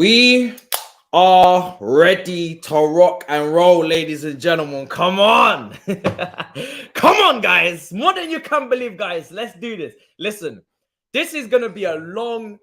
We are ready to rock and roll, ladies and gentlemen. Come on. Come on, guys. More than you can believe, guys. Let's do this. Listen, this is going to be a long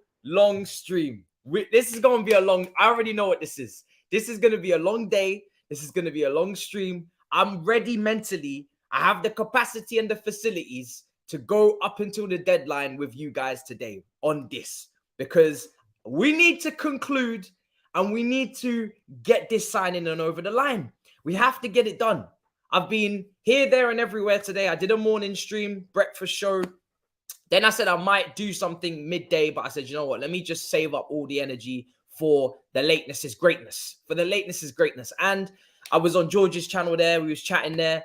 stream. This is going to be a long, I already know what this is. This is going to be a long day. This is going to be a long stream. I'm ready mentally. I have the capacity and the facilities to go up until the deadline with you guys today on this, because we need to conclude and we need to get this signing and over the line. We have to get it done. I've been here, there, and everywhere today. I did a morning stream, breakfast show. Then I said I might do something midday, but I said, you know what? Let me just save up all the energy for the Lateness is greatness. For the Lateness is greatness. And I was on George's channel there. We was chatting there,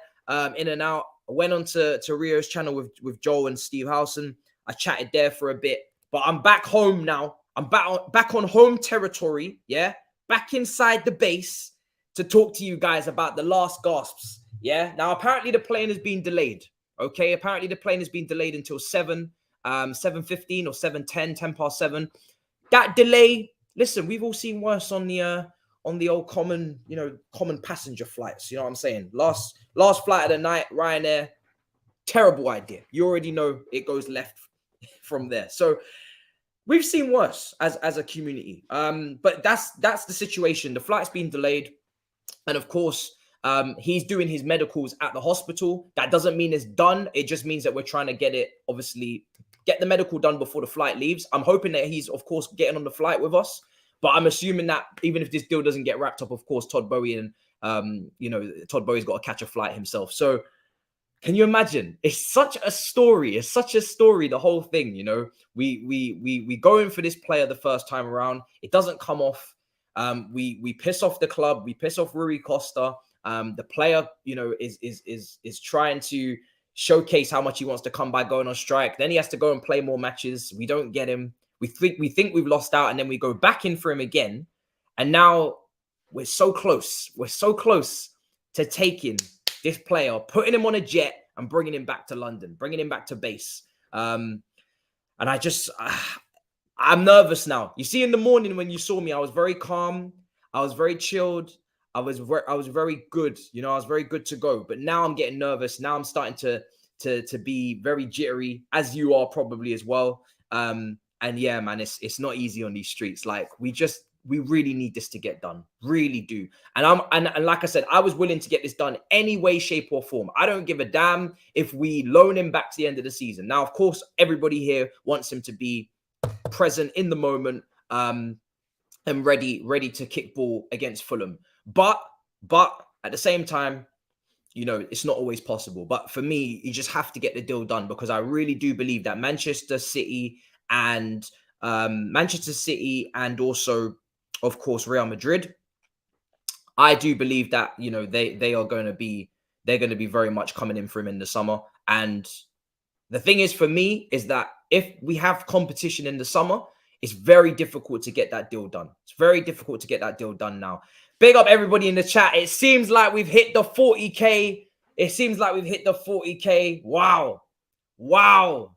in and out. I went on to Rio's channel with Joel and Steve Howson. I chatted there for a bit, but I'm back home now. I'm back on home territory, yeah? Back inside the base to talk to you guys about the last gasps, yeah? Now, apparently the plane has been delayed, okay? Apparently the plane has been delayed until 7:15 or 7:10, 10 past 7. That delay, listen, we've all seen worse on the old common passenger flights, you know what I'm saying? Last flight of the night, Ryanair, terrible idea. You already know it goes left from there. So we've seen worse as a community, but that's the situation. The flight's been delayed, and of course, he's doing his medicals at the hospital. That doesn't mean it's done. It just means that we're trying to get the medical done before the flight leaves. I'm hoping that he's, of course, getting on the flight with us, but I'm assuming that even if this deal doesn't get wrapped up, of course, Todd Boehly and Todd Boehly's got to catch a flight himself. So can you imagine? It's such a story. It's such a story, the whole thing, you know. We go in for this player the first time around. It doesn't come off. We piss off the club. We piss off Rui Costa. The player, is trying to showcase how much he wants to come by going on strike. Then he has to go and play more matches. We don't get him. We think we've lost out, and then we go back in for him again. And now we're so close. We're so close to taking this player, putting him on a jet and bringing him back to London, bringing him back to base. And I'm nervous now. You see, in the morning when you saw me, I was very calm. I was very chilled. I was very good. I was very good to go. But now I'm getting nervous. Now I'm starting to be very jittery, as you are probably as well. And yeah, man, it's not easy on these streets. Like, we really need this to get done. Really do. And like I said, I was willing to get this done any way, shape, or form. I don't give a damn if we loan him back to the end of the season. Now, of course, everybody here wants him to be present in the moment, and ready to kick ball against Fulham. But at the same time, it's not always possible. But for me, you just have to get the deal done, because I really do believe that Manchester City and also, of course, Real Madrid, I do believe that, they're going to be very much coming in for him in the summer. And the thing is, for me, is that if we have competition in the summer, it's very difficult to get that deal done. It's very difficult to get that deal done now. Big up everybody in the chat. It seems like we've hit the 40K. It seems like we've hit the 40K. Wow. Well,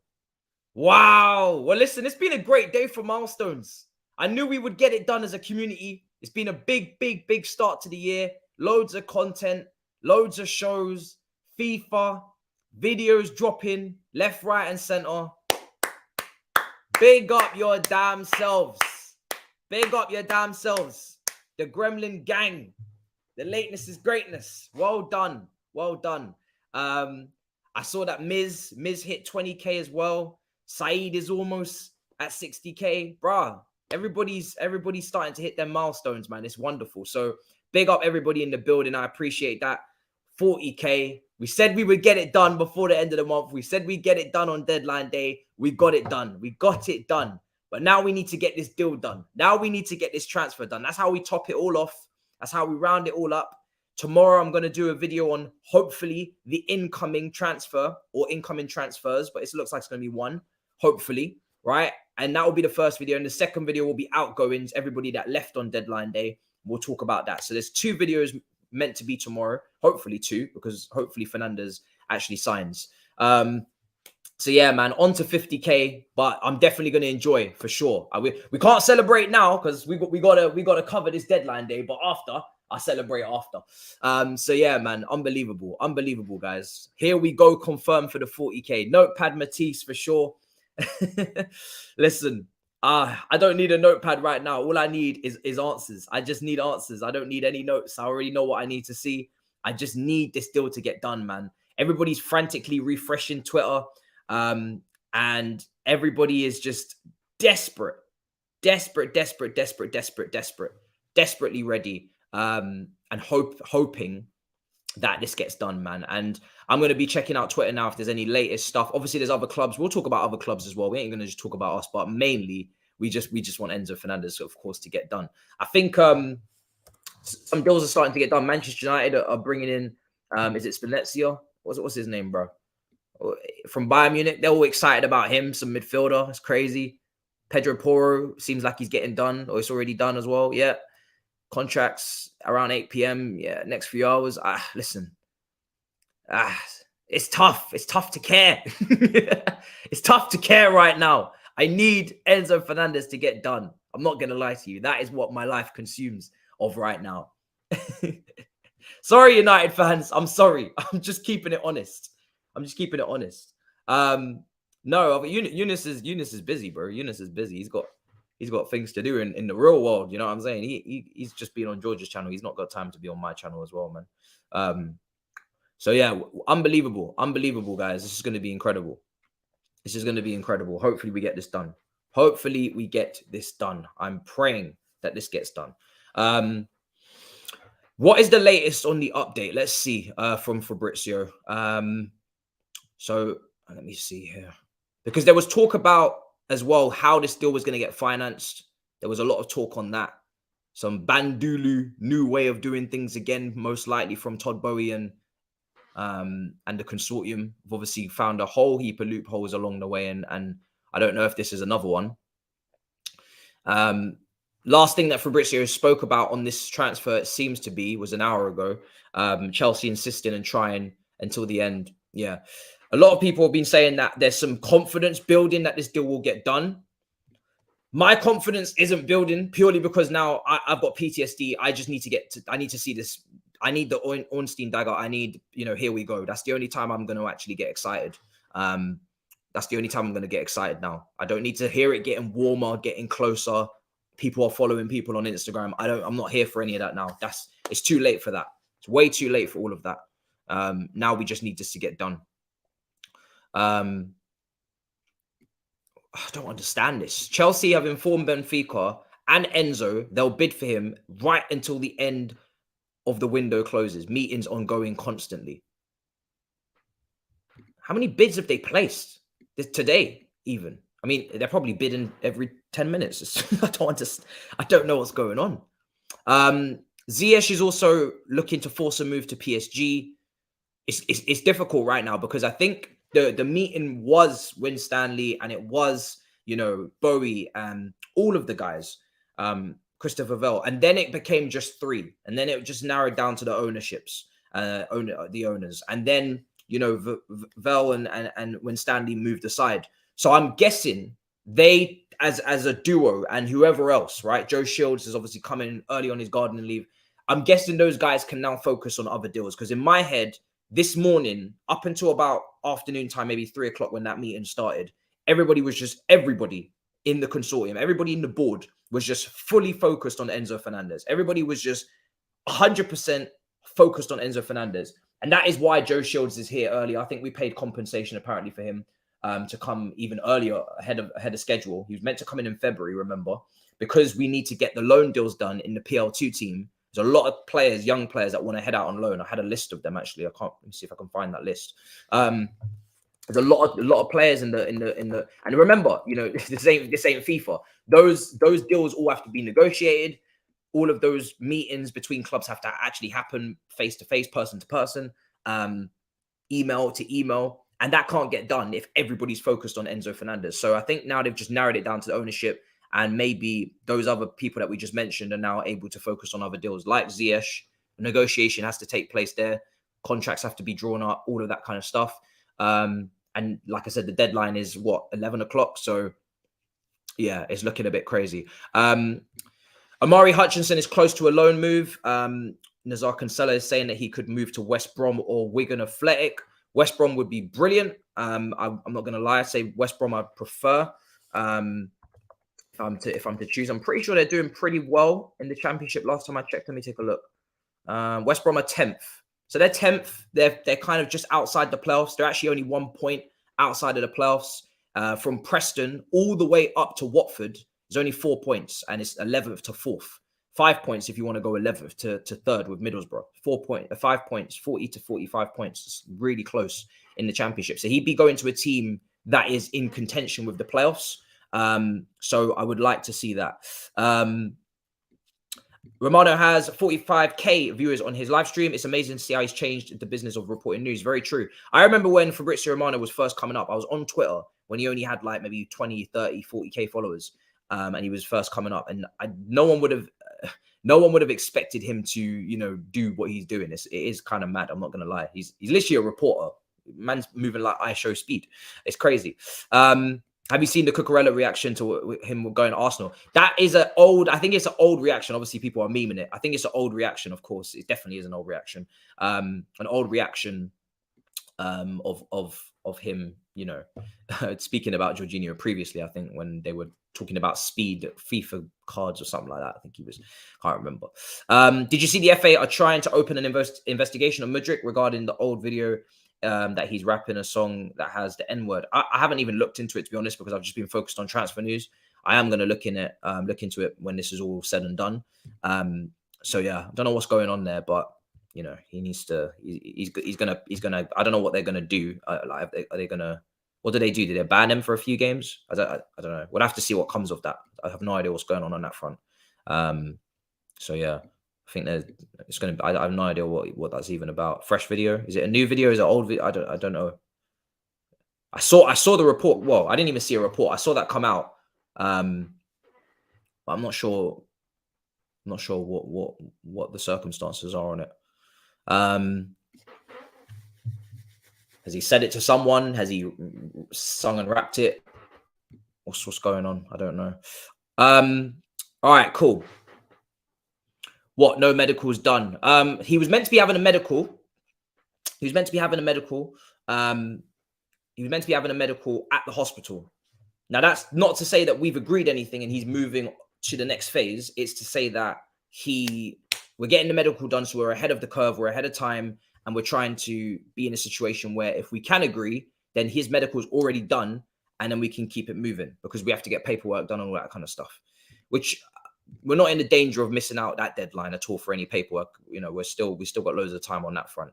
listen, it's been a great day for milestones. I knew we would get it done as a community. It's been a big start to the year. Loads of content, loads of shows, FIFA, videos dropping left, right, and center. Big up your damn selves. Big up your damn selves. The Gremlin gang. The Lateness is greatness. Well done. Well done. I saw that Miz hit 20K as well. Saeed is almost at 60K. Bruh, everybody's starting to hit their milestones, man. It's wonderful. So big up everybody in the building. I appreciate that. 40K. We said we would get it done before the end of the month. We said we'd get it done on deadline day. We got it done. We got it done. But now we need to get this deal done. Now we need to get this transfer done. That's how we top it all off. That's how we round it all up. Tomorrow, I'm going to do a video on, hopefully, the incoming transfer or incoming transfers. But it looks like it's going to be one, hopefully, right? And that will be the first video. And the second video will be outgoings, everybody that left on deadline day. We'll talk about that. So there's 2 videos meant to be tomorrow. Hopefully 2, because hopefully Fernandez actually signs. So yeah, man, on to 50K, but I'm definitely gonna enjoy for sure. We can't celebrate now because we gotta cover this deadline day, but after I celebrate after. So yeah, man, unbelievable, guys. Here we go, confirmed for the 40K. Notepad Matisse for sure. Listen, I don't need a notepad right now. All I need is answers. I just need answers. I don't need any notes. I already know what I need to see. I just need this deal to get done, man. Everybody's frantically refreshing Twitter. And everybody is just desperately ready, and hoping that this gets done, man. And I'm going to be checking out Twitter now if there's any latest stuff. Obviously, there's other clubs. We'll talk about other clubs as well. We ain't going to just talk about us, but mainly we just want Enzo Fernandez, of course, to get done. I think some deals are starting to get done. Manchester United are bringing in, is it Spezia? What's his name, bro? From Bayern Munich. They're all excited about him. Some midfielder. It's crazy. Pedro Porro seems like he's getting done, or it's already done as well. Yeah. Contracts around 8 p.m. Yeah, next few hours. Listen. It's tough. It's tough to care. It's tough to care right now. I need Enzo Fernandez to get done. I'm not going to lie to you. That is what my life consumes of right now. Sorry, United fans. I'm sorry. I'm just keeping it honest. No, Eunice is busy, bro. Eunice is busy. He's got things to do in the real world. You know what I'm saying? He's just been on George's channel. He's not got time to be on my channel as well, man. So yeah, unbelievable, guys. This is going to be incredible. Hopefully we get this done. I'm praying that this gets done. What is the latest on the update? Let's see from Fabrizio. So let me see here, because there was talk about as well how this deal was going to get financed. There was a lot of talk on that. Some Bandulu new way of doing things again, most likely from Todd Boehly and the consortium. Have obviously found a whole heap of loopholes along the way, and I don't know if this is another one. Last thing that Fabrizio spoke about on this transfer, it seems to be, was an hour ago. Chelsea insisting and trying until the end. Yeah. A lot of people have been saying that there's some confidence building that this deal will get done. My confidence isn't building purely because now I've got PTSD. I just need to I need to see this. I need the Ornstein dagger. I need, here we go. That's the only time I'm going to actually get excited. That's the only time I'm going to get excited now. I don't need to hear it getting warmer, getting closer. People are following people on Instagram. I'm not here for any of that now. It's too late for that. It's way too late for all of that. Now we just need this to get done. I don't understand this. Chelsea have informed Benfica and Enzo they'll bid for him right until the end of the window closes. Meetings ongoing constantly. How many bids have they placed today? Even, I mean, they're probably bidding every 10 minutes. I don't know what's going on. Ziyech is also looking to force a move to PSG. It's difficult right now because I think the meeting was Winstanley and it was, Bowie and all of the guys, Christopher Vell, and then it became just three, and then it just narrowed down to the ownerships, the owners, and then Vell and Winstanley moved aside. So I'm guessing they, as a duo, and whoever else, right? Joe Shields is obviously coming early on his gardening leave. I'm guessing those guys can now focus on other deals because in my head, this morning, up until about afternoon time, maybe 3 o'clock when that meeting started, everybody in the consortium, everybody in the board was just fully focused on Enzo Fernandez. Everybody was just 100% focused on Enzo Fernandez. And that is why Joe Shields is here early. I think we paid compensation apparently for him to come even earlier ahead of schedule. He was meant to come in February, remember, because we need to get the loan deals done in the PL2 team. There's a lot of players, young players that want to head out on loan. I had a list of them actually. Let me see if I can find that list. There's a lot of players in the and remember, this ain't FIFA. Those deals all have to be negotiated. All of those meetings between clubs have to actually happen face to face, person to person, email to email, and that can't get done if everybody's focused on Enzo Fernandez. So I think now they've just narrowed it down to the ownership. And maybe those other people that we just mentioned are now able to focus on other deals like Ziyech. Negotiation has to take place there. Contracts have to be drawn up, all of that kind of stuff. And And like I said, the deadline is what, 11 o'clock. So yeah, it's looking a bit crazy. Amari Hutchinson is close to a loan move. Nazar Cancelo is saying that he could move to West Brom or Wigan Athletic. West Brom would be brilliant. I'm not going to lie. I say West Brom I'd prefer. If I'm to choose, I'm pretty sure they're doing pretty well in the Championship. Last time I checked, let me take a look. West Brom are 10th. So they're 10th. They're kind of just outside the playoffs. They're actually only 1 point outside of the playoffs. From Preston all the way up to Watford, there's only 4 points, and it's 11th to 4th. 5 points if you want to go 11th to 3rd with Middlesbrough. 5 points, 40 to 45 points. It's really close in the Championship. So he'd be going to a team that is in contention with the playoffs. So I would like to see that. Romano has 45k viewers on his live stream. It's amazing to see how he's changed the business of reporting news. Very true. I remember when Fabrizio Romano was first coming up, I was on Twitter when he only had like maybe 20, 30, 40k followers. And he was first coming up, and no one would have expected him to, you know, do what he's doing. It is kind of mad. I'm not going to lie. He's literally a reporter. Man's moving like I show speed. It's crazy. Have you seen the Cucurella reaction to him going to Arsenal? That is I think it's an old reaction. Obviously, people are memeing it. I think it's an old reaction, of course. It definitely is an old reaction. An old reaction of him, you know, speaking about Jorginho previously, I think when they were talking about speed FIFA cards or something like that. I think he was, can't remember. Did you see the FA are trying to open an investigation on Mudryk regarding the old video that he's rapping a song that has the N-word? I haven't even looked into it, to be honest, because I've just been focused on transfer news. I am going to look into it when this is all said and done. So yeah, I don't know what's going on there, but you know, he needs to. He's gonna. I don't know what they're gonna do. Are they gonna? What do they do? Do they ban him for a few games? I don't know. We'll have to see what comes of that. I have no idea what's going on that front. So yeah, I think it's gonna. I have no idea what that's even about. Fresh video? Is it a new video? Is it old video? I don't know. I saw the report. Well, I didn't even see a report. I saw that come out. But I'm not sure. I'm not sure what the circumstances are on it. Has he said it to someone? Has he sung and rapped it? What's going on? I don't know. All right, cool. What? No medical's done. He was meant to be having a medical. He was meant to be having a medical. He was meant to be having a medical at the hospital. Now, that's not to say that we've agreed anything and he's moving to the next phase. It's to say that we're getting the medical done, so we're ahead of the curve, we're ahead of time, and we're trying to be in a situation where if we can agree, then his medical is already done, and then we can keep it moving, because we have to get paperwork done and all that kind of stuff, which we're not in the danger of missing out that deadline at all for any paperwork. You know, we still got loads of time on that front.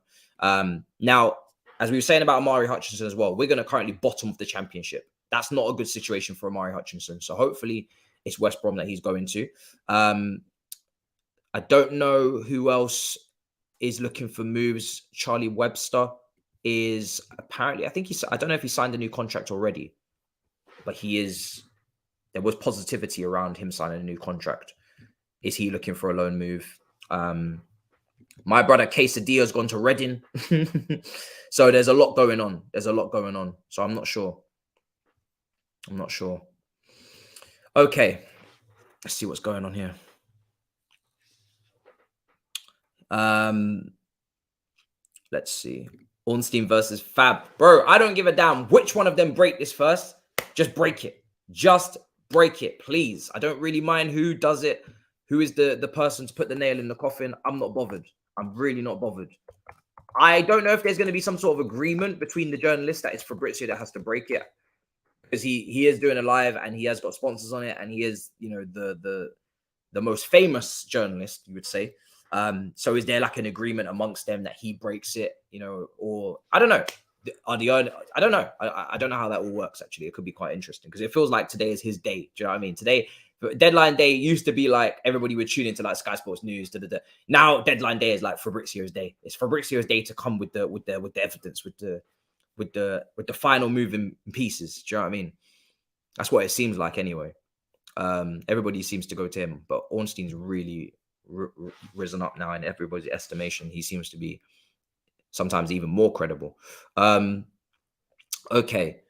Now, as we were saying about Amari Hutchinson as well, we're going to currently bottom of the Championship. That's not a good situation for Amari Hutchinson. So hopefully it's West Brom that he's going to. I don't know who else is looking for moves. Charlie Webster is apparently, I don't know if he signed a new contract already, but there was positivity around him signing a new contract. Is he looking for a loan move? My brother Quesadilla has gone to Reading. So there's a lot going on. So I'm not sure. Okay. Let's see what's going on here. Let's see. Ornstein versus Fab. Bro, I don't give a damn which one of them break this first. Just break it. Just break it, please. I don't really mind who does it. Who is the person to put the nail in the coffin? I'm not bothered. I'm really not bothered. I don't know if there's going to be some sort of agreement between the journalists that it's Fabrizio that has to break it, because he is doing a live and he has got sponsors on it, and he is, you know, the most famous journalist, you would say. So is there like an agreement amongst them that he breaks it, you know, or I don't know. I don't know. I don't know how that all works, actually. It could be quite interesting, because it feels like today is his day. Do you know what I mean? Today, deadline day used to be like everybody would tune into like Sky Sports News. Now deadline day is like Fabrizio's day. It's Fabrizio's day to come with the evidence, with the final moving pieces. Do you know what I mean? That's what it seems like anyway. Everybody seems to go to him, but Ornstein's really risen up now in everybody's estimation. He seems to be sometimes even more credible. Okay.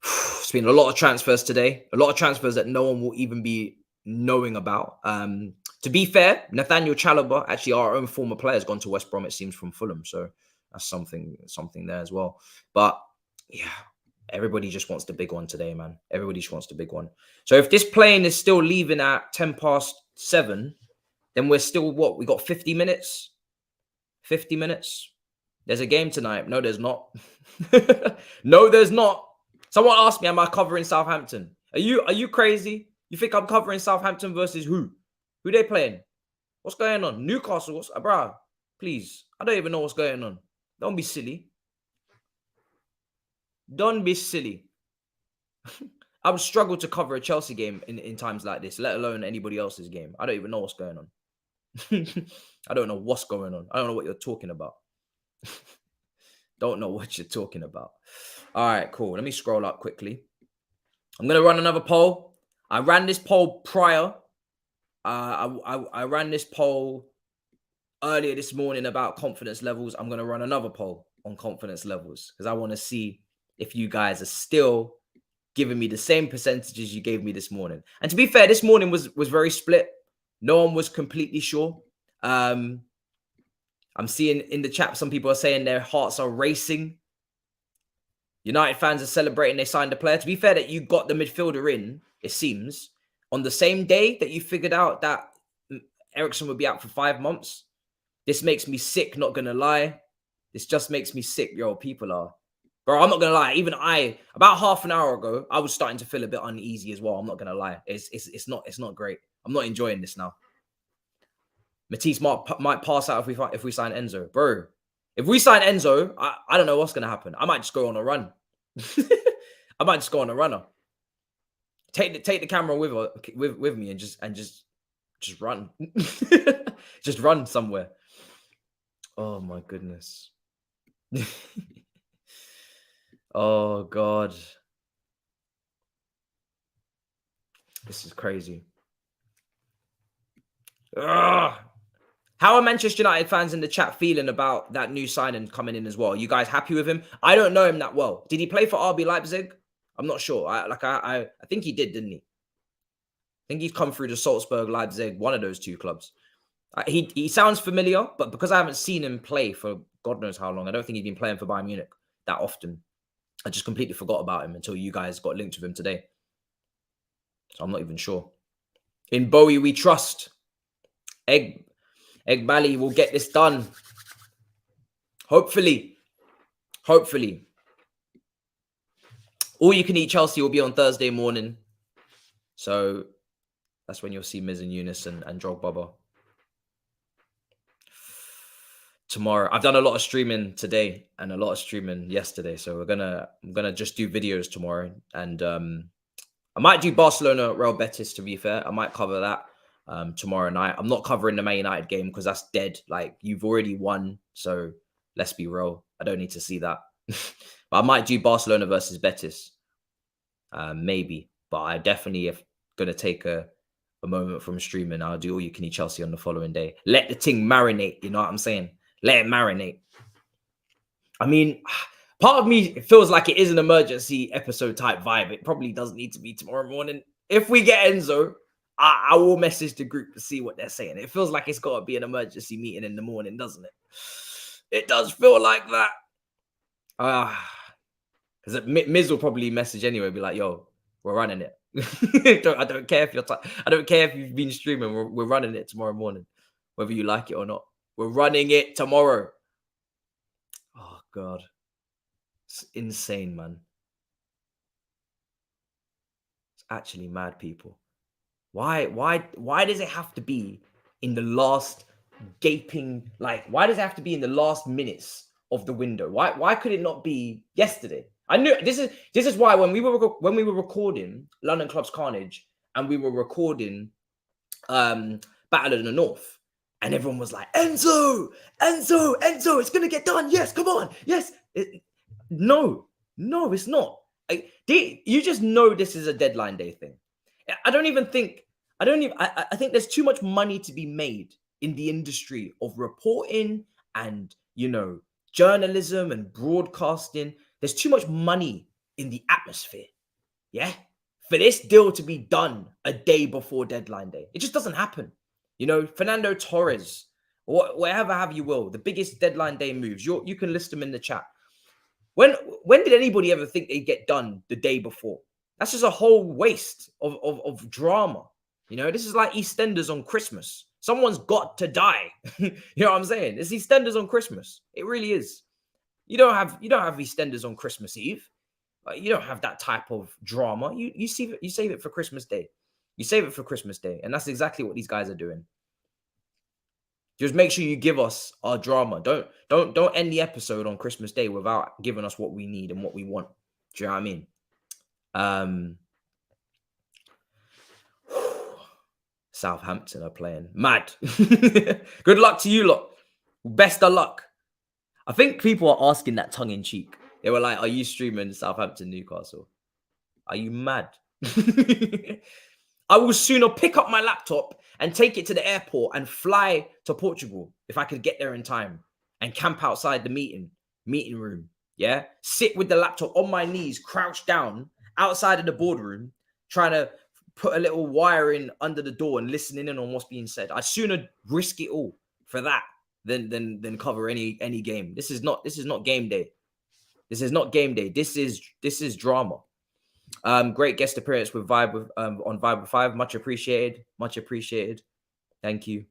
It's been a lot of transfers today. A lot of transfers that no one will even be knowing about. To be fair, Nathaniel Chalobah, actually our own former player, has gone to West Brom, it seems, from Fulham. So that's something there as well. But yeah, everybody just wants the big one today, man. Everybody just wants the big one. So if this plane is still leaving at 7:10, then we're still what? We got 50 minutes. 50 minutes. There's a game tonight. No, there's not. No, there's not. Someone asked me, am I covering Southampton? Are you crazy? You think I'm covering Southampton versus who? Who they playing? What's going on? Newcastle? Bruh, please. I don't even know what's going on. Don't be silly. Don't be silly. I would struggle to cover a Chelsea game in times like this, let alone anybody else's game. I don't even know what's going on. I don't know what's going on. I don't know what you're talking about. Don't know what you're talking about. All right, cool. Let me scroll up quickly. I'm going to run another poll. I ran this poll prior. I ran this poll earlier this morning about confidence levels. I'm going to run another poll on confidence levels because I want to see if you guys are still giving me the same percentages you gave me this morning. And to be fair, this morning was very split. No one was completely sure. I'm seeing in the chat, some people are saying their hearts are racing. United fans are celebrating they signed a player. To be fair, that you got the midfielder in, it seems, on the same day that you figured out that Eriksen would be out for 5 months. This makes me sick, not going to lie. This just makes me sick, yo. People are. Bro, I'm not going to lie. Even about half an hour ago, I was starting to feel a bit uneasy as well. I'm not going to lie. It's not great. I'm not enjoying this now. Matisse might pass out if we sign Enzo. Bro, if we sign Enzo, I don't know what's going to happen. I might just go on a run. I might just go on a runner. Take the camera with me and just run. Just run somewhere. Oh my goodness. Oh God. This is crazy. Ugh. How are Manchester United fans in the chat feeling about that new signing coming in as well? Are you guys happy with him? I don't know him that well. Did he play for RB Leipzig? I'm not sure. I think he did, didn't he? I think he's come through the Salzburg, Leipzig, one of those two clubs. He sounds familiar, but because I haven't seen him play for God knows how long, I don't think he's been playing for Bayern Munich that often. I just completely forgot about him until you guys got linked with him today. So I'm not even sure. In Bowie, we trust. Eghbali will get this done. Hopefully. Hopefully. All You Can Eat Chelsea will be on Thursday morning. So that's when you'll see Miz and Eunice and Drogba. Tomorrow. I've done a lot of streaming today and a lot of streaming yesterday. So I'm gonna just do videos tomorrow. And I might do Barcelona Real Betis, to be fair. I might cover that tomorrow night. I'm not covering the Man United game because that's dead. Like, you've already won. So let's be real. I don't need to see that. But I might do Barcelona versus Betis. Maybe. But I definitely am going to take a moment from streaming. I'll do All You Can Eat Chelsea on the following day. Let the thing marinate. You know what I'm saying? Let it marinate. I mean, part of me feels like it is an emergency episode type vibe. It probably doesn't need to be tomorrow morning. If we get Enzo, I will message the group to see what they're saying. It feels like it's got to be an emergency meeting in the morning, doesn't it? It does feel like that. Because Miz will probably message anyway, be like, "Yo, we're running it." I don't care if I don't care if you've been streaming. We're running it tomorrow morning, whether you like it or not. We're running it tomorrow. Oh God, it's insane, man. It's actually mad, people. Why does it have to be in the last gaping, like, why does it have to be in the last minutes of the window? Why could it not be yesterday? I knew this is why when we were recording London Clubs Carnage and we were recording Battle of the North, and everyone was like, Enzo, it's gonna get done. Yes, come on, yes. No, it's not. You just know this is a deadline day thing. I think there's too much money to be made in the industry of reporting and, journalism and broadcasting There's too much money in the atmosphere. Yeah. For this deal to be done a day before deadline day, it just doesn't happen. You know, Fernando Torres, whatever have you will, the biggest deadline day moves. You can list them in the chat. When did anybody ever think they'd get done the day before? That's just a whole waste of drama. You know, this is like EastEnders on Christmas. Someone's got to die. You know what I'm saying? It's EastEnders on Christmas. It really is. You don't have EastEnders on Christmas Eve. You don't have that type of drama. You save it for Christmas Day. You save it for Christmas Day, and that's exactly what these guys are doing. Just make sure you give us our drama. Don't end the episode on Christmas Day without giving us what we need and what we want. Do you know what I mean? Southampton are playing mad. Good luck to you lot. Best of luck. I think people are asking that tongue in cheek. They were like, "Are you streaming Southampton Newcastle? Are you mad?" I will sooner pick up my laptop and take it to the airport and fly to Portugal if I could get there in time and camp outside the meeting room. Yeah, sit with the laptop on my knees, crouched down outside of the boardroom, trying to put a little wire in under the door and listening in on what's being said. I'd sooner risk it all for that than cover any game. This is not game day. This is not game day. This is drama. Great guest appearance with Vibe on Vibe with 5. Much appreciated. Much appreciated. Thank you.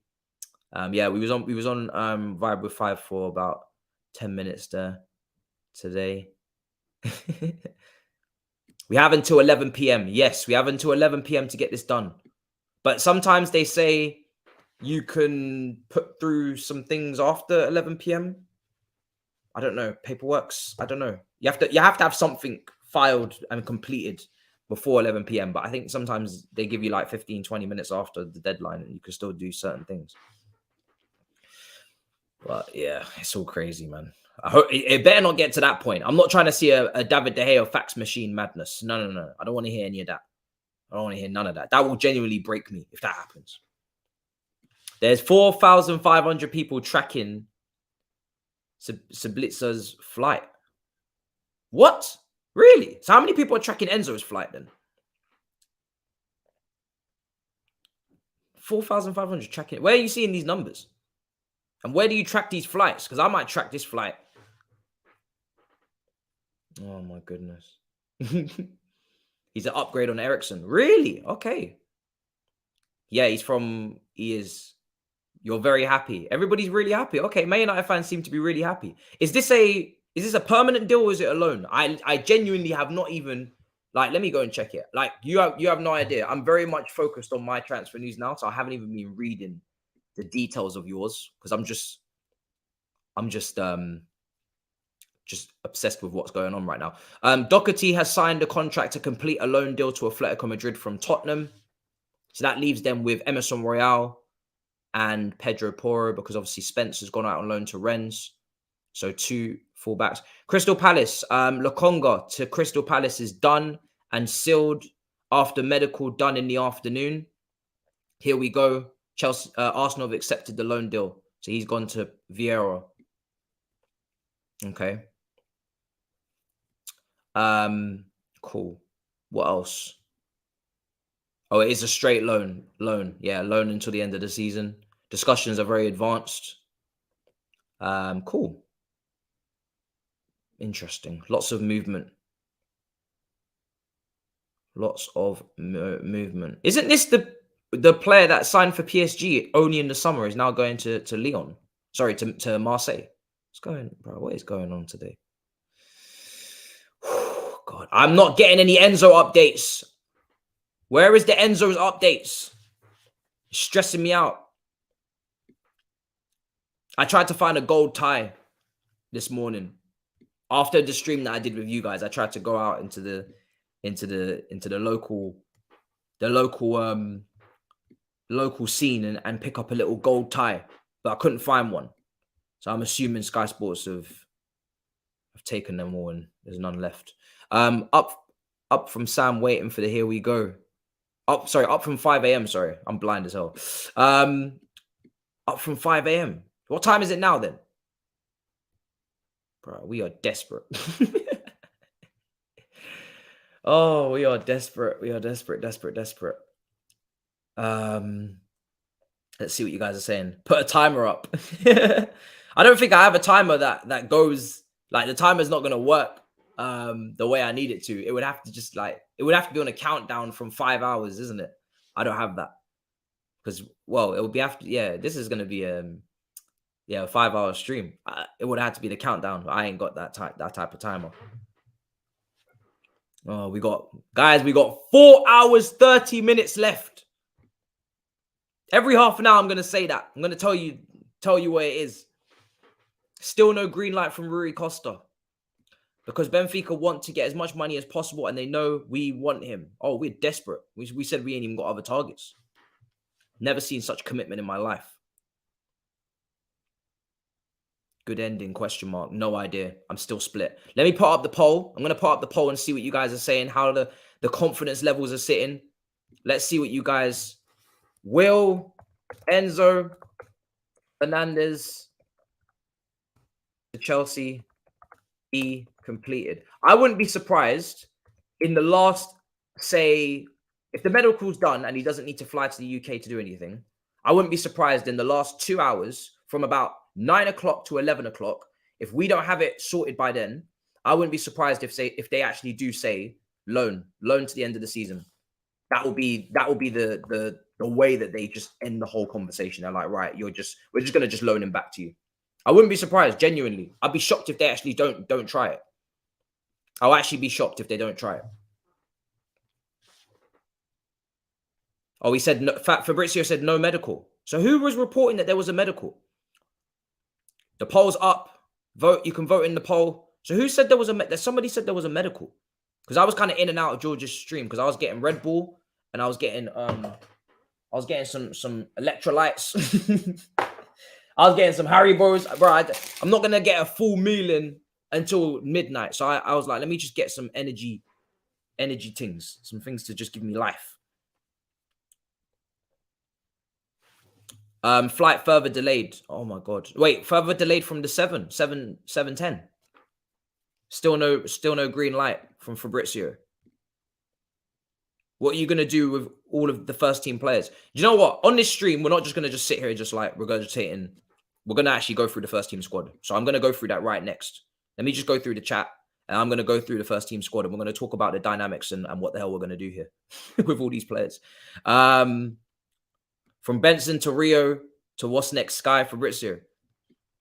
Yeah, we was on Vibe with 5 for about 10 minutes there today. We have until 11 p.m. Yes, we have until 11 p.m. to get this done. But sometimes they say you can put through some things after 11 p.m. I don't know. Paperwork's, I don't know. You have to have something filed and completed before 11 p.m. But I think sometimes they give you like 15, 20 minutes after the deadline and you can still do certain things. But yeah, it's all crazy, man. I hope it better not get to that point. I'm not trying to see a David De Gea fax machine madness. No. I don't want to hear any of that. I don't want to hear none of that. That will genuinely break me if that happens. There's 4,500 people tracking Sablitza's flight. What? Really? So how many people are tracking Enzo's flight then? 4,500 tracking. Where are you seeing these numbers? And where do you track these flights? Because I might track this flight. Oh my goodness. He's an upgrade on Ericsson. Really? Okay. Yeah, he is. You're very happy. Everybody's really happy. Okay, Man United fans seem to be really happy. Is this a permanent deal or is it a loan? I genuinely have not even, like, let me go and check it. Like, you have no idea. I'm very much focused on my transfer news now, so I haven't even been reading the details of yours because I'm just obsessed with what's going on right now. Doherty has signed a contract to complete a loan deal to Atletico Madrid from Tottenham. So that leaves them with Emerson Royale and Pedro Porro because obviously Spencer's gone out on loan to Rennes. So 2 fullbacks. Crystal Palace, Lokonga to Crystal Palace is done and sealed after medical done in the afternoon. Here we go. Arsenal have accepted the loan deal. So he's gone to Vieira. Okay. Cool. What else? Oh, it is a straight loan. Yeah, loan until the end of the season. Discussions are very advanced. Cool. Interesting. Lots of movement. Isn't this the player that signed for PSG only in the summer is now going to Lyon? Sorry, to Marseille. What is going on today? God, I'm not getting any Enzo updates. Where is the Enzo's updates? It's stressing me out. I tried to find a gold tie this morning. After the stream that I did with you guys, I tried to go out into the local scene and pick up a little gold tie, but I couldn't find one. So I'm assuming Sky Sports have taken them all and there's none left. Up from Sam waiting for the here we go. Up from 5 a.m. Sorry, I'm blind as hell. Up from 5 a.m. What time is it now then? Bro, we are desperate. Oh, we are desperate. We are desperate. Let's see what you guys are saying. Put a timer up. I don't think I have a timer that goes like the timer's not gonna work the way I need it to. It would have to just like it would have to be on a countdown from 5 hours, isn't it? I don't have that because well, it would be after. Yeah, this is gonna be a 5 hour stream. It would have to be the countdown. I ain't got that type of timer. Oh, we got 4 hours 30 minutes left. Every half an hour, I'm gonna say that. I'm gonna tell you where it is. Still no green light from Rui Costa because Benfica want to get as much money as possible, and they know we want him. Oh, we're desperate. We said we ain't even got other targets. Never seen such commitment in my life. Good ending, question mark. No idea. I'm still split. Let me put up the poll. I'm going to put up the poll and see what you guys are saying, how the confidence levels are sitting. Let's see what you guys... Will, Enzo, Fernandez, to Chelsea be completed? I wouldn't be surprised in the last, say, if the medical's done and he doesn't need to fly to the UK to do anything, I wouldn't be surprised in the last 2 hours from about 9 o'clock to 11 o'clock, if we don't have it sorted by then, I wouldn't be surprised if they actually do say loan to the end of the season. That will be the way that they just end the whole conversation. They're like, right, we're just gonna just loan him back to you. I wouldn't be surprised, genuinely. I'd be shocked if they actually don't try it. I'll actually be shocked if they don't try it. Oh, he said no, Fabrizio said no medical. So who was reporting that there was a medical? The poll's up. Vote. You can vote in the poll. So who said there was somebody said there was a medical? Because I was kind of in and out of George's stream because I was getting Red Bull and I was getting some electrolytes. I was getting some Haribos. Bro, I'm not gonna get a full meal in until midnight. So I was like, let me just get some energy things, some things to just give me life. Flight further delayed. Oh my god. Wait, further delayed from the 7:10. Still no green light from Fabrizio. What are you gonna do with all of the first team players? You know what? On this stream, we're not just gonna sit here and just like regurgitating. We're gonna actually go through the first team squad. So I'm gonna go through that right next. Let me just go through the chat, and I'm gonna go through the first team squad, and we're gonna talk about the dynamics and what the hell we're gonna do here with all these players. From Benson to Rio to what's next, Sky, Fabrizio.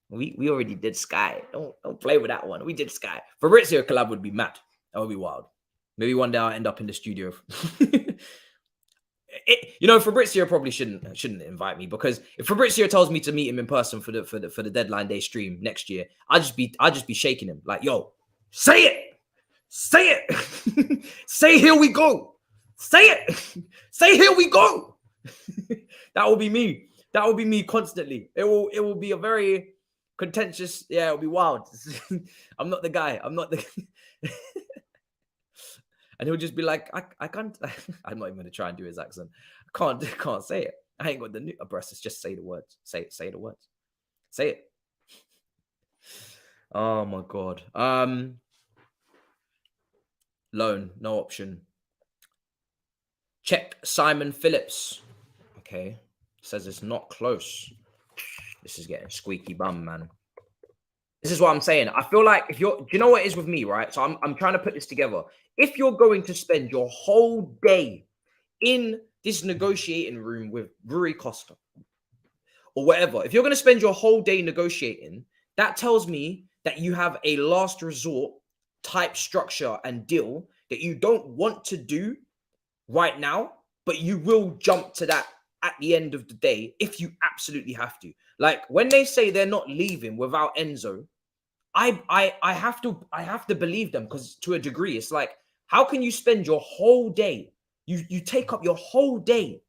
We already did Sky. Don't play with that one. We did Sky. Fabrizio collab would be mad. That would be wild. Maybe one day I'll end up in the studio. Fabrizio probably shouldn't invite me, because if Fabrizio tells me to meet him in person for the deadline day stream next year, I'd just be shaking him like, yo, say it, say here we go, say it, say here we go. That will be me. That will be me constantly. It will be a very contentious. Yeah, it'll be wild. I'm not the guy. I'm not the. And he'll just be like, I can't. I'm not even gonna try and do his accent. I can't say it. I ain't got the new breasts. Just say the words. Say the words. Say it. Oh my god. Loan, no option. Check Simon Phillips. Okay. Says it's not close. This is getting squeaky bum, man. This is what I'm saying. I feel like do you know what it is with me, right? So I'm trying to put this together. If you're going to spend your whole day in this negotiating room with Rui Costa or whatever, if you're going to spend your whole day negotiating, that tells me that you have a last resort type structure and deal that you don't want to do right now, but you will jump to that at the end of the day if you absolutely have to. Like when they say they're not leaving without Enzo, I have to believe them, because to a degree it's like, how can you spend your whole day? You take up your whole day.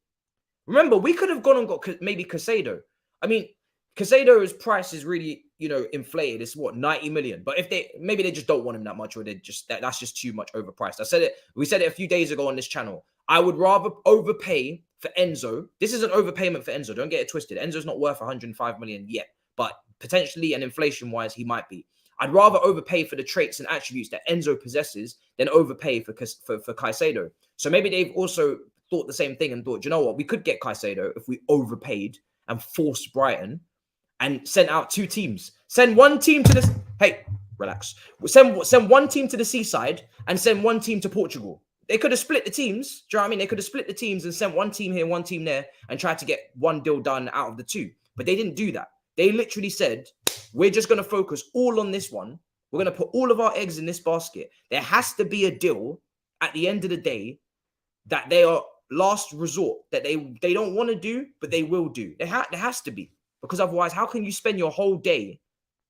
Remember, we could have gone and got maybe Casado. I mean, Casado's price is really, inflated. It's what, 90 million. But if maybe they just don't want him that much, or they just that's just too much overpriced. We said it a few days ago on this channel. I would rather overpay for Enzo. This is an overpayment for Enzo. Don't get it twisted. Enzo's not worth 105 million yet, but potentially, and inflation-wise, he might be. I'd rather overpay for the traits and attributes that Enzo possesses than overpay for Caicedo. So maybe they've also thought the same thing and thought, you know what, we could get Caicedo if we overpaid and forced Brighton and sent out 2 teams. Send one team to the... Hey, relax. Send one team to the seaside and send one team to Portugal. They could have split the teams. Do you know what I mean? They could have split the teams and sent one team here, one team there, and tried to get one deal done out of the 2. But they didn't do that. They literally said, we're just going to focus all on this one. We're going to put all of our eggs in this basket. There has to be a deal at the end of the day that they are last resort, that they don't want to do, but they will do. There has to be. Because otherwise, how can you spend your whole day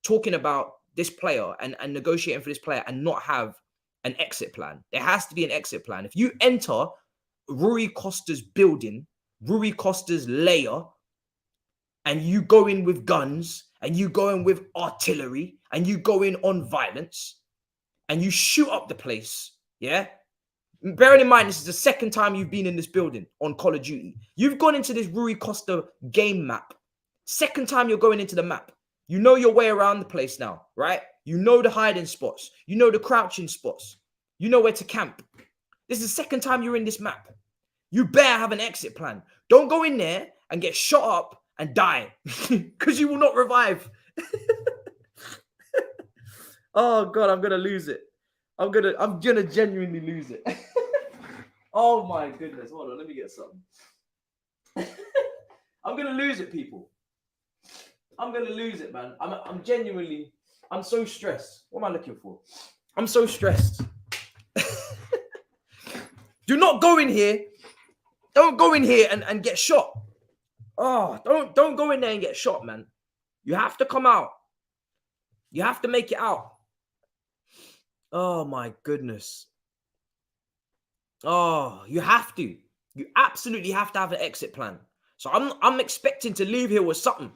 talking about this player and negotiating for this player and not have an exit plan? There has to be an exit plan. If you enter Rui Costa's building, Rui Costa's lair, and you go in with guns, and you go in with artillery, and you go in on violence, and you shoot up the place, yeah? Bearing in mind, this is the second time you've been in this building on Call of Duty. You've gone into this Rui Costa game map. Second time you're going into the map. You know your way around the place now, right? You know the hiding spots. You know the crouching spots. You know where to camp. This is the second time you're in this map. You better have an exit plan. Don't go in there and get shot up and die because you will not revive. Oh God, I'm gonna lose it. I'm gonna genuinely lose it. Oh my goodness. Hold on, let me get something. I'm gonna lose it, people. I'm gonna lose it, man. I'm so stressed. What am I looking for? I'm so stressed. Do not go in here. Don't go in here and get shot. Oh, don't go in there and get shot, man. You have to come out. You have to make it out. Oh my goodness. Oh, you have to. You absolutely have to have an exit plan. So I'm expecting to leave here with something.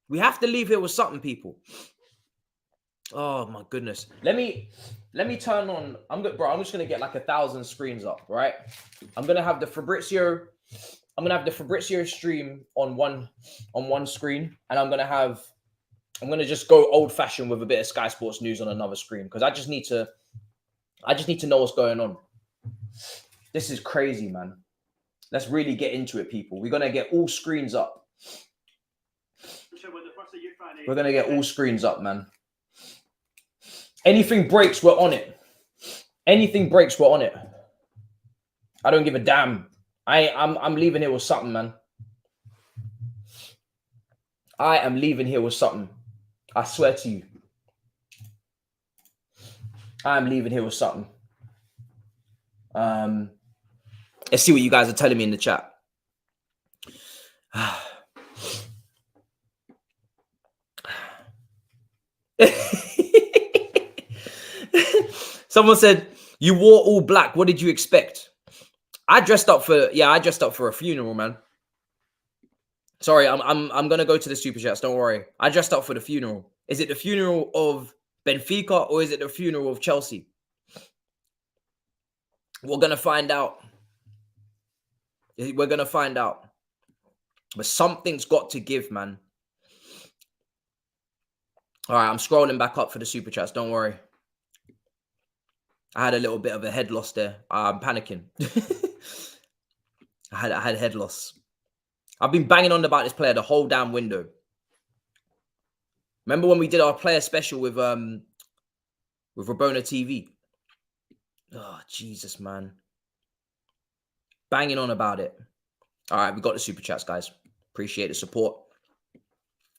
We have to leave here with something, people. Oh my goodness. Let me turn on. I'm just gonna get like 1,000 screens up, right? I'm gonna have the Fabrizio stream on one screen, and I'm gonna just go old fashioned with a bit of Sky Sports News on another screen because I just need to know what's going on. This is crazy, man. Let's really get into it, people. We're gonna get all screens up. We're gonna get all screens up, man. Anything breaks, we're on it. Anything breaks, we're on it. I don't give a damn. I'm leaving here with something, man. I am leaving here with something. I swear to you. I'm leaving here with something. Let's see what you guys are telling me in the chat. Someone said, you wore all black. What did you expect? I dressed up for a funeral, man. Sorry, I'm gonna go to the super chats. Don't worry. I dressed up for the funeral. Is it the funeral of Benfica or is it the funeral of Chelsea? We're gonna find out. We're gonna find out. But something's got to give, man. All right, I'm scrolling back up for the super chats. Don't worry. I had a little bit of a head loss there. I'm panicking. I had head loss. I've been banging on about this player the whole damn window. Remember when we did our player special with Rabona TV? Oh, Jesus, man. Banging on about it. All right, we got the super chats, guys. Appreciate the support.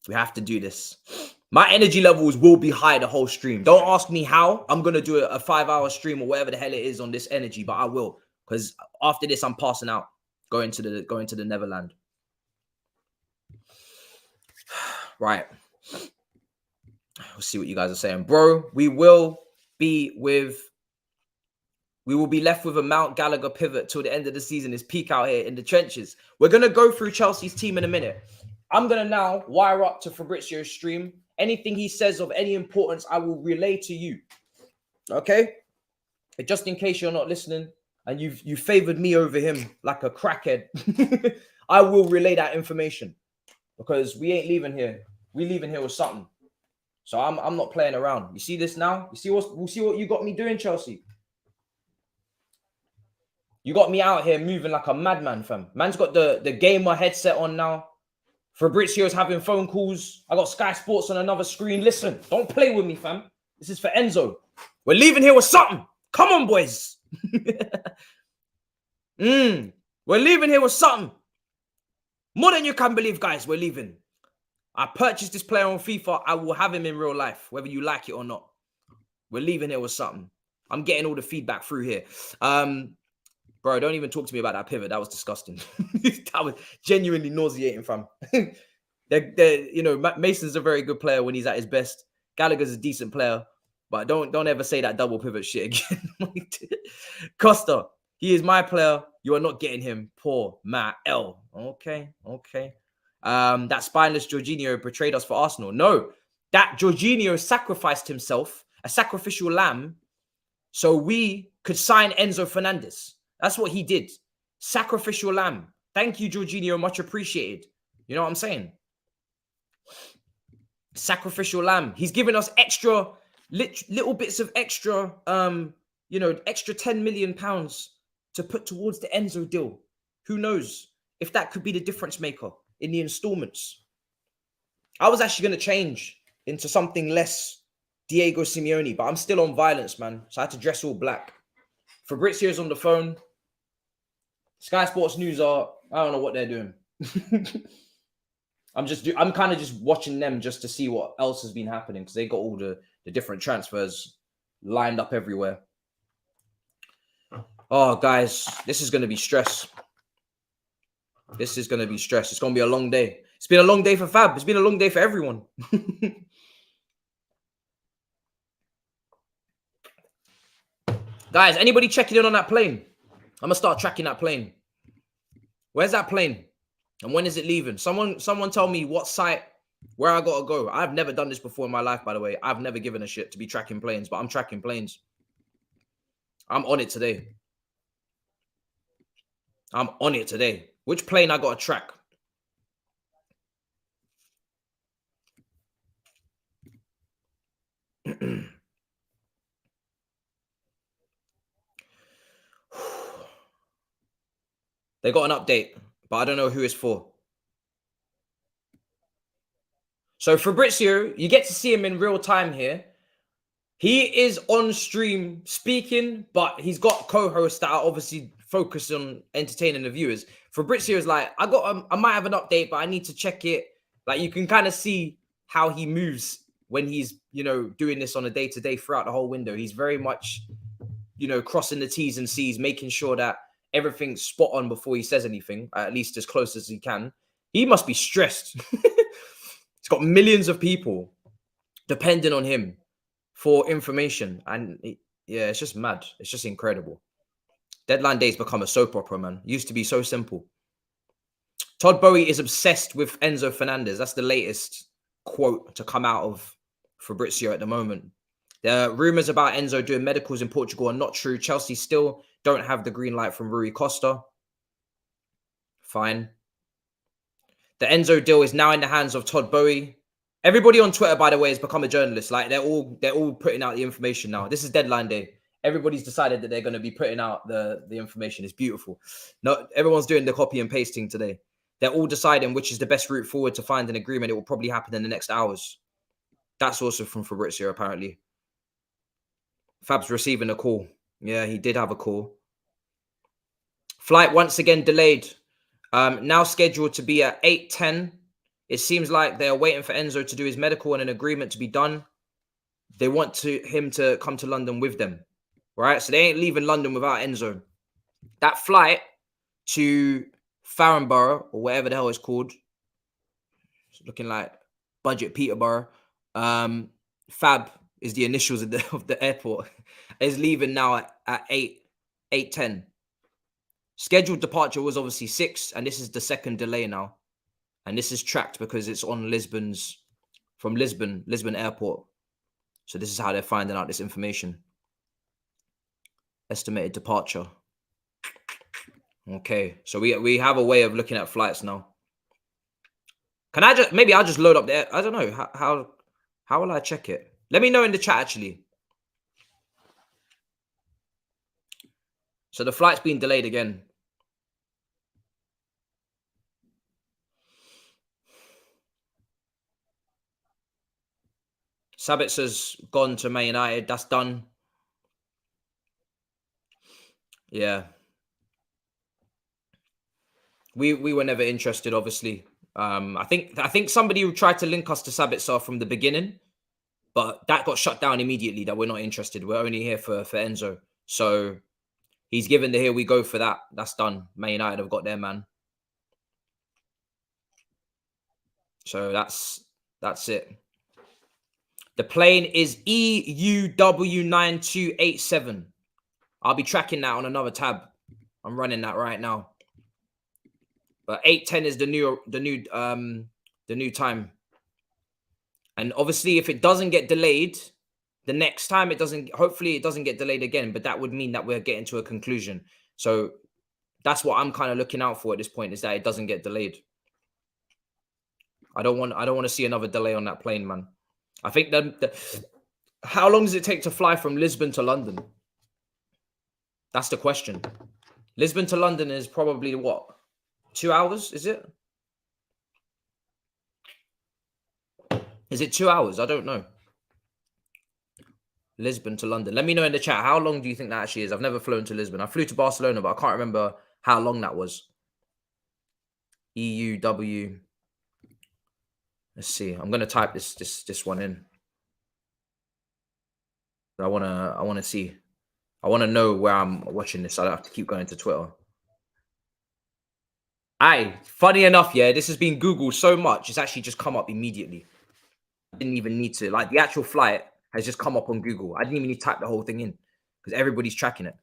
We have to do this. My energy levels will be high the whole stream. Don't ask me how. I'm going to do a 5-hour stream or whatever the hell it is on this energy, but I will. Because after this, I'm passing out. Going to the Neverland. Right. We'll see what you guys are saying. Bro, we will be left with a Mount Gallagher pivot till the end of the season. Is peak out here in the trenches. We're going to go through Chelsea's team in a minute. I'm going to now wire up to Fabrizio's stream. Anything he says of any importance, I will relay to you. Okay? But just in case you're not listening and you favored me over him like a crackhead, I will relay that information because we ain't leaving here. We're leaving here with something. So I'm not playing around. You see this now? You see what you got me doing, Chelsea? You got me out here moving like a madman, fam. Man's got the gamer headset on now. Fabrizio's having phone calls. I got Sky Sports on another screen. Listen, don't play with me, fam. This is for Enzo. We're leaving here with something. Come on, boys. We're leaving here with something. More than you can believe, guys. We're leaving. I purchased this player on FIFA. I will have him in real life, whether you like it or not. We're leaving here with something. I'm getting all the feedback through here. Bro, don't even talk to me about that pivot. That was disgusting. That was genuinely nauseating, fam. Mason's a very good player when he's at his best. Gallagher's a decent player, but don't ever say that double pivot shit again. Costa, he is my player. You are not getting him. Poor Matt L. Okay. That spineless Jorginho betrayed us for Arsenal. No, that Jorginho sacrificed himself, a sacrificial lamb, so we could sign Enzo Fernandez. That's what he did. Sacrificial lamb. Thank you, Jorginho. Much appreciated. You know what I'm saying? Sacrificial lamb. He's given us extra, little bits of extra, extra £10 million to put towards the Enzo deal. Who knows if that could be the difference maker in the installments. I was actually going to change into something less Diego Simeone, but I'm still on violence, man. So I had to dress all black. Fabrizio's on the phone. Sky Sports News I don't know what they're doing. I'm kind of just watching them just to see what else has been happening because they got all the different transfers lined up everywhere. Oh, guys, this is going to be stress. This is going to be stress. It's going to be a long day. It's been a long day for Fab. It's been a long day for everyone. Guys, anybody checking in on that plane? I'm going to start tracking that plane. Where's that plane? And when is it leaving? Someone tell me what site, where I got to go. I've never done this before in my life, by the way. I've never given a shit to be tracking planes, but I'm tracking planes. I'm on it today. Which plane I got to track? They got an update, but I don't know who it's for. So Fabrizio, you get to see him in real time here. He is on stream speaking, but he's got co-hosts that are obviously focused on entertaining the viewers. Fabrizio is like, I might have an update, but I need to check it. Like you can kind of see how he moves when he's, doing this on a day-to-day throughout the whole window. He's very much, crossing the T's and C's, making sure that everything's spot on before he says anything, at least as close as he can. He must be stressed. He's got millions of people depending on him for information. And it's just mad. It's just incredible. Deadline day's become a soap opera, man. Used to be so simple. Todd Boehly is obsessed with Enzo Fernandez. That's the latest quote to come out of Fabrizio at the moment. The rumors about Enzo doing medicals in Portugal are not true. Chelsea still don't have the green light from Rui Costa. Fine. The Enzo deal is now in the hands of Todd Boehly. Everybody on Twitter, by the way, has become a journalist. Like they're all putting out the information now. This is deadline day. Everybody's decided that they're going to be putting out the information. It's beautiful. No, everyone's doing the copy and pasting today. They're all deciding which is the best route forward to find an agreement. It will probably happen in the next hours. That's also from Fabrizio, apparently. Thabz receiving a call. Yeah, he did have a call. Flight once again delayed. Now scheduled to be at 8:10. It seems like they are waiting for Enzo to do his medical and an agreement to be done. They want him to come to London with them. Right? So they ain't leaving London without Enzo. That flight to Farnborough, or whatever the hell it's called, it's looking like budget Peterborough. Fab is the initials of the airport, is leaving now at 8:10. Scheduled departure was obviously 6, and this is the second delay now. And this is tracked because it's on from Lisbon Airport. So this is how they're finding out this information. Estimated departure. Okay, so we have a way of looking at flights now. Can I just, maybe I'll just load up there. I don't know how How will I check it? Let me know in the chat, actually. So the flight's been delayed again. Sabitz gone to Man United. That's done. Yeah. We were never interested, obviously. I think somebody tried to link us to Sabitzer from the beginning, but that got shut down immediately. That we're not interested. We're only here for Enzo. So he's given the here we go for that. That's done. Man United have got their man. So that's it. The plane is EUW9287. I'll be tracking that on another tab. I'm running that right now. But 8:10 is the new time. And obviously, if it doesn't get delayed, the next time hopefully it doesn't get delayed again. But that would mean that we're getting to a conclusion. So that's what I'm kind of looking out for at this point, is that it doesn't get delayed. I don't want to see another delay on that plane, man. I think how long does it take to fly from Lisbon to London? That's the question. Lisbon to London is probably what? 2 hours, is it? Is it 2 hours? I don't know. Lisbon to London. Let me know in the chat. How long do you think that actually is? I've never flown to Lisbon. I flew to Barcelona, but I can't remember how long that was. EUW. Let's see. I'm gonna type this one in. I wanna see. I wanna know where I'm watching this. I don't have to keep going to Twitter. Aye, funny enough, yeah, this has been Googled so much, it's actually just come up immediately. I didn't even need to, like, the actual flight has just come up on Google. I didn't even need to type the whole thing in because everybody's tracking it.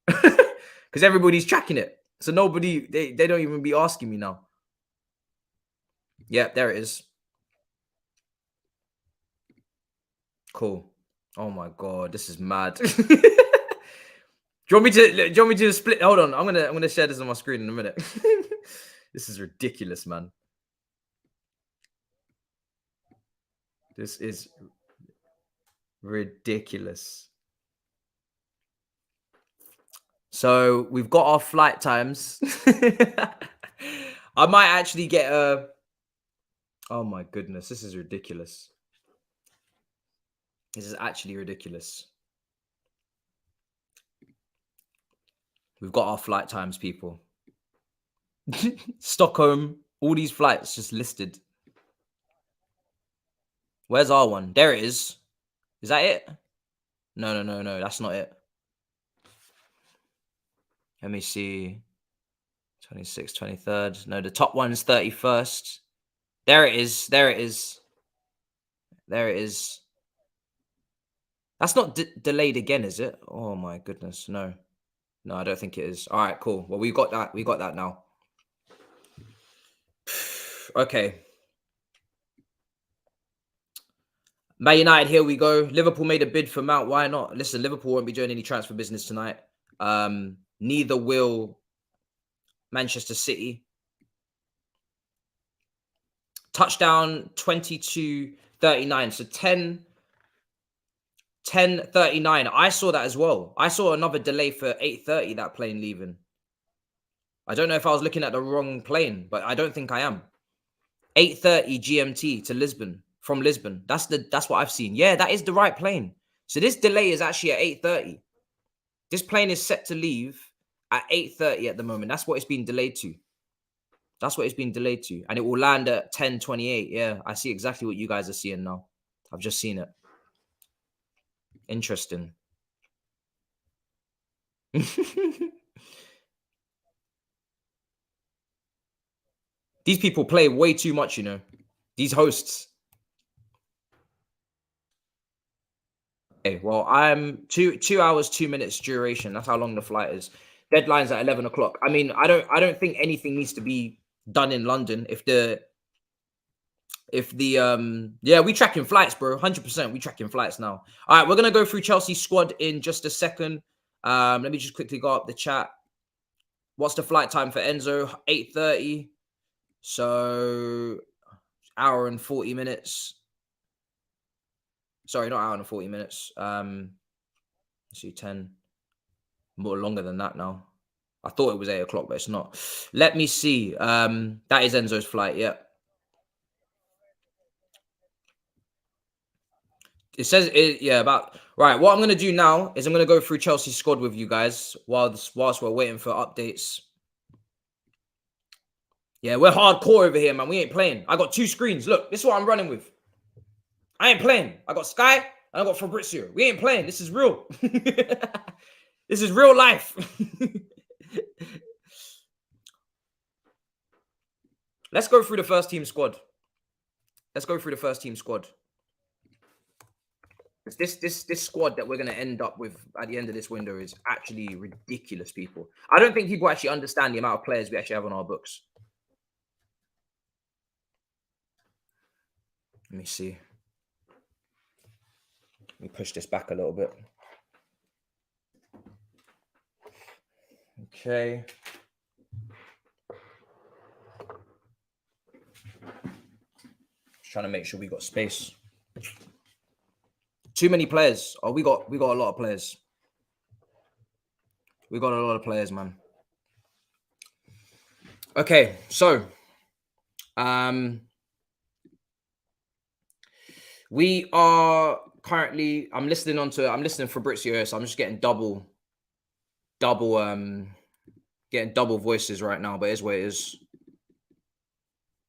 Because everybody's tracking it. So nobody, they don't even be asking me now. Yeah, there it is. Cool. Oh my God, this is mad. Do you want me to split? Hold on, I'm gonna share this on my screen in a minute. This is ridiculous, man. This is ridiculous. So we've got our flight times. I might actually get a... Oh my goodness, this is ridiculous. This is actually ridiculous. We've got our flight times, people. Stockholm, all these flights just listed. Where's our one? There it is. Is that it? No, that's not it. Let me see. 26th, 23rd. No, the top one's 31st. There it is. There it is. There it is. That's not delayed again, is it? Oh my goodness. No, I don't think it is. All right, cool. Well, we got that. We got that now. Okay. Man United, here we go. Liverpool made a bid for Mount. Why not? Listen, Liverpool won't be doing any transfer business tonight. Neither will Manchester City. Touchdown 22:39. So 10:39. I saw that as well. I saw another delay for 8:30, that plane leaving. I don't know if I was looking at the wrong plane, but I don't think I am. 8:30 GMT to Lisbon, from Lisbon. That's what I've seen. Yeah, that is the right plane. So this delay is actually at 8:30. This plane is set to leave at 8:30 at the moment. That's what it's been delayed to. That's what it's been delayed to. And it will land at 10:28. Yeah, I see exactly what you guys are seeing now. I've just seen it. Interesting. These people play way too much, you know. These hosts. Okay, well, I'm 2 hours 2 minutes duration. That's how long the flight is. Deadline's at 11 o'clock. I mean, I don't think anything needs to be done in London. Yeah, we tracking flights, bro. 100%. We tracking flights now. All right, we're gonna go through Chelsea's squad in just a second. Let me just quickly go up the chat. What's the flight time for Enzo? 8:30. So hour and 40 minutes. Sorry, not hour and 40 minutes. Let's see, 10. More longer than that now. I thought it was 8 o'clock, but it's not. Let me see. That is Enzo's flight. Yeah. It says it, yeah, about right. What I'm gonna do now is I'm gonna go through Chelsea's squad with you guys whilst we're waiting for updates. Yeah, we're hardcore over here, man. We ain't playing. I got 2 screens. Look, this is what I'm running with. I ain't playing. I got Sky and I got Fabrizio. We ain't playing. This is real. This is real life. Let's go through the first team squad. Let's go through the first team squad. This squad that we're going to end up with at the end of this window is actually ridiculous, people. I don't think people actually understand the amount of players we actually have on our books. Let me see. Let me push this back a little bit. Okay. Just trying to make sure we got space. Too many players. Oh, we got a lot of players. We got a lot of players, man. Okay, so we are currently. I'm listening Fabrizio, so I'm just getting double voices right now. But here's what it is.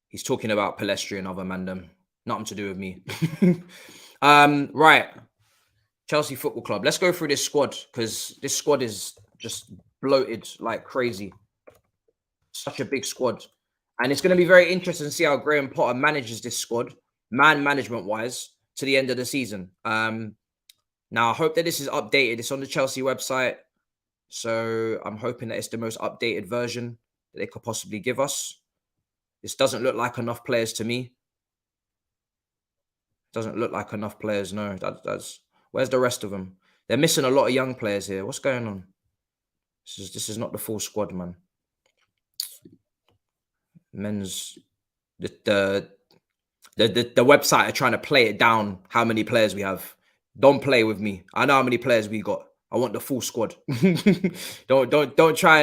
He's talking about Palestri and other mandem. Nothing to do with me. Right. Chelsea Football Club. Let's go through this squad because this squad is just bloated like crazy. Such a big squad. And it's going to be very interesting to see how Graham Potter manages this squad, man management-wise, to the end of the season. Now, I hope that this is updated. It's on the Chelsea website. So I'm hoping that it's the most updated version that they could possibly give us. This doesn't look like enough players to me. Doesn't look like enough players. No, that's where's the rest of them? They're missing a lot of young players here. What's going on? This is not the full squad, man. Men's the website are trying to play it down. How many players we have? Don't play with me. I know how many players we got. I want the full squad. don't try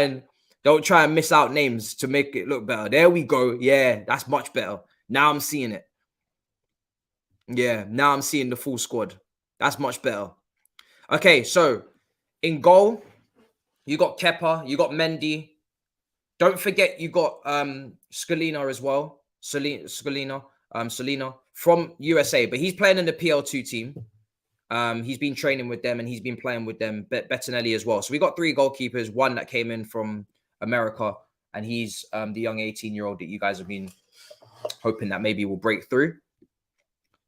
and miss out names to make it look better. There we go. Yeah, that's much better. Now I'm seeing it. Yeah, now I'm seeing the full squad. That's much better. Okay, so in goal, you got Kepa, you got Mendy. Don't forget you got Scalina as well. Scalina from USA, but he's playing in the PL2 team. He's been training with them and he's been playing with them. Bettinelli as well. So we got 3 goalkeepers, one that came in from America, and he's the young 18-year-old that you guys have been hoping that maybe will break through.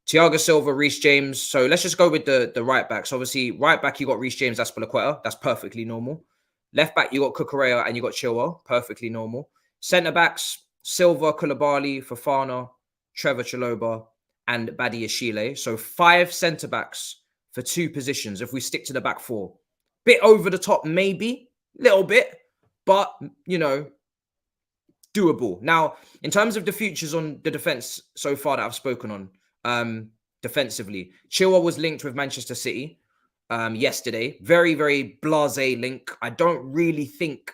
Thiago Silva, Reece James. So let's just go with the right backs. Obviously, right back, you got Reece James, Azpilicueta. That's perfectly normal. Left back, you got Cucurella and you got Chilwell. Perfectly normal. Centre backs, Silva, Koulibaly, Fofana, Trevor Chalobah, and Badiashile. So 5 centre backs for 2 positions if we stick to the back 4. Bit over the top, maybe. Little bit. But, you know, doable. Now, in terms of the futures on the defence so far that I've spoken on, defensively, Chilwell was linked with Manchester City yesterday. Very, very blasé link. I don't really think,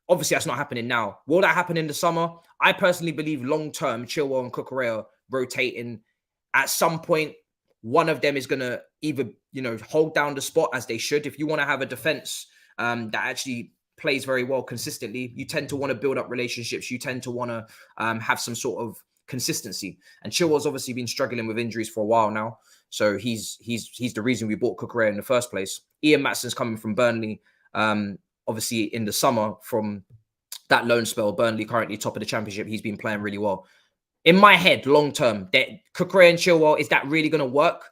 obviously that's not happening now. Will that happen in the summer? I personally believe long-term, Chilwell and Cucurella rotating. At some point, one of them is going to either, you know, hold down the spot as they should. If you want to have a defense that actually plays very well consistently, you tend to want to build up relationships. You tend to want to have some sort of consistency. And Chilwell's obviously been struggling with injuries for a while now. So he's the reason we bought Cucurella in the first place. Ian Matson's coming from Burnley, obviously in the summer from that loan spell. Burnley currently top of the championship. He's been playing really well. In my head, long term, that Cucurella and Chilwell, is that really going to work?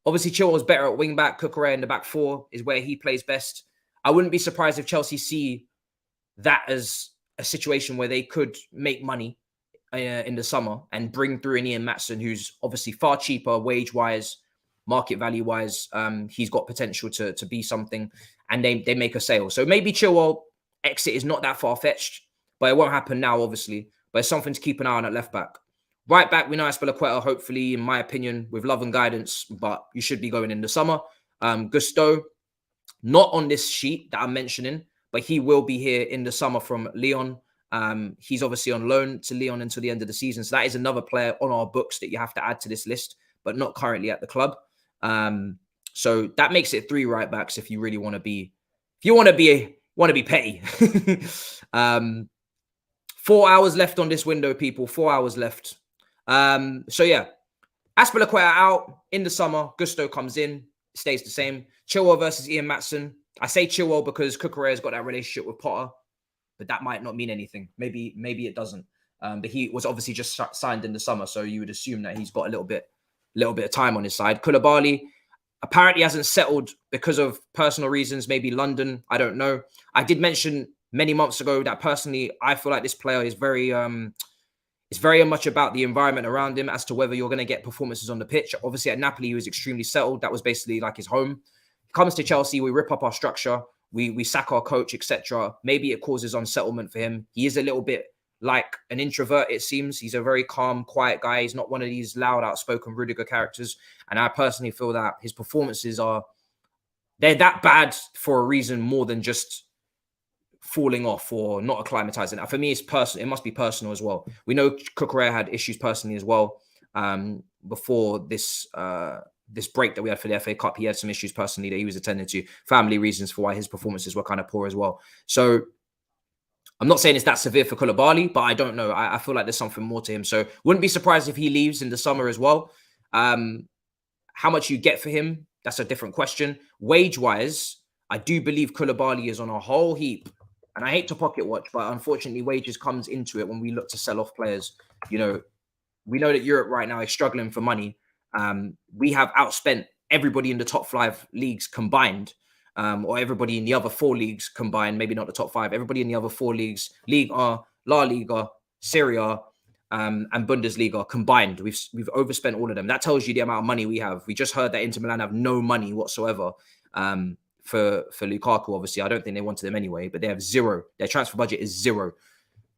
Obviously, Chilwell's better at wing back. Cucurella in the back 4 is where he plays best. I wouldn't be surprised if Chelsea see that as a situation where they could make money in the summer and bring through an Ian Matson, who's obviously far cheaper wage-wise, market value-wise. He's got potential to be something, and they make a sale. So maybe Chilwell exit is not that far-fetched, but it won't happen now, obviously. But it's something to keep an eye on at left-back. Right back, we know Aspilicueta, hopefully, in my opinion, with love and guidance, but you should be going in the summer. Gusto, not on this sheet that I'm mentioning, but he will be here in the summer from Lyon. He's obviously on loan to Lyon until the end of the season. So that is another player on our books that you have to add to this list, but not currently at the club. So that makes it 3 right backs if you really want to be, if you want to be petty. 4 hours left on this window, people. 4 hours left. So yeah, Aspilicueta out in the summer. Gusto comes in, stays the same. Chilwell versus Ian Matson. I say Chilwell because Cucurella's got that relationship with Potter, but that might not mean anything. Maybe it doesn't. But he was obviously just signed in the summer, so you would assume that he's got a little bit of time on his side. Koulibaly apparently hasn't settled because of personal reasons, maybe London. I don't know. I did mention many months ago that personally I feel like this player is very it's very much about the environment around him as to whether you're going to get performances on the pitch. Obviously, at Napoli, he was extremely settled. That was basically like his home. He comes to Chelsea, we rip up our structure, we sack our coach, etc. Maybe it causes unsettlement for him. He is a little bit like an introvert, it seems. He's a very calm, quiet guy. He's not one of these loud, outspoken Rudiger characters. And I personally feel that his performances they're that bad for a reason more than just falling off or not acclimatizing. For me, it's personal. It must be personal as well. We know Cucurella had issues personally as well. Before this this break that we had for the FA Cup, he had some issues personally that he was attending to. Family reasons for why his performances were kind of poor as well. So I'm not saying it's that severe for Koulibaly, but I don't know. I feel like there's something more to him. So wouldn't be surprised if he leaves in the summer as well. How much you get for him, that's a different question. Wage-wise, I do believe Koulibaly is on a whole heap. And I hate to pocket watch, but unfortunately, wages comes into it when we look to sell off players. You know, we know that Europe right now is struggling for money. We have outspent everybody in the top 5 leagues combined, or everybody in the other 4 leagues combined, maybe not the top 5, everybody in the other 4 leagues, Ligue 1, La Liga, Serie A, and Bundesliga combined. We've overspent all of them. That tells you the amount of money we have. We just heard that Inter Milan have no money whatsoever. For Lukaku, obviously, I don't think they wanted him anyway, but they have 0. Their transfer budget is 0.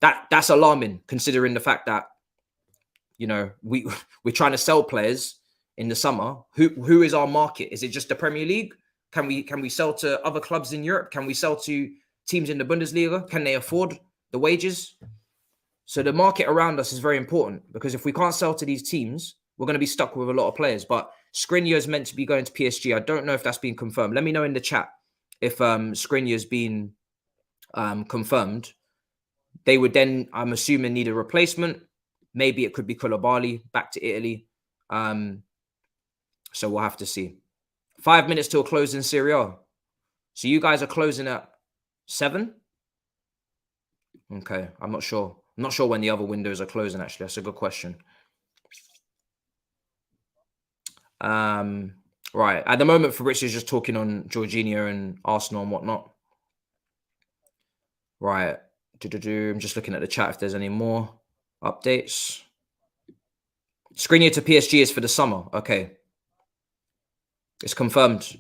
That's alarming, considering the fact that, you know, we're trying to sell players in the summer. Who is our market? Is it just the Premier League? Can we sell to other clubs in Europe? Can we sell to teams in the Bundesliga? Can they afford the wages? So the market around us is very important, because if we can't sell to these teams, we're going to be stuck with a lot of players. But Skriniar is meant to be going to PSG. I don't know if that's been confirmed. Let me know in the chat if Skriniar's been confirmed. They would then, I'm assuming, need a replacement. Maybe it could be Koulibaly back to Italy. So we'll have to see. 5 minutes till closing Serie A. So you guys are closing at 7? Okay, I'm not sure. I'm not sure when the other windows are closing, actually. That's a good question. Right. At the moment, Fabrizio's just talking on Jorginho and Arsenal and whatnot. Right. I'm just looking at the chat if there's any more updates. Skriniar to PSG is for the summer. Okay. It's confirmed.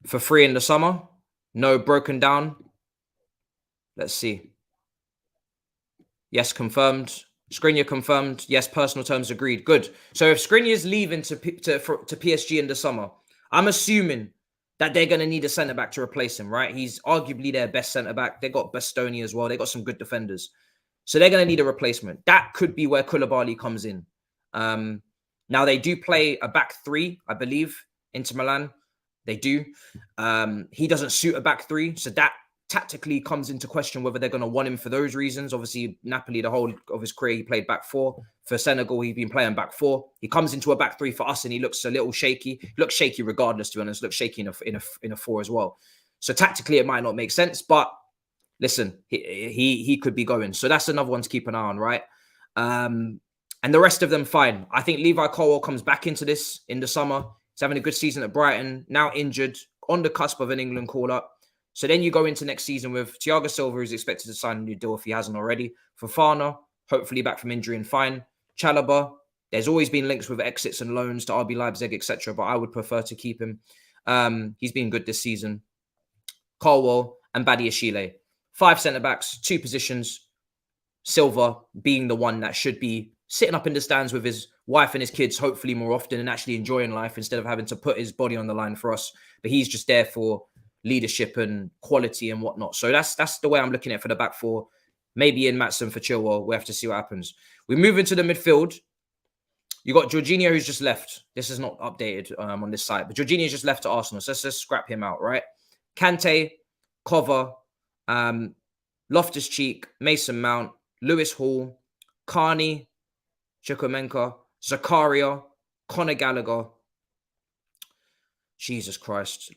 For free in the summer. No broken down. Let's see. Yes, confirmed. Skriniar confirmed. Yes, personal terms agreed. Good. So if Skriniar is leaving to PSG in the summer, I'm assuming that they're going to need a centre-back to replace him, right? He's arguably their best centre-back. They got Bastoni as well. They got some good defenders. So they're going to need a replacement. That could be where Koulibaly comes in. Now, they do play a back 3, I believe, Inter Milan. They do. He doesn't suit a back 3, so that tactically comes into question whether they're going to want him for those reasons. Obviously, Napoli, the whole of his career, he played back 4. For Senegal, he's been playing back 4. He comes into a back 3 for us, and he looks a little shaky. He looks shaky regardless, to be honest. Looks shaky in a 4 as well. So tactically, it might not make sense. But listen, he could be going. So that's another one to keep an eye on, right? And the rest of them, fine. I think Levi Colwill comes back into this in the summer. He's having a good season at Brighton. Now injured, on the cusp of an England call-up. So then you go into next season with Thiago Silva, who's expected to sign a new deal if he hasn't already. Fofana, hopefully back from injury and fine. Chalobah, there's always been links with exits and loans to RB Leipzig, etc. But I would prefer to keep him. He's been good this season. Colwill and Badiashile. 5 centre-backs, 2 positions. Silva being the one that should be sitting up in the stands with his wife and his kids, hopefully more often, and actually enjoying life instead of having to put his body on the line for us. But he's just there for leadership and quality and whatnot. So that's the way I'm looking at it for the back four. Maybe in Maatsen for Chilwell. We have to see what happens. We move into the midfield. You got Jorginho, who's just left. This is not updated on this site, but Jorginho's just left to Arsenal. So let's just scrap him out, right? Kante, Cover, Loftus-Cheek, Mason Mount, Lewis Hall, Carney, Chukwuemeka, Zakaria, Conor Gallagher. Jesus Christ.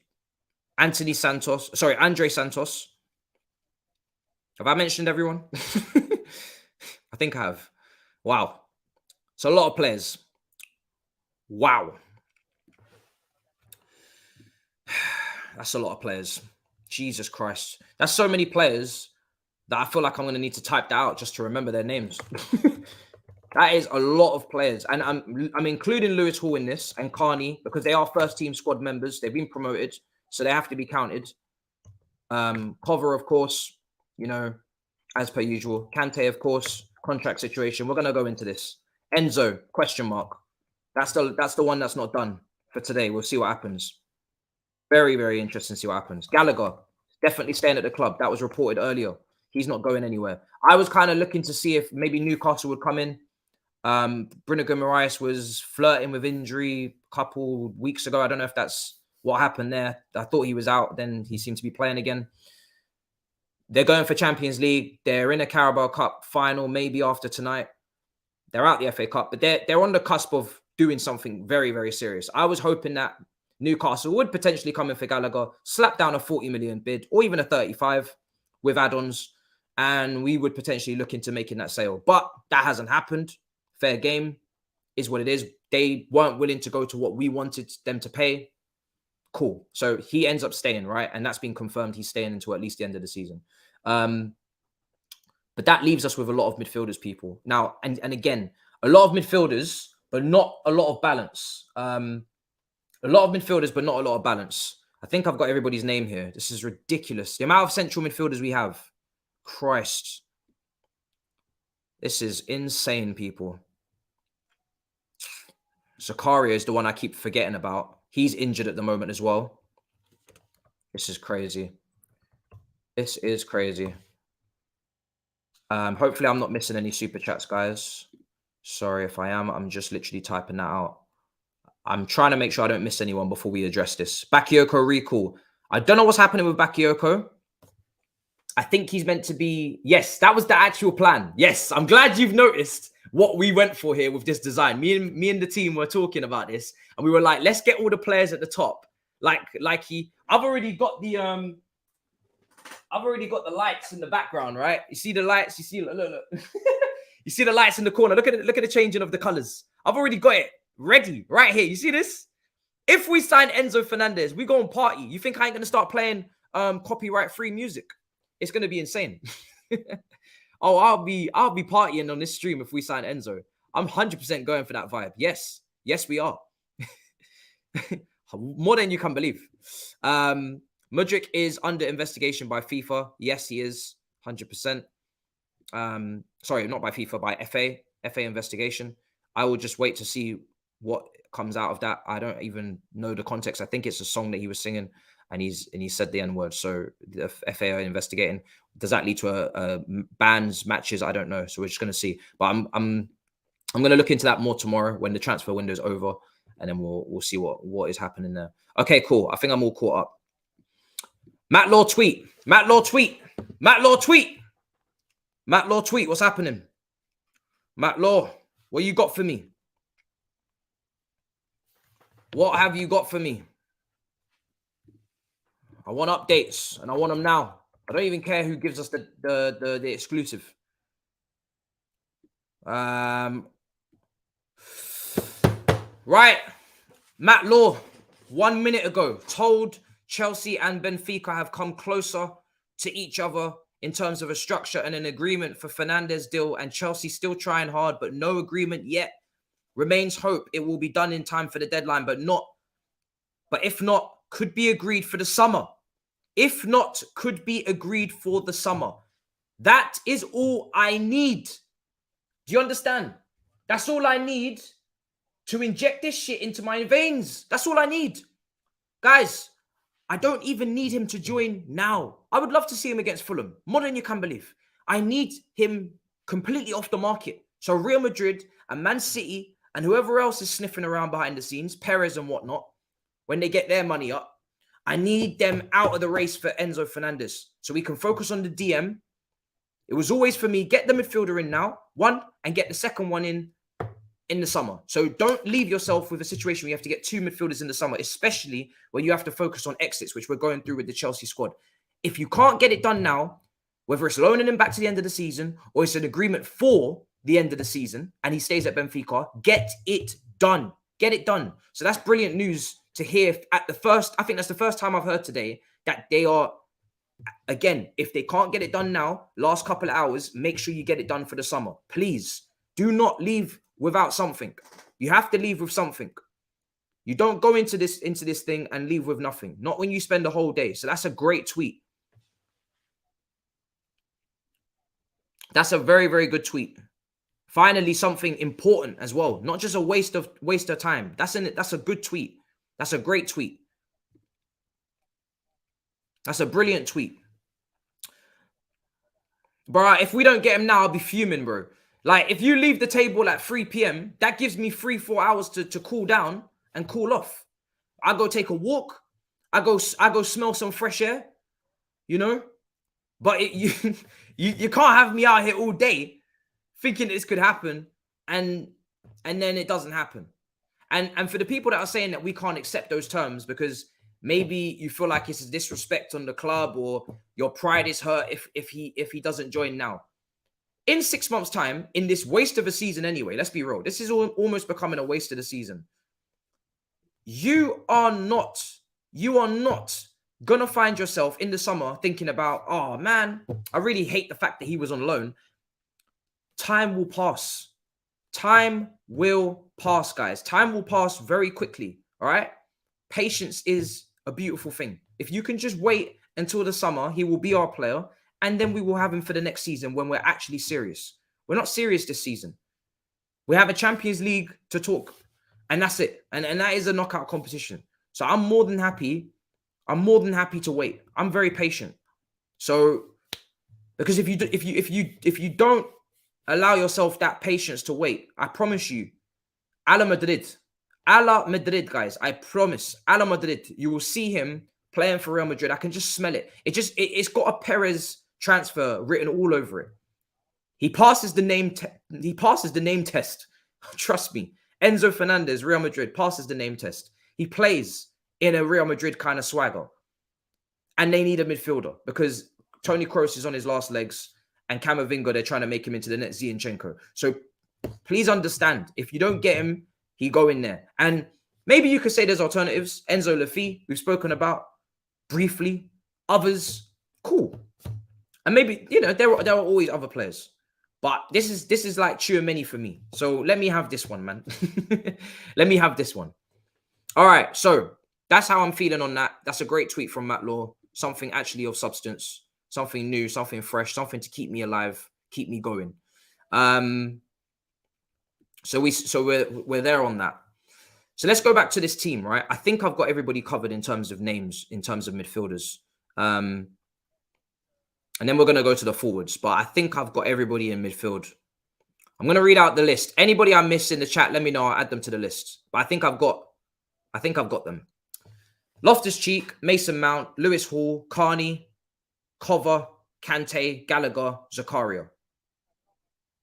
Andre Santos. Have I mentioned everyone? I think I have. Wow. It's a lot of players. Wow. That's a lot of players. Jesus Christ. That's so many players that I feel like I'm going to need to type that out just to remember their names. That is a lot of players. And I'm including Lewis Hall in this and Carney because they are first team squad members. They've been promoted, so they have to be counted. Cover, of course, you know, as per usual. Kante, of course, contract situation. We're going to go into this. Enzo, question mark. That's the one that's not done for today. We'll see what happens. Very, very interesting to see what happens. Gallagher, definitely staying at the club. That was reported earlier. He's not going anywhere. I was kind of looking to see if maybe Newcastle would come in. Bruno Guimaraes was flirting with injury a couple weeks ago. I don't know if that's what happened there. I thought he was out. Then he seemed to be playing again. They're going for Champions League. They're in a Carabao Cup final, maybe after tonight. They're out the FA Cup, but they're on the cusp of doing something very, very serious. I was hoping that Newcastle would potentially come in for Gallagher, slap down a 40 million bid or even a 35 with add-ons, and we would potentially look into making that sale. But that hasn't happened. Fair game is what it is. They weren't willing to go to what we wanted them to pay. Cool. So he ends up staying, right? And that's been confirmed. He's staying until at least the end of the season. But that leaves us with a lot of midfielders, people. Now, and again, a lot of midfielders, but not a lot of balance. A lot of midfielders, but not a lot of balance. I think I've got everybody's name here. This is ridiculous. The amount of central midfielders we have. Christ. This is insane, people. Zakaria is the one I keep forgetting about. He's injured at the moment as well. This is crazy. This is crazy. Hopefully I'm not missing any super chats, guys. Sorry if I am. I'm just literally typing that out. I'm trying to make sure I don't miss anyone before we address this. Bakayoko recall. I don't know what's happening with Bakayoko. I think he's meant to be... Yes, that was the actual plan. Yes, I'm glad you've noticed what we went for here with this design. Me and the team were talking about this, and we were like, let's get all the players at the top. I've already got the lights in the background, right? You see the lights. You see, look. You see the lights in the corner. Look at the changing of the colors. I've already got it ready right here. You see this? If we sign Enzo Fernandez, we go and party. You think I ain't gonna start playing copyright-free music? It's gonna be insane. Oh, I'll be partying on this stream if we sign Enzo. I'm 100% going for that vibe. Yes, we are. More than you can believe. Mudryk is under investigation by FIFA. Yes, he is 100%. Sorry, not by FIFA, by FA investigation. I will just wait to see what comes out of that. I don't even know the context. I think it's a song that he was singing, and he said the N-word. So the FA are investigating. Does that lead to bans, matches? I don't know. So we're just going to see. But I'm going to look into that more tomorrow when the transfer window is over, and then we'll see what is happening there. Okay, cool. I think I'm all caught up. Matt Law tweet. What's happening? Matt Law, what you got for me? What have you got for me? I want updates, and I want them now. I don't even care who gives us the exclusive. Right. Matt Law, 1 minute ago, told Chelsea and Benfica have come closer to each other in terms of a structure and an agreement for Fernandez deal, and Chelsea still trying hard, but no agreement yet. Remains hope it will be done in time for the deadline, but if not, could be agreed for the summer. If not, could be agreed for the summer. That is all I need. Do you understand? That's all I need to inject this shit into my veins. That's all I need. Guys, I don't even need him to join now. I would love to see him against Fulham. More than you can believe. I need him completely off the market. So Real Madrid and Man City and whoever else is sniffing around behind the scenes, Perez and whatnot, when they get their money up, I need them out of the race for Enzo Fernandez so we can focus on the DM. It was always for me, get the midfielder in now, one, and get the second one in the summer. So don't leave yourself with a situation where you have to get two midfielders in the summer, especially when you have to focus on exits, which we're going through with the Chelsea squad. If you can't get it done now, whether it's loaning him back to the end of the season or it's an agreement for the end of the season and he stays at Benfica, get it done. Get it done. So that's brilliant news to hear at the first. I think that's the first time I've heard today that they are, again, if they can't get it done now, last couple of hours, make sure you get it done for the summer. Please do not leave without something. You have to leave with something. You don't go into this thing and leave with nothing. Not when you spend the whole day. So that's a great tweet. That's a very, very good tweet. Finally, something important as well. Not just a waste of time. That's a good tweet. That's a great tweet. That's a brilliant tweet. Bro, if we don't get him now, I'll be fuming, bro. Like, if you leave the table at 3 p.m., that gives me 4 hours to cool down and cool off. I go take a walk. I go smell some fresh air, you know? But you can't have me out here all day thinking this could happen and then it doesn't happen. And for the people that are saying that we can't accept those terms because maybe you feel like it's a disrespect on the club or your pride is hurt if he doesn't join now. In 6 months' time, in this waste of a season anyway, let's be real, this is almost becoming a waste of the season. You are not gonna find yourself in the summer thinking about, oh man, I really hate the fact that he was on loan. Time will pass. Time will pass, guys. Time will pass very quickly, all right? Patience is a beautiful thing. If you can just wait until the summer, he will be our player, and then we will have him for the next season when we're actually serious. We're not serious this season. We have a Champions League to talk, and that's it. And that is a knockout competition. So I'm more than happy to wait. I'm very patient. So because if you don't allow yourself that patience to wait, I promise you, a la Madrid, guys, I promise, a la Madrid, you will see him playing for Real Madrid. I can just smell it. It's got a Perez transfer written all over it. He passes the name test. Trust me. Enzo Fernandez, Real Madrid, passes the name test. He plays in a Real Madrid kind of swagger. And they need a midfielder because Toni Kroos is on his last legs and Camavinga, they're trying to make him into the next Zinchenko. So please understand, if you don't get him, he go in there. And maybe you could say there's alternatives. Enzo Lafi, we've spoken about briefly. Others, cool. And maybe, you know, there are always other players. But this is like Tchouaméni for me. So let me have this one, man. Let me have this one. All right, so that's how I'm feeling on that. That's a great tweet from Matt Law. Something actually of substance, something new, something fresh, something to keep me alive, keep me going. So we're there on that. So let's go back to this team, right? I think I've got everybody covered in terms of names, in terms of midfielders. And then we're going to go to the forwards, but I think I've got everybody in midfield. I'm going to read out the list. Anybody I miss in the chat, let me know. I'll add them to the list. But I think I've got them. Loftus-Cheek, Mason Mount, Lewis Hall, Carney, Cover, Kante, Gallagher, Zakaria.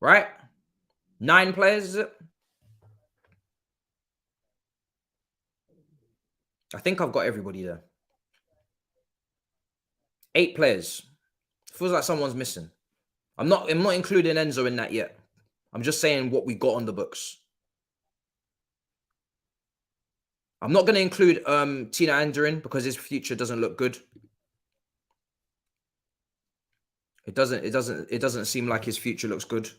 Right? 9 players, is it? I think I've got everybody there. 8 players. Feels like someone's missing. I'm not including Enzo in that yet. I'm just saying what we got on the books. I'm not going to include Tina Anderin because his future doesn't look good. It doesn't seem like his future looks good.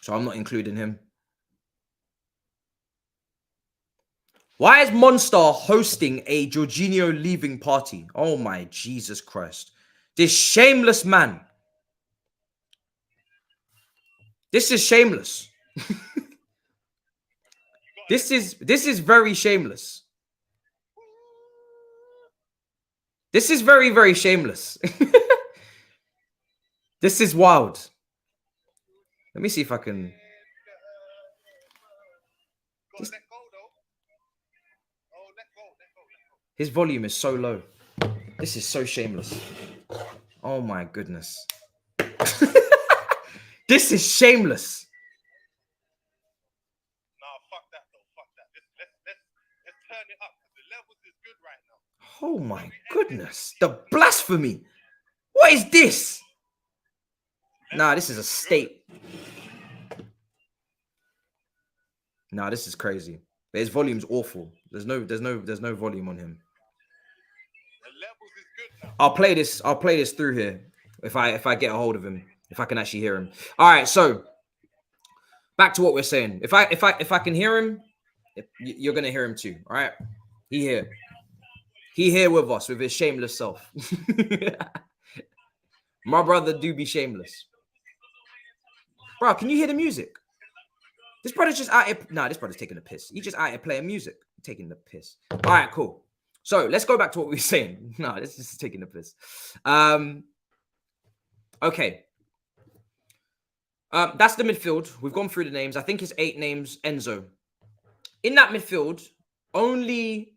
So I'm not including him. Why is Monster hosting a Jorginho leaving party? Oh my Jesus Christ. This shameless man. This is shameless. This is very shameless. This is very, very shameless. This is wild. Let me see if I can. His volume is so low. This is so shameless. Oh my goodness. This is shameless. Nah, fuck that though. Fuck that. Let's turn it up. The levels is good right now. Oh my goodness. The blasphemy. What is this? Nah, this is a state. Nah, this is crazy. But his volume's awful. There's no volume on him. The levels is good now. I'll play this through here if I get a hold of him, if I can actually hear him. All right, so back to what we're saying. If I can hear him, you're gonna hear him too. All right, he here with us with his shameless self. My brother do be shameless, bro. Can you hear the music? This brother's just out here. Nah, this brother's taking the piss. He just out here playing music, taking the piss. All right, cool. So let's go back to what we were saying. No, this is taking the piss. Okay. That's the midfield. We've gone through the names. I think it's 8 names. Enzo. In that midfield, only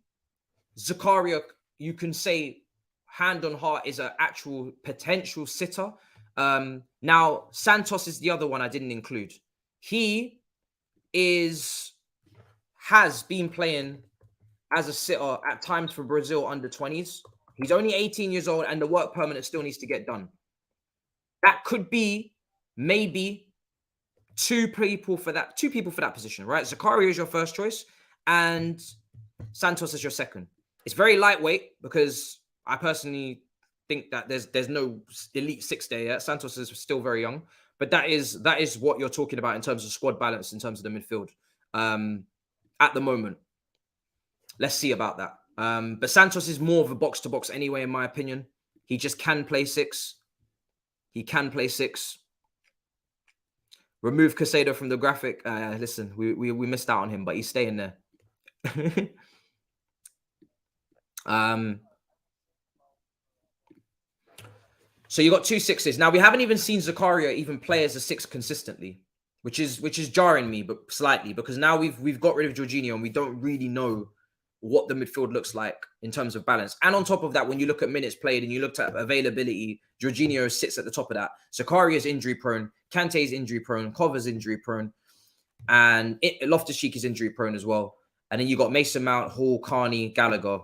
Zakaria, you can say, hand on heart, is an actual potential sitter. Now, Santos is the other one I didn't include. He has been playing as a sitter at times for Brazil under 20s. He's only 18 years old and the work permit still needs to get done. That could be maybe two people for that position, right? Zakaria is your first choice and Santos is your second. It's very lightweight because I personally think that there's no elite 6 there yet. Santos is still very young, but that is what you're talking about in terms of squad balance, in terms of the midfield at the moment. Let's see about that. But Santos is more of a box-to-box anyway, in my opinion. He just can play 6. He can play 6. Remove Casado from the graphic. Listen, we missed out on him, but he's staying there. So you got 2 6s. Now we haven't even seen Zakaria even play as a 6 consistently, which is jarring me, but slightly, because now we've got rid of Jorginho and we don't really know what the midfield looks like in terms of balance. And on top of that, when you look at minutes played and you looked at availability, Jorginho sits at the top of that. Zakaria is injury prone, Kante is injury prone, Kova's injury prone, and Loftus-Cheek is injury prone as well. And then you got Mason Mount, Hall, Carney, Gallagher,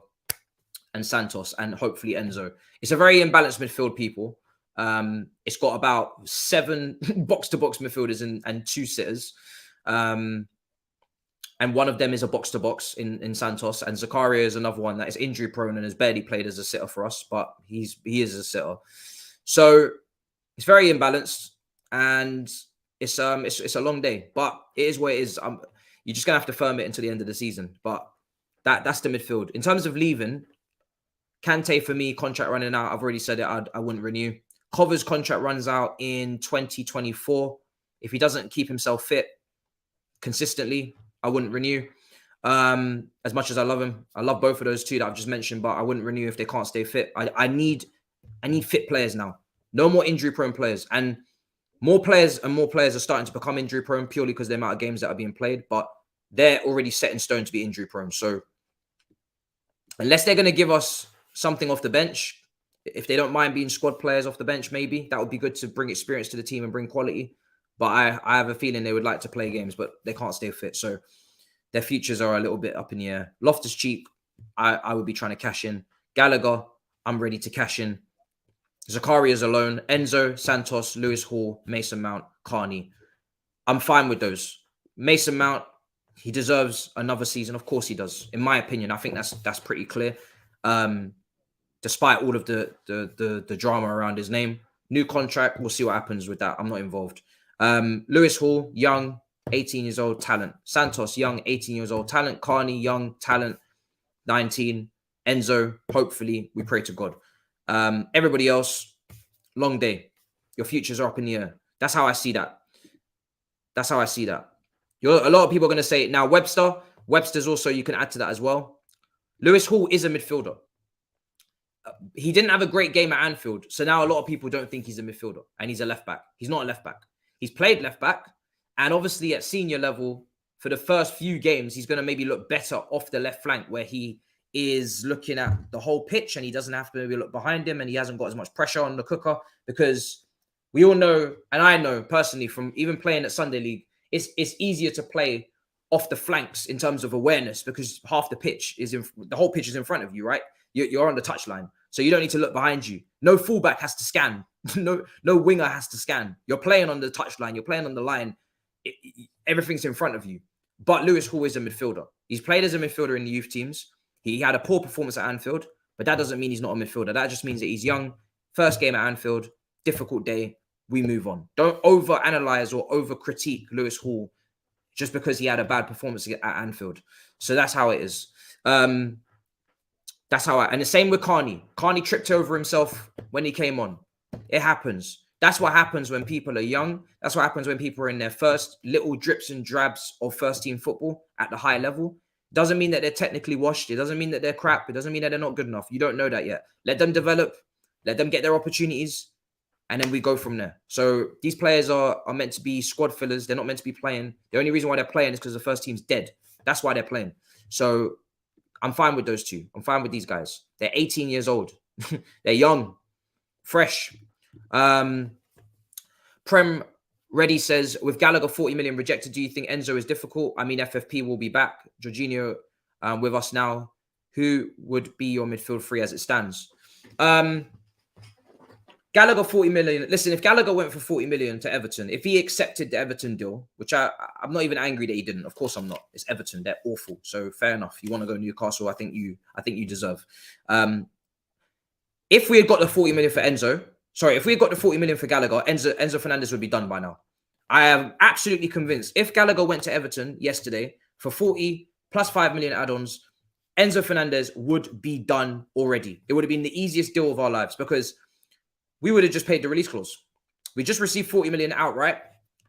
and Santos, and hopefully Enzo. It's a very imbalanced midfield, people. It's got about 7 box-to-box midfielders and 2 sitters. And one of them is a box-to-box in Santos. And Zakaria is another one that is injury-prone and has barely played as a sitter for us, but he is a sitter. So it's very imbalanced, and it's a long day, but it is what it is. You're just gonna have to firm it until the end of the season. But that's the midfield. In terms of leaving, Kante for me, contract running out. I've already said it. I wouldn't renew. Kova's contract runs out in 2024. If he doesn't keep himself fit consistently, I wouldn't renew. As much as I love him, I love both of those two that I've just mentioned, but I wouldn't renew if they can't stay fit. I need fit players now. No more injury-prone players, and more players are starting to become injury-prone purely because the amount of games that are being played. But they're already set in stone to be injury-prone. So unless they're going to give us something off the bench, if they don't mind being squad players off the bench, maybe that would be good to bring experience to the team and bring quality. But I have a feeling they would like to play games, but they can't stay fit. So their futures are a little bit up in the air. Loftus-Cheek, I would be trying to cash in. Gallagher, I'm ready to cash in. Zakaria's alone. Enzo, Santos, Lewis Hall, Mason Mount, Carney. I'm fine with those. Mason Mount, he deserves another season. Of course he does. In my opinion, I think that's pretty clear. Despite all of the drama around his name. New contract, we'll see what happens with that. I'm not involved. Lewis Hall, young, 18 years old, talent. Santos, young, 18 years old, talent. Carney, young, talent, 19. Enzo, hopefully, we pray to God. Everybody else, long day. Your futures are up in the air. That's how I see that. That's how I see that. A lot of people are going to say now Webster's also, you can add to that as well. Lewis Hall is a midfielder. He didn't have a great game at Anfield. So now a lot of people don't think he's a midfielder and he's a left back. He's not a left back. He's played left back. And obviously at senior level, for the first few games, he's going to maybe look better off the left flank where he is looking at the whole pitch and he doesn't have to maybe look behind him and he hasn't got as much pressure on the cooker, because we all know, and I know personally from even playing at Sunday League, it's easier to play off the flanks in terms of awareness because half the pitch is the whole pitch is in front of you, right? You're on the touchline. So you don't need to look behind you. No fullback has to scan. No winger has to scan. You're playing on the touchline. You're playing on the line. Everything's in front of you. But Lewis Hall is a midfielder. He's played as a midfielder in the youth teams. He had a poor performance at Anfield, but that doesn't mean he's not a midfielder. That just means that he's young. First game at Anfield, difficult day. We move on. Don't over-analyze or over-critique Lewis Hall just because he had a bad performance at Anfield. So that's how it is. And the same with Carney. Carney tripped over himself when he came on. It happens. That's what happens when people are young. That's what happens when people are in their first little drips and drabs of first team football at the high level. Doesn't mean that they're technically washed. It doesn't mean that they're crap. It doesn't mean that they're not good enough. You don't know that yet. Let them develop. Let them get their opportunities. And then we go from there. So these players are meant to be squad fillers. They're not meant to be playing. The only reason why they're playing is because the first team's dead. That's why they're playing. So I'm fine with those two. I'm fine with these guys. They're 18 years old. They're young, fresh. Prem Reddy says, with Gallagher 40 million rejected, do you think Enzo is difficult? I mean, FFP will be back. Jorginho with us now. Who would be your midfield three as it stands? Gallagher 40 million. Listen, if Gallagher went for 40 million to Everton, if he accepted the Everton deal, which I'm not even angry that he didn't. Of course I'm not. It's Everton. They're awful. So fair enough. You want to go Newcastle, I think you deserve. If we had got the 40 million for Enzo, if we had got the 40 million for Gallagher, Enzo Fernandez would be done by now. I am absolutely convinced. If Gallagher went to Everton yesterday for 40 plus 5 million add-ons, Enzo Fernandez would be done already. It would have been the easiest deal of our lives because we would have just paid the release clause. We just received 40 million outright.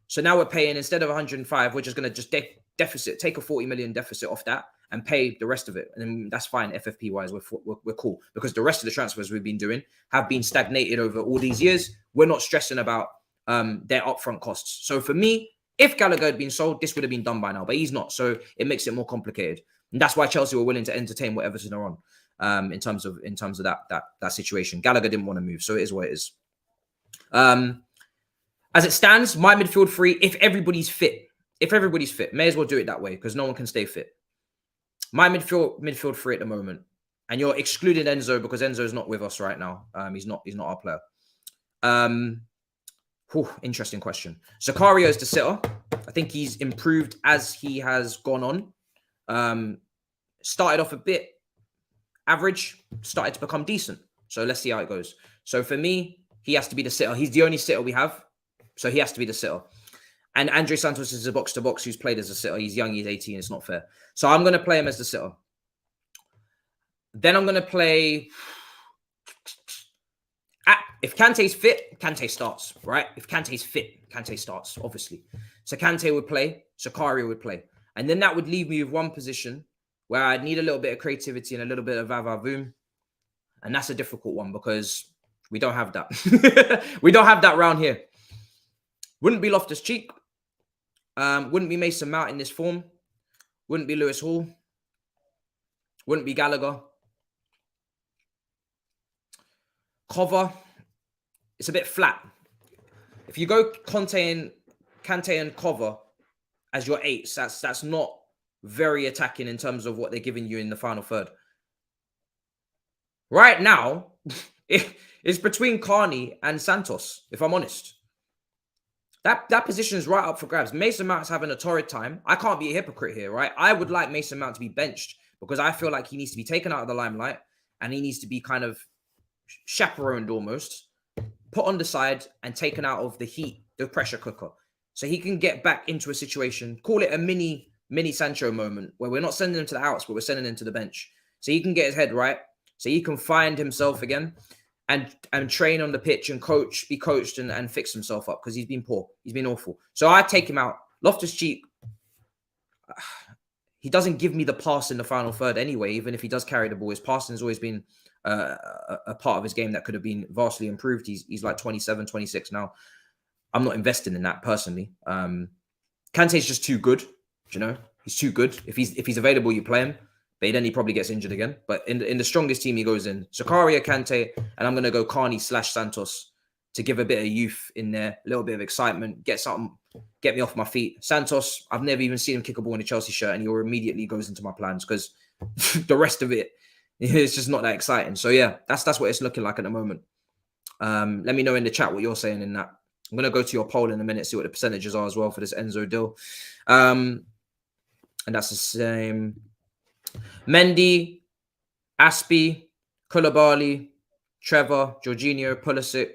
So now we're paying, instead of 105, we're just going to just take a 40 million deficit off that and pay the rest of it. And that's fine, FFP-wise, we're cool. Because the rest of the transfers we've been doing have been stagnated over all these years. We're not stressing about their upfront costs. So for me, if Gallagher had been sold, this would have been done by now. But he's not, so it makes it more complicated. And that's why Chelsea were willing to entertain what Everton are on. In terms of that situation. Gallagher didn't want to move, so it is what it is. As it stands, my midfield three, if everybody's fit, may as well do it that way because no one can stay fit. My midfield three at the moment, and you're excluding Enzo because Enzo is not with us right now. He's not our player. Interesting question. Sicario is the sitter. I think he's improved as he has gone on. Started off a bit average, started to become decent. So let's see how it goes. So for me, he has to be the sitter. He's the only sitter we have. So he has to be the sitter. And Andre Santos is a box-to-box who's played as a sitter. He's young, he's 18. It's not fair. So I'm going to play him as the sitter. Then I'm going to play... If Kante's fit, Kante starts, right? If Kante's fit, Kante starts, obviously. So Kante would play. Sicario would play. And then that would leave me with one position where I'd need a little bit of creativity and a little bit of va-va-voom. And that's a difficult one because we don't have that. We don't have that round here. Wouldn't be Loftus-Cheek. Wouldn't be Mason Mount in this form. Wouldn't be Lewis Hall. Wouldn't be Gallagher. Cover. It's a bit flat. If you go Kante and Cover as your eights, that's not very attacking in terms of what they're giving you in the final third. Right now, it's between Carney and Santos, if I'm honest. That position is right up for grabs. Mason Mount's having a torrid time. I can't be a hypocrite here, right? I would like Mason Mount to be benched because I feel like he needs to be taken out of the limelight and he needs to be kind of chaperoned almost, put on the side and taken out of the heat, the pressure cooker. So he can get back into a situation, call it a mini Sancho moment where we're not sending him to the outs, but we're sending him to the bench. So he can get his head right. So he can find himself again and train on the pitch and be coached and fix himself up because he's been poor. He's been awful. So I take him out Loftus-Cheek, he doesn't give me the pass in the final third anyway, even if he does carry the ball. His passing has always been a part of his game that could have been vastly improved. He's like 27, 26 now. I'm not investing in that personally. Kante's just too good, you know. He's too good. If he's available, you play him. But then he probably gets injured again. But in the strongest team, he goes in. Zakaria, Kante, and I'm going to go Carney/Santos to give a bit of youth in there, a little bit of excitement, get me off my feet. Santos, I've never even seen him kick a ball in a Chelsea shirt, and he immediately goes into my plans because the rest of it, it's just not that exciting. So yeah, that's what it's looking like at the moment. Let me know in the chat what you're saying in that. I'm going to go to your poll in a minute, see what the percentages are as well for this Enzo deal. And that's the same. Mendy, Aspie, Koulibaly, Trevor, Jorginho, Pulisic,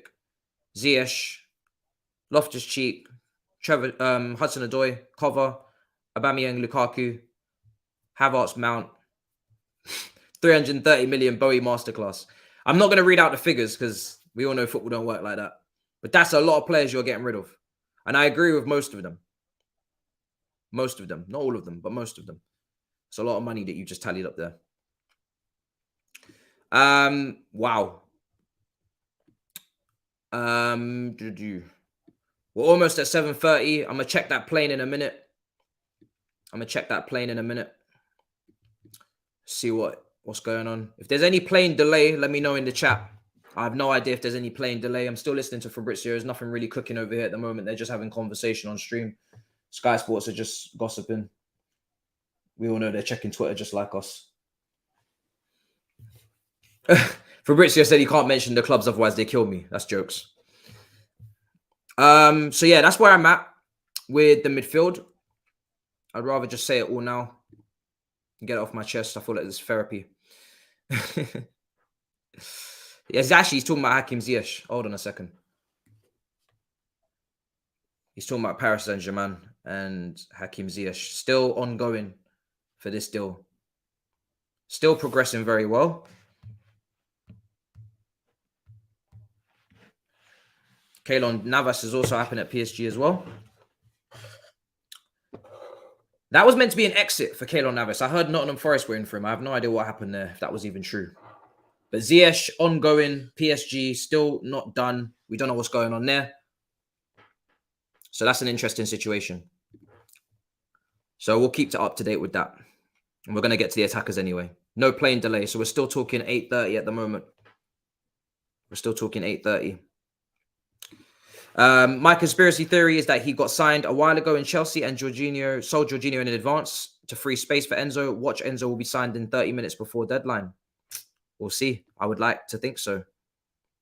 Ziyech, Loftus-Cheek, Trevor, Hudson-Odoi, Cover, Aubameyang, Lukaku, Havertz, Mount, 330 million Bowie masterclass. I'm not going to read out the figures because we all know football don't work like that. But that's a lot of players you're getting rid of. And I agree with most of them. Most of them. Not all of them, but most of them. It's a lot of money that you just tallied up there. Wow. We're almost at 7:30. I'm going to check that plane in a minute. See what's going on. If there's any plane delay, let me know in the chat. I have no idea if there's any plane delay. I'm still listening to Fabrizio. There's nothing really cooking over here at the moment. They're just having conversation on stream. Sky Sports are just gossiping. We all know they're checking Twitter just like us. Fabrizio said he can't mention the clubs, otherwise they kill me. That's jokes. So yeah, that's where I'm at with the midfield. I'd rather just say it all now and get it off my chest. I feel like it's therapy. Yes, actually, he's talking about Hakim Ziyech. Hold on a second. He's talking about Paris Saint-Germain and Hakim Ziyech. Still ongoing for this deal. Still progressing very well. Keylor Navas has also happened at PSG as well. That was meant to be an exit for Keylor Navas. I heard Nottingham Forest were in for him. I have no idea what happened there, if that was even true. But Ziyech, ongoing. PSG, still not done. We don't know what's going on there. So that's an interesting situation. So we'll keep up to date with that. And we're going to get to the attackers anyway. No plane delay. So we're still talking 8:30 at the moment. We're still talking 8:30. My conspiracy theory is that he got signed a while ago in Chelsea and Jorginho sold Jorginho in advance to free space for Enzo. Watch Enzo will be signed in 30 minutes before deadline. We'll see. I would like to think so.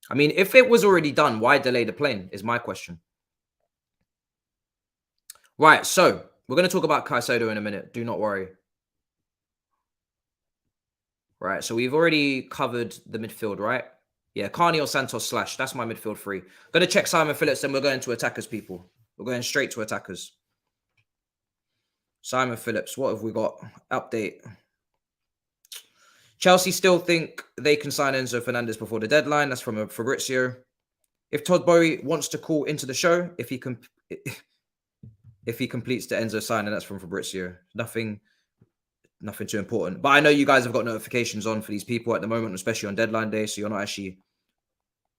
I mean, if it was already done, why delay the plane is my question. Right, so we're going to talk about Caicedo in a minute. Do not worry. Right, so we've already covered the midfield, right? Yeah, Carney or Santos / that's my midfield three. Going to check Simon Phillips, and we're going to attackers, people. We're going straight to attackers. Simon Phillips, what have we got? Update. Chelsea still think they can sign Enzo Fernandez before the deadline. That's from Fabrizio. If Todd Boehly wants to call into the show, if he completes the Enzo signing, that's from Fabrizio. Nothing too important. But I know you guys have got notifications on for these people at the moment, especially on deadline day. So you're not actually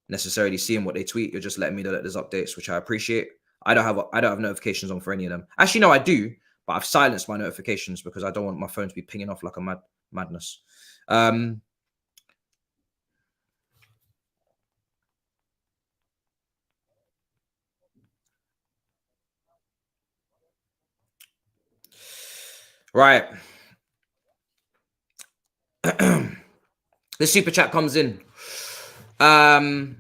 necessarily seeing what they tweet. You're just letting me know that there's updates, which I appreciate. I don't have notifications on for any of them. Actually, no, I do, but I've silenced my notifications because I don't want my phone to be pinging off like a madness. Right. The super chat comes in. I'm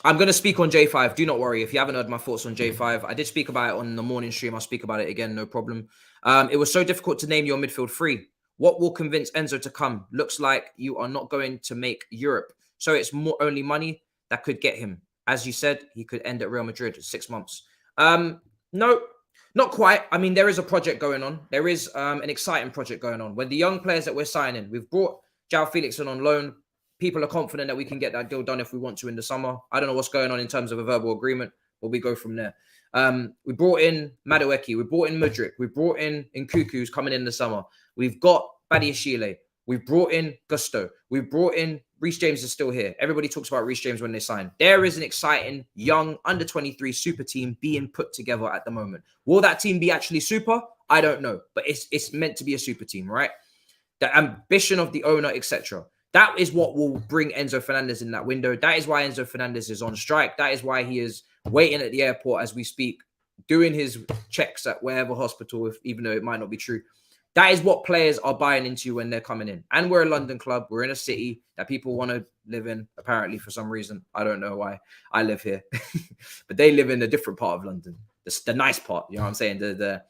going to speak on J5. Do not worry. If you haven't heard my thoughts on J5, I did speak about it on the morning stream. I'll speak about it again. No problem. It was so difficult to name your midfield three. What will convince Enzo to come? Looks like you are not going to make Europe. So it's only money that could get him. As you said, he could end at Real Madrid 6 months. No, not quite. I mean, there is a project going on. There is an exciting project going on. When the young players that we're signing, we've brought João Felix on loan. People are confident that we can get that deal done if we want to in the summer. I don't know what's going on in terms of a verbal agreement, or we go from there. We brought in Madueke, we brought in Mudryk, we brought in Nkuku's coming in the summer. We've got Badiashile, we've brought in Gusto, we've brought in Reece James is still here. Everybody talks about Reece James when they sign. There is an exciting young under 23 super team being put together at the moment. Will that team be actually super? I don't know, but it's meant to be a super team, right? The ambition of the owner, etc. That is what will bring Enzo Fernandez in that window. That is why Enzo Fernandez is on strike. That is why he is waiting at the airport as we speak, doing his checks at wherever hospital, even though it might not be true. That is what players are buying into when they're coming in. And we're a London club. We're in a city that people want to live in, apparently, for some reason. I don't know why I live here. But they live in a different part of London. The nice part, you know what I'm saying? The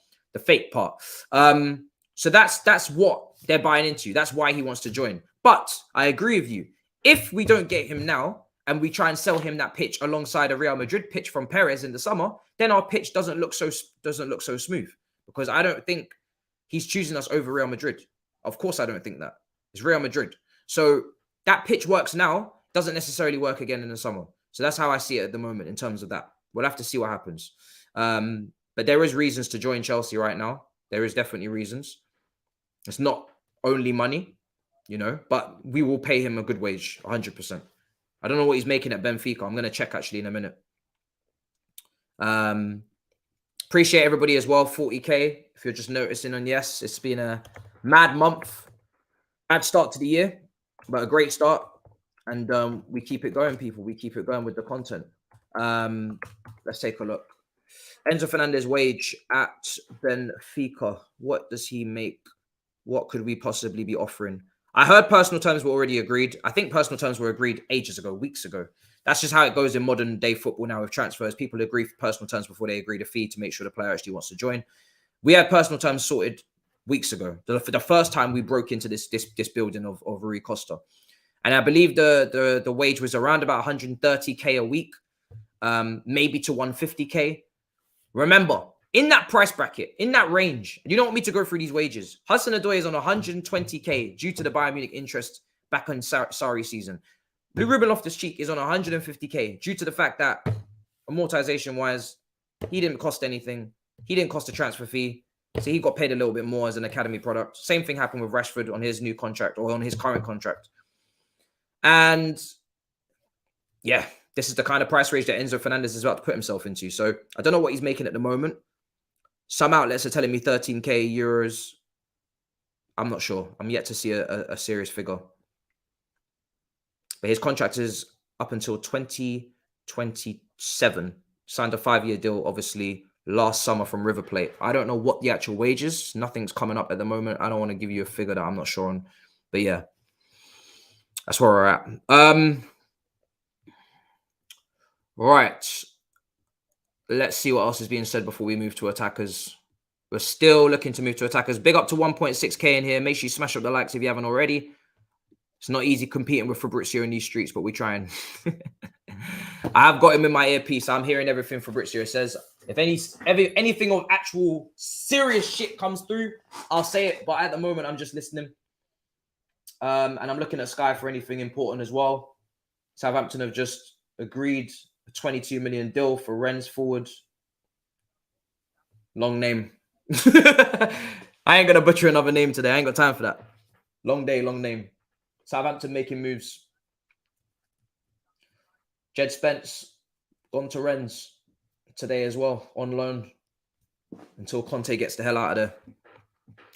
fake part. So that's what they're buying into. That's why he wants to join. But I agree with you. If we don't get him now and we try and sell him that pitch alongside a Real Madrid pitch from Perez in the summer, then our pitch doesn't look so smooth. Because I don't think he's choosing us over Real Madrid. Of course, I don't think that. It's Real Madrid. So that pitch works now, doesn't necessarily work again in the summer. So that's how I see it at the moment in terms of that. We'll have to see what happens. But there is reasons to join Chelsea right now. There is definitely reasons. It's not only money, you know, but we will pay him a good wage, 100%. I don't know what he's making at Benfica. I'm going to check actually in a minute. Appreciate everybody as well. 40K. If you're just noticing, and yes, it's been a mad month, mad start to the year, but a great start. And we keep it going, people. We keep it going with the content. Let's take a look. Enzo Fernandez wage at Benfica. What does he make? What could we possibly be offering? I heard personal terms were already agreed. I think personal terms were agreed ages ago, weeks ago. That's just how it goes in modern day football now with transfers. People agree for personal terms before they agree to fee to make sure the player actually wants to join. We had personal terms sorted weeks ago. For the first time we broke into this building of Rui Costa. And I believe the wage was around about 130K a week, maybe to 150K. Remember, in that price bracket, in that range, and you don't want me to go through these wages. Hudson-Odoi is on 120K due to the Bayern Munich interest back on Sarri season. Blue Ruben Loftus-Cheek is on 150K due to the fact that amortization-wise, he didn't cost anything. He didn't cost a transfer fee. So he got paid a little bit more as an academy product. Same thing happened with Rashford on his new contract or on his current contract. And yeah, this is the kind of price range that Enzo Fernandez is about to put himself into. So I don't know what he's making at the moment. Some outlets are telling me 13K euros. I'm not sure. I'm yet to see a serious figure. But his contract is up until 2027. Signed a 5-year deal, obviously, last summer from River Plate. I don't know what the actual wage is. Nothing's coming up at the moment. I don't want to give you a figure that I'm not sure on. But yeah, that's where we're at. Right. Let's see what else is being said before we move to attackers. We're still looking to move to attackers. Big up to 1.6K in here. Make sure you smash up the likes if you haven't already. It's not easy competing with Fabrizio in these streets, but we're trying. I have got him in my earpiece. I'm hearing everything Fabrizio says. If anything of actual serious shit comes through, I'll say it. But at the moment, I'm just listening. And I'm looking at Sky for anything important as well. Southampton have just agreed a 22 million deal for Rennes forward. Long name. I ain't going to butcher another name today. I ain't got time for that. Long day, long name. Southampton making moves. Jed Spence gone to Rennes today as well, on loan, until Conte gets the hell out of there.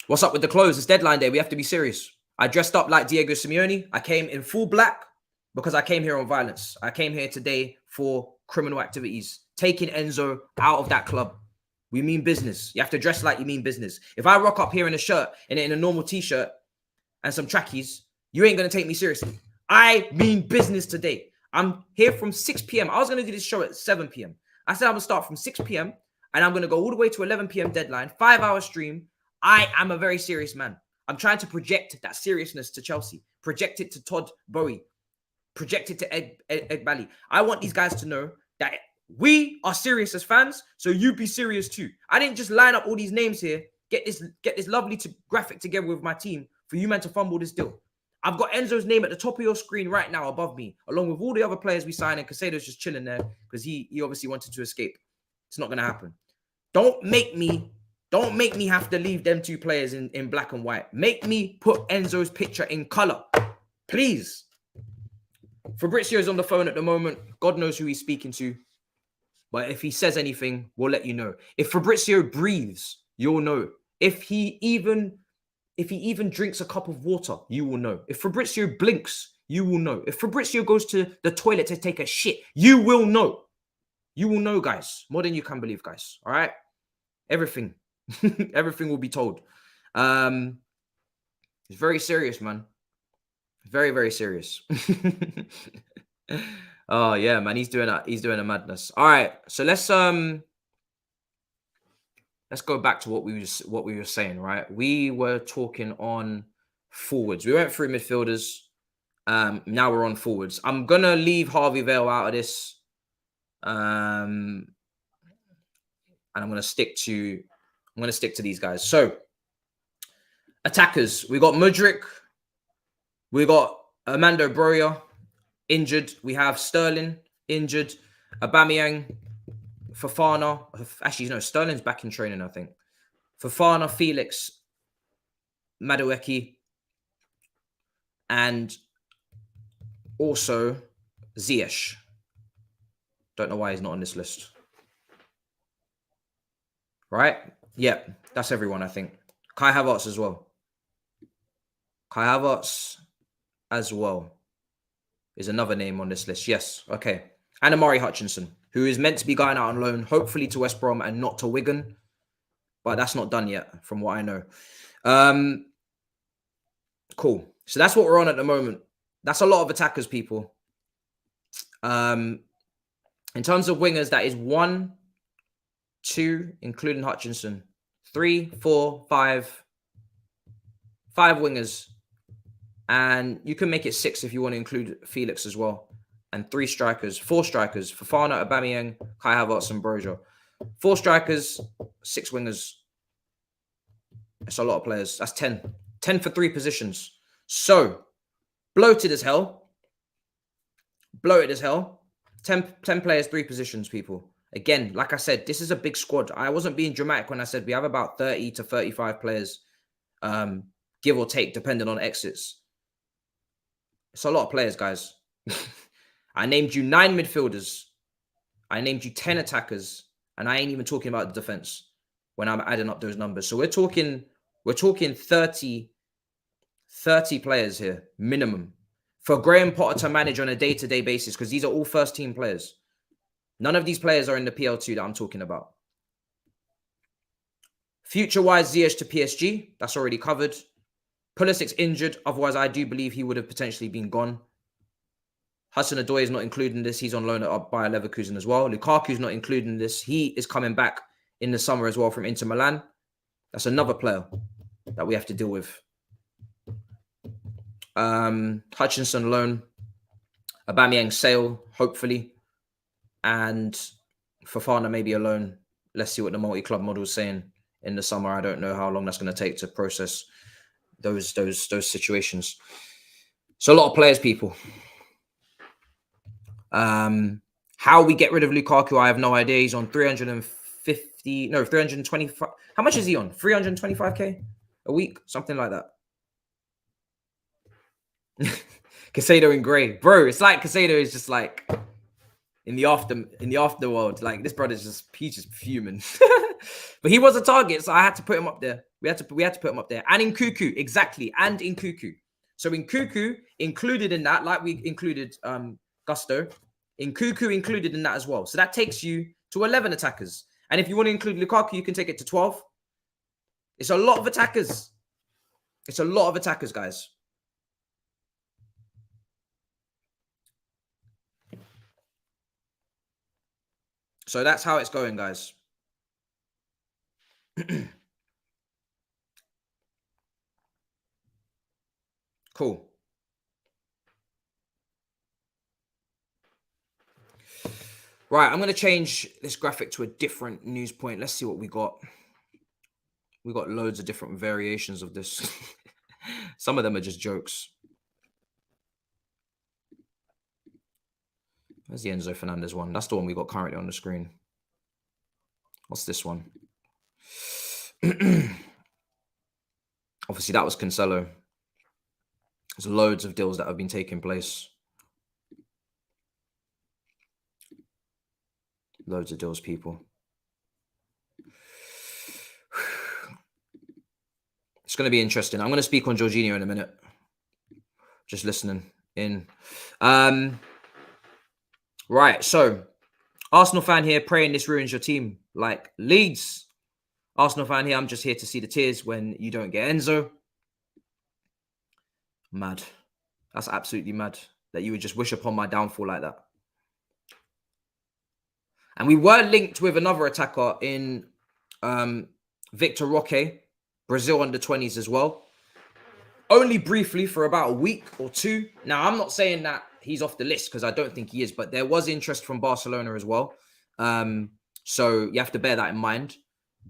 What's up with the clothes? It's deadline day. We have to be serious. I dressed up like Diego Simeone. I came in full black because I came here on violence. I came here today for criminal activities, taking Enzo out of that club. We mean business. You have to dress like you mean business. If I rock up here in a shirt and in a normal t-shirt and some trackies, you ain't going to take me seriously. I mean business today. I'm here from 6 p.m. I was going to do this show at 7 p.m. I said I'm going to start from 6 p.m. and I'm going to go all the way to 11 p.m. deadline, 5-hour stream. I am a very serious man. I'm trying to project that seriousness to Chelsea, project it to Todd Boehly, project it to Eghbali. I want these guys to know that we are serious as fans, so you be serious too. I didn't just line up all these names here, get this lovely graphic together with my team for you man to fumble this deal. I've got Enzo's name at the top of your screen right now above me, along with all the other players we signed, and Casado's just chilling there because he obviously wanted to escape. It's not going to happen. Don't make me have to leave them two players in black and white. Make me put Enzo's picture in color, please. Fabrizio's on the phone at the moment. God knows who he's speaking to. But if he says anything, we'll let you know. If Fabrizio breathes, you'll know. If he even drinks a cup of water, you will know. If Fabrizio blinks, you will know. If Fabrizio goes to the toilet to take a shit, you will know. You will know, guys. More than you can believe, guys. All right? Everything. Everything will be told. It's very serious, man. Very, very serious. Oh yeah, man. He's doing a madness. All right. So let's go back to what we were saying, right? We were talking on forwards. We went through midfielders. Now we're on forwards. I'm gonna leave Harvey Vale out of this. And I'm gonna stick to these guys. So attackers, we got Mudryk, we got Armando Broja injured. We have Sterling injured, Aubameyang, Fofana. Actually, no, Sterling's back in training, I think. Fofana, Felix, Madueke, and also Ziyech. Don't know why he's not on this list. Right? Yeah, that's everyone, I think. Kai Havertz as well. Kai Havertz as well is another name on this list. Yes, okay. And Amari Hutchinson, who is meant to be going out on loan, hopefully to West Brom and not to Wigan. But that's not done yet, from what I know. Cool. So that's what we're on at the moment. That's a lot of attackers, people. In terms of wingers, that is 1, 2, including Hutchinson, 3, 4, 5 wingers. And you can make it 6 if you want to include Felix as well. And 4 strikers, Fofana, Aubameyang, Kai Havertz, and Broja. 4 strikers, 6 wingers. That's a lot of players. That's 10. 10 for 3 positions. So, bloated as hell. 10 players, 3 positions, people. Again, like I said, this is a big squad. I wasn't being dramatic when I said we have about 30 to 35 players, give or take, depending on exits. It's a lot of players, guys. I named you 9 midfielders. I named you 10 attackers. And I ain't even talking about the defense when I'm adding up those numbers. So we're talking 30 players here, minimum, for Graham Potter to manage on a day-to-day basis, because these are all first-team players. None of these players are in the PL2 that I'm talking about. Future-wise, Ziyech to PSG. That's already covered. Pulisic's injured. Otherwise, I do believe he would have potentially been gone. Hudson-Odoi is not included in this. He's on loan at Bayer Leverkusen as well. Lukaku's not included in this. He is coming back in the summer as well from Inter Milan. That's another player that we have to deal with. Hutchinson loan. Aubameyang sale, hopefully. And Fofana maybe a loan. Let's see what the multi-club model is saying in the summer. I don't know how long that's going to take to process those situations. So a lot of players, people. How we get rid of Lukaku, I have no idea. He's on 325. How much is he on? 325k a week? Something like that. Casado in grey. Bro, it's like Casado is just like in the afterworld. Like this brother's he's just fuming. But he was a target, so I had to put him up there. We had to put him up there. And in Cuckoo, exactly. And in Cuckoo. So in Cuckoo, included in that, like we included Gusto, in Cuckoo included in that as well. So that takes you to 11 attackers. And if you want to include Lukaku, you can take it to 12. It's a lot of attackers. It's a lot of attackers, guys. So that's how it's going, guys. Cool. Right, I'm going to change this graphic to a different news point. Let's see what we got. We got loads of different variations of this. Some of them are just jokes. Where's the Enzo Fernandez one? That's the one we got currently on the screen. What's this one? Obviously, that was Cancelo. There's loads of deals that have been taking place. Loads of deals, people. It's going to be interesting. I'm going to speak on Jorginho in a minute. Just listening in. Right, so Arsenal fan here praying this ruins your team. Like Leeds. Arsenal fan here, I'm just here to see the tears when you don't get Enzo. Mad. That's absolutely mad that you would just wish upon my downfall like that. And we were linked with another attacker in Victor Roque, Brazil under 20s as well. Only briefly for about a week or two. Now, I'm not saying that he's off the list because I don't think he is, but there was interest from Barcelona as well. So you have to bear that in mind.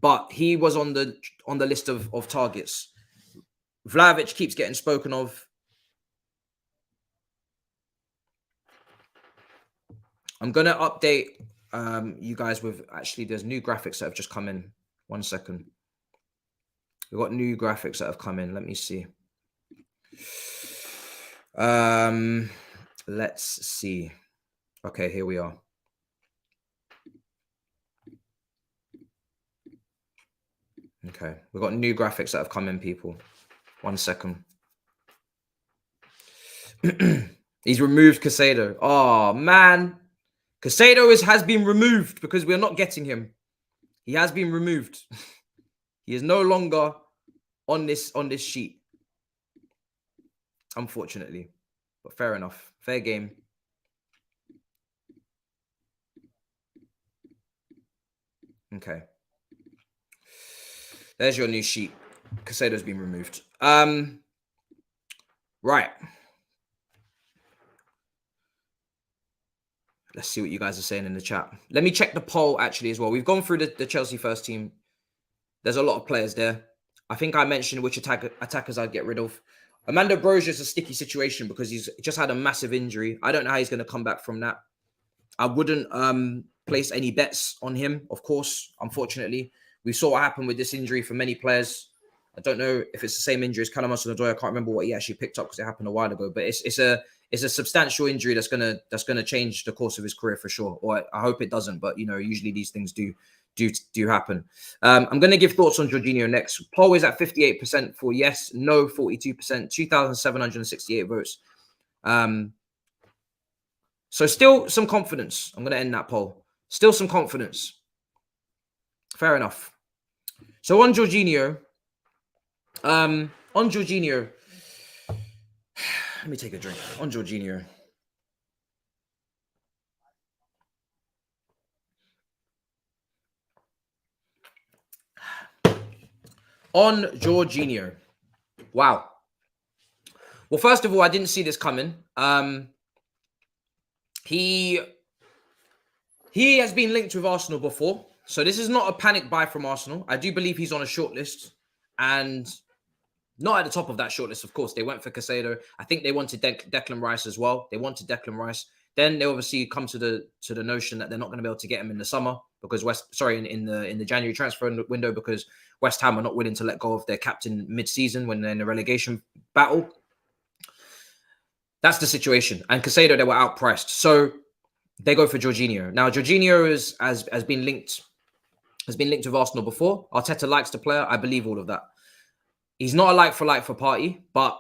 But he was on the list of targets. Vlahovic keeps getting spoken of. I'm going to update you guys with, actually, there's new graphics that have just come in. 1 second. We've got new graphics that have come in. Let me see. Let's see. Okay, here we are. Okay, we've got new graphics that have come in, people. 1 second. He's removed Caicedo. Oh, man. Caicedo has been removed because we're not getting him. He has been removed. He is no longer on this sheet. Unfortunately. But fair enough. Fair game. Okay. There's your new sheet. Caicedo's been removed. Right. Let's see what you guys are saying in the chat. Let me check the poll actually as well. We've gone through the Chelsea first team. There's a lot of players there. I think I mentioned which attackers I'd get rid of. Armando Broja's a sticky situation because he's just had a massive injury. I don't know how he's going to come back from that. I wouldn't place any bets on him, of course, unfortunately. We saw what happened with this injury for many players. I don't know if it's the same injury as Callum Hudson-Odoi. I can't remember what he actually picked up because it happened a while ago. But it's a substantial injury that's gonna change the course of his career for sure. Or I hope it doesn't. But usually these things do happen. I'm going to give thoughts on Jorginho next. Poll is at 58% for yes, no 42%, 2,768 votes. So still some confidence. I'm going to end that poll. Still some confidence. Fair enough. So on Jorginho, let me take a drink. On Jorginho. On Jorginho. Wow. Well, first of all, I didn't see this coming. He has been linked with Arsenal before. So this is not a panic buy from Arsenal. I do believe he's on a shortlist. And not at the top of that shortlist, of course. They went for Caicedo. I think they wanted Declan Rice as well. They wanted Declan Rice. Then they obviously come to the notion that they're not going to be able to get him in the summer because in the January transfer window because West Ham are not willing to let go of their captain mid-season when they're in a relegation battle. That's the situation. And Caicedo, they were outpriced. So they go for Jorginho. Now, Jorginho has been linked with Arsenal before. Arteta likes the player. I believe all of that. He's not a like for Partey, but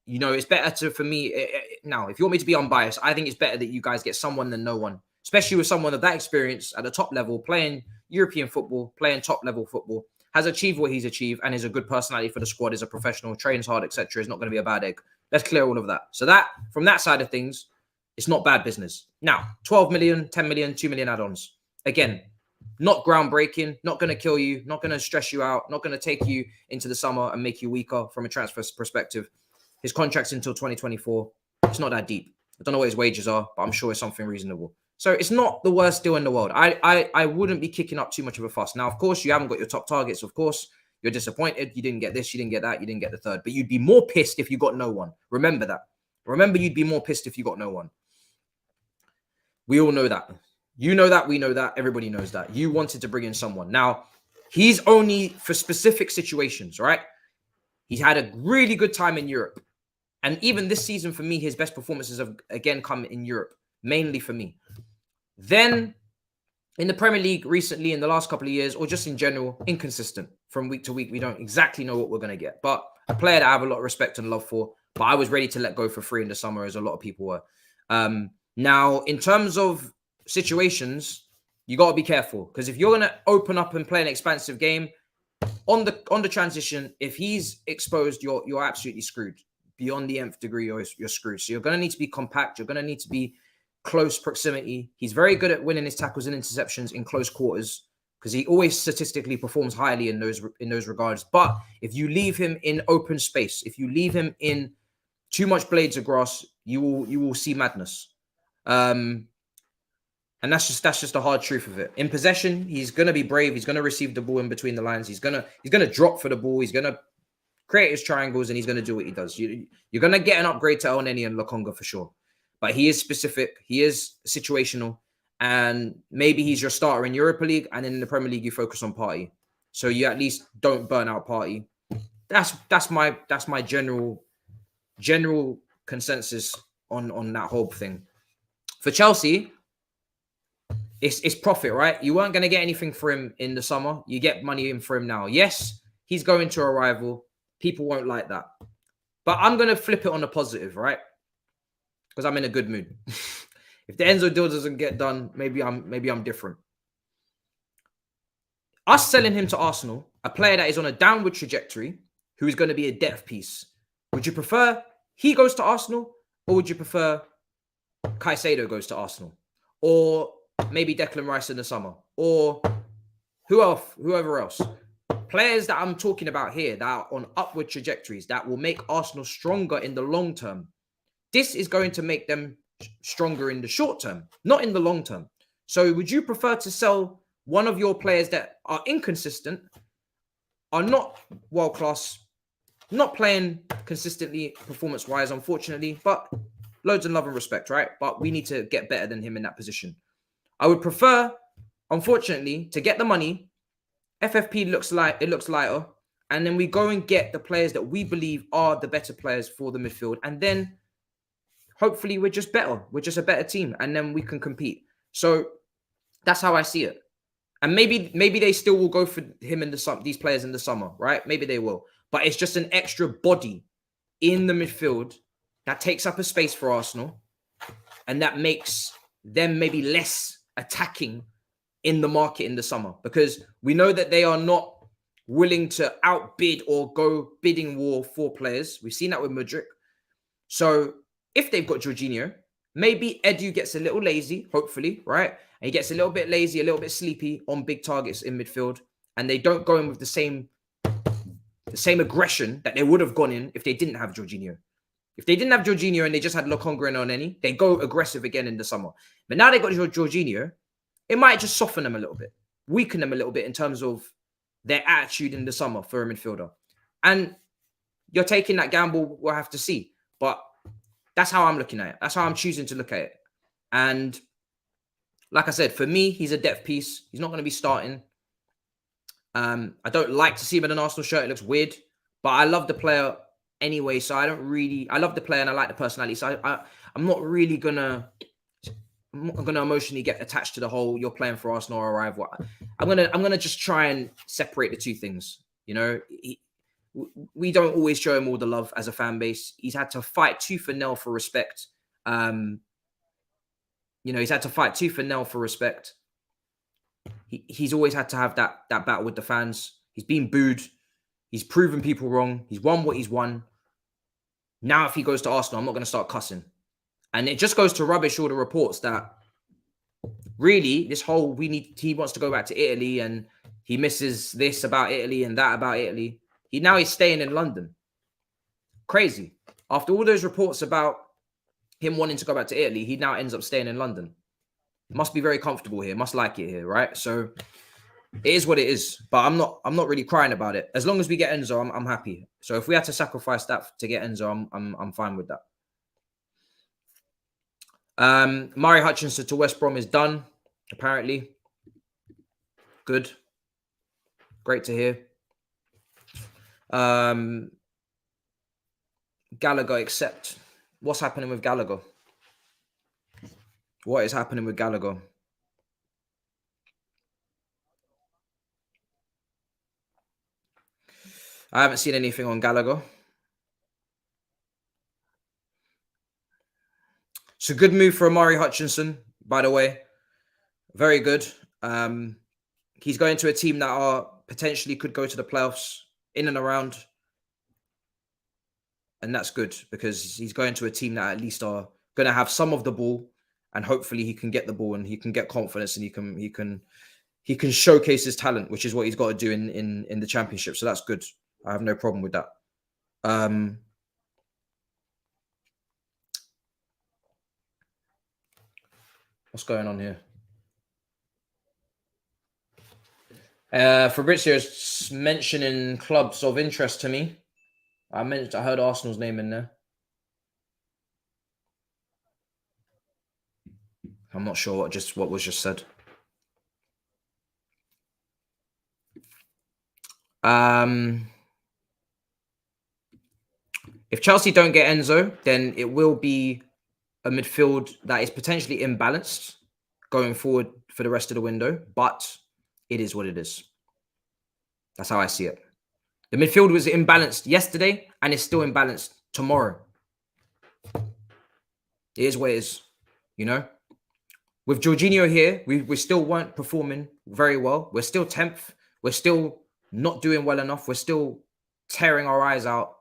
it's better for me. Now, if you want me to be unbiased, I think it's better that you guys get someone than no one, especially with someone of that experience at the top level, playing European football, playing top level football, has achieved what he's achieved, and is a good personality for the squad, is a professional, trains hard, etc. Is not going to be a bad egg. Let's clear all of that. So that, from that side of things, it's not bad business. Now, 12 million, 10 million, 2 million add-ons. Again, not groundbreaking, not going to kill you, not going to stress you out, not going to take you into the summer and make you weaker from a transfer perspective. His contract's until 2024. It's not that deep. I don't know what his wages are, but I'm sure it's something reasonable. So it's not the worst deal in the world. I wouldn't be kicking up too much of a fuss. Now, of course, you haven't got your top targets. Of course, you're disappointed. You didn't get this, you didn't get that, you didn't get the third. But you'd be more pissed if you got no one. Remember that. Remember, you'd be more pissed if you got no one. We all know that. You know that. We know that. Everybody knows that. You wanted to bring in someone. Now, he's only for specific situations, right? He's had a really good time in Europe. And even this season, for me, his best performances have again come in Europe, mainly for me. Then in the Premier League recently, in the last couple of years, or just in general, inconsistent from week to week. We don't exactly know what we're going to get. But a player that I have a lot of respect and love for, but I was ready to let go for free in the summer, as a lot of people were. Now, in terms of situations, you got to be careful, because if you're going to open up and play an expansive game on the transition, if he's exposed, you're absolutely screwed. Beyond the nth degree, you're screwed. So you're going to need to be compact. You're going to need to be close proximity. He's very good at winning his tackles and interceptions in close quarters, because he always statistically performs highly in those regards. But if you leave him in open space, if you leave him in too much blades of grass, you will see madness. And that's just the hard truth of it. In possession, he's gonna be brave. He's gonna receive the ball in between the lines. He's gonna drop for the ball. He's gonna create his triangles, and he's gonna do what he does. You're gonna get an upgrade to El Neni and Lokonga for sure. But he is specific. He is situational. And maybe he's your starter in Europa League, and then in the Premier League you focus on Partey, so you at least don't burn out Partey. That's my general consensus on that whole thing. For Chelsea, it's profit, right? You weren't going to get anything for him in the summer. You get money in for him now. Yes, he's going to a rival. People won't like that, but I'm going to flip it on the positive, right? Because I'm in a good mood. If the Enzo deal doesn't get done, maybe I'm different. Us selling him to Arsenal, a player that is on a downward trajectory, who is going to be a depth piece. Would you prefer he goes to Arsenal, or would you prefer Caicedo goes to Arsenal, or maybe Declan Rice in the summer, or whoever else? Players that I'm talking about here that are on upward trajectories that will make Arsenal stronger in the long term. This is going to make them stronger in the short term, not in the long term. So would you prefer to sell one of your players that are inconsistent, are not world-class, not playing consistently performance-wise, unfortunately, but loads of love and respect, right? But we need to get better than him in that position. I would prefer, unfortunately, to get the money. FFP looks lighter, and then we go and get the players that we believe are the better players for the midfield, and then hopefully we're just better. We're just a better team, and then we can compete. So that's how I see it. And maybe they still will go for him in the summer, these players in the summer, right? Maybe they will. But it's just an extra body in the midfield that takes up a space for Arsenal, and that makes them maybe less attacking in the market in the summer, because we know that they are not willing to outbid or go bidding war for players. We've seen that with Mudryk. So if they've got Jorginho, maybe Edu gets a little lazy, hopefully, right? And he gets a little bit lazy, a little bit sleepy on big targets in midfield, and they don't go in with the same aggression that they would have gone in if they didn't have Jorginho. If they didn't have Jorginho and they just had Lokonga and Oneni, they go aggressive again in the summer. But now they got Jorginho, it might just soften them a little bit, weaken them a little bit in terms of their attitude in the summer for a midfielder. And you're taking that gamble, we'll have to see. But that's how I'm looking at it. That's how I'm choosing to look at it. And like I said, for me, he's a depth piece. He's not going to be starting. I don't like to see him in an Arsenal shirt. It looks weird. But I love the player anyway. So I love the player and I like the personality. So I'm not really going to emotionally get attached to the whole you're playing for Arsenal or a rival. I'm gonna just try and separate the two things. You know, we don't always show him all the love as a fan base. He's had to fight tooth and nail for respect. He's had to fight tooth and nail for respect. He's always had to have that battle with the fans. He's been booed. He's proven people wrong. He's won what he's won. Now, if he goes to Arsenal, I'm not going to start cussing. And it just goes to rubbish all the reports that really this whole he wants to go back to Italy and he misses this about Italy and that about Italy. Now he's staying in London. Crazy. After all those reports about him wanting to go back to Italy, he now ends up staying in London. Must be very comfortable here. Must like it here, right? So it is what it is. But I'm not really crying about it. As long as we get Enzo, I'm happy. So if we had to sacrifice that to get Enzo, I'm fine with that. Murray Hutchinson to West Brom is done, apparently. Good. Great to hear. Gallagher, accept. What's happening with Gallagher? What is happening with Gallagher? I haven't seen anything on Gallagher. It's a good move for Murray Hutchinson, by the way. Very good. He's going to a team that are potentially could go to the playoffs in and around. And that's good because he's going to a team that at least are going to have some of the ball, and hopefully he can get the ball and he can get confidence and he can showcase his talent, which is what he's got to do in the championship. So that's good. I have no problem with that. What's going on here? Fabrizio is mentioning clubs of interest to me. I heard Arsenal's name in there. I'm not sure what was just said. If Chelsea don't get Enzo, then it will be a midfield that is potentially imbalanced going forward for the rest of the window, but it is what it is. That's how I see it. The midfield was imbalanced yesterday and it's still imbalanced tomorrow. It is what it is, you know? With Jorginho here, we still weren't performing very well. We're still 10th. We're still not doing well enough. We're still tearing our eyes out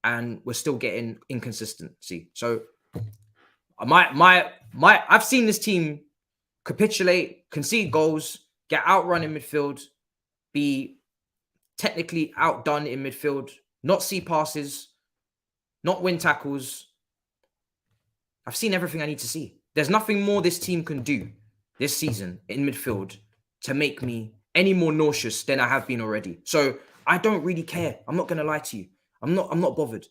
and we're still getting inconsistency. So I've seen this team capitulate, concede goals, get outrun in midfield, be technically outdone in midfield, not see passes, not win tackles. I've seen everything I need to see. There's nothing more this team can do this season in midfield to make me any more nauseous than I have been already. So I don't really care. I'm not going to lie to you. I'm not bothered.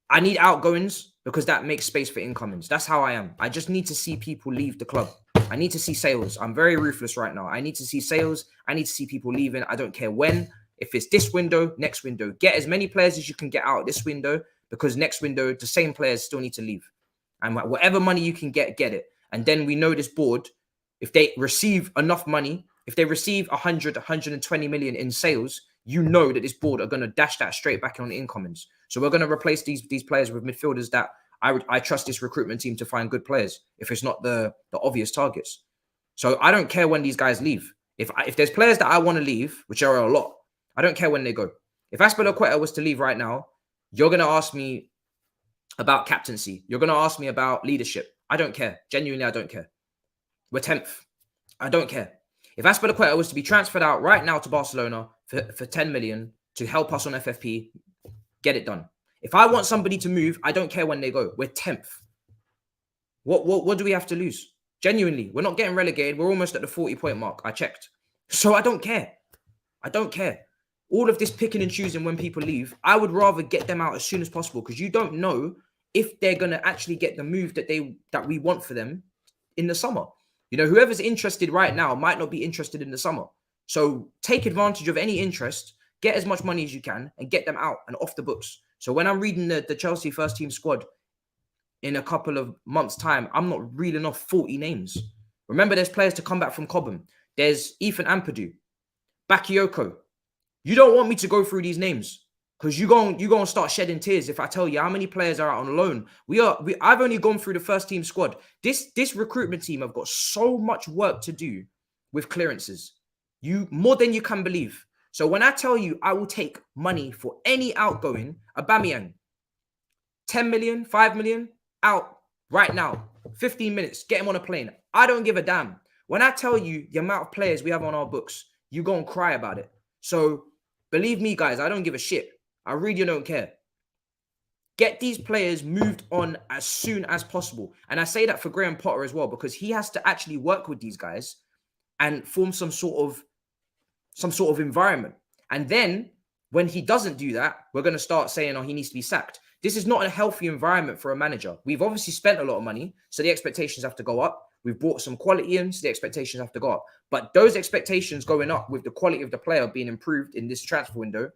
I need outgoings because that makes space for incomings. That's how I am. I just need to see people leave the club. I need to see sales. I'm very ruthless right now. I need to see sales. I need to see people leaving. I don't care when. If it's this window, next window. Get as many players as you can get out this window because next window, the same players still need to leave. And whatever money you can get it. And then we know this board, if they receive enough money, if they receive 100, 120 million in sales, you know that this board are going to dash that straight back on the incomings. So we're going to replace these players with midfielders that I trust this recruitment team to find good players if it's not the obvious targets. So I don't care when these guys leave. If there's players that I want to leave, which are a lot, I don't care when they go. If Azpilicueta was to leave right now, you're going to ask me about captaincy. You're going to ask me about leadership. I don't care. Genuinely, I don't care. We're 10th. I don't care. If Azpilicueta was to be transferred out right now to Barcelona for 10 million to help us on FFP, get it done. If I want somebody to move, I don't care when they go. We're 10th. What do we have to lose? Genuinely, we're not getting relegated. We're almost at the 40-point mark. I checked. So I don't care. I don't care. All of this picking and choosing when people leave, I would rather get them out as soon as possible because you don't know if they're going to actually get the move that we want for them in the summer. You know, whoever's interested right now might not be interested in the summer. So take advantage of any interest, get as much money as you can and get them out and off the books. So when I'm reading the Chelsea first team squad in a couple of months' time, I'm not reeling off 40 names. Remember, there's players to come back from Cobham. There's Ethan Ampadu, Bakayoko. You don't want me to go through these names because you're going to start shedding tears if I tell you how many players are out on loan. I've only gone through the first team squad. This recruitment team have got so much work to do with clearances. More than you can believe. So when I tell you I will take money for any outgoing, Aubameyang, 10 million, 5 million, out right now, 15 minutes, get him on a plane. I don't give a damn. When I tell you the amount of players we have on our books, you're going to cry about it. So believe me, guys, I don't give a shit. I really don't care. Get these players moved on as soon as possible. And I say that for Graham Potter as well, because he has to actually work with these guys and form some sort of environment. And then when he doesn't do that, we're going to start saying, oh, he needs to be sacked. This is not a healthy environment for a manager. We've obviously spent a lot of money, so the expectations have to go up. We've brought some quality in, so the expectations have to go up. But those expectations going up with the quality of the player being improved in this transfer window,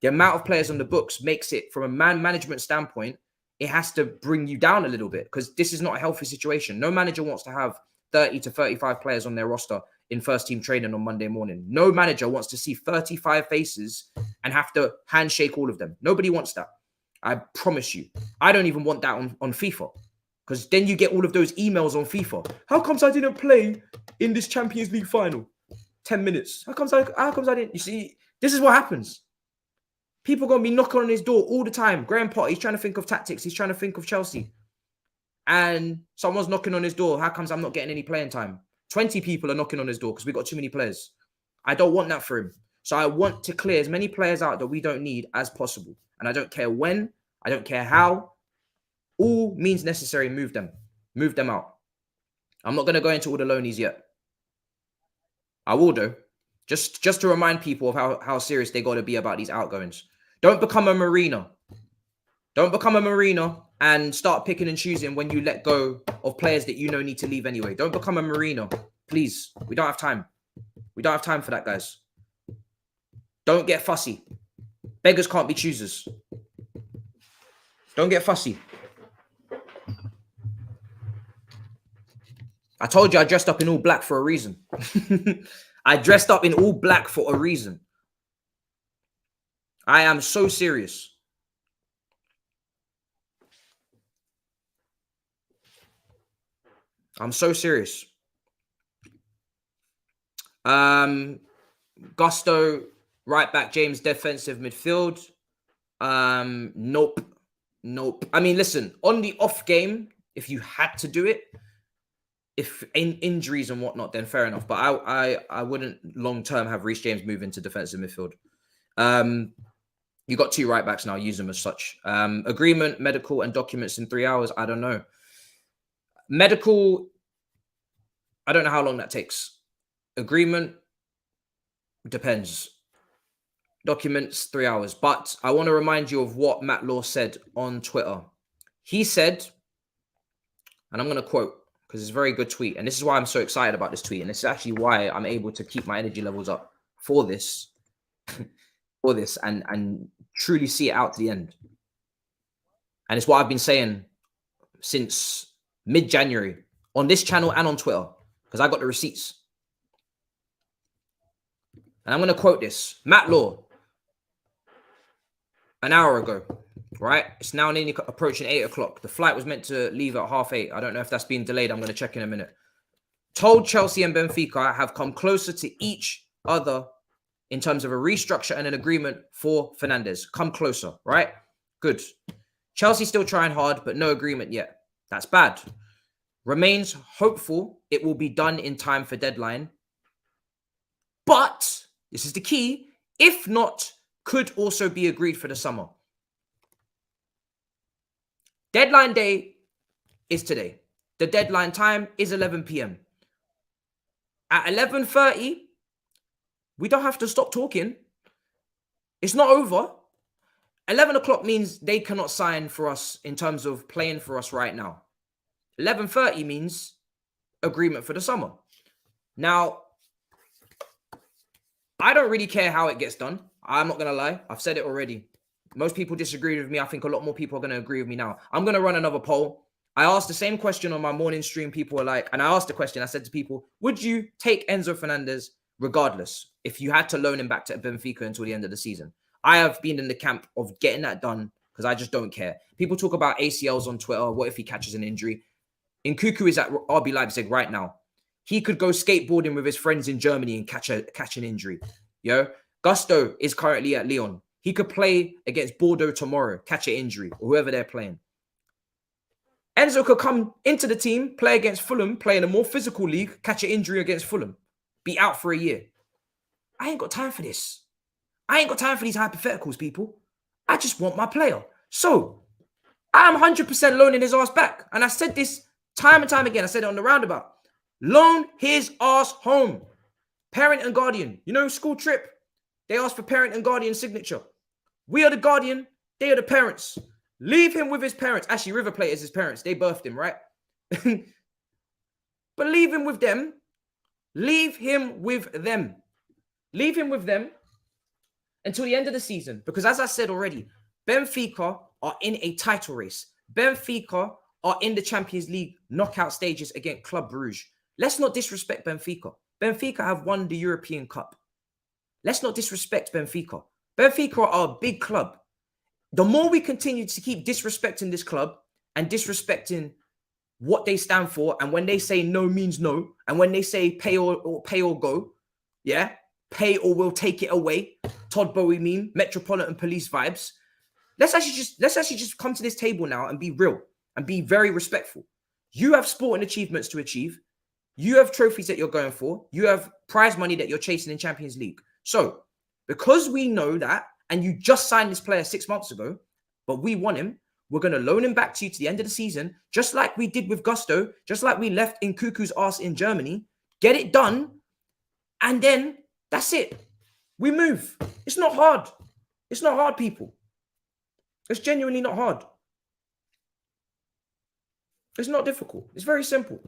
the amount of players on the books makes it, from a management standpoint, it has to bring you down a little bit, because this is not a healthy situation. No manager wants to have 30 to 35 players on their roster in first team training on Monday morning. No manager wants to see 35 faces and have to handshake all of them. Nobody wants that. I promise you. I don't even want that on FIFA, because then you get all of those emails on FIFA. How comes I didn't play in this Champions League final? 10 minutes. How comes I didn't? You see, this is what happens. People are going to be knocking on his door all the time. Graham Potter, he's trying to think of tactics. He's trying to think of Chelsea. And someone's knocking on his door. How comes I'm not getting any playing time? 20 people are knocking on his door because we've got too many players. I don't want that for him. So I want to clear as many players out that we don't need as possible. And I don't care when. I don't care how. All means necessary, move them. Move them out. I'm not going to go into all the loanies yet. I will do. Just to remind people of how serious they got to be about these outgoings. Don't become a Marina. Don't become a Marina and start picking and choosing when you let go of players that you know need to leave anyway. Don't become a Marina. Please. We don't have time. We don't have time for that, guys. Don't get fussy. Beggars can't be choosers. Don't get fussy. I told you I dressed up in all black for a reason. I dressed up in all black for a reason. I am so serious. I'm so serious. Gusto, right back, James, defensive midfield. Nope. I mean, listen, on the off game, if you had to do it, if in injuries and whatnot, then fair enough. But I wouldn't long term have Reece James move into defensive midfield. You got 2 right backs now. Use them as such. Agreement, medical, and documents in 3 hours. I don't know. Medical, I don't know how long that takes. Agreement, depends. Documents, 3 hours. But I want to remind you of what Matt Law said on Twitter. He said, and I'm going to quote, because it's a very good tweet. And this is why I'm so excited about this tweet. And this is actually why I'm able to keep my energy levels up for this, and truly see it out to the end. And it's what I've been saying since mid-January on this channel and on Twitter, because I got the receipts. And I'm going to quote this. Matt Law, an hour ago, right? It's now nearly approaching 8 o'clock. The flight was meant to leave at 8:30. I don't know if that's been delayed. I'm going to check in a minute. Told Chelsea and Benfica have come closer to each other in terms of a restructure and an agreement for Fernandez. Come closer, right? Good. Chelsea still trying hard, but no agreement yet. That's bad. Remains hopeful it will be done in time for deadline. But, this is the key, if not, could also be agreed for the summer. Deadline day is today. The deadline time is 11 p.m. At 11:30, we don't have to stop talking. It's not over. 11 o'clock means they cannot sign for us in terms of playing for us right now. 11:30 means agreement for the summer. Now, I don't really care how it gets done. I'm not going to lie. I've said it already. Most people disagree with me. I think a lot more people are going to agree with me now. I'm going to run another poll. I asked the same question on my morning stream. People were like, and I asked the question, I said to people, would you take Enzo Fernandez regardless if you had to loan him back to Benfica until the end of the season? I have been in the camp of getting that done because I just don't care. People talk about ACLs on Twitter. What if he catches an injury? Nkunku is at RB Leipzig right now. He could go skateboarding with his friends in Germany and catch an injury. Yo, Gusto is currently at Lyon. He could play against Bordeaux tomorrow, catch an injury, or whoever they're playing. Enzo could come into the team, play against Fulham, play in a more physical league, catch an injury against Fulham, be out for a year. I ain't got time for this. I ain't got time for these hypotheticals, people. I just want my player. So, I'm 100% loaning his ass back. And I said this time and time again. I said it on the roundabout. Loan his ass home. Parent and guardian. You know, school trip. They ask for parent and guardian signature. We are the guardian. They are the parents. Leave him with his parents. Actually, River Plate is his parents. They birthed him, right? But leave him with them. Leave him with them. Leave him with them until the end of the season. Because as I said already, Benfica are in a title race. Benfica are in the Champions League knockout stages against Club Brugge. Let's not disrespect Benfica. Benfica have won the European Cup. Let's not disrespect Benfica. Benfica are a big club. The more we continue to keep disrespecting this club and disrespecting what they stand for, and when they say no means no, and when they say pay or go, yeah, pay or we'll take it away, Todd Boehly meme, Metropolitan Police vibes. Let's actually just come to this table now and be real and be very respectful. You have sporting achievements to achieve. You have trophies that you're going for. You have prize money that you're chasing in Champions League. So, because we know that, and you just signed this player 6 months ago, but we want him, we're going to loan him back to you to the end of the season, just like we did with Gusto, just like we left in Cuckoo's ass in Germany. Get it done, and then that's it. We move. It's not hard. It's not hard, people. It's genuinely not hard. It's not difficult. It's very simple.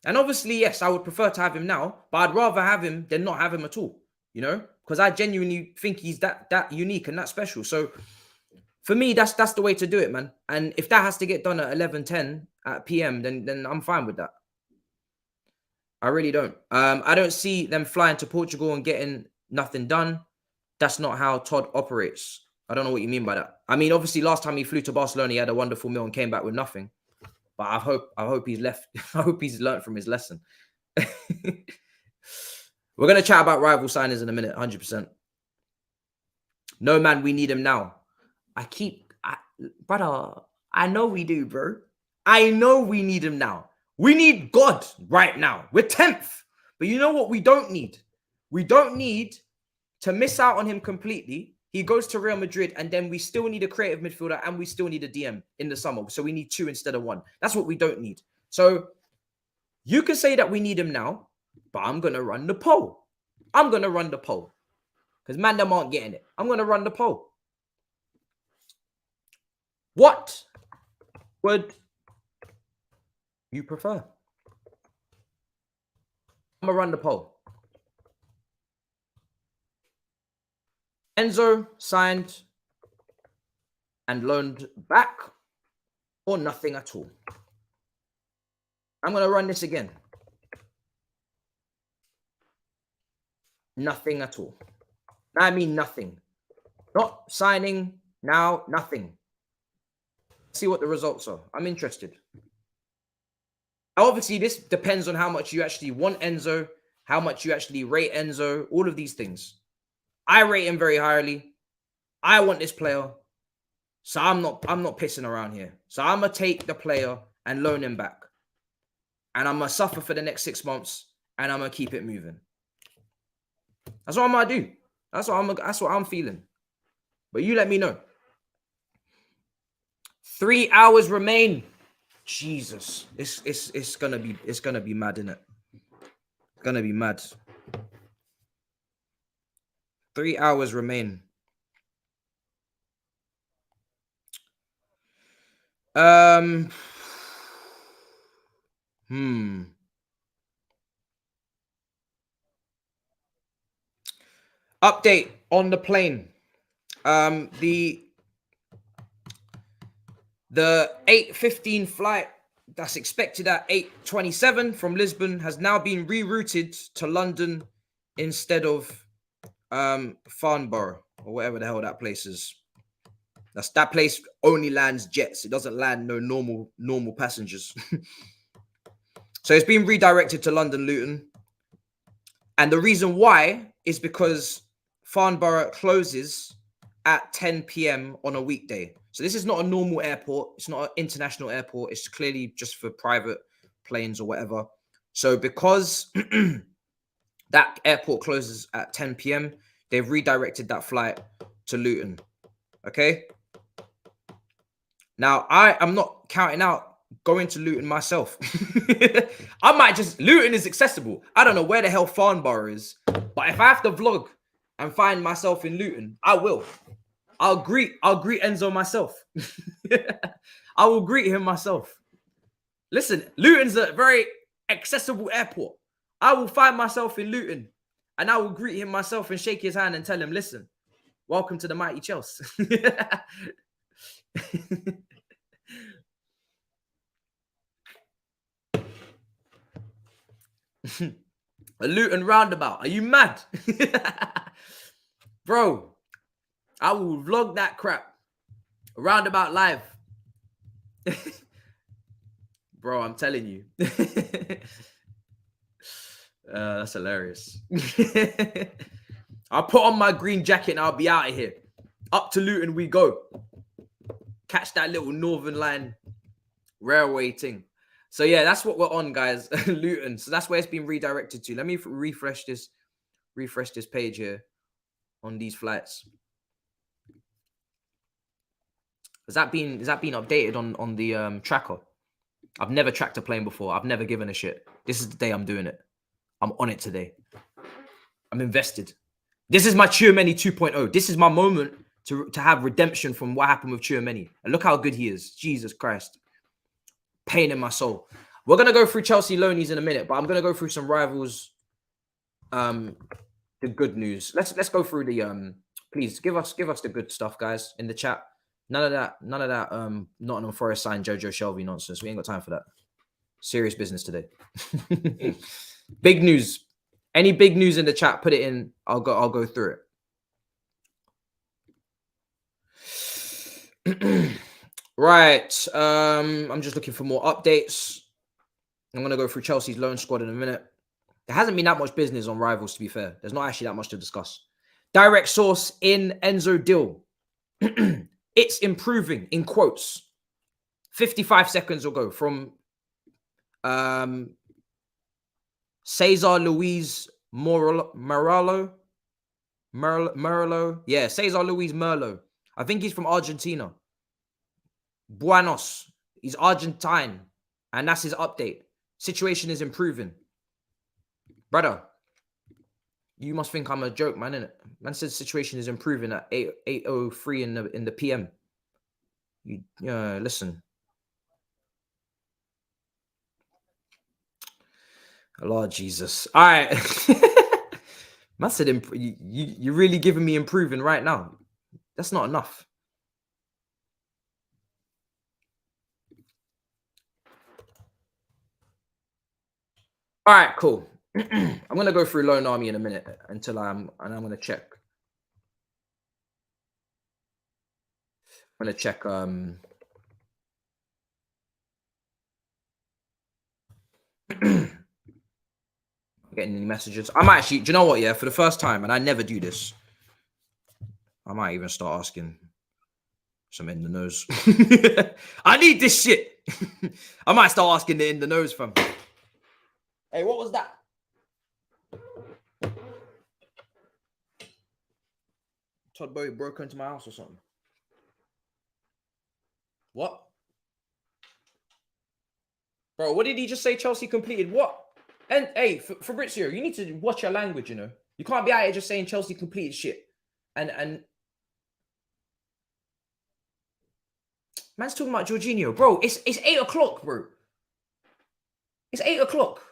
And obviously, yes, I would prefer to have him now, but I'd rather have him than not have him at all, you know, because I genuinely think he's that unique and that special. So for me, that's the way to do it, man. And if that has to get done at 11:10 at PM, then I'm fine with that. I really don't. I don't see them flying to Portugal and getting nothing done. That's not how Todd operates. I don't know what you mean by that. I mean, obviously, last time he flew to Barcelona, he had a wonderful meal and came back with nothing. But I hope he's left. I hope he's learned from his lesson. We're going to chat about rival signings in a minute, 100%. No, man, we need him now. Brother, I know we do, bro. I know we need him now. We need God right now. We're 10th. But you know what we don't need? We don't need to miss out on him completely. He goes to Real Madrid, and then we still need a creative midfielder, and we still need a DM in the summer. So we need 2 instead of 1. That's what we don't need. So you can say that we need him now, but I'm going to run the poll. I'm going to run the poll. Because man, them aren't getting it. I'm going to run the poll. What would you prefer? I'm going to run the poll. Enzo signed and loaned back, or nothing at all. I'm going to run this again. Nothing at all. I mean nothing. Not signing now, nothing. See what the results are. I'm interested. Obviously, this depends on how much you actually want Enzo, how much you actually rate Enzo, all of these things. I rate him very highly. I want this player. So I'm not pissing around here. So I'm going to take the player and loan him back. And I'm going to suffer for the next 6 months, and I'm going to keep it moving. That's what I'm going to do. That's what I'm feeling. But you let me know. 3 hours remain. Jesus. It's gonna be mad, innit? It's gonna be mad. 3 hours remain. Update on the plane. The 8:15 flight that's expected at 8:27 from Lisbon has now been rerouted to London instead of Farnborough or whatever the hell that place is. That place only lands jets. It doesn't land no normal passengers. So it's been redirected to London Luton. And the reason why is because Farnborough closes at 10 p.m. on a weekday. So this is not a normal airport. It's not an international airport. It's clearly just for private planes or whatever. So because that airport closes at 10 p.m., they've redirected that flight to Luton. Okay? Now, I am not counting out going to Luton myself. I might just... Luton is accessible. I don't know where the hell Farnborough is. But if I have to vlog and find myself in Luton, I will. I'll greet Enzo myself. I will greet him myself. Listen, Luton's a very accessible airport. I will find myself in Luton and I will greet him myself and shake his hand and tell him, listen, welcome to the mighty Chelsea. A Luton roundabout. Are you mad? Bro, I will vlog that crap. A roundabout live. Bro, I'm telling you. That's hilarious. I'll put on my green jacket and I'll be out of here. Up to Luton we go. Catch that little Northern Line railway thing. So yeah, that's what we're on, guys. Luton. So that's where it's been redirected to. Let me refresh this page here on these flights. Has that been updated on the tracker? I've never tracked a plane before. I've never given a shit. This is the day I'm doing it. I'm on it today. I'm invested. This is my Tchouaméni 2.0. This is my moment to have redemption from what happened with Tchouaméni. And look how good he is. Jesus Christ. Pain in my soul. We're going to go through Chelsea loanies in a minute, but I'm going to go through some rivals. The good news. Let's go through the please give us the good stuff, guys, in the chat. None of that Nottingham Forest signed Jojo Shelby nonsense. We ain't got time for that. Serious business today. Big news. Any big news in the chat, put it in. I'll go through it. Right. I'm just looking for more updates. I'm gonna go through Chelsea's loan squad in a minute. There hasn't been that much business on rivals, to be fair. There's not actually that much to discuss. Direct source in Enzo deal. It's improving, in quotes. 55 seconds ago from Cesar Luis Merlo. Yeah, Cesar Luis Merlo. I think he's from Argentina. Buenos. He's Argentine. And that's his update. Situation is improving. Brother, you must think I'm a joke, man, innit? Man said the situation is improving at 8:03 in the PM. Listen. Lord Jesus. All right. Man said you're really giving me improving right now. That's not enough. All right, cool. I'm going to go through Loan Army in a minute and I'm going to check. I'm going to check getting any messages. I might actually, do you know what? Yeah, for the first time, and I never do this, I might even start asking some in the nose. I need this shit. I might start asking the in the nose fam. Hey, what was that? Todd Boehly broke into my house or something. What? Bro, what did he just say? Chelsea completed what? And hey, Fabrizio, you need to watch your language, you know. You can't be out here just saying Chelsea completed shit. And man's talking about Jorginho. Bro, it's 8 o'clock, bro. It's 8 o'clock.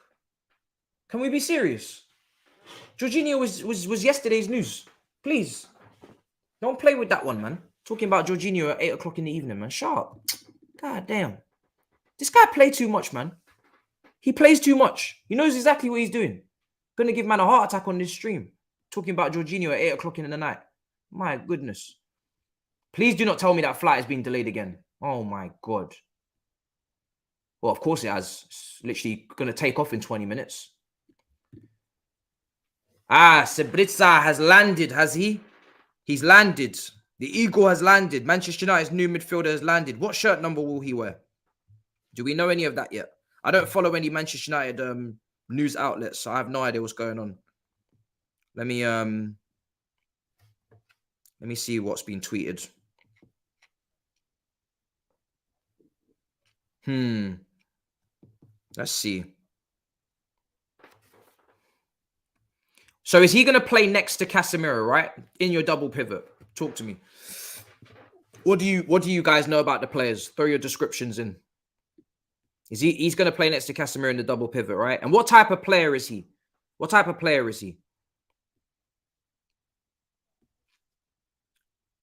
Can we be serious? Jorginho was yesterday's news. Please. Don't play with that one, man. Talking about Jorginho at 8 o'clock in the evening, man. Shut up. God damn. This guy plays too much, man. He plays too much. He knows exactly what he's doing. Gonna give man a heart attack on this stream. Talking about Jorginho at 8 o'clock in the night. My goodness. Please do not tell me that flight has been delayed again. Oh my God. Well, of course it has. It's literally gonna take off in 20 minutes. Sebritza has landed, has he? He's landed. The Eagle has landed. Manchester United's new midfielder has landed. What shirt number will he wear? Do we know any of that yet? I don't follow any Manchester United news outlets, so I have no idea what's going on. Let me see what's been tweeted. Let's see. So is he going to play next to Casemiro, right? In your double pivot. Talk to me. What do you guys know about the players? Throw your descriptions in. He's going to play next to Casemiro in the double pivot, right? And what type of player is he? What type of player is he?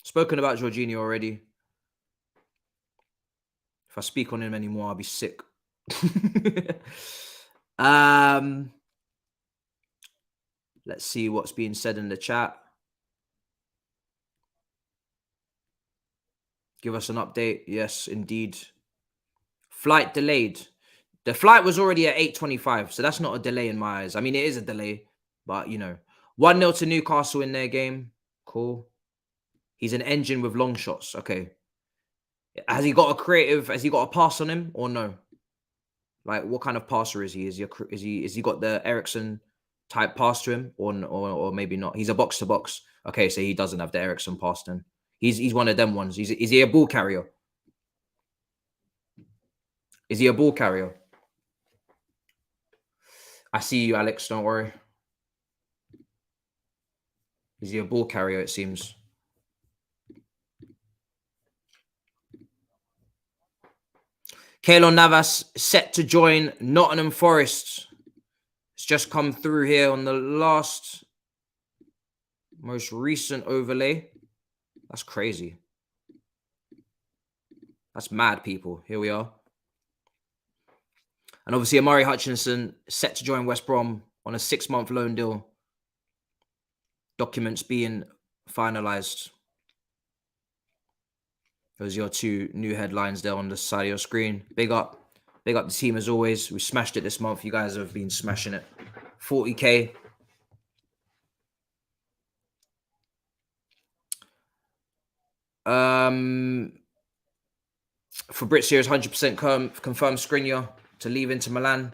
Spoken about Jorginho already. If I speak on him anymore, I'll be sick. Let's see what's being said in the chat. Give us an update. Yes, indeed. Flight delayed. The flight was already at 8:25, so that's not a delay in my eyes. I mean, it is a delay, but, you know. 1-0 to Newcastle in their game. Cool. He's an engine with long shots. Okay. Has he got a pass on him or no? Like, what kind of passer is he? Is he got the Ericsson type pass to him or maybe not? He's a box to box. Okay, so he doesn't have the Ericsson pass to him. He's one of them ones. Is he a ball carrier? Is he a ball carrier? I see you, Alex. Don't worry. Is he a ball carrier, it seems? Keylor Navas set to join Nottingham Forest. It's just come through here on the most recent overlay. That's crazy. That's mad, people. Here we are. And obviously, Amari Hutchinson set to join West Brom on a 6-month loan deal. Documents being finalized. Those are your two new headlines there on the side of your screen. Big up the team as always. We smashed it this month. You guys have been smashing it. 40K. Fabrizio is 100% confirmed Skriniar to leave Inter Milan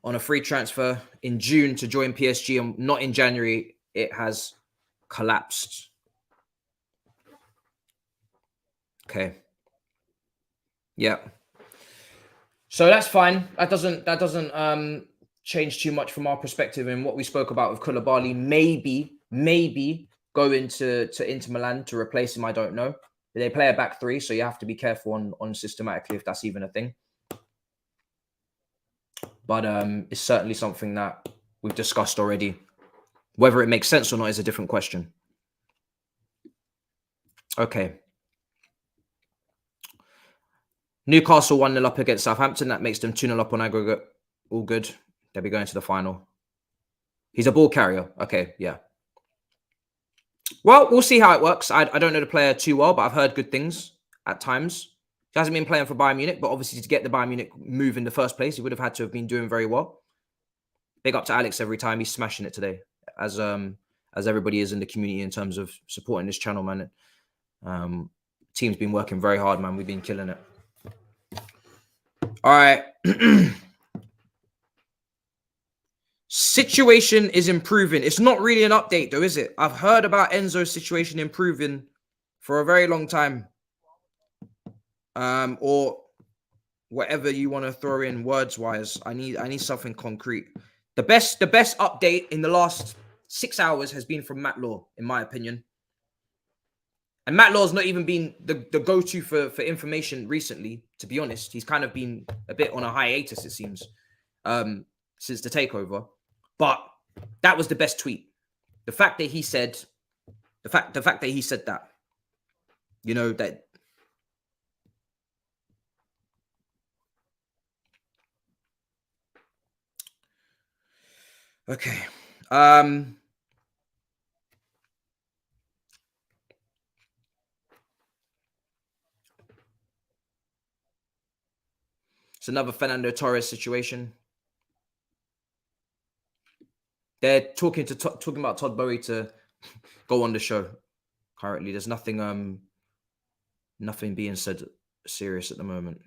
on a free transfer in June to join PSG, and not in January. It has collapsed. Okay. Yeah. So that's fine. That doesn't change too much from our perspective in what we spoke about with Koulibaly. Maybe go into Inter Milan to replace him. I don't know. They play a back three, so you have to be careful on systematically if that's even a thing. But it's certainly something that we've discussed already. Whether it makes sense or not is a different question. Okay. Newcastle 1-0 up against Southampton. That makes them 2-0 up on aggregate. All good. They'll be going to the final. He's a ball carrier. Okay, yeah. Well, we'll see how it works. I don't know the player too well, but I've heard good things at times. He hasn't been playing for Bayern Munich, but obviously to get the Bayern Munich move in the first place, he would have had to have been doing very well. Big up to Alex every time. He's smashing it today, as everybody is in the community in terms of supporting this channel, man. Team's been working very hard, man. We've been killing it. All right. Situation is improving. It's not really an update, though, is it? I've heard about Enzo's situation improving for a very long time. Or whatever you want to throw in words-wise. I need something concrete. The best update in the last 6 hours has been from Matt Law, in my opinion. And Matt Law's not even been the go-to for information recently, to be honest. He's kind of been a bit on a hiatus, it seems, since the takeover. But that was the best tweet. The fact that he said that, you know, that okay. It's another Fernando Torres situation. They're talking about Todd Boehly to go on the show. Currently, there's nothing being said serious at the moment.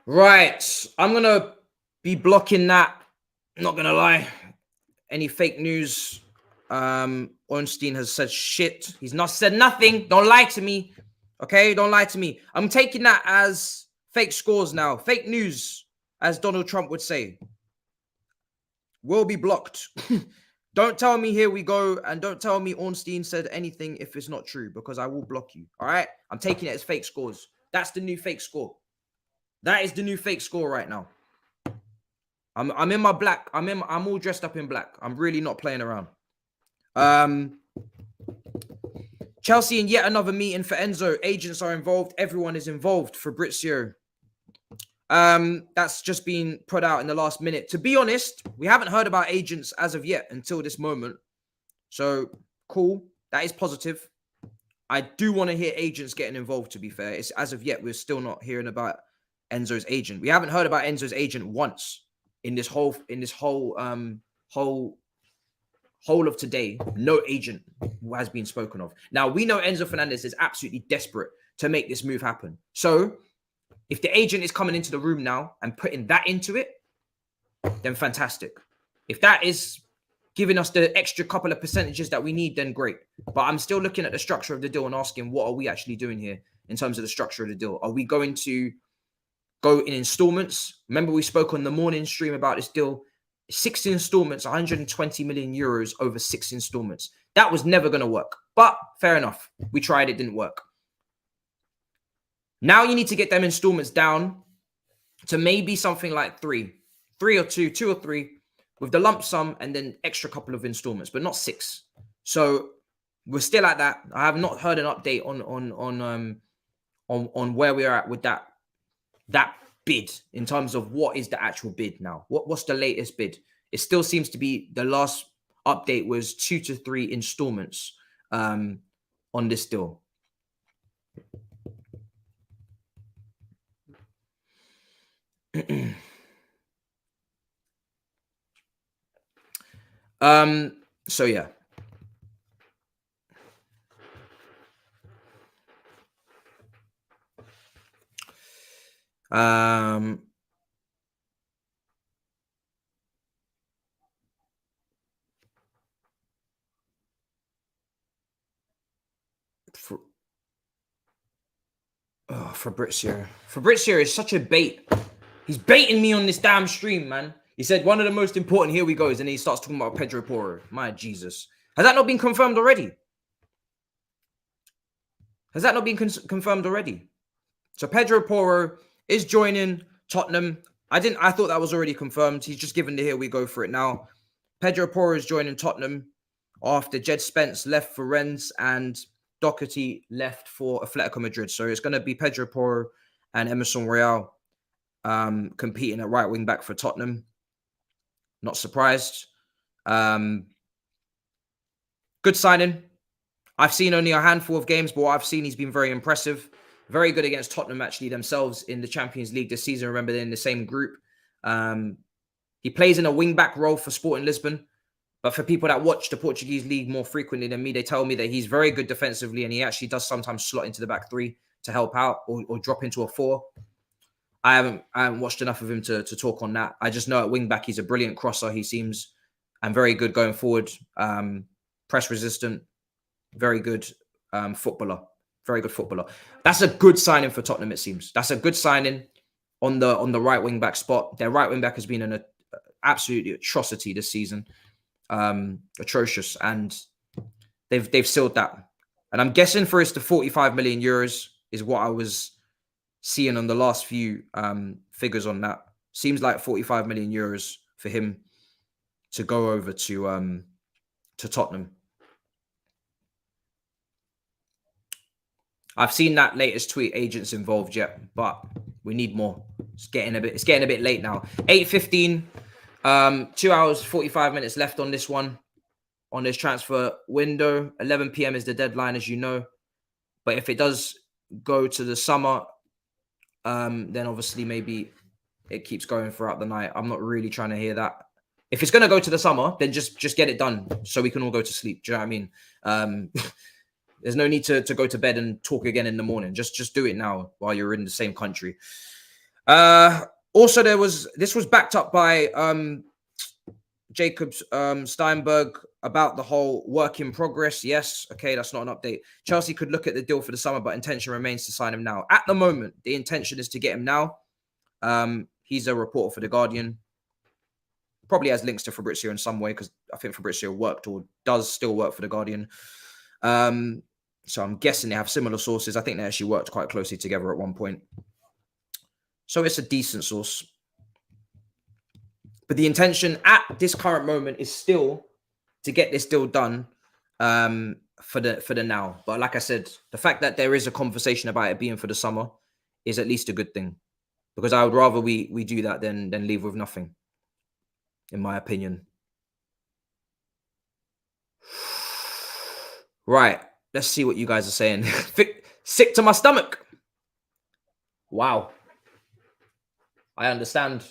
Right, I'm gonna be blocking that. Not gonna lie, any fake news. Ornstein has said shit. He's not said nothing. Don't lie to me. Okay, don't lie to me. I'm taking that as fake scores now. Fake news, as Donald Trump would say. Will be blocked. Don't tell me here we go, and don't tell me Ornstein said anything if it's not true, because I will block you. All right? I'm taking it as fake scores. That's the new fake score. That is the new fake score right now. I'm in my black. I'm all dressed up in black. I'm really not playing around. Chelsea in yet another meeting for Enzo. Agents are involved. Everyone is involved. Fabrizio. That's just been put out in the last minute. To be honest, we haven't heard about agents as of yet until this moment. So cool. That is positive. I do want to hear agents getting involved, to be fair. It's as of yet, we're still not hearing about Enzo's agent. We haven't heard about Enzo's agent once in this whole whole of today. No agent has been spoken of. Now, we know Enzo Fernandez is absolutely desperate to make this move happen. So if the agent is coming into the room now and putting that into it, then fantastic. If that is giving us the extra couple of percentages that we need, then great. But I'm still looking at the structure of the deal and asking, what are we actually doing here in terms of the structure of the deal? Are we going to go in installments? Remember, we spoke on the morning stream about this deal. 6 installments, 120 million euros over 6 installments. That was never going to work. But fair enough. We tried, it didn't work. Now you need to get them installments down to maybe something like 3 or 2 or 3 with the lump sum and then extra couple of installments, but not 6. So we're still at that. I have not heard an update on where we are at with that bid in terms of what is the actual bid now. What's the latest bid? It still seems to be the last update was 2 to 3 installments on this deal. So yeah. Fabrizio is such a bait. He's baiting me on this damn stream, man. He said one of the most important, here we go, and then he starts talking about Pedro Porro. My Jesus. Has that not been confirmed already? Has that not been confirmed already? So Pedro Porro is joining Tottenham. I thought that was already confirmed. He's just given the here we go for it now. Pedro Porro is joining Tottenham after Jed Spence left for Rennes and Doherty left for Atletico Madrid. So it's going to be Pedro Porro and Emerson Royal competing at right wing back for Tottenham. Not surprised. Good signing. I've seen only a handful of games, but what I've seen, he's been very impressive. Very good against Tottenham, actually, themselves in the Champions League this season. Remember, they're in the same group. He plays in a wing-back role for Sporting Lisbon. But for people that watch the Portuguese league more frequently than me, they tell me that he's very good defensively, and he actually does sometimes slot into the back 3 to help out or drop into a 4. I haven't watched enough of him to talk on that. I just know at wing-back, he's a brilliant crosser, he seems, and very good going forward. Press resistant. Very good footballer. Very good footballer. That's a good signing for Tottenham, it seems. That's a good signing on the right wing back spot. Their right wing back has been an absolute atrocity this season. Atrocious. And they've sealed that. And I'm guessing for us, the 45 million euros is what I was seeing on the last few figures on that. Seems like 45 million euros for him to go over to Tottenham. I've seen that latest tweet, agents involved yet, but we need more. It's getting a bit late now. 8:15, 2 hours, 45 minutes left on this one, on this transfer window. 11 p.m. is the deadline, as you know. But if it does go to the summer, then obviously maybe it keeps going throughout the night. I'm not really trying to hear that. If it's going to go to the summer, then just get it done so we can all go to sleep. Do you know what I mean? There's no need to go to bed and talk again in the morning. Just do it now while you're in the same country. Also, this was backed up by Jacob Steinberg about the whole work in progress. Yes, okay, that's not an update. Chelsea could look at the deal for the summer, but intention remains to sign him now. At the moment, the intention is to get him now. He's a reporter for The Guardian. Probably has links to Fabrizio in some way because I think Fabrizio worked or does still work for The Guardian. So I'm guessing they have similar sources. I think they actually worked quite closely together at one point. So it's a decent source. But the intention at this current moment is still to get this deal done for the now. But like I said, the fact that there is a conversation about it being for the summer is at least a good thing. Because I would rather we do that than leave with nothing, in my opinion. Right. Let's see what you guys are saying. Sick to my stomach. Wow. I understand.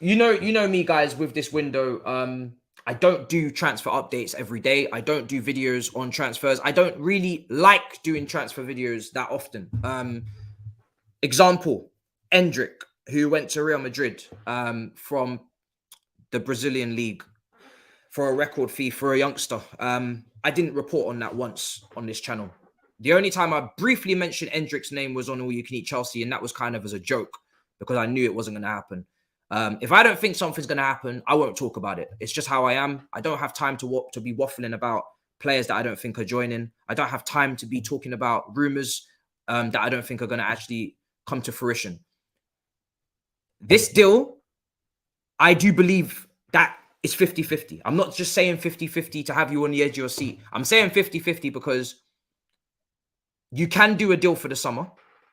You know me, guys, with this window. I don't do transfer updates every day. I don't do videos on transfers. I don't really like doing transfer videos that often. Example, Endrick, who went to Real Madrid from the Brazilian league for a record fee for a youngster. I didn't report on that once on this channel. The only time I briefly mentioned Endrick's name was on All You Can Eat Chelsea, and that was kind of as a joke because I knew it wasn't going to happen. If I don't think something's going to happen, I won't talk about it. It's just how I am. I don't have time to be waffling about players that I don't think are joining. I don't have time to be talking about rumors that I don't think are going to actually come to fruition. This deal, I do believe that it's 50-50. I'm not just saying 50-50 to have you on the edge of your seat. I'm saying 50-50 because you can do a deal for the summer.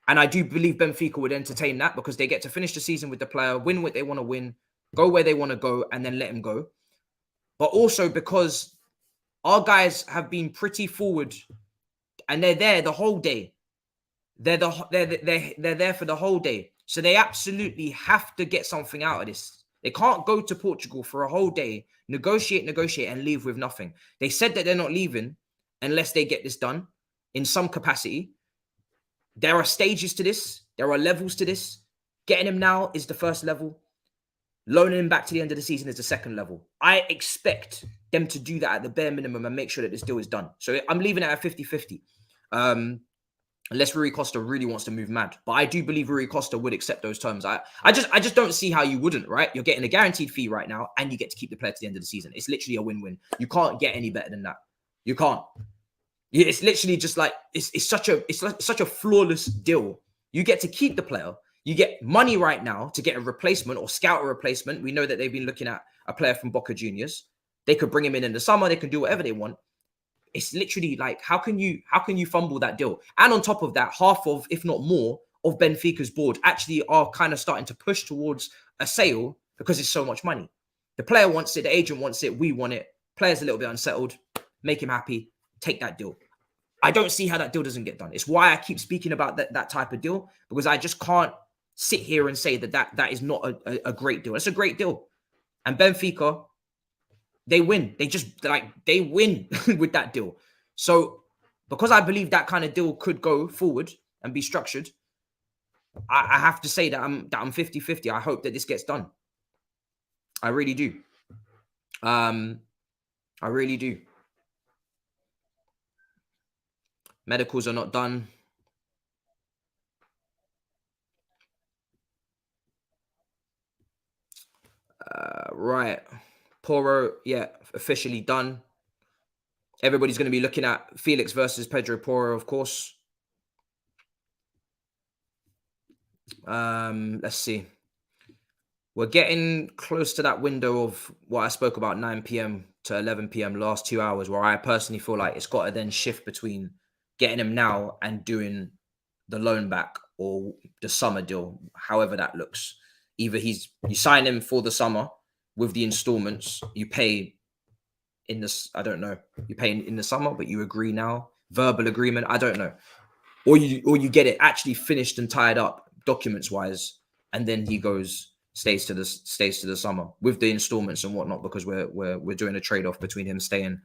And I do believe Benfica would entertain that because they get to finish the season with the player, win what they want to win, go where they want to go, and then let him go. But also because our guys have been pretty forward and they're there the whole day. They're there for the whole day. So they absolutely have to get something out of this. They can't go to Portugal for a whole day, negotiate, and leave with nothing. They said that they're not leaving unless they get this done in some capacity. There are stages to this. There are levels to this. Getting him now is the first level. Loaning him back to the end of the season is the second level. I expect them to do that at the bare minimum and make sure that this deal is done. So I'm leaving it at 50-50. Unless Rui Costa really wants to move mad. But I do believe Rui Costa would accept those terms. I just don't see how you wouldn't, right? You're getting a guaranteed fee right now and you get to keep the player to the end of the season. It's literally a win-win. You can't get any better than that. You can't. It's literally just like, it's such a flawless deal. You get to keep the player. You get money right now to get a replacement or scout a replacement. We know that they've been looking at a player from Boca Juniors. They could bring him in the summer. They can do whatever they want. It's literally like, how can you fumble that deal? And on top of that, half of, if not more, of Benfica's board actually are kind of starting to push towards a sale because it's so much money. The player wants it. The agent wants it. We want it. Player's a little bit unsettled. Make him happy. Take that deal. I don't see how that deal doesn't get done. It's why I keep speaking about that type of deal, because I just can't sit here and say that is not a great deal. It's a great deal. And Benfica, they win. They win with that deal. So because I believe that kind of deal could go forward and be structured, I have to say that I'm 50-50. I hope that this gets done. I really do. I really do. Medicals are not done. Right. Porro, yeah, officially done. Everybody's going to be looking at Felix versus Pedro Porro, of course. Let's see. We're getting close to that window of what I spoke about, 9 p.m. to 11 p.m. last 2 hours, where I personally feel like it's got to then shift between getting him now and doing the loan back or the summer deal, however that looks. Either you sign him for the summer with the installments, you pay in this, I don't know, you pay in the summer, but you agree now, verbal agreement, I don't know. Or you get it actually finished and tied up documents wise, and then he stays to the summer with the installments and whatnot, because we're doing a trade-off between him staying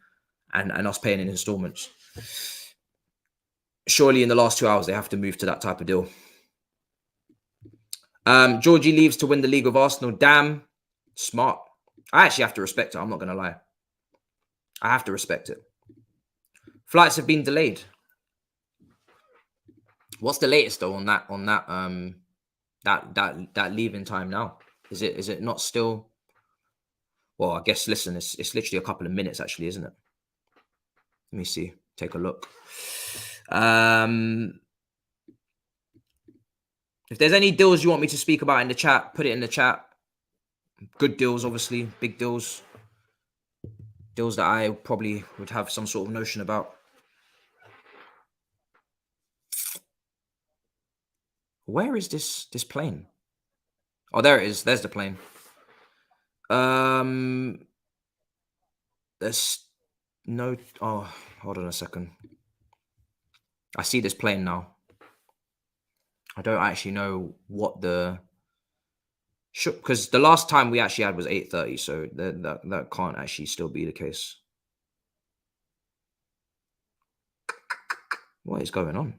and us paying in installments. Surely in the last 2 hours they have to move to that type of deal. Georgie leaves to win the league with Arsenal. Damn, smart. I actually have to respect it. I'm not going to lie. I have to respect it. Flights have been delayed. What's the latest though on that that leaving time now? Is it not still? Well, I guess listen, it's literally a couple of minutes actually, isn't it? Let me see. Take a look. If there's any deals you want me to speak about in the chat, put it in the chat. Good deals, obviously, big deals. Deals that I probably would have some sort of notion about. Where is this plane? Oh, there it is. There's the plane. There's no... Oh, hold on a second. I see this plane now. I don't actually know what the... Because the last time we actually had was 8:30, so that can't actually still be the case. What is going on?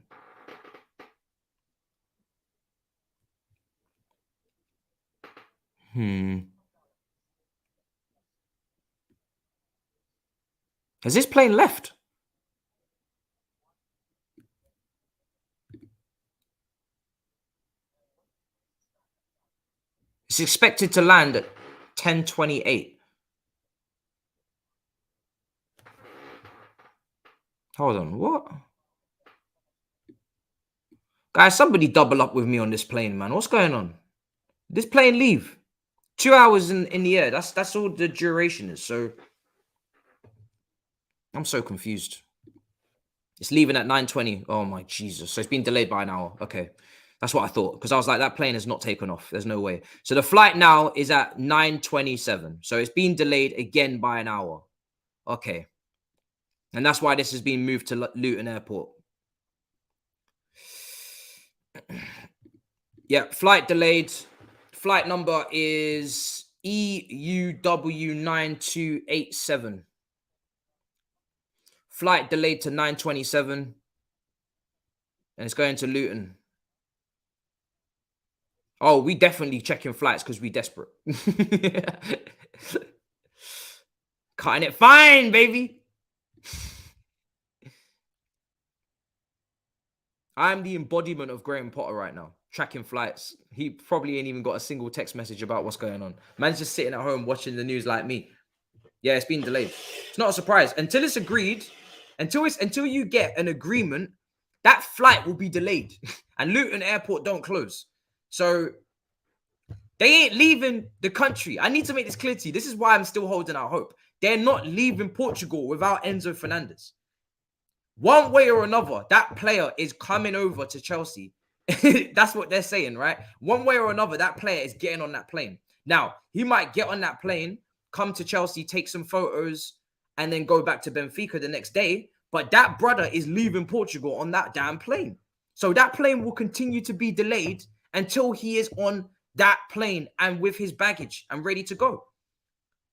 Has this plane left? It's expected to land at 10:28. Hold on, what? Guys, somebody double up with me on this plane, man. What's going on? This plane leave. 2 hours in the air. That's all the duration is. So I'm so confused. It's leaving at 9:20. Oh my Jesus. So it's been delayed by an hour. Okay. That's what I thought. Because I was like, that plane has not taken off. There's no way. So the flight now is at 9:27. So it's been delayed again by an hour. Okay. And that's why this has been moved to Luton Airport. Yeah, flight delayed. Flight number is EUW9287. Flight delayed to 9:27. And it's going to Luton. Oh, we definitely checking flights because we desperate. Cutting it fine, baby. I'm the embodiment of Graham Potter right now. Tracking flights. He probably ain't even got a single text message about what's going on. Man's just sitting at home watching the news like me. Yeah, it's been delayed. It's not a surprise. Until it's agreed, until you get an agreement, that flight will be delayed. And Luton Airport don't close. So they ain't leaving the country. I need to make this clear to you. This is why I'm still holding out hope. They're not leaving Portugal without Enzo Fernandez. One way or another, that player is coming over to Chelsea. That's what they're saying, right? One way or another, that player is getting on that plane. Now, he might get on that plane, come to Chelsea, take some photos, and then go back to Benfica the next day. But that brother is leaving Portugal on that damn plane. So that plane will continue to be delayed until he is on that plane and with his baggage and ready to go.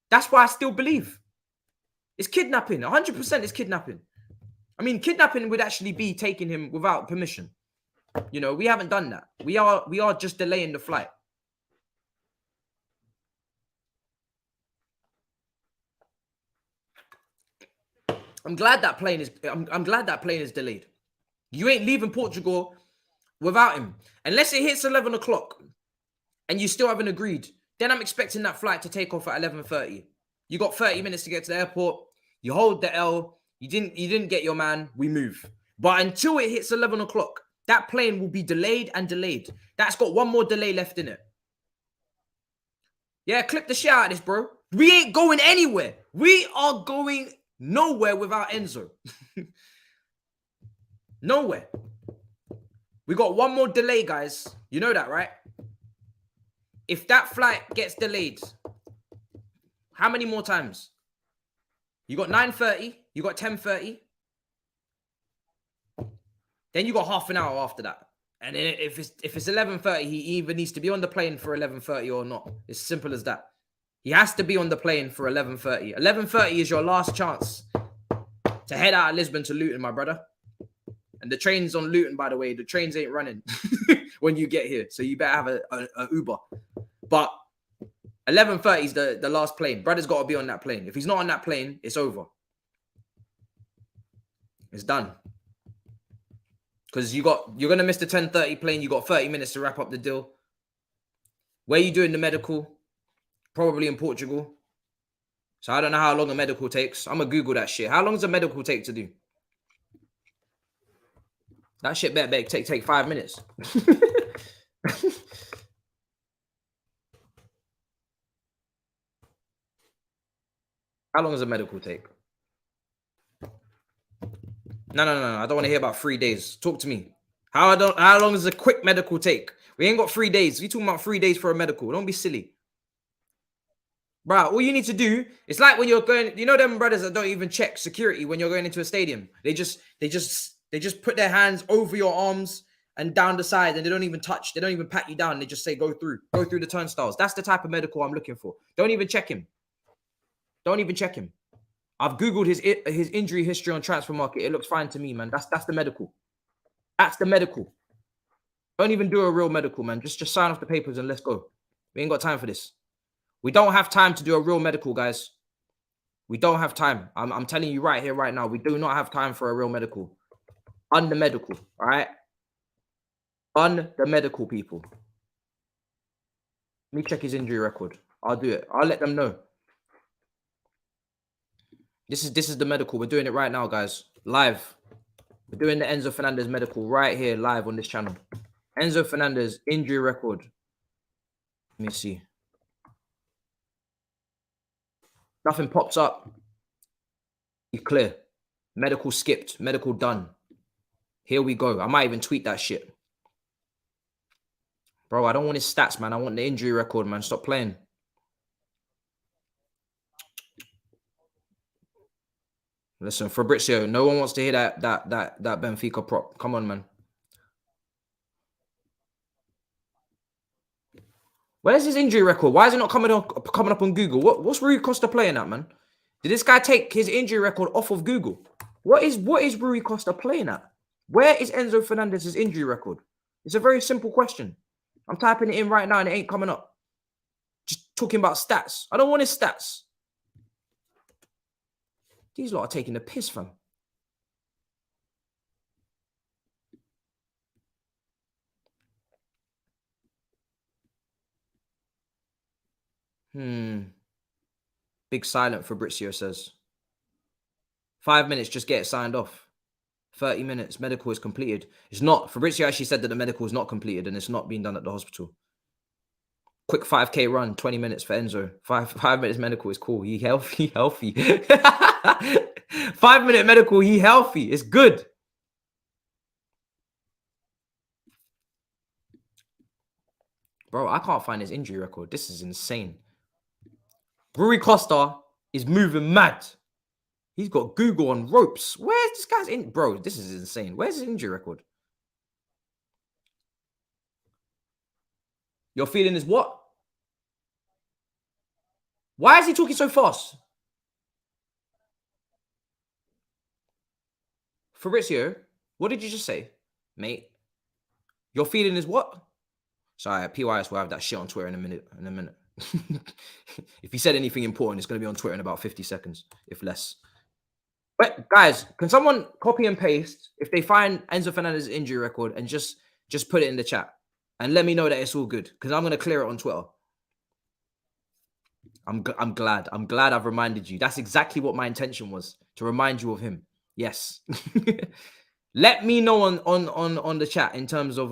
That's why I still believe. It's kidnapping. 100% is kidnapping. I mean, kidnapping would actually be taking him without permission. You know, we haven't done that. We are just delaying the flight. I'm glad that plane is delayed. You ain't leaving Portugal without him. Unless it hits 11 o'clock and you still haven't agreed, then I'm expecting that flight to take off at 11:30. You got 30 minutes to get to the airport. You hold the L. You didn't get your man. We move. But until it hits 11 o'clock, that plane will be delayed and delayed. That's got one more delay left in it. Yeah, clip the shit out of this, bro. We ain't going anywhere. We are going nowhere without Enzo. Nowhere. We got one more delay, guys. You know that, right? If that flight gets delayed, how many more times? You got 9:30. You got 10:30. Then you got half an hour after that. And then if it's 11:30, he either needs to be on the plane for 11:30 or not. It's simple as that. He has to be on the plane for 11:30. 11:30 is your last chance to head out of Lisbon to Luton, my brother. And the train's on Luton, by the way. The trains ain't running when you get here. So you better have a Uber. But 11:30 is the last plane. Brother's got to be on that plane. If he's not on that plane, it's over. It's done. Because you're gonna miss the 10:30 plane. You got 30 minutes to wrap up the deal. Where you doing the medical? Probably in Portugal. So I don't know how long a medical takes. I'm gonna Google that shit. How long does a medical take to do? That shit better take 5 minutes. How long does a medical take? No. I don't want to hear about 3 days. Talk to me. How long does a quick medical take? We ain't got 3 days. We talking about 3 days for a medical. Don't be silly. Bro, all you need to do, it's like when you're going, you know them brothers that don't even check security when you're going into a stadium. They just put their hands over your arms and down the side, and they don't even touch, they don't even pat you down. They just say go through the turnstiles. That's the type of medical I'm looking for. Don't even check him. Don't even check him. I've Googled his injury history on Transfer Market. It looks fine to me, man. That's the medical. That's the medical. Don't even do a real medical, man. Just sign off the papers and let's go. We ain't got time for this. We don't have time to do a real medical, guys. We don't have time. I'm telling you right here, right now. We do not have time for a real medical. On the medical, all right? On the medical, people. Let me check his injury record. I'll do it. I'll let them know. This is the medical. We're doing it right now, guys. Live. We're doing the Enzo Fernandez medical right here, live on this channel. Enzo Fernandez injury record. Let me see. Nothing pops up. He's clear. Medical skipped. Medical done. Here we go. I might even tweet that shit. Bro, I don't want his stats, man. I want the injury record, man. Stop playing. Listen, Fabrizio, no one wants to hear that Benfica prop. Come on, man. Where's his injury record? Why is it not coming up on Google? What's Rui Costa playing at, man? Did this guy take his injury record off of Google? What is Rui Costa playing at? Where is Enzo Fernandez's injury record? It's a very simple question. I'm typing it in right now and it ain't coming up. Just talking about stats. I don't want his stats. These lot are taking the piss, fam. Big silent, Fabrizio says. 5 minutes, just get it signed off. 30 minutes, medical is completed. It's not. Fabrizio actually said that the medical is not completed and it's not being done at the hospital. Quick 5K run, 20 minutes for Enzo. 5 minutes medical is cool. He healthy. 5-minute medical, he healthy. It's good. Bro, I can't find his injury record. This is insane. Rui Costa is moving mad. He's got Google on ropes. Where's this guy's in? Bro, this is insane. Where's his injury record? Your feeling is what? Why is he talking so fast? Fabrizio, what did you just say, mate? Your feeling is what? Sorry, PYS will have that shit on Twitter in a minute. If he said anything important, it's going to be on Twitter in about 50 seconds, if less. But guys, can someone copy and paste if they find Enzo Fernandez's injury record and just put it in the chat and let me know that it's all good, because I'm going to clear it on Twitter. I'm glad. I'm glad I've reminded you. That's exactly what my intention was, to remind you of him. Yes. Let me know on the chat in terms of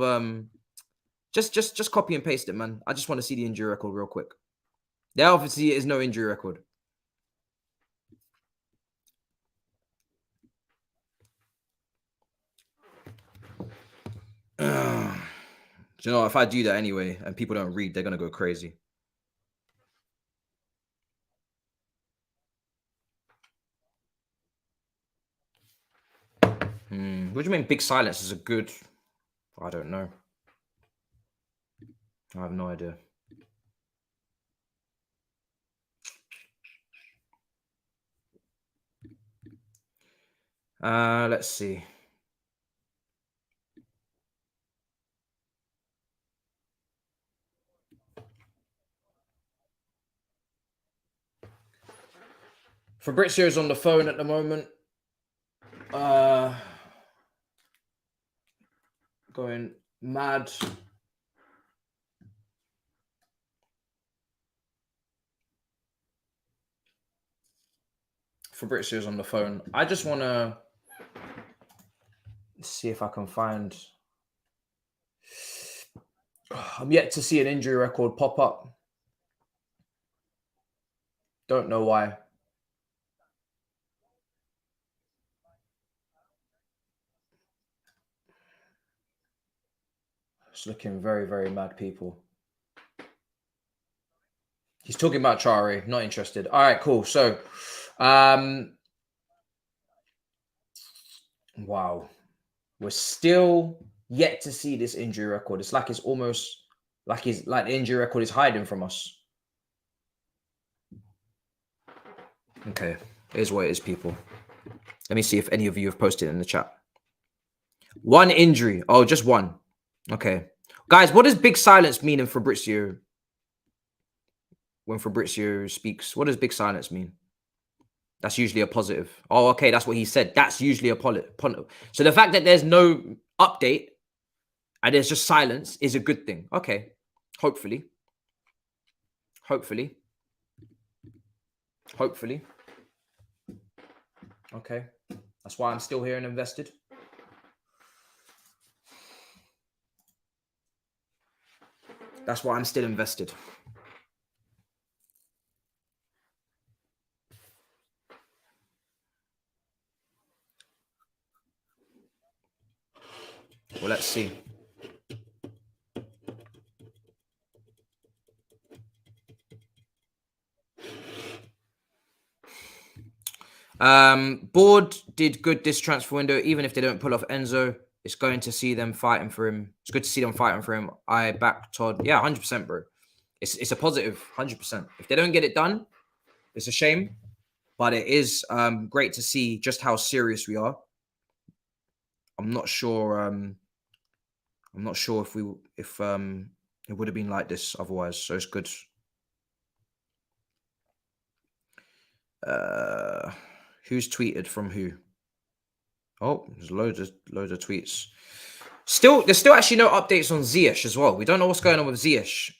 just copy and paste it, man. I just want to see the injury record real quick. There obviously is no injury record. Do you know, if I do that anyway and people don't read, they're gonna go crazy. What do you mean big silence is a good? I don't know. I have no idea. Let's see. Fabrizio's on the phone at the moment. going mad. Fabrizio's on the phone. I just want to see if I can find... I'm yet to see an injury record pop up. Don't know why. It's looking very, very mad, people. He's talking about Chari. Not interested. All right, cool. So, wow. We're still yet to see this injury record. It's like it's almost like the injury record is hiding from us. Okay, here's what it is, people. Let me see if any of you have posted in the chat. One injury. Oh, just one. Okay. Guys, what does big silence mean in Fabrizio? When Fabrizio speaks, what does big silence mean? That's usually a positive. Oh, okay, that's what he said. That's usually a positive. So the fact that there's no update and there's just silence is a good thing. Okay, hopefully. Hopefully. Hopefully. Okay, that's why I'm still here and invested. That's why I'm still invested. Well, let's see. Board did good this transfer window. Even if they don't pull off Enzo, it's going to see them fighting for him. It's good to see them fighting for him. I back Todd. Yeah, 100%, bro. It's a positive, 100%. If they don't get it done, it's a shame. But it is great to see just how serious we are. I'm not sure. I'm not sure if it would have been like this otherwise. So it's good. Who's tweeted from who? Oh, there's loads of tweets. There's still actually no updates on Ziyech as well. We don't know what's going on with Ziyech.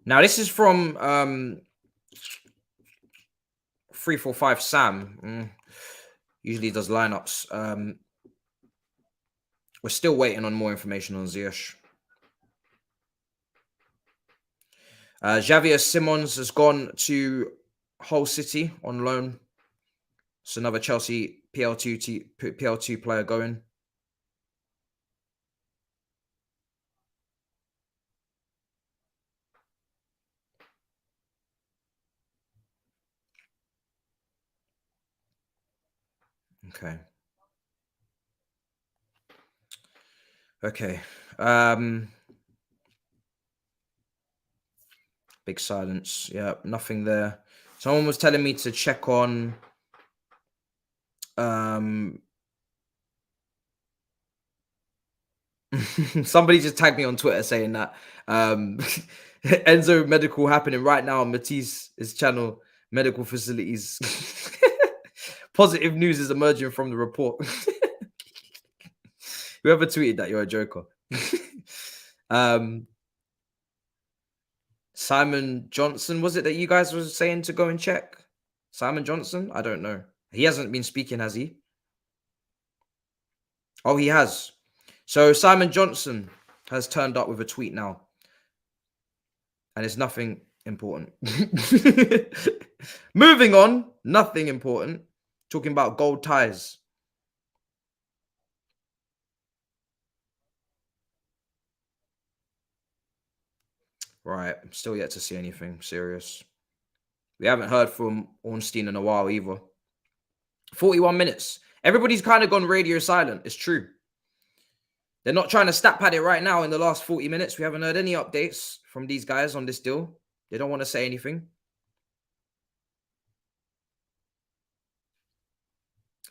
Now this is from 345 Sam. Usually does lineups. We're still waiting on more information on Ziyech. Javier Simons has gone to Hull City on loan. It's another Chelsea PL2 player going. Okay. Okay. Big silence. Yeah, nothing there. Someone was telling me to check on somebody just tagged me on Twitter saying that Enzo medical happening right now on Matisse's channel, medical facilities. Positive news is emerging from the report. Whoever tweeted that, you're a joker. Simon Johnson, was it that you guys were saying to go and check? Simon Johnson? I don't know. He hasn't been speaking, has he? Oh, he has. So Simon Johnson has turned up with a tweet now. And it's nothing important. Moving on, nothing important. Talking about gold ties. Right, I'm still yet to see anything serious. We haven't heard from Ornstein in a while either. 41 minutes. Everybody's kind of gone radio silent. It's true. They're not trying to stat pad it right now in the last 40 minutes. We haven't heard any updates from these guys on this deal. They don't want to say anything.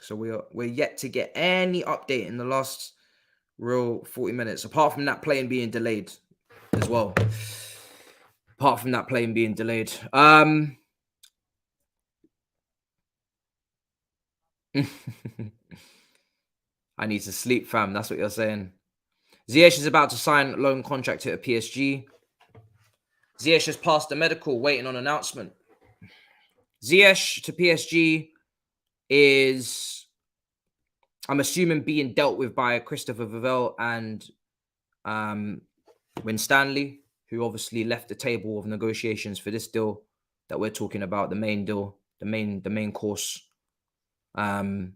So we're yet to get any update in the last real 40 minutes, apart from that plane being delayed as well. Apart from that plane being delayed. I need to sleep, fam. That's what you're saying. Ziyech is about to sign loan contract at PSG. Ziyech has passed the medical, waiting on announcement. Ziyech to PSG is, I'm assuming, being dealt with by Christopher Vivell and Winstanley, who obviously left the table of negotiations for this deal that we're talking about, the main deal, the main course earlier.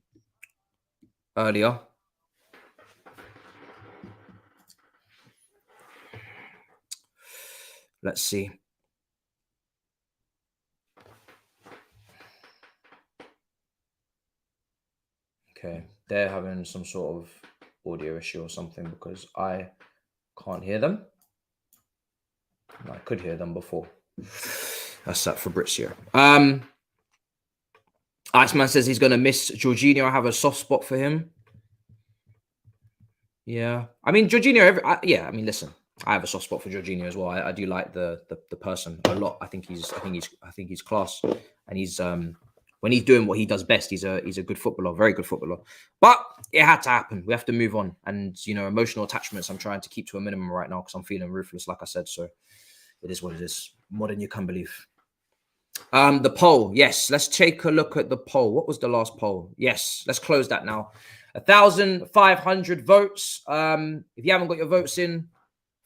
Let's see. Okay, they're having some sort of audio issue or something because I can't hear them. I could hear them before. That's that Fabrizio. Iceman says he's going to miss Jorginho. I have a soft spot for him. Yeah. I mean, Jorginho, yeah, I mean, listen, I have a soft spot for Jorginho as well. I do like the person a lot. I think he's class. And he's when he's doing what he does best, he's a good footballer, very good footballer. But it had to happen. We have to move on. And emotional attachments I'm trying to keep to a minimum right now because I'm feeling ruthless, like I said. So it is what it is. More than you can believe. The poll. Yes, let's take a look at the poll. What was the last poll? Yes, let's close that now. 1,500 votes. If you haven't got your votes in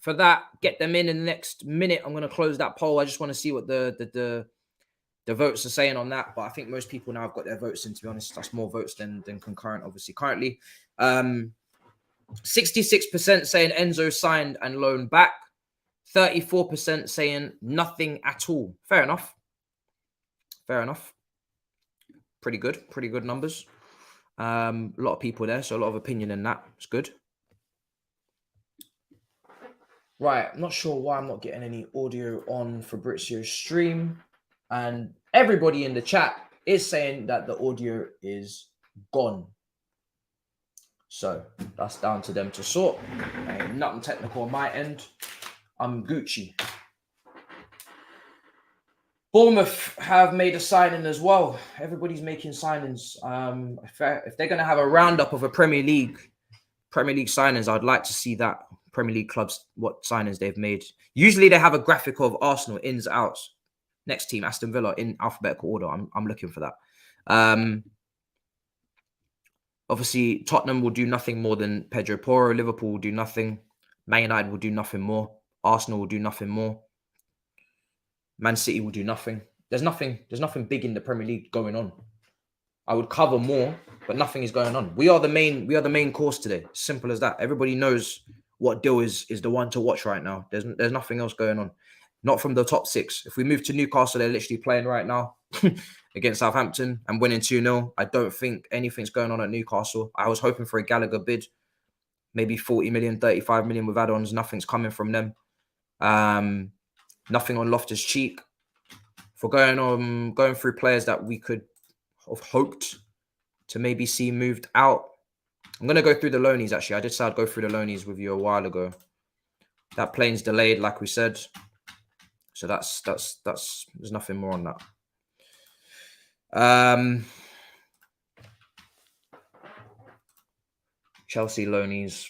for that, get them in the next minute. I'm going to close that poll. I just want to see what the votes are saying on that. But I think most people now have got their votes in, to be honest. That's more votes than concurrent, obviously. Currently, 66% saying Enzo signed and loaned back. 34% saying nothing at all. Fair enough. Fair enough. Pretty good. Pretty good numbers. A lot of people there, so a lot of opinion in that. It's good. Right. I'm not sure why I'm not getting any audio on Fabrizio's stream. And everybody in the chat is saying that the audio is gone. So that's down to them to sort. Ain't nothing technical on my end. I'm Gucci. Bournemouth have made a signing as well. Everybody's making signings. If they're going to have a roundup of a Premier League signings, I'd like to see that. Premier League clubs, what signings they've made. Usually they have a graphic of Arsenal, ins, outs. Next team, Aston Villa, in alphabetical order. I'm looking for that. Obviously, Tottenham will do nothing more than Pedro Porro. Liverpool will do nothing. Man United will do nothing more. Arsenal will do nothing more. Man City will do nothing. There's nothing big in the Premier League going on. I would cover more, but nothing is going on. We are the main course today. Simple as that. Everybody knows what deal is the one to watch right now. There's nothing else going on. Not from the top six. If we move to Newcastle, they're literally playing right now against Southampton and winning 2-0. I don't think anything's going on at Newcastle. I was hoping for a Gallagher bid. Maybe 40 million, 35 million with add-ons. Nothing's coming from them. Nothing on Loftus-Cheek. For going through players that we could have hoped to maybe see moved out. I'm going to go through the loanies, actually. I did say I'd go through the loanies with you a while ago. That plane's delayed, like we said. So that's there's nothing more on that. Chelsea loanies.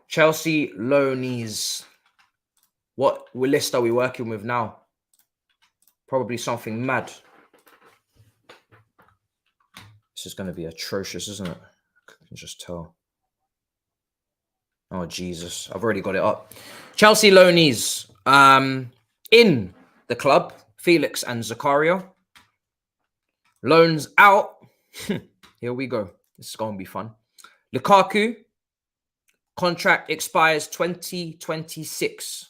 Chelsea loanies. What list are we working with now? Probably something mad. This is going to be atrocious, isn't it? I can just tell. Oh, Jesus. I've already got it up. Chelsea loanies. In the club, Felix and Zakaria. Loans out. Here we go. This is going to be fun. Lukaku. Contract expires 2026.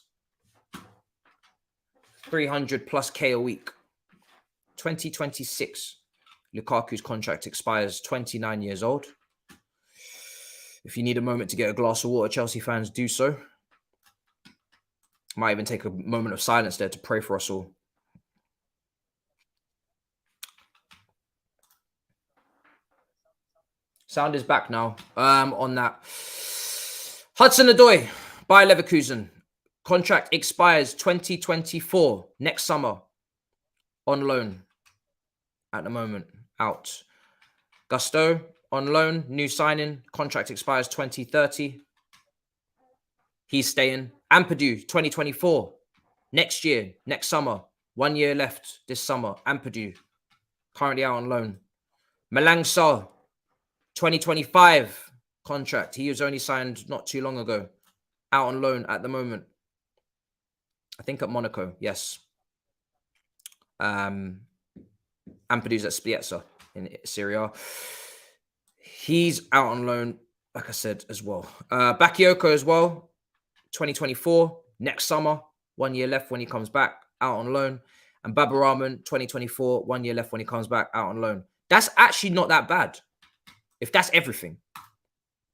300 plus K a week. 2026. Lukaku's contract expires 29 years old. If you need a moment to get a glass of water, Chelsea fans, do so. Might even take a moment of silence there to pray for us all. Sound is back now on that. Hudson-Odoi, Bayer Leverkusen. Contract expires 2024, next summer, on loan. at the moment, out. Gusto on loan, new signing, contract expires 2030. He's staying. Ampadu, 2024, next year, next summer, 1 year left this summer. Ampadu, currently out on loan. Malang Sa, 2025 contract. He was only signed not too long ago. Out on loan at the moment. I think at Monaco, yes. Ampadu's at Spiezza in Serie A. He's out on loan, like I said, as well. Bakayoko as well, 2024, next summer, 1 year left when he comes back, out on loan. And Babaraman, 2024, 1 year left when he comes back, out on loan. That's actually not that bad. If that's everything.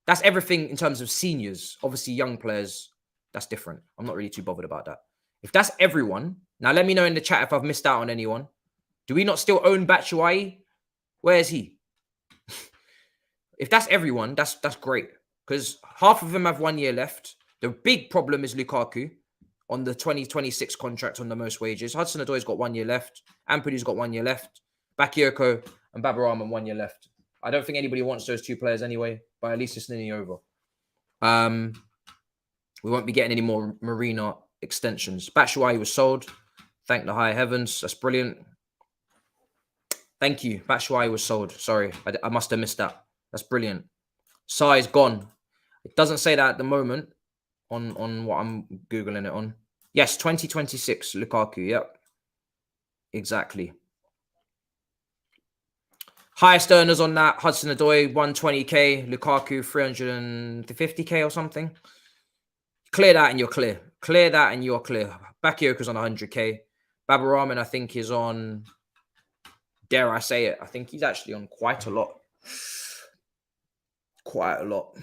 That's everything in terms of seniors. Obviously, young players, that's different. I'm not really too bothered about that. If that's everyone, now let me know in the chat if I've missed out on anyone. Do we not still own Batshuayi? Where is he? If that's everyone, that's great. Because half of them have 1 year left. The big problem is Lukaku on the 2026 contract on the most wages. Hudson-Odoi's got 1 year left. Ampadu's got 1 year left. Bakayoko and Babaraman 1 year left. I don't think anybody wants those two players anyway, but at least it's nearly over. We won't be getting any more Marina extensions. Batshuayi was sold. Thank the high heavens. That's brilliant. Thank you. Batshuayi was sold. Sorry, I must have missed that. That's brilliant. Sai is gone. It doesn't say that at the moment on what I'm Googling it on. Yes, 2026, Lukaku. Yep. Exactly. Highest earners on that, Hudson-Odoi, 120k, Lukaku, 350k or something. Clear that and you're clear. Clear that and you're clear. Bakayoko's on 100k. Babaraman, I think, is on, dare I say it, I think he's actually on quite a lot. Quite a lot.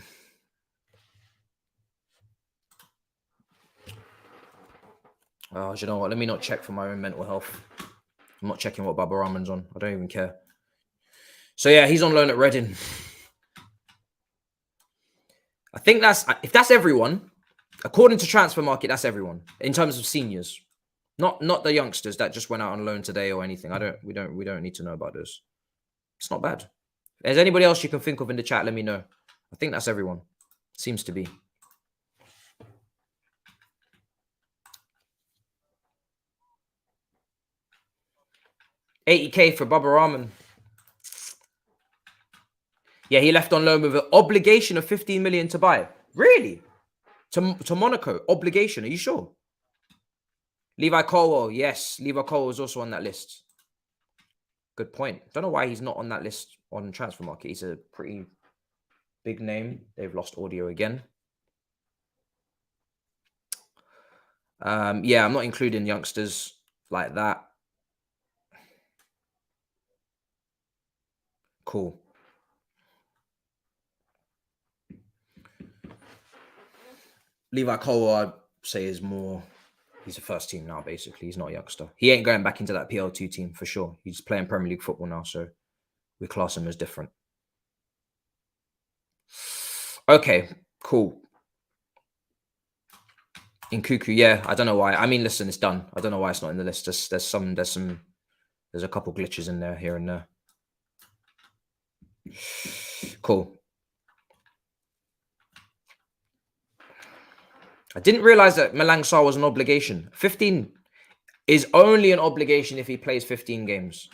Oh, you know what? Let me not check for my own mental health. I'm not checking what Babaraman's on. I don't even care. So yeah, he's on loan at Reading. I think if that's everyone, according to Transfer Market, that's everyone in terms of seniors, not the youngsters that just went out on loan today or anything. We don't need to know about those. It's not bad. If there's anybody else you can think of in the chat, let me know. I think that's everyone. Seems to be. $80k for Babaraman. Yeah, he left on loan with an obligation of 15 million to buy. Really? To Monaco. Obligation. Are you sure? Levi Colwell. Yes, Levi Colwell is also on that list. Good point. Don't know why he's not on that list on Transfer Market. He's a pretty big name. They've lost audio again. Yeah, I'm not including youngsters like that. Cool. Levi Colwell, I'd say, is more... He's a first team now, basically. He's not a youngster. He ain't going back into that PL2 team for sure. He's playing Premier League football now, so we class him as different. Okay, cool. In Cuckoo, yeah, I don't know why. I mean, listen, it's done. I don't know why it's not in the list. There's a couple glitches in there, here and there. Cool. I didn't realize that Malang Sarr was an obligation. 15 is only an obligation if he plays 15 games.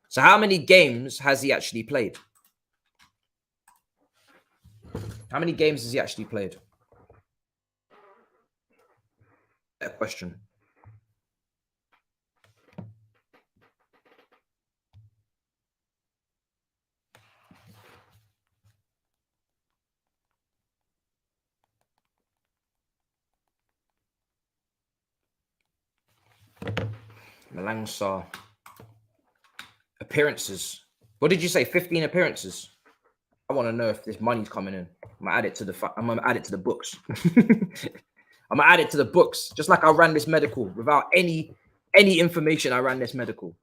So how many games has he actually played? How many games has he actually played? That question. Malang Sarr. Appearances. What did you say? 15 appearances. I want to know if this money's coming in. I'm gonna add it to the books. I'm gonna add it to the books. Just like I ran this medical without any information. I ran this medical.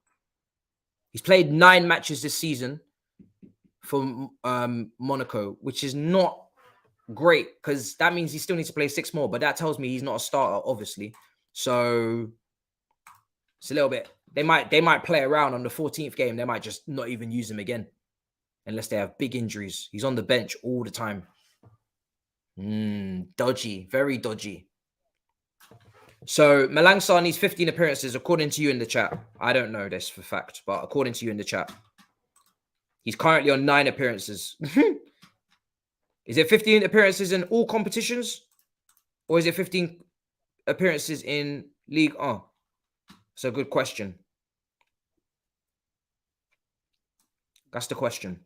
He's played 9 matches this season for Monaco, which is not great because that means he still needs to play 6 more. But that tells me he's not a starter, obviously. So it's a little bit They might play around on the 14th game. They might just not even use him again unless they have big injuries. He's on the bench all the time. Dodgy, very dodgy. So Malangsar needs 15 appearances according to you in the chat. I don't know this for fact, but according to you in the chat, he's currently on 9 appearances. Is it 15 appearances in all competitions, or is it 15 appearances in League 1? It's a good question. That's the question.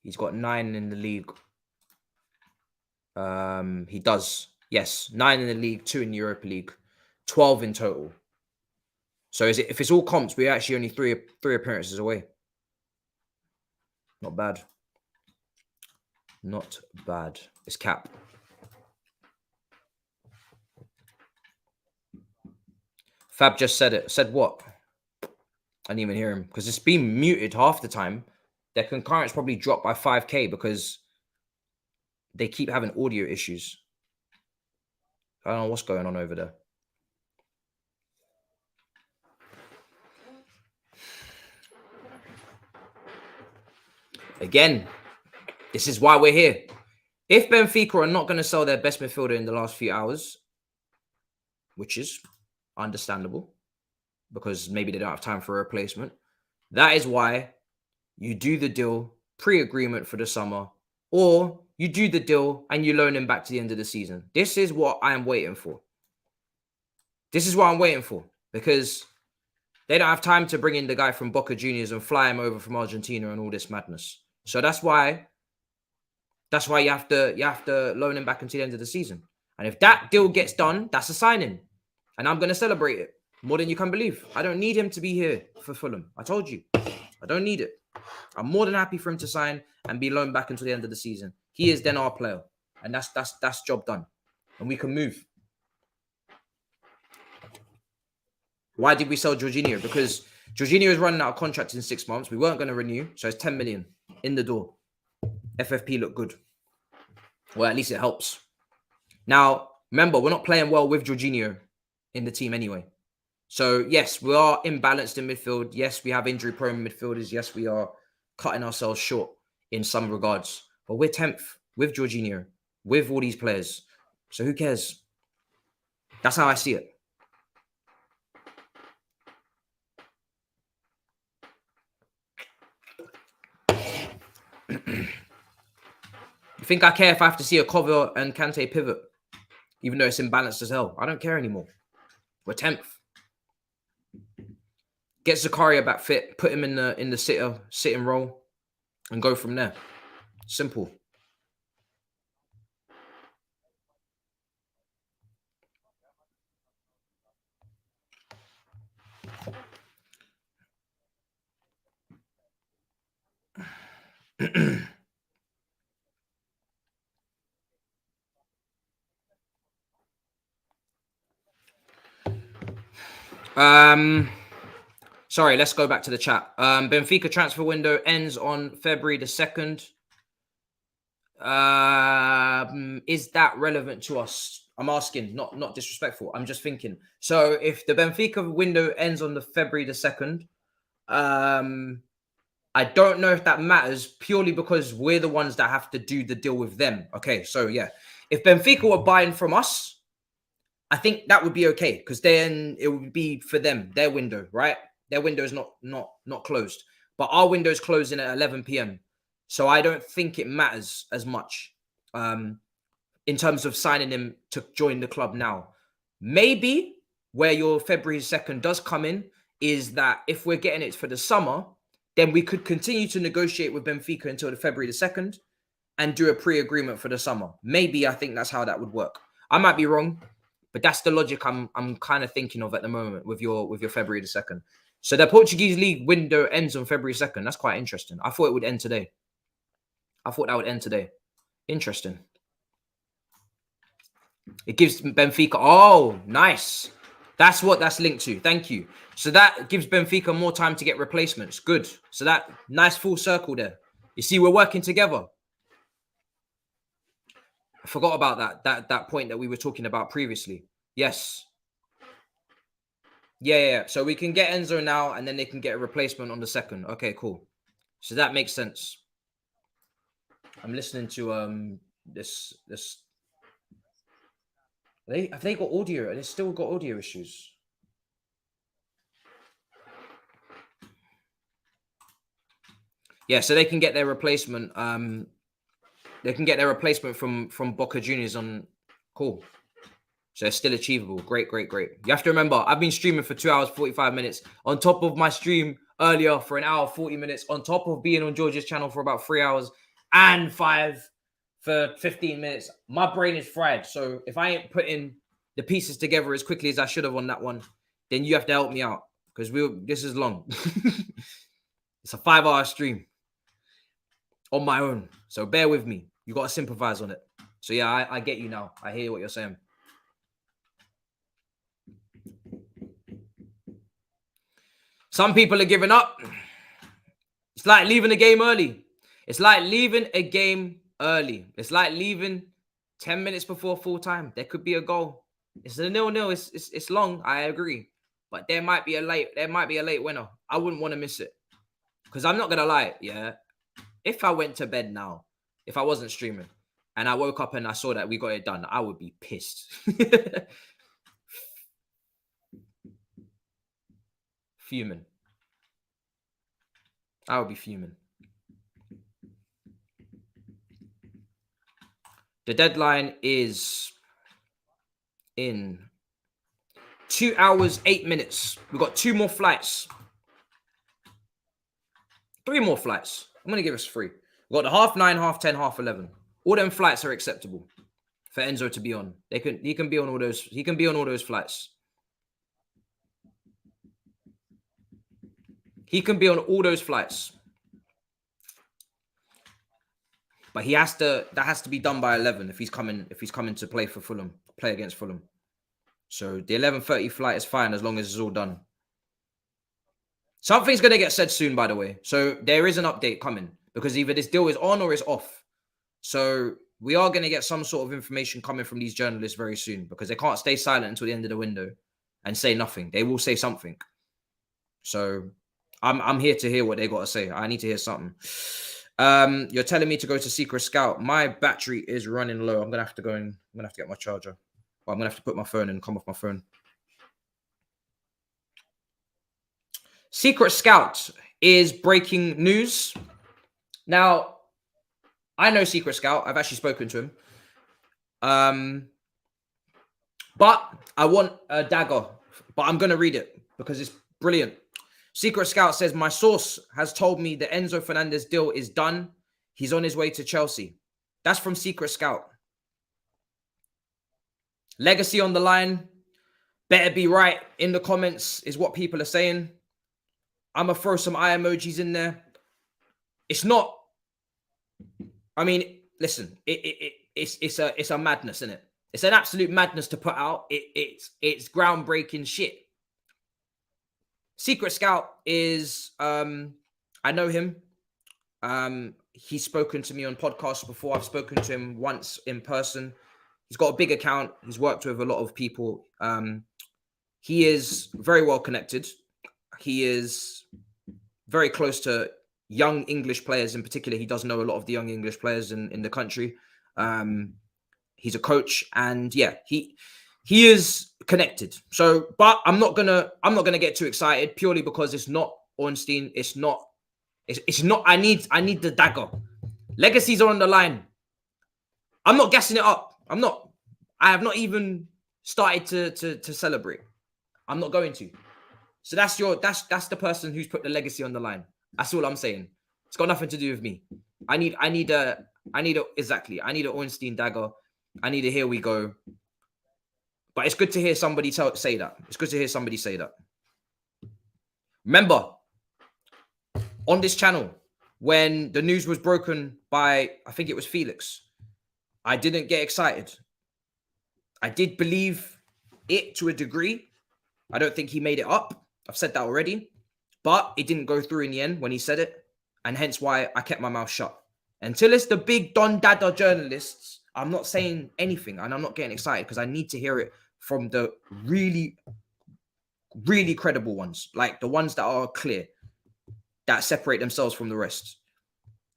He's got 9 in the league. He does. Yes, 9 in the league, 2 in the Europa League, 12 in total. So is it, if it's all comps, we're actually only three appearances away. Not bad. Not bad. It's cap. Fab just said it. Said what? I didn't even hear him because it's been muted half the time. Their concurrence probably dropped by 5K because they keep having audio issues. I don't know what's going on over there. Again, this is why we're here. If Benfica are not going to sell their best midfielder in the last few hours, which is understandable because maybe they don't have time for a replacement, that is why you do the deal pre-agreement for the summer, or you do the deal and you loan him back to the end of the season. This is what I'm waiting for. This is what I'm waiting for because they don't have time to bring in the guy from Boca Juniors and fly him over from Argentina and all this madness. So that's why you have to loan him back until the end of the season. And if that deal gets done, that's a signing. And I'm going to celebrate it more than you can believe. I don't need him to be here for Fulham. I told you. I don't need it. I'm more than happy for him to sign and be loaned back until the end of the season. He is then our player. And that's job done. And we can move. Why did we sell Jorginho? Because Jorginho is running out of contract in 6 months. We weren't going to renew. So it's 10 million in the door. FFP looked good. Well, at least it helps. Now, remember, we're not playing well with Jorginho in the team anyway. So, yes, we are imbalanced in midfield. Yes, we have injury-prone midfielders. Yes, we are cutting ourselves short in some regards. But we're 10th with Jorginho, with all these players. So who cares? That's how I see it. You think I care if I have to see a Cover and Kante pivot, even though it's imbalanced as hell? I don't care anymore. We're 10th. Get Zakaria back fit, put him in the sitting role, and go from there. Simple. Sorry, let's go back to the chat. Benfica transfer window ends on February the 2nd. Is that relevant to us? I'm asking, not disrespectful. I'm just thinking. So if the Benfica window ends on the February the 2nd, I don't know if that matters purely because we're the ones that have to do the deal with them. Okay, so yeah. If Benfica were buying from us, I think that would be okay because then it would be for them, their window, right? Their window is not closed. But our window is closing at 11 p.m. So I don't think it matters as much in terms of signing him to join the club now. Maybe where your February 2nd does come in is that if we're getting it for the summer, then we could continue to negotiate with Benfica until the February the 2nd and do a pre-agreement for the summer. Maybe I think that's how that would work. I might be wrong, but that's the logic I'm kind of thinking of at the moment with your February the 2nd. So the Portuguese league window ends on February 2nd. That's quite interesting. I thought it would end today. I thought that would end today. Interesting. It gives Benfica... Oh, nice. That's what that's linked to. Thank you. So that gives Benfica more time to get replacements. Good. So that nice full circle there. You see, we're working together. I forgot about that point that we were talking about previously. Yes. Yeah. So we can get Enzo now, and then they can get a replacement on the second. Okay, cool. So that makes sense. I'm listening to this. Have they got audio? They still got audio issues. Yeah, so they can get their replacement. They can get their replacement from Boca Juniors on. Cool. So it's still achievable. Great. You have to remember, I've been streaming for 2 hours, 45 minutes. On top of my stream earlier for an hour, 40 minutes. On top of being on George's channel for about 3 hours and 5 for 15 minutes. My brain is fried. So if I ain't putting the pieces together as quickly as I should have on that one, then you have to help me out. Because this is long. It's a 5-hour stream on my own. So bear with me. You got to sympathize on it. So yeah, I get you now. I hear what you're saying. Some people are giving up. It's like leaving a game early. It's like leaving a game early. It's like leaving 10 minutes before full time. There could be a goal. It's a 0-0. It's long. I agree, but there might be a late winner. I wouldn't want to miss it because I'm not gonna lie. Yeah, if I went to bed now, if I wasn't streaming, and I woke up and I saw that we got it done, I would be pissed. Fuming. I would be fuming. The deadline is in 2 hours, 8 minutes. We've got 2 more flights. 3 more flights. I'm going to give us 3. We've got the 9:30, 10:30, 11:30. All them flights are acceptable for Enzo to be on. He can be on all those. He can be on all those flights. He can be on all those flights. But that has to be done by 11 if he's coming to play for Fulham, play against Fulham. So the 11:30 flight is fine as long as it's all done. Something's going to get said soon, by the way. So there is an update coming because either this deal is on or it's off. So we are going to get some sort of information coming from these journalists very soon because they can't stay silent until the end of the window and say nothing. They will say something. So I'm here to hear what they got to say. I need to hear something. You're telling me to go to Secret Scout. My battery is running low. I'm gonna have to get my charger. Well, I'm gonna have to put my phone and come off my phone. Secret Scout is breaking news. Now, I know Secret Scout. I've actually spoken to him. But I want a dagger. But I'm gonna read it because it's brilliant. Secret Scout says, my source has told me the Enzo Fernandez deal is done. He's on his way to Chelsea. That's from Secret Scout. Legacy on the line. Better be right in the comments is what people are saying. I'm going to throw some eye emojis in there. It's not. I mean, listen, it's a madness, isn't it? It's an absolute madness to put out. It's groundbreaking shit. Secret Scout is, I know him. He's spoken to me on podcasts before. I've spoken to him once in person. He's got a big account. He's worked with a lot of people. He is very well connected. He is very close to young English players in particular. He does know a lot of the young English players in the country. He's a coach, and yeah, he is connected. So, but I'm not gonna get too excited purely because it's not Ornstein. It's not. I need the dagger. Legacies are on the line. I'm not gassing it up. I have not even started to celebrate. I'm not going to. So that's the person who's put the legacy on the line. That's all I'm saying. It's got nothing to do with me. I need an Ornstein dagger. I need a here we go. But it's good to hear somebody say that. It's good to hear somebody say that. Remember, on this channel, when the news was broken by, I think it was Felix, I didn't get excited. I did believe it to a degree. I don't think he made it up. I've said that already. But it didn't go through in the end when he said it. And hence why I kept my mouth shut. Until it's the big Don Dada journalists, I'm not saying anything. And I'm not getting excited because I need to hear it from the really really credible ones, like the ones that are clear, that separate themselves from the rest.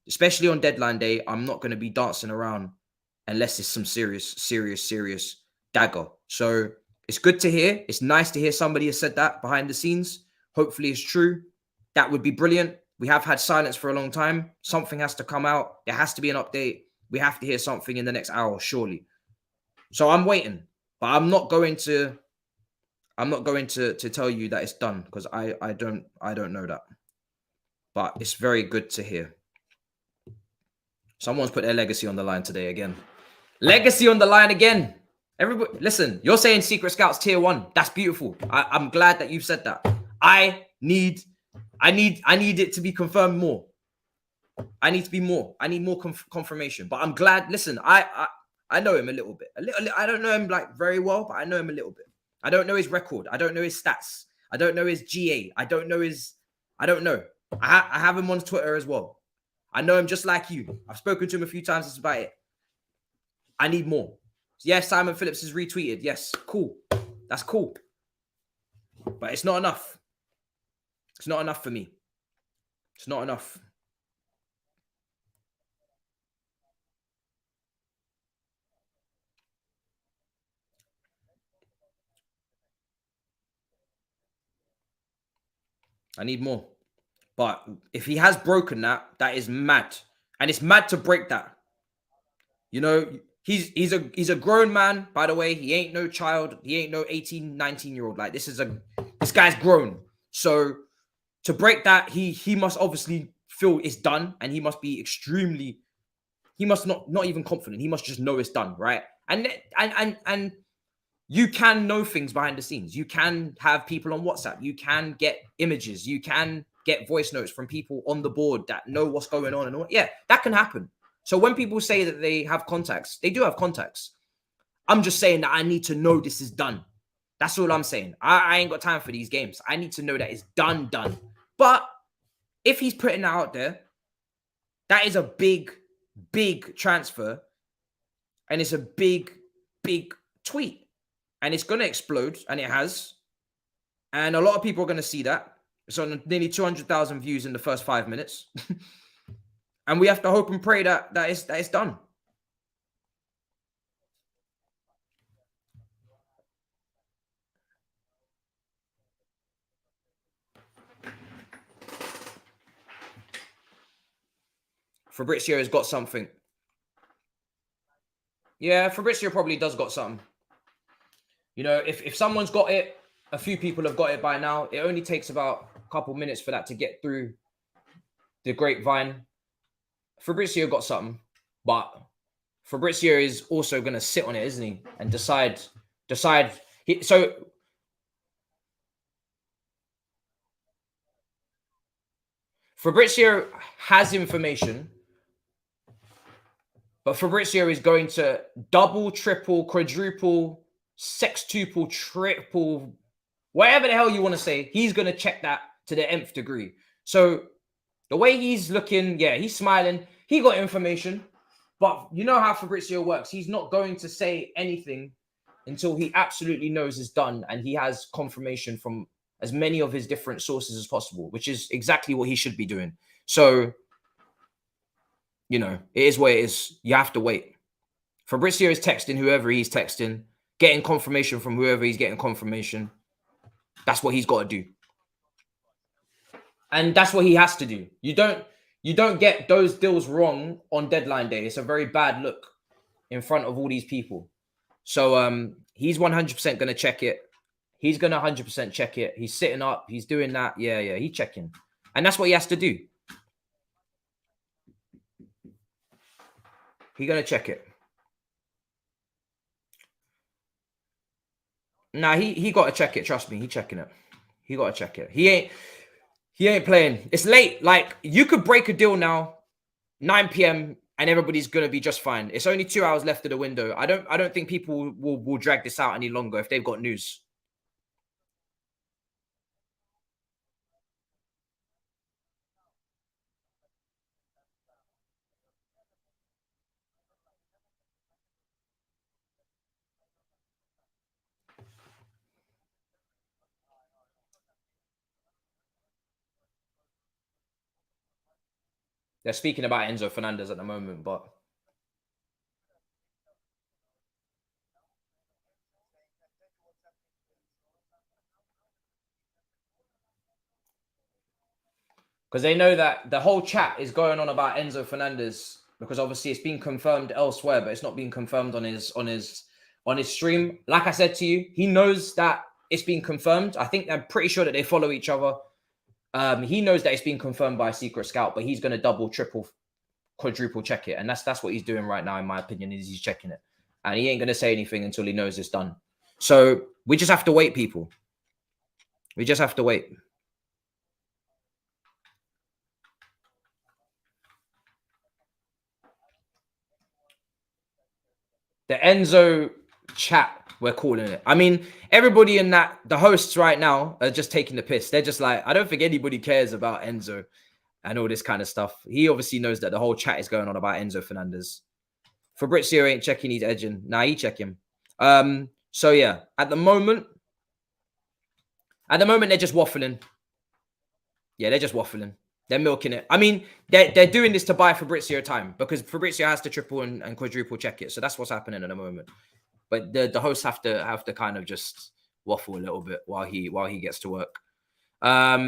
Especially on deadline day, I'm not going to be dancing around unless it's some serious dagger. So it's good to hear. It's nice to hear somebody has said that behind the scenes. Hopefully it's true. That would be brilliant. We have had silence for a long time. Something has to come out. There has to be an update. We have to hear something in the next hour, surely. So I'm waiting, but I'm not going to tell you that it's done, because I don't know that. But it's very good to hear. Someone's put their legacy on the line today again. Legacy on the line again. Everybody, listen, you're saying Secret Scouts tier 1. That's beautiful. I'm glad that you've said that. I need it to be confirmed more. I need to be more. I need more confirmation. But I'm glad. Listen, I know him a little bit. I don't know him like very well, but I know him a little bit. I don't know his record. I don't know his stats. I don't know his GA. I don't know. I have him on Twitter as well. I know him just like you. I've spoken to him a few times. That's about it. I need more. Yes, Simon Phillips is retweeted. Yes, cool. That's cool. But it's not enough. It's not enough for me. It's not enough. I need more. But if he has broken that, that is mad. And it's mad to break that. You know, he's a grown man, by the way. He ain't no child. He ain't no 18, 19-year-old. Like, this guy's grown. So to break that, he must obviously feel it's done, and he must be he must not even confident. He must just know it's done, right? And you can know things behind the scenes. You can have people on WhatsApp. You can get images. You can get voice notes from people on the board that know what's going on and all. Yeah, that can happen. So when people say that they have contacts, they do have contacts. I'm just saying that I need to know this is done. That's all I'm saying. I ain't got time for these games. I need to know that it's done. But if he's putting that out there, that is a big transfer. And it's a big tweet. And it's going to explode, and it has. And a lot of people are going to see that. It's on nearly 200,000 views in the first 5 minutes. And we have to hope and pray that it's done. Fabrizio has got something. Yeah, Fabrizio probably does got something. You know, if someone's got it, a few people have got it by now. It only takes about a couple minutes for that to get through the grapevine. Fabrizio got something, but Fabrizio is also going to sit on it, isn't he? And decide. So Fabrizio has information, but Fabrizio is going to double, triple, quadruple, sextuple, triple, whatever the hell you want to say. He's going to check that to the nth degree. So the way he's looking, yeah, he's smiling. He got information, but you know how Fabrizio works. He's not going to say anything until he absolutely knows it's done and he has confirmation from as many of his different sources as possible, which is exactly what he should be doing. So, you know, it is what it is. You have to wait. Fabrizio is texting whoever he's texting, getting confirmation from whoever he's getting confirmation. That's what he's got to do. And that's what he has to do. You don't get those deals wrong on deadline day. It's a very bad look in front of all these people. So he's 100% going to check it. He's going to 100% check it. He's sitting up. He's doing that. Yeah, he's checking. And that's what he has to do. He's going to check it. Nah, he got to check it. Trust me, he's checking it. He got to check it. He ain't playing. It's late. Like, you could break a deal now, 9 p.m., and everybody's going to be just fine. It's only 2 hours left of the window. I don't think people will drag this out any longer if they've got news. They're speaking about Enzo Fernandez at the moment, but because they know that the whole chat is going on about Enzo Fernandez, because obviously it's been confirmed elsewhere, but it's not being confirmed on his stream. Like I said to you, he knows that it's been confirmed. I'm pretty sure that they follow each other. He knows that it's been confirmed by a secret scout, but he's going to double, triple, quadruple check it, and that's what he's doing right now, in my opinion. Is he's checking it, and he ain't going to say anything until he knows it's done. So we just have to wait, people. We just have to wait. The Enzo chat, we're calling it. I mean, everybody in that, the hosts right now are just taking the piss. They're just like, I don't think anybody cares about Enzo and all this kind of stuff. He obviously knows that the whole chat is going on about Enzo Fernandez. Fabrizio ain't checking, he's edging. Nah, he checking. So yeah, at the moment, they're just waffling. Yeah, they're just waffling. They're milking it. I mean, they're doing this to buy Fabrizio time, because Fabrizio has to triple and quadruple check it. So that's what's happening at the moment. But the hosts have to kind of just waffle a little bit while he gets to work. Yeah,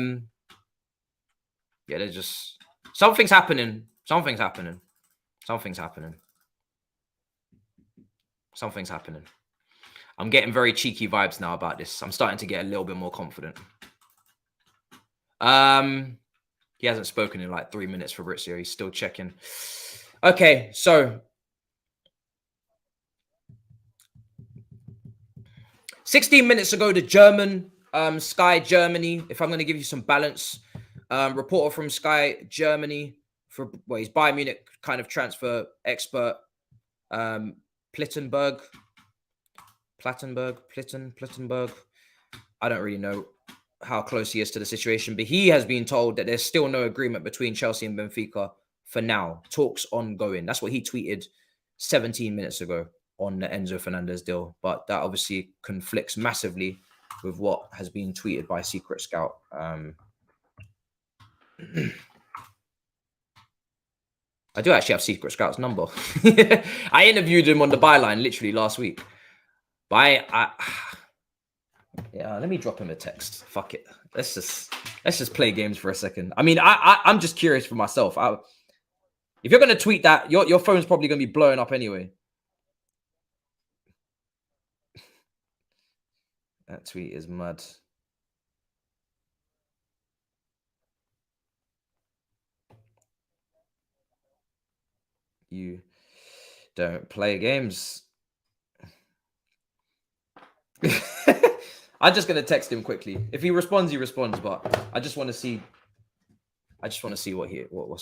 they're just something's happening. Something's happening. I'm getting very cheeky vibes now about this. I'm starting to get a little bit more confident. He hasn't spoken in like 3 minutes, Fabrizio. He's still checking. Okay, so 16 minutes ago, the German Sky Germany, if I'm going to give you some balance, reporter from Sky Germany, he's Bayern Munich kind of transfer expert, Plittenberg. I don't really know how close he is to the situation, but he has been told that there's still no agreement between Chelsea and Benfica for now. Talks ongoing. That's what he tweeted 17 minutes ago on the Enzo Fernandez deal, but that obviously conflicts massively with what has been tweeted by Secret Scout. I do actually have Secret Scout's number. I interviewed him on the byline literally last week. But yeah, let me drop him a text. Fuck it. Let's just play games for a second. I mean, I'm just curious for myself. If you're gonna tweet that, your phone's probably gonna be blowing up anyway. That tweet is mad. You don't play games. I'm just gonna text him quickly. If he responds, he responds. But I just want to see. What's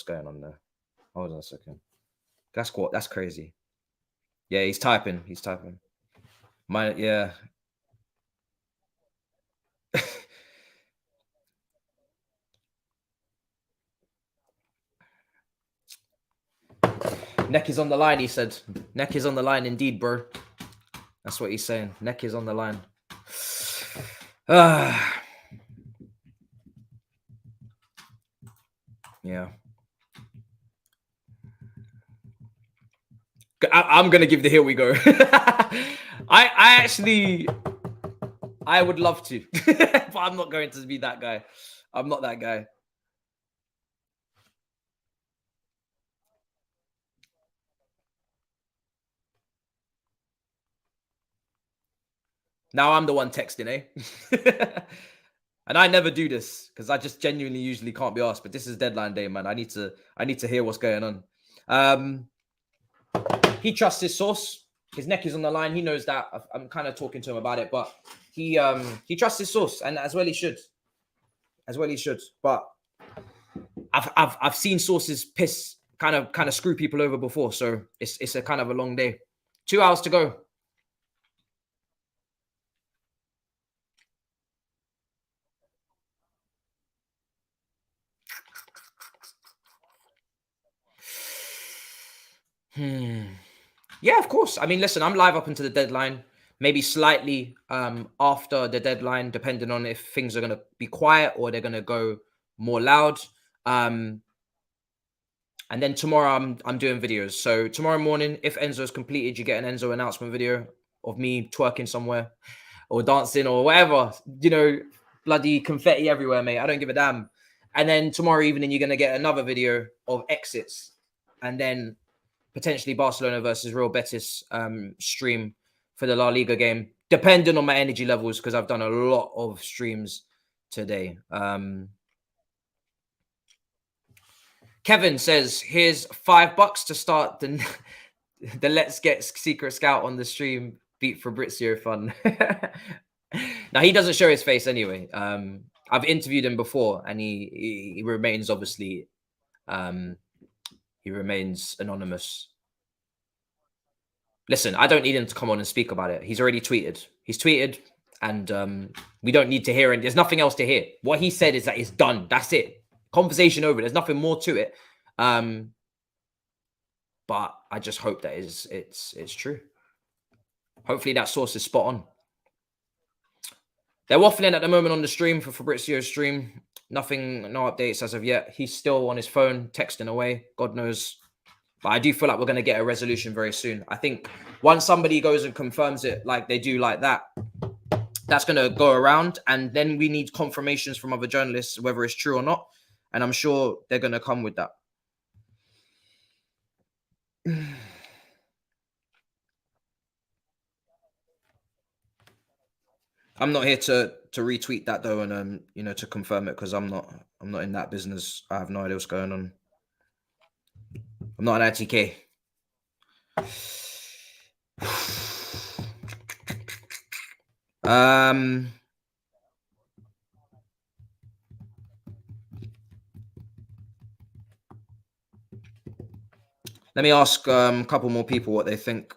going on there. Hold on a second. That's crazy. Yeah, he's typing. Yeah. Neck is on the line, he said. Neck is on the line indeed, bro. That's what he's saying. Neck is on the line. Yeah. I'm going to give the here we go. I would love to, but I'm not going to be that guy. I'm not that guy. Now I'm the one texting, eh? And I never do this because I just genuinely usually can't be asked. But this is deadline day, man. I need to hear what's going on. He trusts his source. His neck is on the line. He knows that. I'm kind of talking to him about it, but he trusts his source, and as well he should. But I've seen sources piss kind of screw people over before, so it's a kind of a long day. 2 hours to go. Yeah, of course. I mean, listen, I'm live up until the deadline. Maybe slightly after the deadline, depending on if things are going to be quiet or they're going to go more loud. And then tomorrow I'm doing videos. So tomorrow morning, if Enzo's completed, you get an Enzo announcement video of me twerking somewhere or dancing or whatever. You know, bloody confetti everywhere, mate. I don't give a damn. And then tomorrow evening, you're gonna get another video of exits, and then potentially Barcelona versus Real Betis stream for the La Liga game, depending on my energy levels, because I've done a lot of streams today. Kevin says, here's $5 to start the Let's Get Secret Scout on the stream. Beat Fabrizio fun. Now, he doesn't show his face anyway. I've interviewed him before, and he remains, obviously, he remains anonymous. Listen, I don't need him to come on and speak about it. He's already tweeted. He's tweeted, and we don't need to hear it. There's nothing else to hear. What he said is that it's done. That's it. Conversation over. There's nothing more to it. But I just hope that it's true. Hopefully that source is spot on. They're waffling at the moment on the stream for Fabrizio's stream. Nothing, no updates as of yet. He's still on his phone, texting away. God knows. But I do feel like we're going to get a resolution very soon. I think once somebody goes and confirms it like they do like that, that's going to go around. And then we need confirmations from other journalists, whether it's true or not. And I'm sure they're going to come with that. I'm not here to retweet that though, and you know, to confirm it, because I'm not in that business. I have no idea what's going on. I'm not an ITK. Let me ask a couple more people what they think.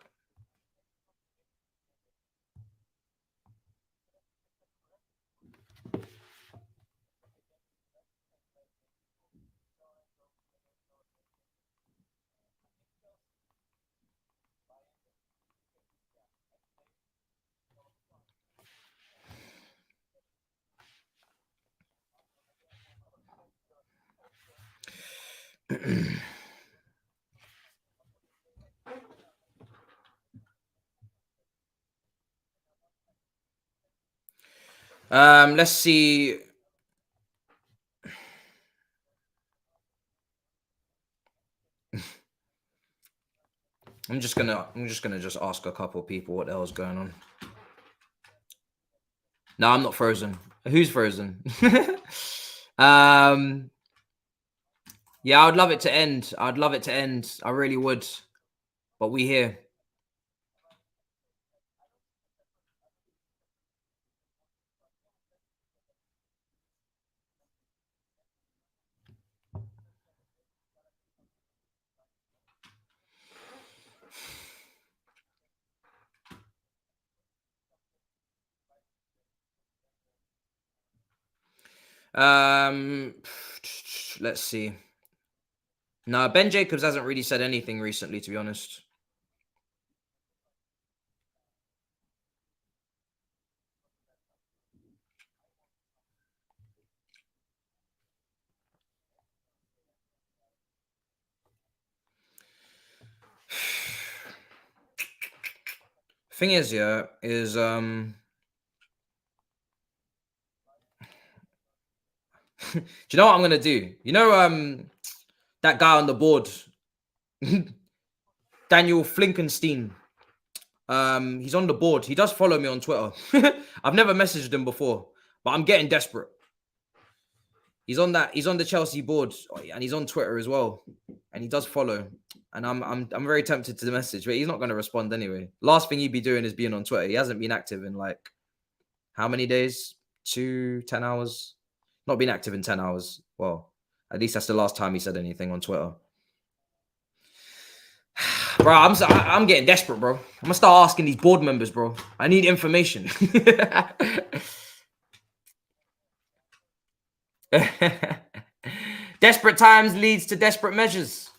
Let's see. I'm just gonna ask a couple of people what the hell's going on. No, I'm not frozen. Who's frozen? Yeah, I would love it to end. I'd love it to end. I really would. But we here. Let's see. No, Ben Jacobs hasn't really said anything recently, to be honest. Thing is, yeah, is do you know what I'm gonna do? You know, that guy on the board, Daniel Flinkenstein. He's on the board. He does follow me on Twitter. I've never messaged him before, but I'm getting desperate. He's on the Chelsea board, and he's on Twitter as well, and he does follow. And I'm very tempted to message, but he's not going to respond anyway. Last thing he'd be doing is being on Twitter. He hasn't been active in like how many days? 10 hours. Not been active in 10 hours. Well, at least that's the last time he said anything on Twitter. Bro, I'm getting desperate, bro. I'm gonna start asking these board members, bro. I need information. Desperate times leads to desperate measures.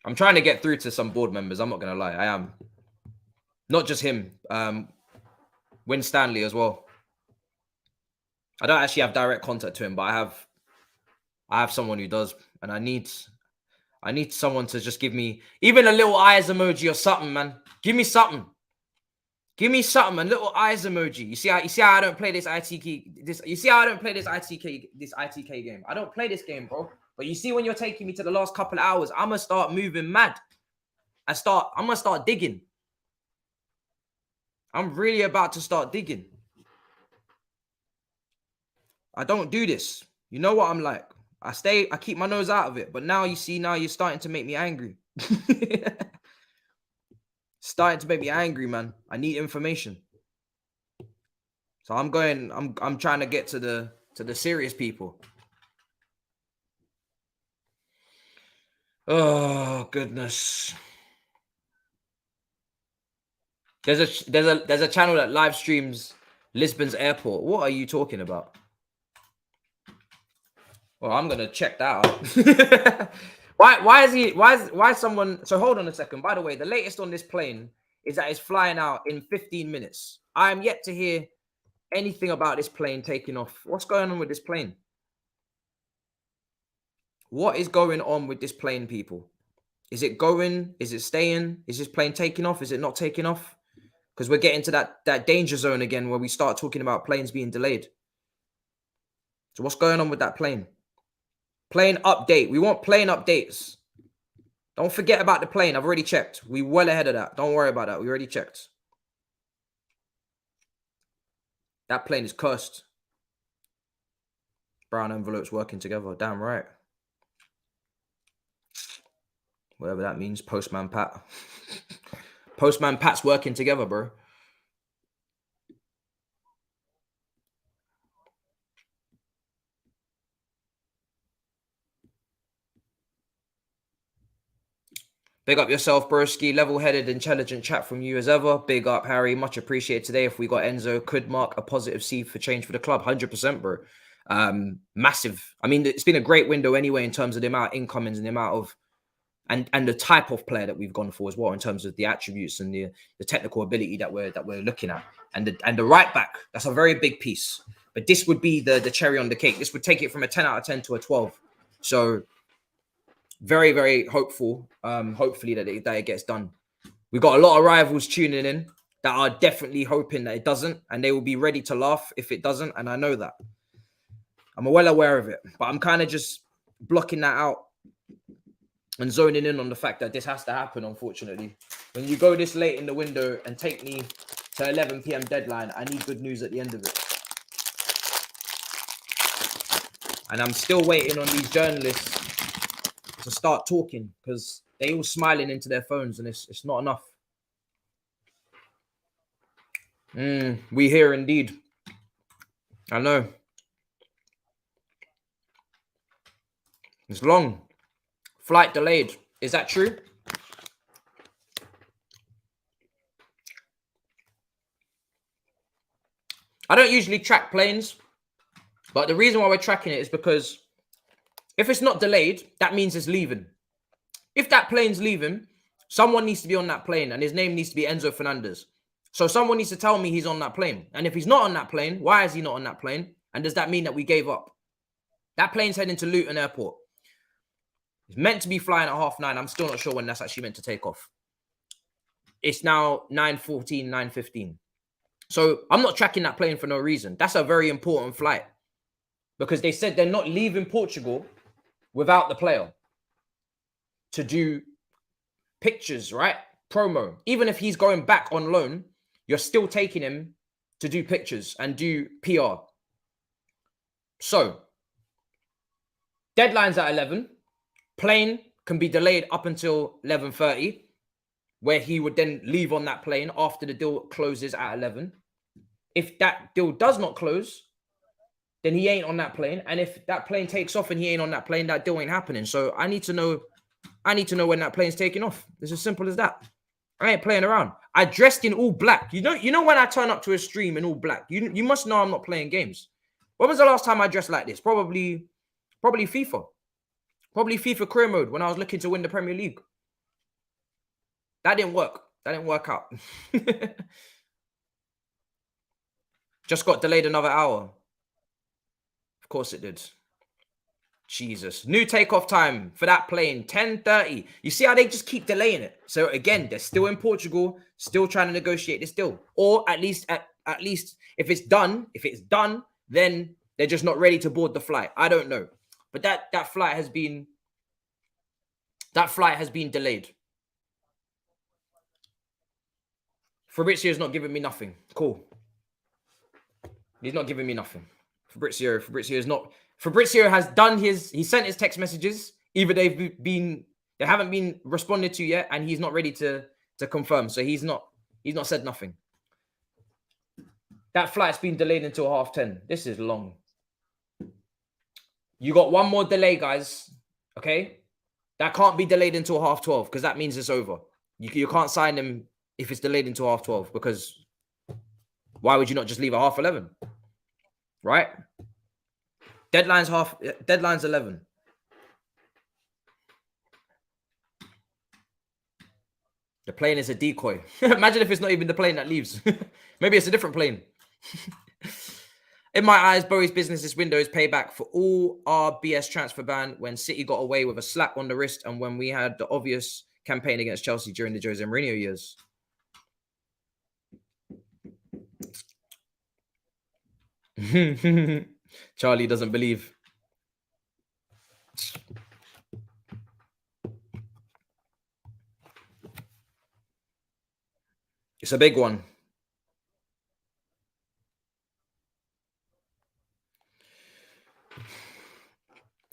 I'm trying to get through to some board members. I'm not gonna lie, I am. Not just him. Win Stanley as well. I don't actually have direct contact to him, but I have I have someone who does, and I need someone to just give me even a little eyes emoji or something, man. Give me something. Give me something, a little eyes emoji. You see how I don't play this ITK. You see how I don't play this ITK game. I don't play this game, bro. But you see when you're taking me to the last couple of hours, I'm gonna start moving mad. I'm gonna start digging. I'm really about to start digging. I don't do this. You know what I'm like. I keep my nose out of it. But now you see, now you're starting to make me angry. Starting to make me angry, man. I need information. So I'm trying to get to the serious people. Oh goodness. There's a channel that live streams Lisbon's airport. What are you talking about? Well, I'm gonna check that out. Why is someone? So hold on a second. By the way, the latest on this plane is that it's flying out in 15 minutes. I am yet to hear anything about this plane taking off. What's going on with this plane? What is going on with this plane, people? Is it going? Is it staying? Is this plane taking off? Is it not taking off? Because we're getting to that danger zone again where we start talking about planes being delayed. So what's going on with that plane? Plane update. We want plane updates. Don't forget about the plane. I've already checked. We're well ahead of that. Don't worry about that. We already checked. That plane is cursed. Brown envelopes working together. Damn right. Whatever that means. Postman Pat. Postman Pat's working together, bro. Big up yourself, broski. Level-headed, intelligent chat from you as ever. Big up, Harry. Much appreciated today. If we got Enzo, could mark a positive C for change for the club. 100%, bro. Massive. I mean, it's been a great window anyway in terms of the amount of incomings and the amount of and the type of player that we've gone for as well in terms of the attributes and the technical ability that we're looking at. And the right back, that's a very big piece. But this would be the cherry on the cake. This would take it from a 10 out of 10 to a 12. So very, very hopeful, hopefully that it gets done. We've got a lot of rivals tuning in that are definitely hoping that it doesn't, and they will be ready to laugh if it doesn't, and I know that. I'm well aware of it, but I'm kind of just blocking that out and zoning in on the fact that this has to happen, unfortunately. When you go this late in the window and take me to 11 p.m. deadline, I need good news at the end of it. And I'm still waiting on these journalists to start talking because they all smiling into their phones and it's not enough. We here indeed. I know. It's long. Flight delayed. Is that true? I don't usually track planes, but the reason why we're tracking it is because if it's not delayed, that means it's leaving. If that plane's leaving, someone needs to be on that plane and his name needs to be Enzo Fernandez. So someone needs to tell me he's on that plane. And if he's not on that plane, why is he not on that plane? And does that mean that we gave up? That plane's heading to Luton Airport. It's meant to be flying at 9:30. I'm still not sure when that's actually meant to take off. It's now 9:14, 9:15. So I'm not tracking that plane for no reason. That's a very important flight because they said they're not leaving Portugal without the player to do pictures, right? Promo. Even if he's going back on loan, you're still taking him to do pictures and do PR. So, deadline's at 11. Plane can be delayed up until 11:30, where he would then leave on that plane after the deal closes at 11. If that deal does not close, then he ain't on that plane. And if that plane takes off and he ain't on that plane, that deal ain't happening. So I need to know when that plane's taking off. It's as simple as that. I ain't playing around. I dressed in all black. You know when I turn up to a stream in all black, you must know I'm not playing games. When was the last time I dressed like this? Probably FIFA. Probably FIFA career mode when I was looking to win the Premier League. That didn't work. That didn't work out. Just got delayed another hour. Of course it did. Jesus. New takeoff time for that plane, 10:30. You see how they just keep delaying it. So again, they're still in Portugal, still trying to negotiate this deal. Or at least if it's done, then they're just not ready to board the flight. I don't know. But that flight has been delayed. Fabrizio's not giving me nothing. Cool. He's not giving me nothing. Fabrizio has done he sent his text messages. Either they haven't been responded to yet, and he's not ready to confirm. So he's not said nothing. That flight's been delayed until 10:30. This is long. You got one more delay, guys. Okay? That can't be delayed until 12:30 because that means it's over. You can't sign them if it's delayed until 12:30 because why would you not just leave at 11:30? Right? Deadline's 11. The plane is a decoy. Imagine if it's not even the plane that leaves. Maybe it's a different plane. In my eyes, Boehly's business this window is payback for all our BS transfer ban when City got away with a slap on the wrist and when we had the obvious campaign against Chelsea during the Jose Mourinho years. Charlie doesn't believe. It's a big one.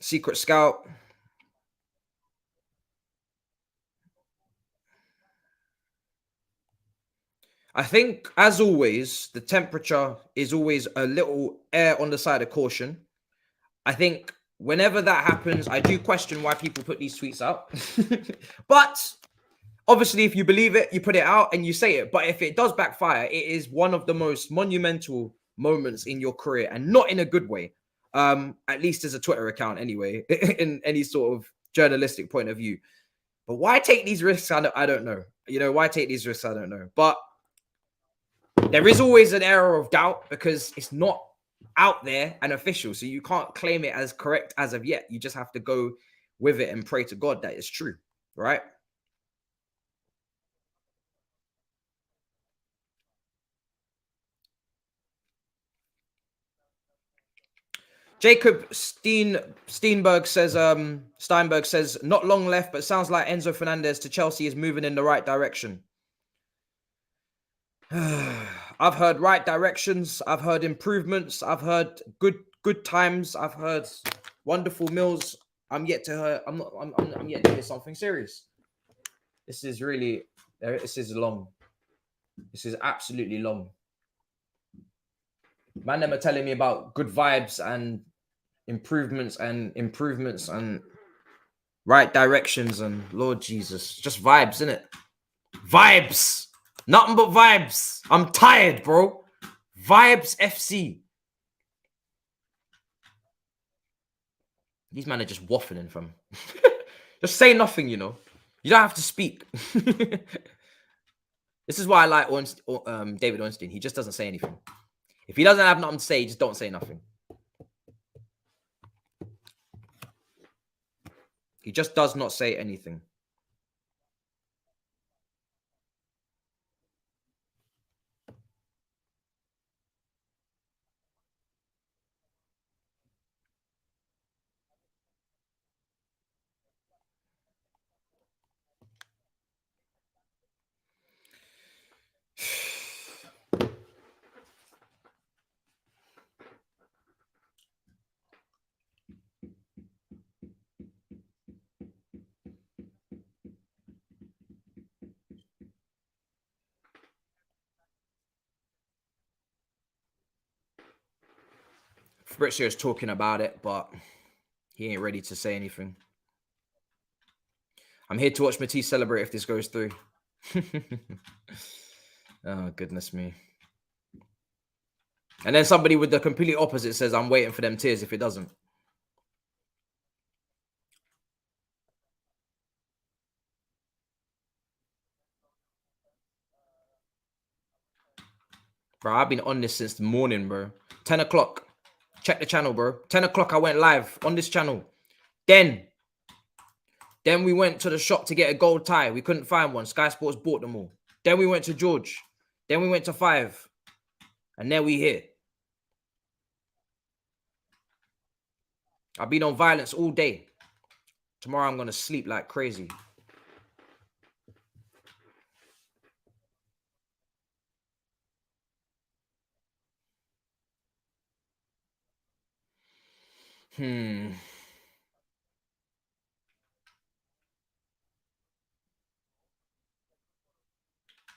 Secret Scout. I think, as always, the temperature is always a little air on the side of caution. I think whenever that happens, I do question why people put these tweets out. But obviously, if you believe it, you put it out and you say it. But if it does backfire, it is one of the most monumental moments in your career, and not in a good way. At least as a Twitter account anyway, in any sort of journalistic point of view. But why take these risks? I don't know. You know, why take these risks? I don't know. But there is always an error of doubt because it's not out there and official. So you can't claim it as correct as of yet. You just have to go with it and pray to God that it's true, right? Jacob Steinberg says, not long left, but sounds like Enzo Fernandez to Chelsea is moving in the right direction. I've heard right directions. I've heard improvements. I've heard good times. I've heard wonderful meals. I'm yet to hear something serious. This is long. This is absolutely long. Man, them are telling me about good vibes and improvements and right directions and Lord Jesus, just vibes, isn't it? Vibes, nothing but vibes. I'm tired, bro. Vibes FC. These men are just waffling from. Just say nothing, you know. You don't have to speak. This is why I like David Ornstein. He just doesn't say anything. If he doesn't have nothing to say, just don't say nothing. He just does not say anything. Fabrizio is talking about it, but he ain't ready to say anything. I'm here to watch Matisse celebrate if this goes through. Oh, goodness me. And then somebody with the complete opposite says, I'm waiting for them tears if it doesn't. Bro, I've been on this since the morning, bro. 10 o'clock. Check the channel, bro. 10 o'clock, I went live on this channel. Then we went to the shop to get a gold tie. We couldn't find one. Sky Sports bought them all. Then we went to George. Then we went to 5. And then we here. I've been on violence all day. Tomorrow I'm going to sleep like crazy.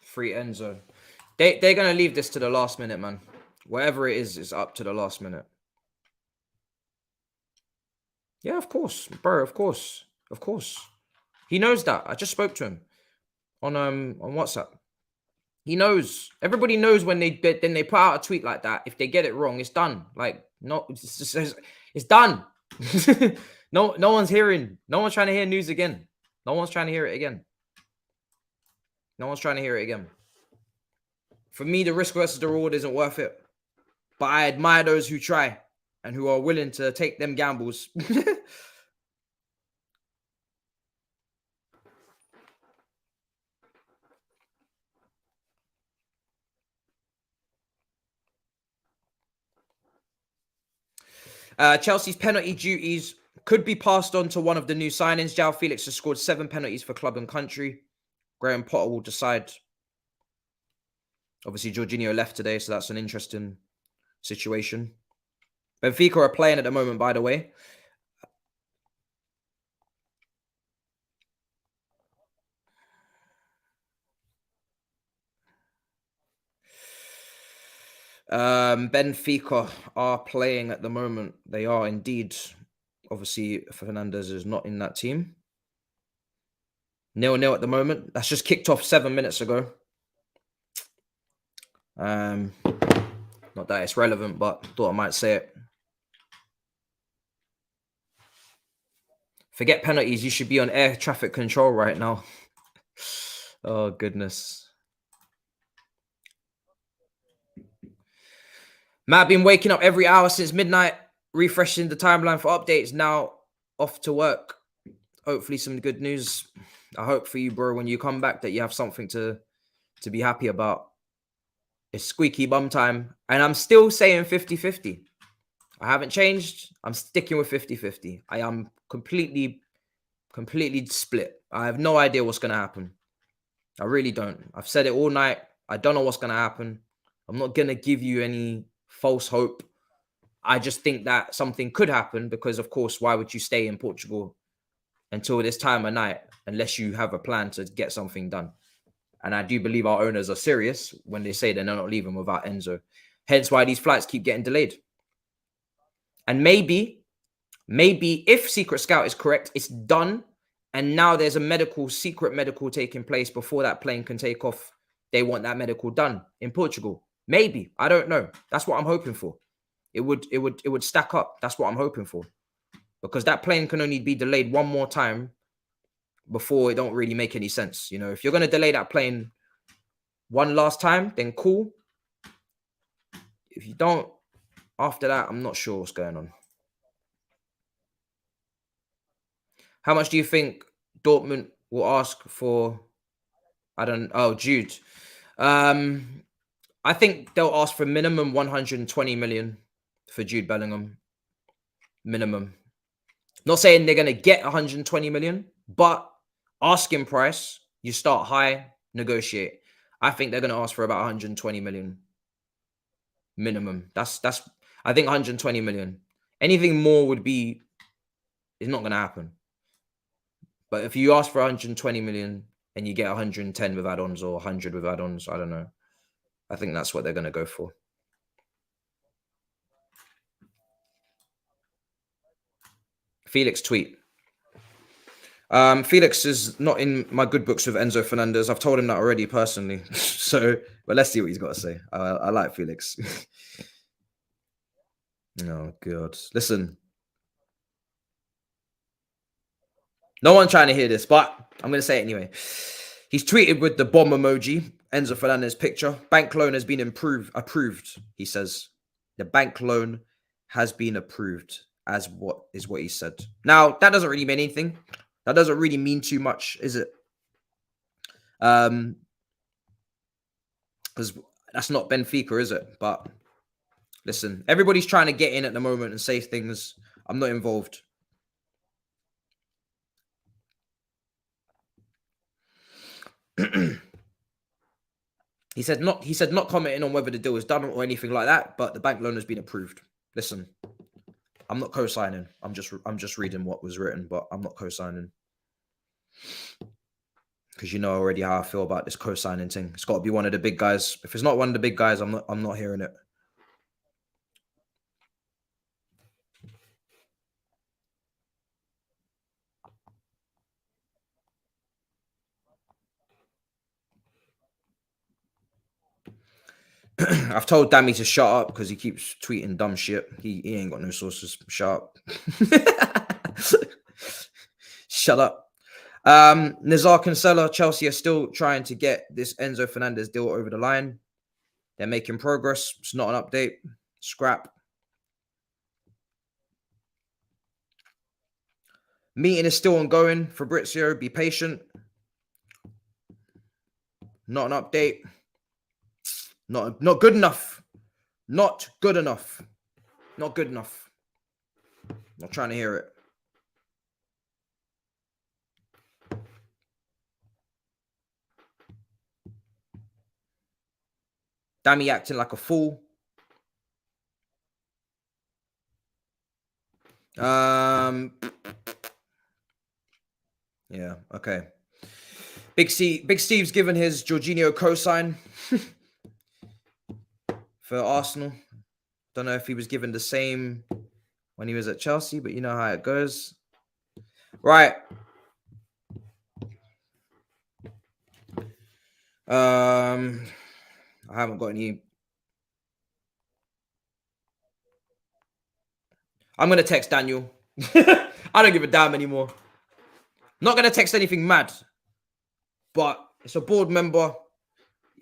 Free Enzo. They're going to leave this to the last minute, man. Whatever it is, it's up to the last minute. Yeah, of course, bro. Of course. Of course. He knows that. I just spoke to him on WhatsApp. He knows. Everybody knows when they put out a tweet like that. If they get it wrong, it's done. Like, no, it's done. No one's hearing. No one's trying to hear news again. No one's trying to hear it again. No one's trying to hear it again. For me, the risk versus the reward isn't worth it. But I admire those who try and who are willing to take them gambles. Chelsea's penalty duties could be passed on to one of the new signings. João Felix has scored 7 penalties for club and country. Graham Potter will decide. Obviously, Jorginho left today, so that's an interesting situation. Benfica are playing at the moment, by the way. Benfica are playing at the moment. They are indeed. Obviously, Fernandez is not in that team. 0-0 at the moment. That's just kicked off 7 minutes ago. Not that it's relevant, but thought I might say it. Forget penalties. You should be on air traffic control right now. Oh, goodness. Matt been waking up every hour since midnight, refreshing the timeline for updates. Now off to work. Hopefully some good news. I hope for you, bro, when you come back that you have something to be happy about. It's squeaky bum time. And I'm still saying 50-50. I haven't changed. I'm sticking with 50-50. I am completely split. I have no idea what's going to happen. I really don't. I've said it all night. I don't know what's going to happen. I'm not going to give you any false hope. I just think that something could happen because, of course, why would you stay in Portugal until this time of night unless you have a plan to get something done? And I do believe our owners are serious when they say they're not leaving without Enzo. Hence why these flights keep getting delayed. And maybe if Secret Scout is correct, it's done. And now there's a secret medical taking place before that plane can take off. They want that medical done in Portugal. Maybe. I don't know. That's what I'm hoping for. It would stack up. That's what I'm hoping for. Because that plane can only be delayed one more time before it don't really make any sense. You know, if you're going to delay that plane one last time, then cool. If you don't, after that, I'm not sure what's going on. How much do you think Dortmund will ask for? Jude. I think they'll ask for minimum 120 million for Jude Bellingham. Minimum. Not saying they're going to get 120 million, but asking price, you start high, negotiate. I think they're going to ask for about 120 million. Minimum. That's I think 120 million. Anything more is not going to happen. But if you ask for 120 million and you get 110 with add-ons or 100 with add-ons, I don't know. I think that's what they're going to go for. Felix tweet. Felix is not in my good books with Enzo Fernandez. I've told him that already personally. But let's see what he's got to say. I like Felix. Oh, God. Listen. No one trying to hear this, but I'm going to say it anyway. He's tweeted with the bomb emoji, Enzo Fernandez picture. Bank loan has been approved, he says. The bank loan has been approved. as what he said. Now, that doesn't really mean anything. That doesn't really mean too much, is it? Because that's not Benfica, is it? But listen, everybody's trying to get in at the moment and say things. I'm not involved. He said not commenting on whether the deal is done or anything like that, but the bank loan has been approved. Listen, I'm not co-signing. I'm just reading what was written, but I'm not co-signing. Because you know already how I feel about this co-signing thing. It's got to be one of the big guys. If it's not one of the big guys, I'm not hearing it. I've told Dammy to shut up because he keeps tweeting dumb shit. He ain't got no sources. Shut up. Shut up. Nizar Cancella, Chelsea are still trying to get this Enzo Fernandez deal over the line. They're making progress. It's not an update. Scrap. Meeting is still ongoing. Fabrizio, be patient. Not an update. Not good enough. Not good enough. Not good enough. Not trying to hear it. Dammy acting like a fool. Yeah, okay. Big Steve's given his Jorginho cosign for Arsenal. Don't know if he was given the same when he was at Chelsea, but you know how it goes. Right. I haven't got any. I'm going to text Daniel. I don't give a damn anymore. Not going to text anything mad. But it's a board member.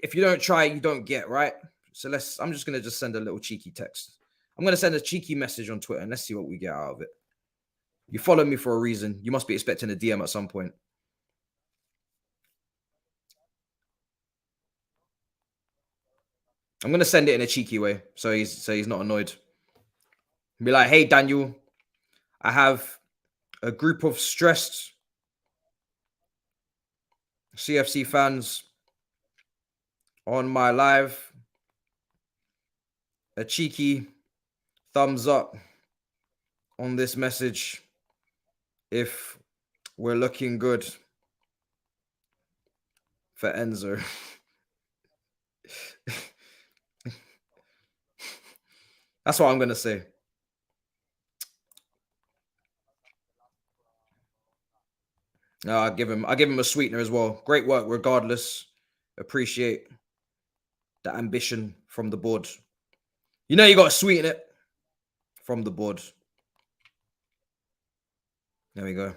If you don't try, you don't get, right? So I'm just going to send a little cheeky text. I'm going to send a cheeky message on Twitter and let's see what we get out of it. You follow me for a reason. You must be expecting a DM at some point. I'm going to send it in a cheeky way so he's not annoyed. Be like, hey, Daniel, I have a group of stressed CFC fans on my live. A cheeky thumbs up on this message if we're looking good for Enzo. That's what I'm going to say. I'll give him a sweetener as well. Great work regardless. Appreciate the ambition from the board. You know you got to sweeten it from the board. There we go.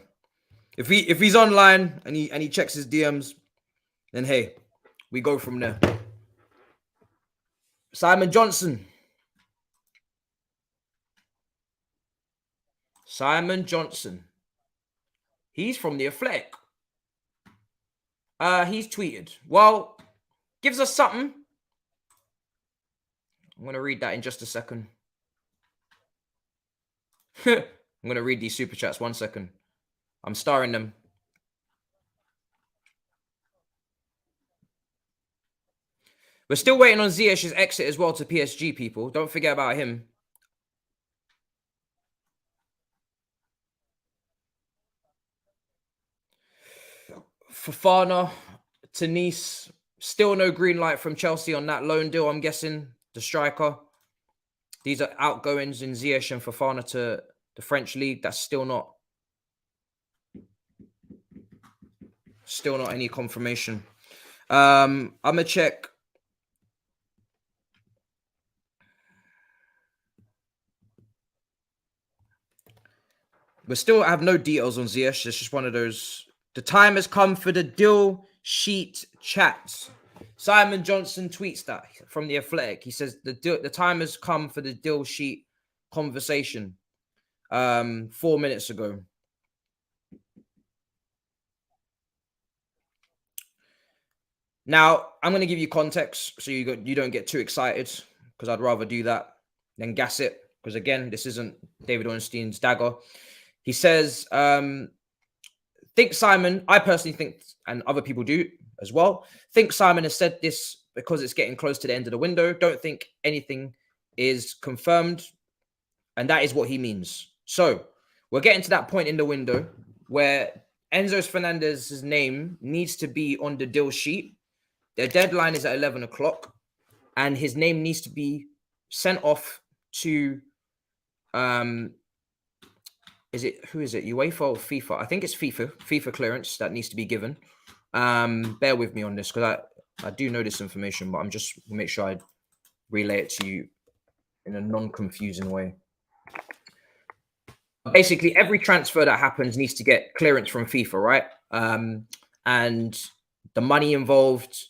If he's online and he checks his DMs, then hey, we go from there. Simon Johnson. Simon Johnson. He's from the Athletic. He's tweeted. Well, gives us something. I'm going to read that in just a second. I'm going to read these super chats 1 second. I'm starring them. We're still waiting on Ziyech's exit as well to PSG, people. Don't forget about him. Fofana to Nice. Still no green light from Chelsea on that loan deal, I'm guessing. The striker. These are outgoings in Ziyech and Fofana to the French league. That's still not any confirmation. I'm going to check. We still have no details on Ziyech. It's just one of those. The time has come for the deal sheet chats. Simon Johnson tweets that from the Athletic. He says the time has come for the deal sheet conversation. 4 minutes ago. Now, I'm going to give you context so you don't get too excited, because I'd rather do that than gas it. Because again, this isn't David Ornstein's dagger. He says, think Simon, I personally think, and other people do as well, think Simon has said this because it's getting close to the end of the window. Don't think anything is confirmed. And that is what he means. So we're getting to that point in the window where Enzo Fernandez's name needs to be on the deal sheet. The deadline is at 11 o'clock, and his name needs to be sent off to, who is it? UEFA or FIFA? I think it's FIFA clearance that needs to be given. Bear with me on this, because I do know this information, but I'm just make sure I relay it to you in a non-confusing way. Basically, every transfer that happens needs to get clearance from FIFA, right? And the money involved,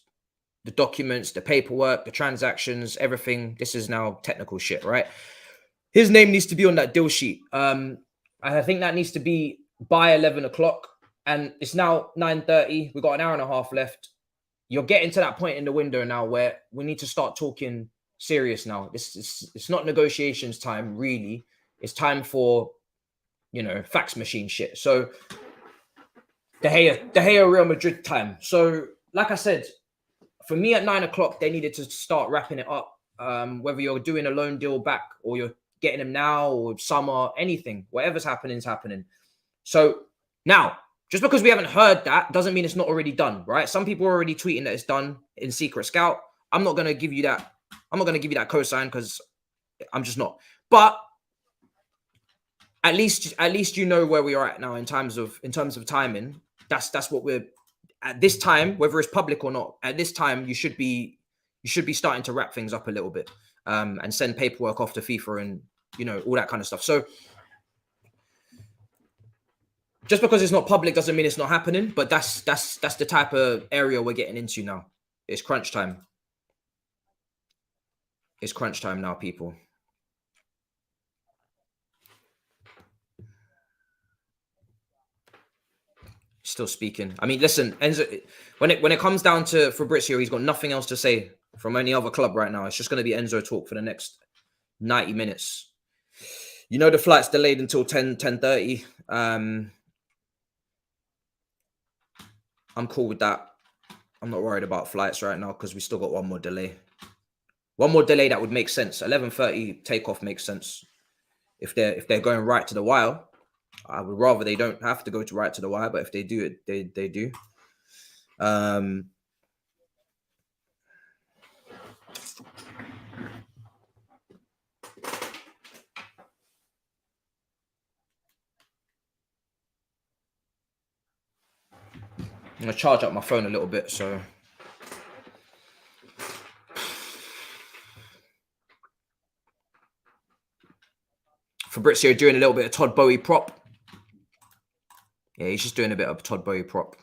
the documents, the paperwork, the transactions, everything. This is now technical shit, right? His name needs to be on that deal sheet. I think that needs to be by 11 o'clock. And it's now 9:30. We've got an hour and a half left. You're getting to that point in the window now where we need to start talking serious now. It's not negotiations time, really. It's time for, fax machine shit. So De Gea Real Madrid time. So like I said, for me at 9 o'clock, they needed to start wrapping it up. Whether you're doing a loan deal back or you're getting them now or summer, anything, whatever's happening is happening. So now, just because we haven't heard that doesn't mean it's not already done, right? Some people are already tweeting that it's done in Secret Scout. I'm not going to give you that. I'm not going to give you that cosign, because I'm just not. But at least you know where we are at now in terms of timing. That's what we're at this time, whether it's public or not. At this time, you should be starting to wrap things up a little bit, and send paperwork off to FIFA and all that kind of stuff. So just because it's not public doesn't mean it's not happening. But that's the type of area we're getting into now. It's crunch time. It's crunch time now, people. Still speaking. I mean, listen, Enzo, when it comes down to Fabrizio, he's got nothing else to say from any other club right now. It's just going to be Enzo talk for the next 90 minutes. The flight's delayed until 10:30. I'm cool with that. I'm not worried about flights right now, because we still got one more delay. One more delay that would make sense. 11:30 takeoff makes sense. If they're going right to the wire, I would rather they don't have to go to right to the wire, but if they do it, they do. I'm going to charge up my phone a little bit, so... Fabrizio doing a little bit of Todd Boehly prop. Yeah, he's just doing a bit of Todd Boehly prop.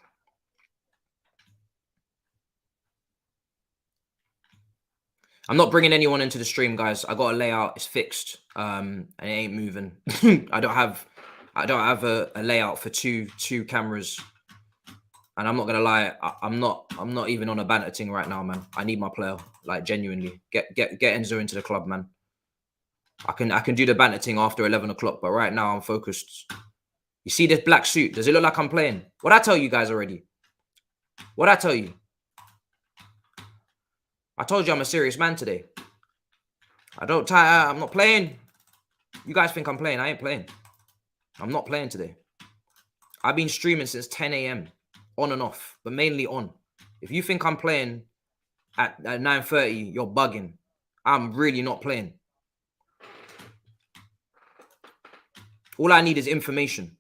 I'm not bringing anyone into the stream, guys. I got a layout. It's fixed, and it ain't moving. I don't have a layout for two cameras. And I'm not gonna lie, I'm not even on a banter thing right now, man. I need my player, like genuinely. Get Enzo into the club, man. I can do the banter thing after 11 o'clock, but right now I'm focused. You see this black suit? Does it look like I'm playing? What I tell you guys already? What I tell you? I told you I'm a serious man today. I'm not playing. You guys think I'm playing? I ain't playing. I'm not playing today. I've been streaming since 10 a.m. on and off, but mainly on. If you think I'm playing at 9:30, you're bugging. I'm really not playing. All I need is information.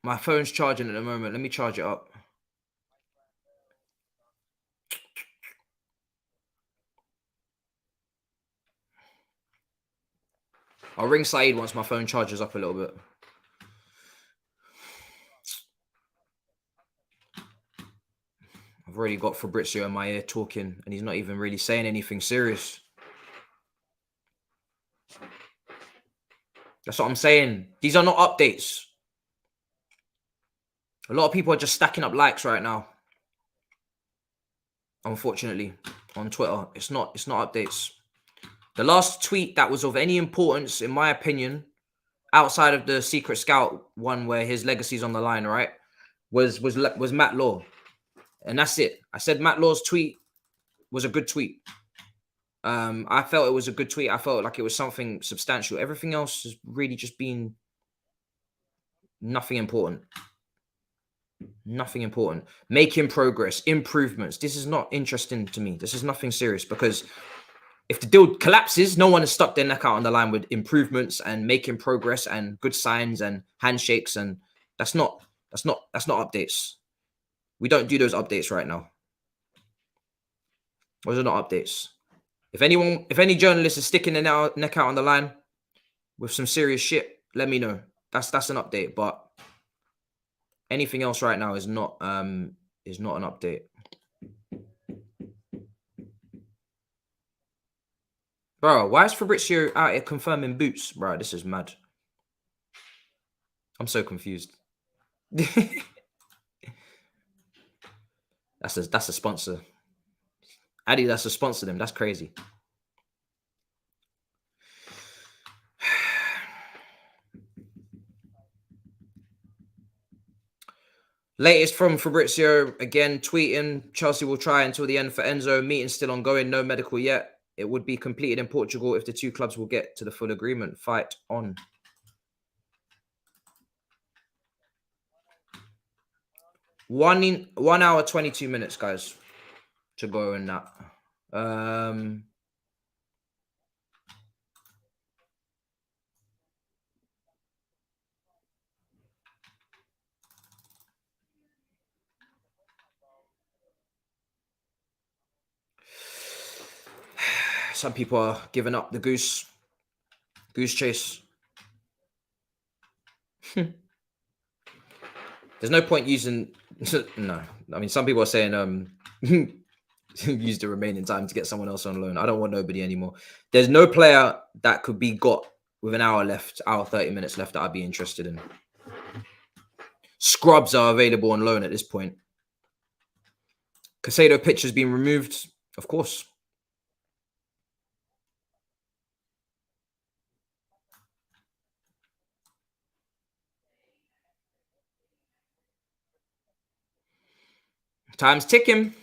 My phone's charging at the moment. Let me charge it up. I'll ring Saeed once my phone charges up a little bit. I've already got Fabrizio in my ear talking, and he's not even really saying anything serious. That's what I'm saying. These are not updates. A lot of people are just stacking up likes right now. Unfortunately, on Twitter, it's not updates. The last tweet that was of any importance, in my opinion, outside of the Secret Scout one where his legacy's on the line, right, was Matt Law, and that's it. I said Matt Law's tweet was a good tweet. I felt it was a good tweet. I felt like it was something substantial. Everything else has really just been nothing important. Nothing important. Making progress, improvements. This is not interesting to me. This is nothing serious, because if the deal collapses, no one has stuck their neck out on the line with improvements and making progress and good signs and handshakes, and that's not updates. We don't do those updates right now. Those are not updates. If any journalist is sticking their neck out on the line with some serious shit, let me know. That's an update. But anything else right now is not an update. Bro, why is Fabrizio out here confirming boots? Bro, this is mad. I'm so confused. That's a sponsor. Adidas to sponsor them. That's crazy. Latest from Fabrizio, again, tweeting, Chelsea will try until the end for Enzo. Meeting still ongoing, no medical yet. It would be completed in Portugal if the two clubs will get to the full agreement. Fight on. One hour, 22 minutes, guys, to go in that. Some people are giving up the goose chase. There's no point using... No. I mean, some people are saying use the remaining time to get someone else on loan. I don't want nobody anymore. There's no player that could be got with an hour left, 30 minutes left, that I'd be interested in. Scrubs are available on loan at this point. Casado picture's been removed, of course. Time's ticking.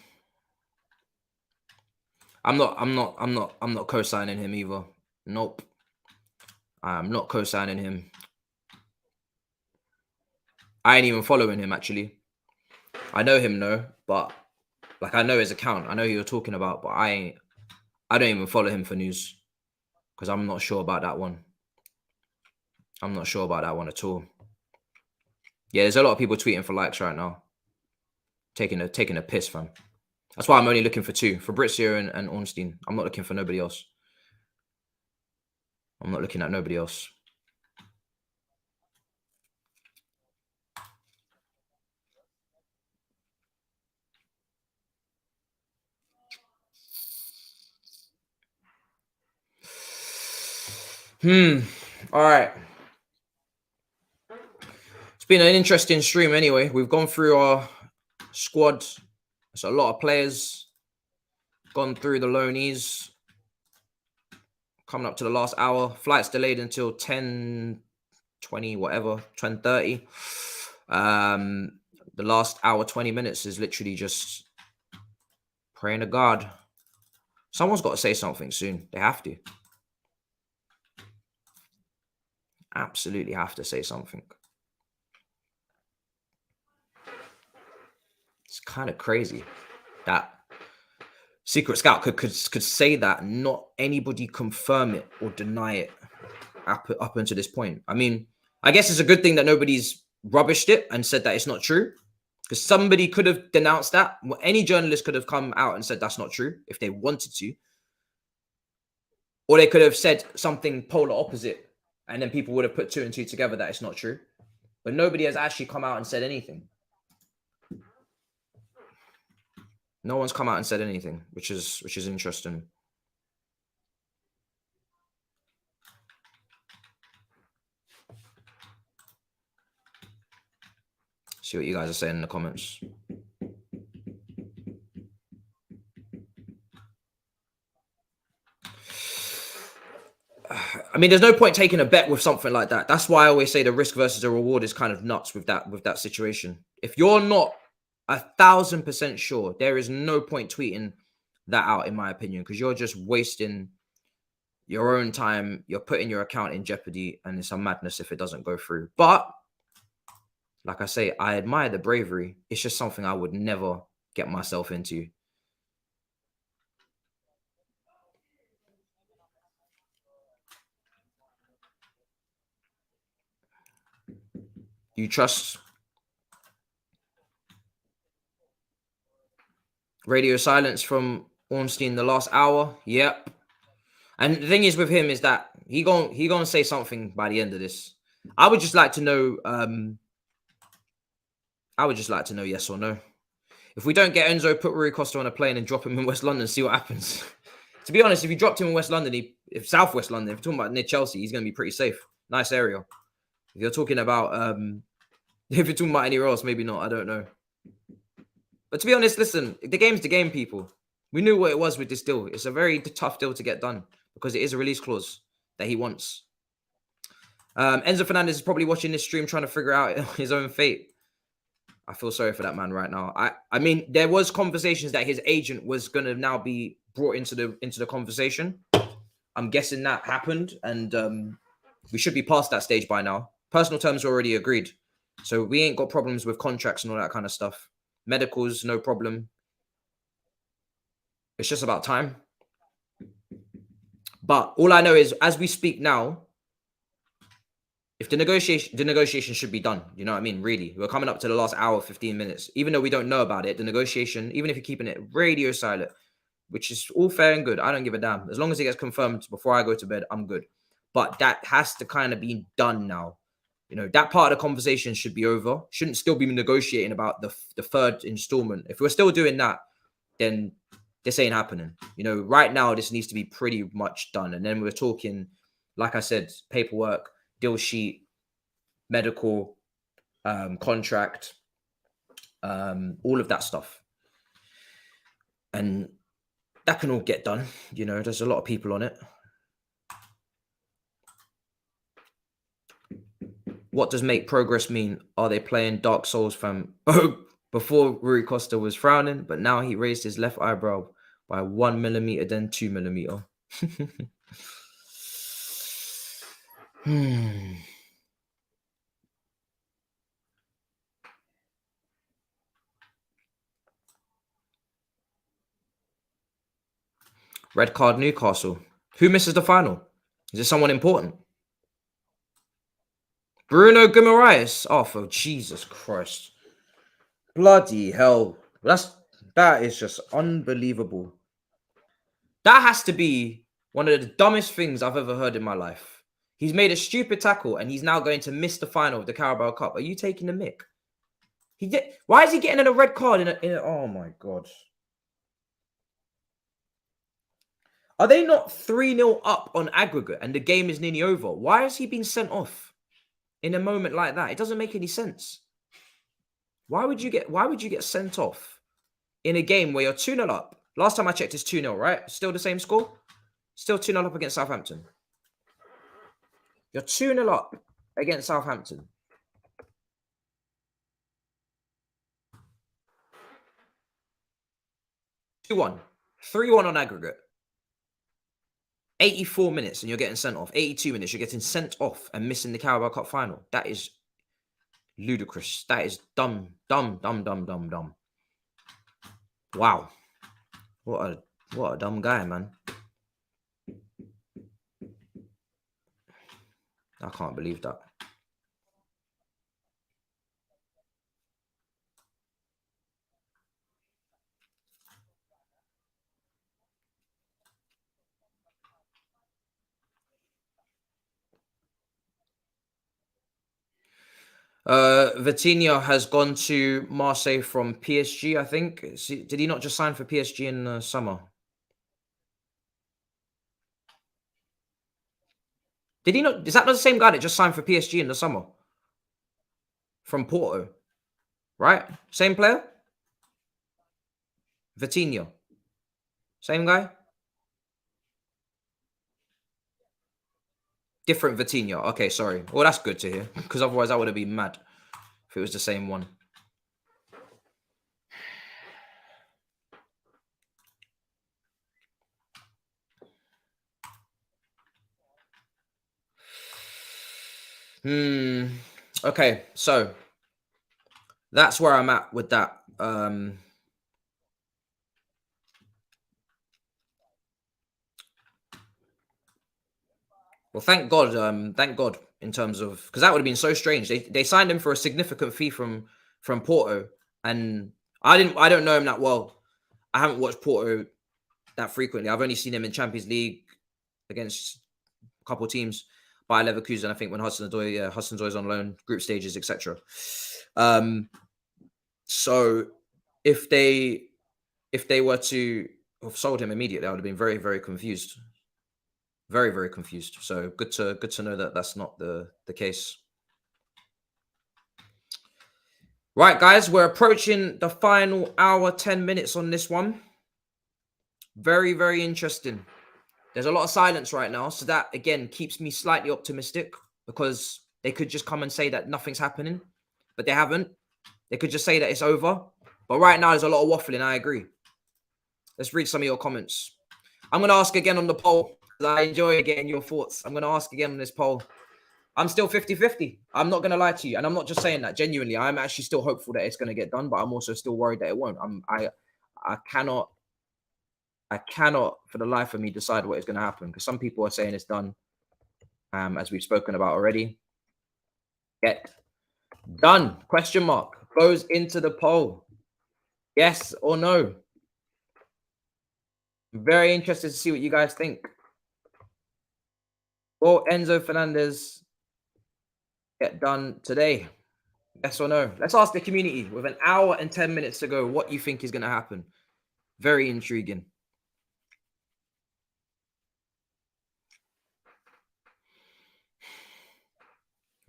I'm not co-signing him either. Nope. I'm not co-signing him. I ain't even following him, actually. I know him, no, but like, I know his account. I know who you're talking about, but I don't even follow him for news, because I'm not sure about that one. I'm not sure about that one at all. Yeah, there's a lot of people tweeting for likes right now. Taking a piss, fam. That's why I'm only looking for two. Fabrizio and Ornstein. I'm not looking for nobody else. I'm not looking at nobody else. All right. It's been an interesting stream anyway. We've gone through our squad. It's a lot of players. Gone through the loanees. Coming up to the last hour. Flight's delayed until 10:20, whatever, 10:30. The last hour, 20 minutes is literally just praying to God. Someone's got to say something soon. They have to. Absolutely have to say something. It's kind of crazy that Secret Scout could say that, not anybody confirm it or deny it up until this point. I mean, I guess it's a good thing that nobody's rubbished it and said that it's not true, because somebody could have denounced that. Any journalist could have come out and said that's not true if they wanted to. Or they could have said something polar opposite, and then people would have put two and two together that it's not true. But nobody has actually come out and said anything. No one's come out and said anything, which is interesting. See what you guys are saying in the comments. I mean, there's no point taking a bet with something like that. That's why I always say the risk versus the reward is kind of nuts with that situation. If you're not 1,000% sure, there is no point tweeting that out, in my opinion, because you're just wasting your own time. You're putting your account in jeopardy, and it's a madness if it doesn't go through. But like I say, I admire the bravery. It's just something I would never get myself into. You trust radio silence from Ornstein the last hour? Yep. And the thing is with him is that he gonna say something by the end of this. I would just like to know. I would just like to know yes or no. If we don't get Enzo, put Rui Costa on a plane and drop him in West London, see what happens. To be honest, if you dropped him in West London, if Southwest London, if you're talking about near Chelsea, he's gonna be pretty safe. Nice area. If you're talking about if you're talking about anywhere else, maybe not. I don't know. But to be honest, listen, the game's the game, people. We knew what it was with this deal. It's a very tough deal to get done because it is a release clause that he wants. Enzo Fernandez is probably watching this stream trying to figure out his own fate. I feel sorry for that man right now. I mean, there was conversations that his agent was going to now be brought into the conversation. I'm guessing that happened, and we should be past that stage by now. Personal terms were already agreed, so we ain't got problems with contracts and all that kind of stuff. Medicals, no problem. It's just about time. But all I know is, as we speak now, if the negotiation should be done. You know what I mean? Really, we're coming up to the last hour, 15 minutes. Even though we don't know about it, the negotiation, even if you're keeping it radio silent, which is all fair and good, I don't give a damn. As long as it gets confirmed before I go to bed, I'm good. But that has to kind of be done now. You know, that part of the conversation should be over. Shouldn't still be negotiating about the third installment. If we're still doing that, then this ain't happening. You know, right now, this needs to be pretty much done. And then we're talking, like I said, paperwork, deal sheet, medical, contract, all of that stuff. And that can all get done. You know, there's a lot of people on it. What does make progress mean? Are they playing Dark Souls from before Rui Costa was frowning, but now he raised his left eyebrow by 1 millimeter, then 2 millimeter. Red card Newcastle. Who misses the final? Is it someone important? Bruno Guimaraes. Oh, for Jesus Christ. Bloody hell. That is just unbelievable. That has to be one of the dumbest things I've ever heard in my life. He's made a stupid tackle and he's now going to miss the final of the Carabao Cup. Are you taking the mick? Why is he getting a red card in a oh my God. Are they not 3-0 up on aggregate and the game is nearly over? Why has he been sent off in a moment like that? It doesn't make any sense. Why would you get sent off in a game where you're 2-0 up? Last time I checked, it's 2-0, right? Still the same score? Still 2-0 up against Southampton. You're 2-0 up against Southampton. 2-1. 3-1 on aggregate. 84 minutes and you're getting sent off. 82 minutes, you're getting sent off and missing the Carabao Cup final. That is ludicrous. That is dumb. Wow. What a dumb guy, man. I can't believe that. Vitinha has gone to Marseille from PSG, I think. Did he not just sign for PSG in the summer? Did he not? Is that not the same guy that just signed for PSG in the summer? From Porto, right? Same player? Vitinha. Same guy? Different Vitinha. Okay, sorry. Well, that's good to hear, because otherwise I would have been mad if it was the same one. Okay, so that's where I'm at with that. Well, thank God. Thank God in terms of, because that would have been so strange. They signed him for a significant fee from Porto, and I don't know him that well. I haven't watched Porto that frequently. I've only seen him in Champions League against a couple of teams. By Leverkusen, I think when Hudson-Odoi on loan, group stages, etc. So if they were to have sold him immediately, I would have been very, very confused. Very, very confused. So good to know that that's not the case. Right, guys, we're approaching the final hour, 10 minutes on this one. Very, very interesting. There's a lot of silence right now. So that, again, keeps me slightly optimistic, because they could just come and say that nothing's happening, but they haven't. They could just say that it's over. But right now, there's a lot of waffling. I agree. Let's read some of your comments. I'm going to ask again on the poll, because I enjoy getting your thoughts. I'm going to ask again on this poll. I'm still 50-50. I'm not going to lie to you. And I'm not just saying that. Genuinely, I'm actually still hopeful that it's going to get done, but I'm also still worried that it won't. I cannot for the life of me decide what is going to happen, because some people are saying it's done, as we've spoken about already. Get done? Question mark goes into the poll. Yes or no? I'm very interested to see what you guys think. Will Enzo Fernandez get done today? Yes or no? Let's ask the community with an hour and 10 minutes to go what you think is going to happen. Very intriguing.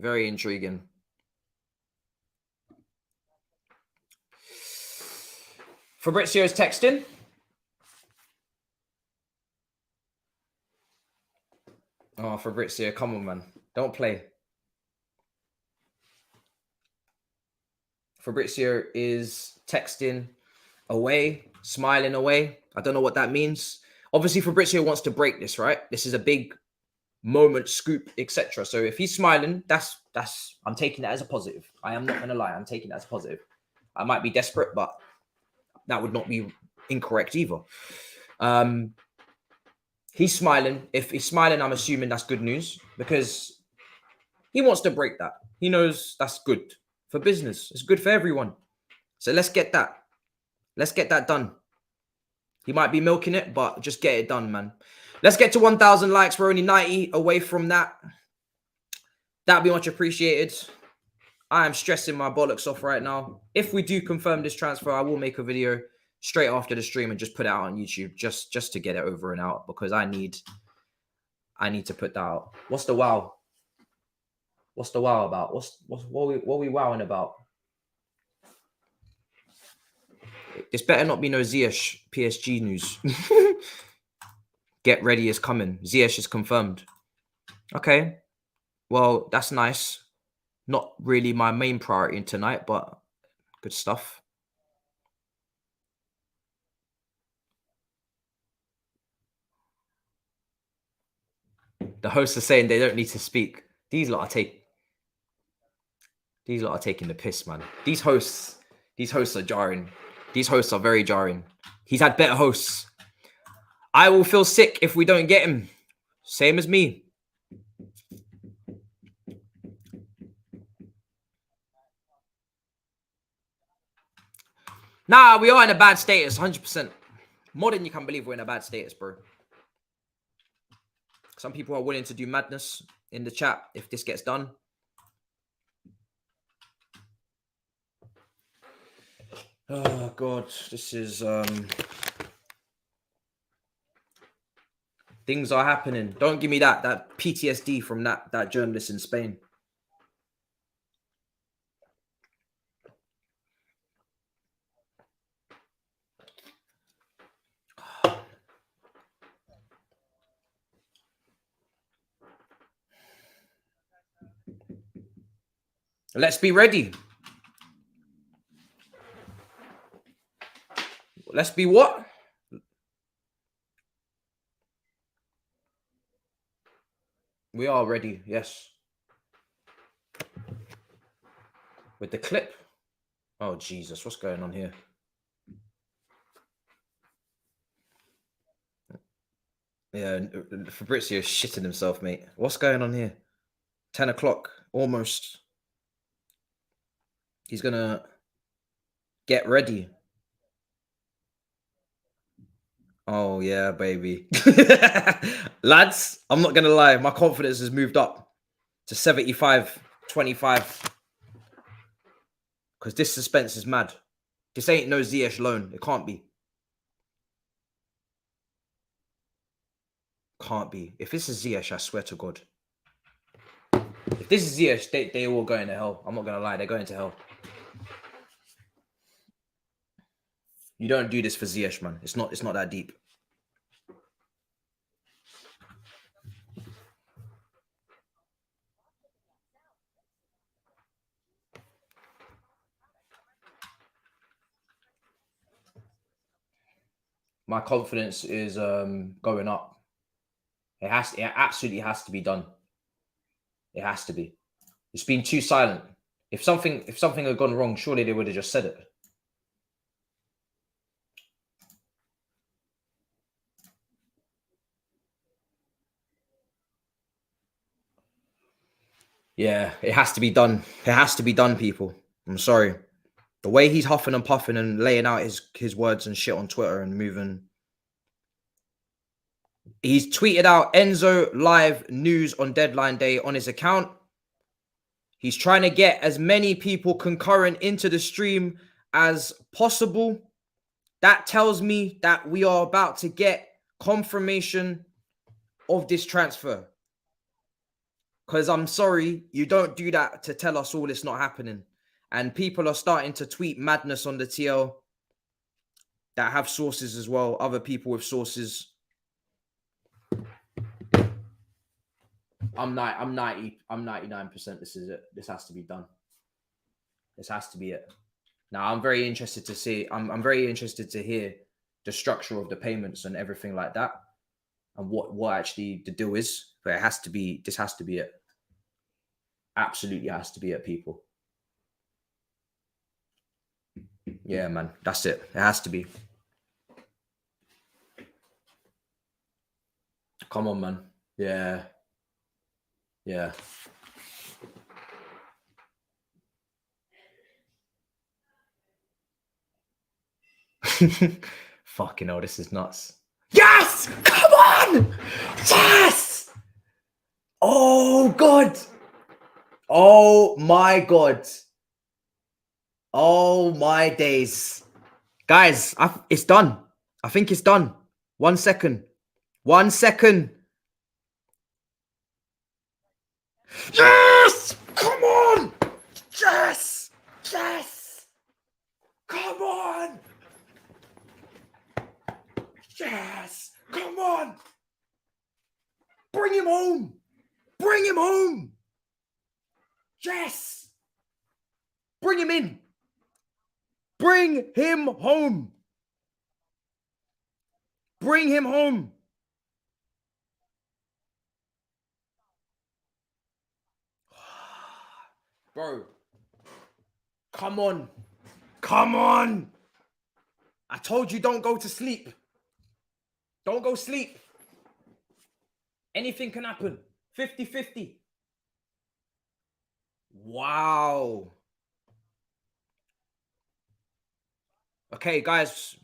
Very intriguing. Fabrizio's texting. Oh, Fabrizio, come on, man. Don't play. Fabrizio is texting away, smiling away. I don't know what that means. Obviously, Fabrizio wants to break this, right? This is a big moment, scoop, etc. So if he's smiling, that's I'm taking that as a positive. I am not going to lie. I'm taking that as a positive. I might be desperate, but that would not be incorrect either. He's smiling. If he's smiling, I'm assuming that's good news, because he wants to break that. He knows that's good for business. It's good for everyone. So let's get that. Let's get that done. He might be milking it, but just get it done, man. Let's get to 1,000 likes. We're only 90 away from that. That'd be much appreciated. I am stressing my bollocks off right now. If we do confirm this transfer, I will make a video straight after the stream and just put it out on YouTube, just to get it over and out, because I need to put that out. What's the wow? What's the wow about? What are we wowing about? This better not be no Ziyech PSG news. Get ready is coming. Ziyech is confirmed. Okay. Well, that's nice. Not really my main priority tonight, but good stuff. The hosts are saying they don't need to speak. These lot are taking the piss, man. These hosts are jarring. These hosts are very jarring. He's had better hosts. I will feel sick if we don't get him. Same as me. Nah, we are in a bad status, 100%. More than you can believe we're in a bad status, bro. Some people are willing to do madness in the chat if this gets done. Oh God, this is things are happening. Don't give me that PTSD from that journalist in Spain. Let's be ready. Let's be what? We are ready, yes. With the clip. Oh, Jesus, what's going on here? Yeah, Fabrizio's shitting himself, mate. What's going on here? 10 o'clock, almost. He's going to get ready. Oh, yeah, baby. Lads, I'm not going to lie. My confidence has moved up to 75, 25. Because this suspense is mad. This ain't no Ziyech loan. It can't be. Can't be. If this is Ziyech, I swear to God. If this is Ziyech, they all going to hell. I'm not going to lie. They're going to hell. You don't do this for Ziyech, man. It's not that deep. My confidence is going up. It absolutely has to be done. It has to be. It's been too silent. If something had gone wrong, surely they would have just said it. Yeah, it has to be done. It has to be done, people. I'm sorry. The way he's huffing and puffing and laying out his words and shit on Twitter and moving. He's tweeted out Enzo live news on deadline day on his account. He's trying to get as many people concurrent into the stream as possible. That tells me that we are about to get confirmation of this transfer. Because I'm sorry, you don't do that to tell us all it's not happening. And people are starting to tweet madness on the TL that have sources as well, other people with sources. I'm 99%. This is it. This has to be done. This has to be it. Now I'm very interested to see. I'm very interested to hear the structure of the payments and everything like that, and what actually the deal is. But it has to be. This has to be it. Absolutely has to be it, people. Yeah, man. That's it. It has to be. Come on, man. Yeah. Yeah. Fucking hell, this is nuts. Yes! Come on! Yes! Oh, God. Oh, my God. Oh, my days. Guys, it's done. I think it's done. 1 second. 1 second. Yes! Come on! Yes! Yes! Come on! Yes! Come on! Bring him home! Bring him home! Yes! Bring him in! Bring him home! Bring him home! Bro. Come on. Come on! I told you don't go to sleep. Don't go sleep. Anything can happen. 50-50. Wow. Okay, guys.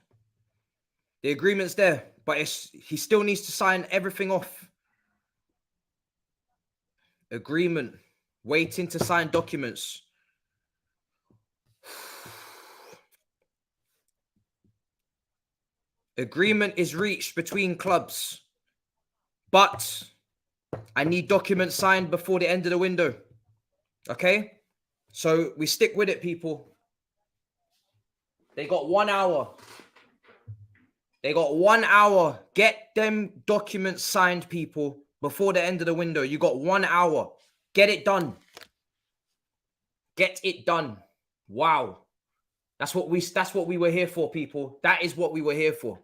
The agreement's there, but he still needs to sign everything off. Agreement. Waiting to sign documents. Agreement is reached between clubs, but I need documents signed before the end of the window. Okay? So we stick with it, people. They got 1 hour. They got 1 hour. Get them documents signed, people, before the end of the window. You got 1 hour. Get it done. Get it done. Wow. That's what we were here for, people. That is what we were here for.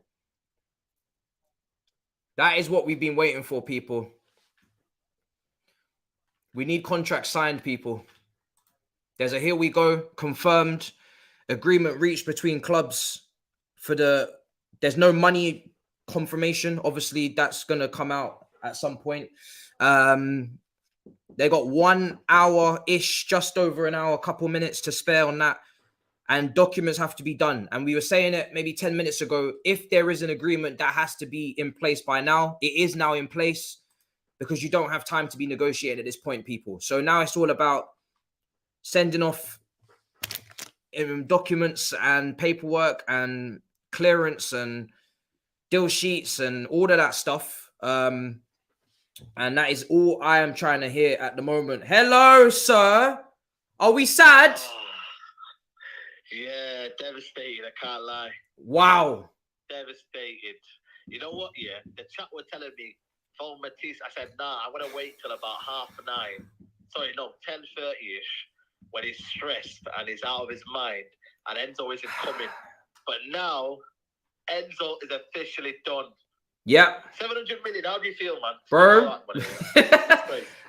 That is what we've been waiting for, people. We need contracts signed, people. There's a here we go, confirmed, agreement reached between clubs for there's no money confirmation. Obviously, that's going to come out at some point. They got 1 hour-ish, just over an hour, a couple minutes to spare on that. And documents have to be done. And we were saying it maybe 10 minutes ago. If there is an agreement that has to be in place by now, it is now in place because you don't have time to be negotiating at this point, people. So now it's all about sending off documents and paperwork and clearance and deal sheets and all of that stuff. And that is all I am trying to hear at the moment. Hello, sir. Are we sad? Yeah, devastated. I can't lie. Wow. Devastated. You know what? Yeah, the chat were telling me, phone Matisse. I said, nah, I'm gonna wait till about 9:30. Sorry, no, 10:30ish, when he's stressed and he's out of his mind, and Enzo isn't coming. But now, Enzo is officially done. Yeah. 700 million. How do you feel, man? Bro.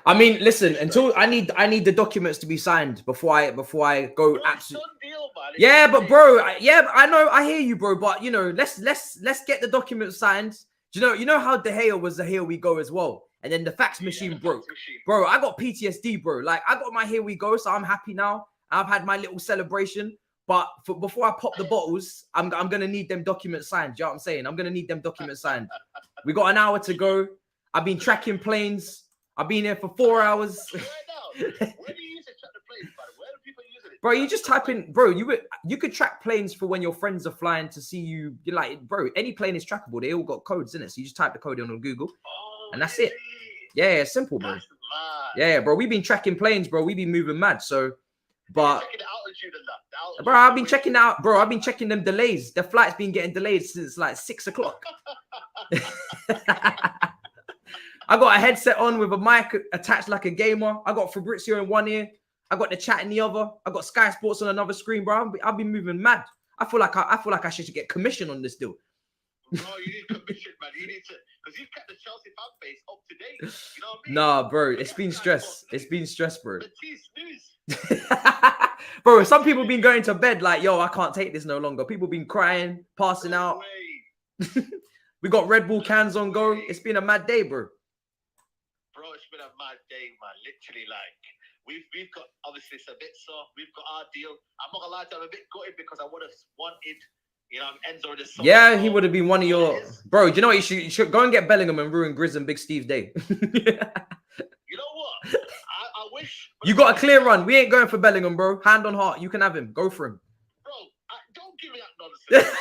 I mean, listen, until I need the documents to be signed before I go absolutely. Yeah, but bro, I know, I hear you, bro. But you know, let's get the documents signed. You know how De Gea was the here we go as well, and then the fax machine broke. Bro, I got PTSD, bro. Like I got my here we go, so I'm happy now. I've had my little celebration. But before I pop the bottles, I'm gonna need them documents signed. You know what I'm saying? I'm gonna need them documents signed. We got an hour to go. I've been tracking planes. I've been here for 4 hours. Where do you use it? Track the planes, by the way? Where do people use it? Bro, you just type in, bro. You could track planes for when your friends are flying to see you. You're like, bro, any plane is trackable. They all got codes in it, so you just type the code in on Google, and that's it. Yeah, it's simple, bro. Yeah, bro. We've been tracking planes, bro. We've been moving mad. So, but. Bro, I've been checking out, bro. I've been checking them delays. The flight's been getting delayed since like 6 o'clock. I got a headset on with a mic attached like a gamer. I got Fabrizio in one ear. I got the chat in the other. I got Sky Sports on another screen, bro. I've been moving mad. I feel like I should get commission on this deal. Bro, you need commission, man. You need to, because you've kept the Chelsea fan base up to date. You know what I mean? Nah, bro. It's been stress. It's been stress, bro. Matisse news. Bro, some people been going to bed like, yo, I can't take this no longer. People been crying, passing out. We got Red Bull cans on go. It's been a mad day, bro. Bro, it's been a mad day, man. Literally, like, we've got, obviously, it's a bit soft. We've got our deal. I'm not gonna lie to you, I'm a bit gutted because I would have wanted, you know, Enzo to. Yeah, he would have been one of your. Bro, do you know what? You should go and get Bellingham and ruin Grizz and Big Steve's day. You know what? I wish. You got a clear run. We ain't going for Bellingham, bro. Hand on heart. You can have him. Go for him. Bro, don't give me that nonsense.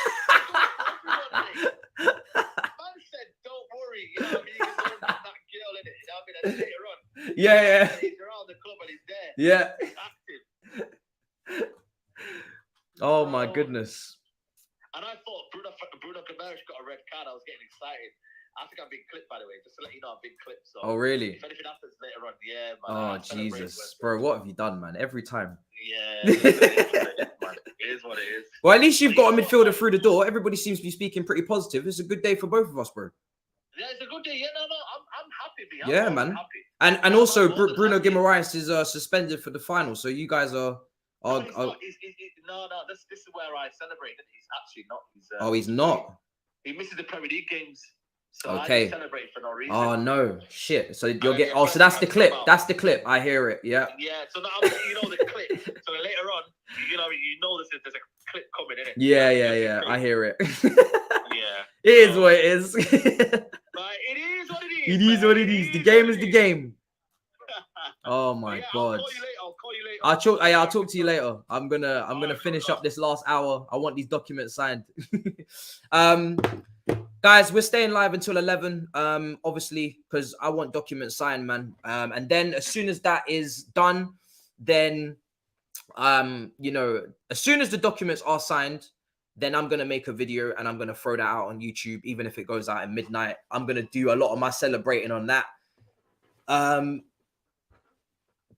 Man said, don't worry. You know what I mean? You can go and that girl in it. You know what I mean? And later on. Yeah. He's around the club and he's there. Yeah. He's active. Oh, my goodness. And I thought Bruno Guimaraes got a red card. I was getting excited. I think I've been clipped, by the way, just to let you know I've been clipped. So oh, really? If anything happens later on, yeah, man. Oh, Jesus. Bro, what have you done, man? Every time. Yeah. It is what it is. Well, at least you've got a midfielder through the door. Everybody seems to be speaking pretty positive. It's a good day for both of us, bro. Yeah, it's a good day. Yeah, no, I'm happy. Yeah, man. Happy. And also, Bruno Guimaraes is suspended for the final, so you guys are... No, this is where I celebrate. He's actually not. He's not? He misses the Premier League games. So okay. I celebrate for no reason. Oh no, shit! So you'll get. Oh, so that's the clip. That's the clip. I hear it. Yeah. Yeah. So now you know the clip. So later on, you know there's a clip coming in it. Yeah. I hear it. Yeah. It is what it is. Right. It is what it is. It is what it is. The game is the game. Oh my God. I'll call you later. I'll talk to you later. I'm gonna finish up this last hour. I want these documents signed. Guys, we're staying live until 11, obviously, because I want documents signed, man. And then as soon as that is done, then, you know, as soon as the documents are signed, then I'm going to make a video and I'm going to throw that out on YouTube, even if it goes out at midnight. I'm going to do a lot of my celebrating on that.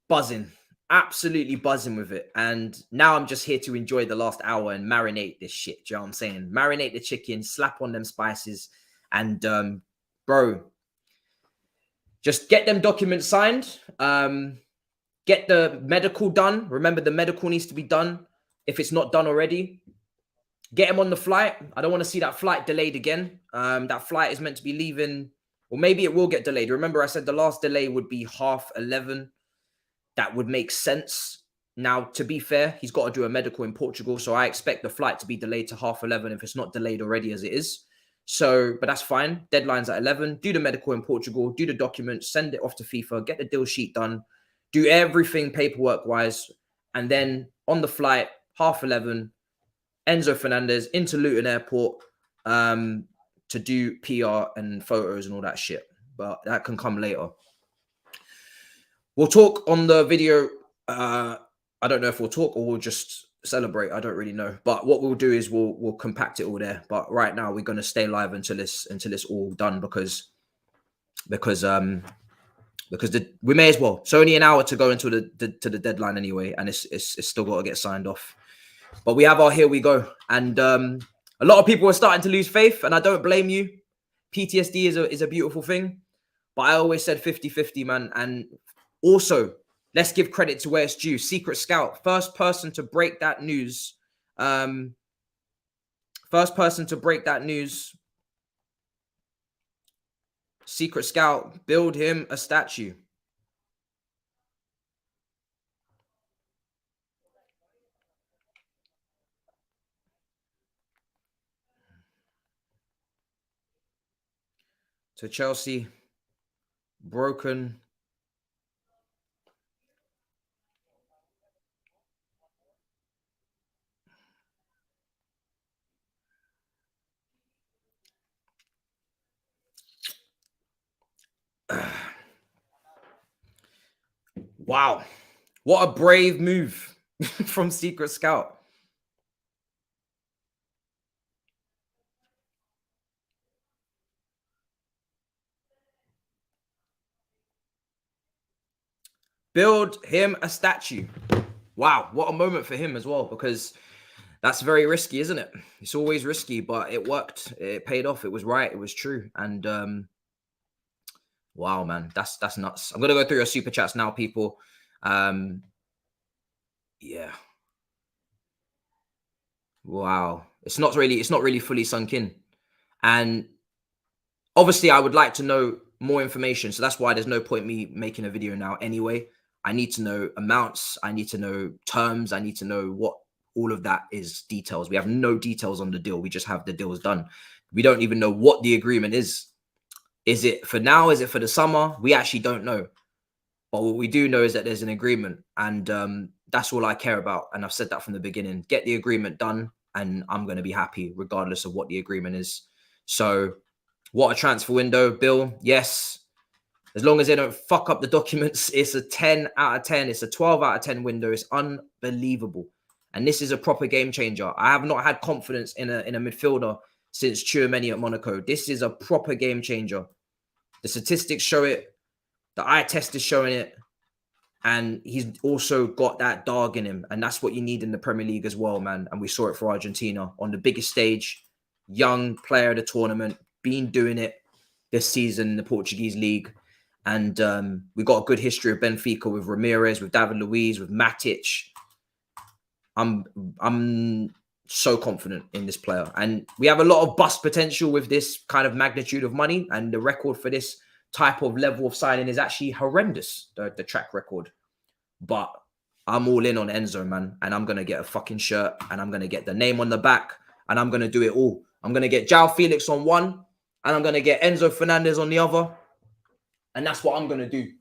Buzzing, absolutely buzzing with it. And now I'm just here to enjoy the last hour and marinate this shit. Do you know what I'm saying? Marinate the chicken, slap on them spices, and bro, just get them documents signed. Get the medical done. Remember, the medical needs to be done if it's not done already. Get him on the flight. I don't want to see that flight delayed again. That flight is meant to be leaving, or maybe it will get delayed. Remember, I said the last delay would be 11:30. That would make sense. Now, to be fair, he's got to do a medical in Portugal, so I expect the flight to be delayed to 11:30 if it's not delayed already as it is. So, but that's fine. Deadline's at 11. Do the medical in Portugal, do the documents, send it off to FIFA, get the deal sheet done, do everything paperwork-wise, and then on the flight, 11:30, Enzo Fernandez into Luton Airport to do PR and photos and all that shit. But that can come later. We'll talk on the video. I don't know if we'll talk or we'll just celebrate. I don't really know. But what we'll do is we'll compact it all there. But right now we're going to stay live until it's all done because we may as well. It's only an hour to go until the deadline anyway, and it's still got to get signed off. But we have our here we go, and a lot of people are starting to lose faith, and I don't blame you. PTSD is a beautiful thing, but I always said 50-50, man. And also, let's give credit to where it's due. Secret Scout, first person to break that news. Secret Scout, build him a statue. To Chelsea, broken. Wow. What a brave move from Secret Scout. Build him a statue. Wow, what a moment for him as well, because that's very risky, isn't it? It's always risky, but it worked. It paid off. It was right. It was true. And wow, man, that's nuts. I'm gonna go through your super chats now, people. Yeah. Wow. It's not really fully sunk in. And obviously I would like to know more information. So that's why there's no point me making a video now anyway. I need to know amounts. I need to know terms. I need to know what all of that is details. We have no details on the deal. We just have the deals done. We don't even know what the agreement is. Is it for now? Is it for the summer? We actually don't know. But what we do know is that there's an agreement, and that's all I care about. And I've said that from the beginning. Get the agreement done, and I'm going to be happy regardless of what the agreement is. So what a transfer window, Bill. Yes. As long as they don't fuck up the documents, it's a 10 out of 10. It's a 12 out of 10 window. It's unbelievable. And this is a proper game changer. I have not had confidence in a midfielder since Tchouameni at Monaco. This is a proper game changer. The statistics show it. The eye test is showing it. And he's also got that dog in him. And that's what you need in the Premier League as well, man. And we saw it for Argentina on the biggest stage. Young player of the tournament. Been doing it this season in the Portuguese league. And we've got a good history of Benfica with Ramirez, with David Luiz, with Matisse. I'm so confident in this player. And we have a lot of bust potential with this kind of magnitude of money. And the record for this type of level of signing is actually horrendous, the track record. But I'm all in on Enzo, man. And I'm going to get a fucking shirt. And I'm going to get the name on the back. And I'm going to do it all. I'm going to get João Felix on one. And I'm going to get Enzo Fernandez on the other. And that's what I'm going to do.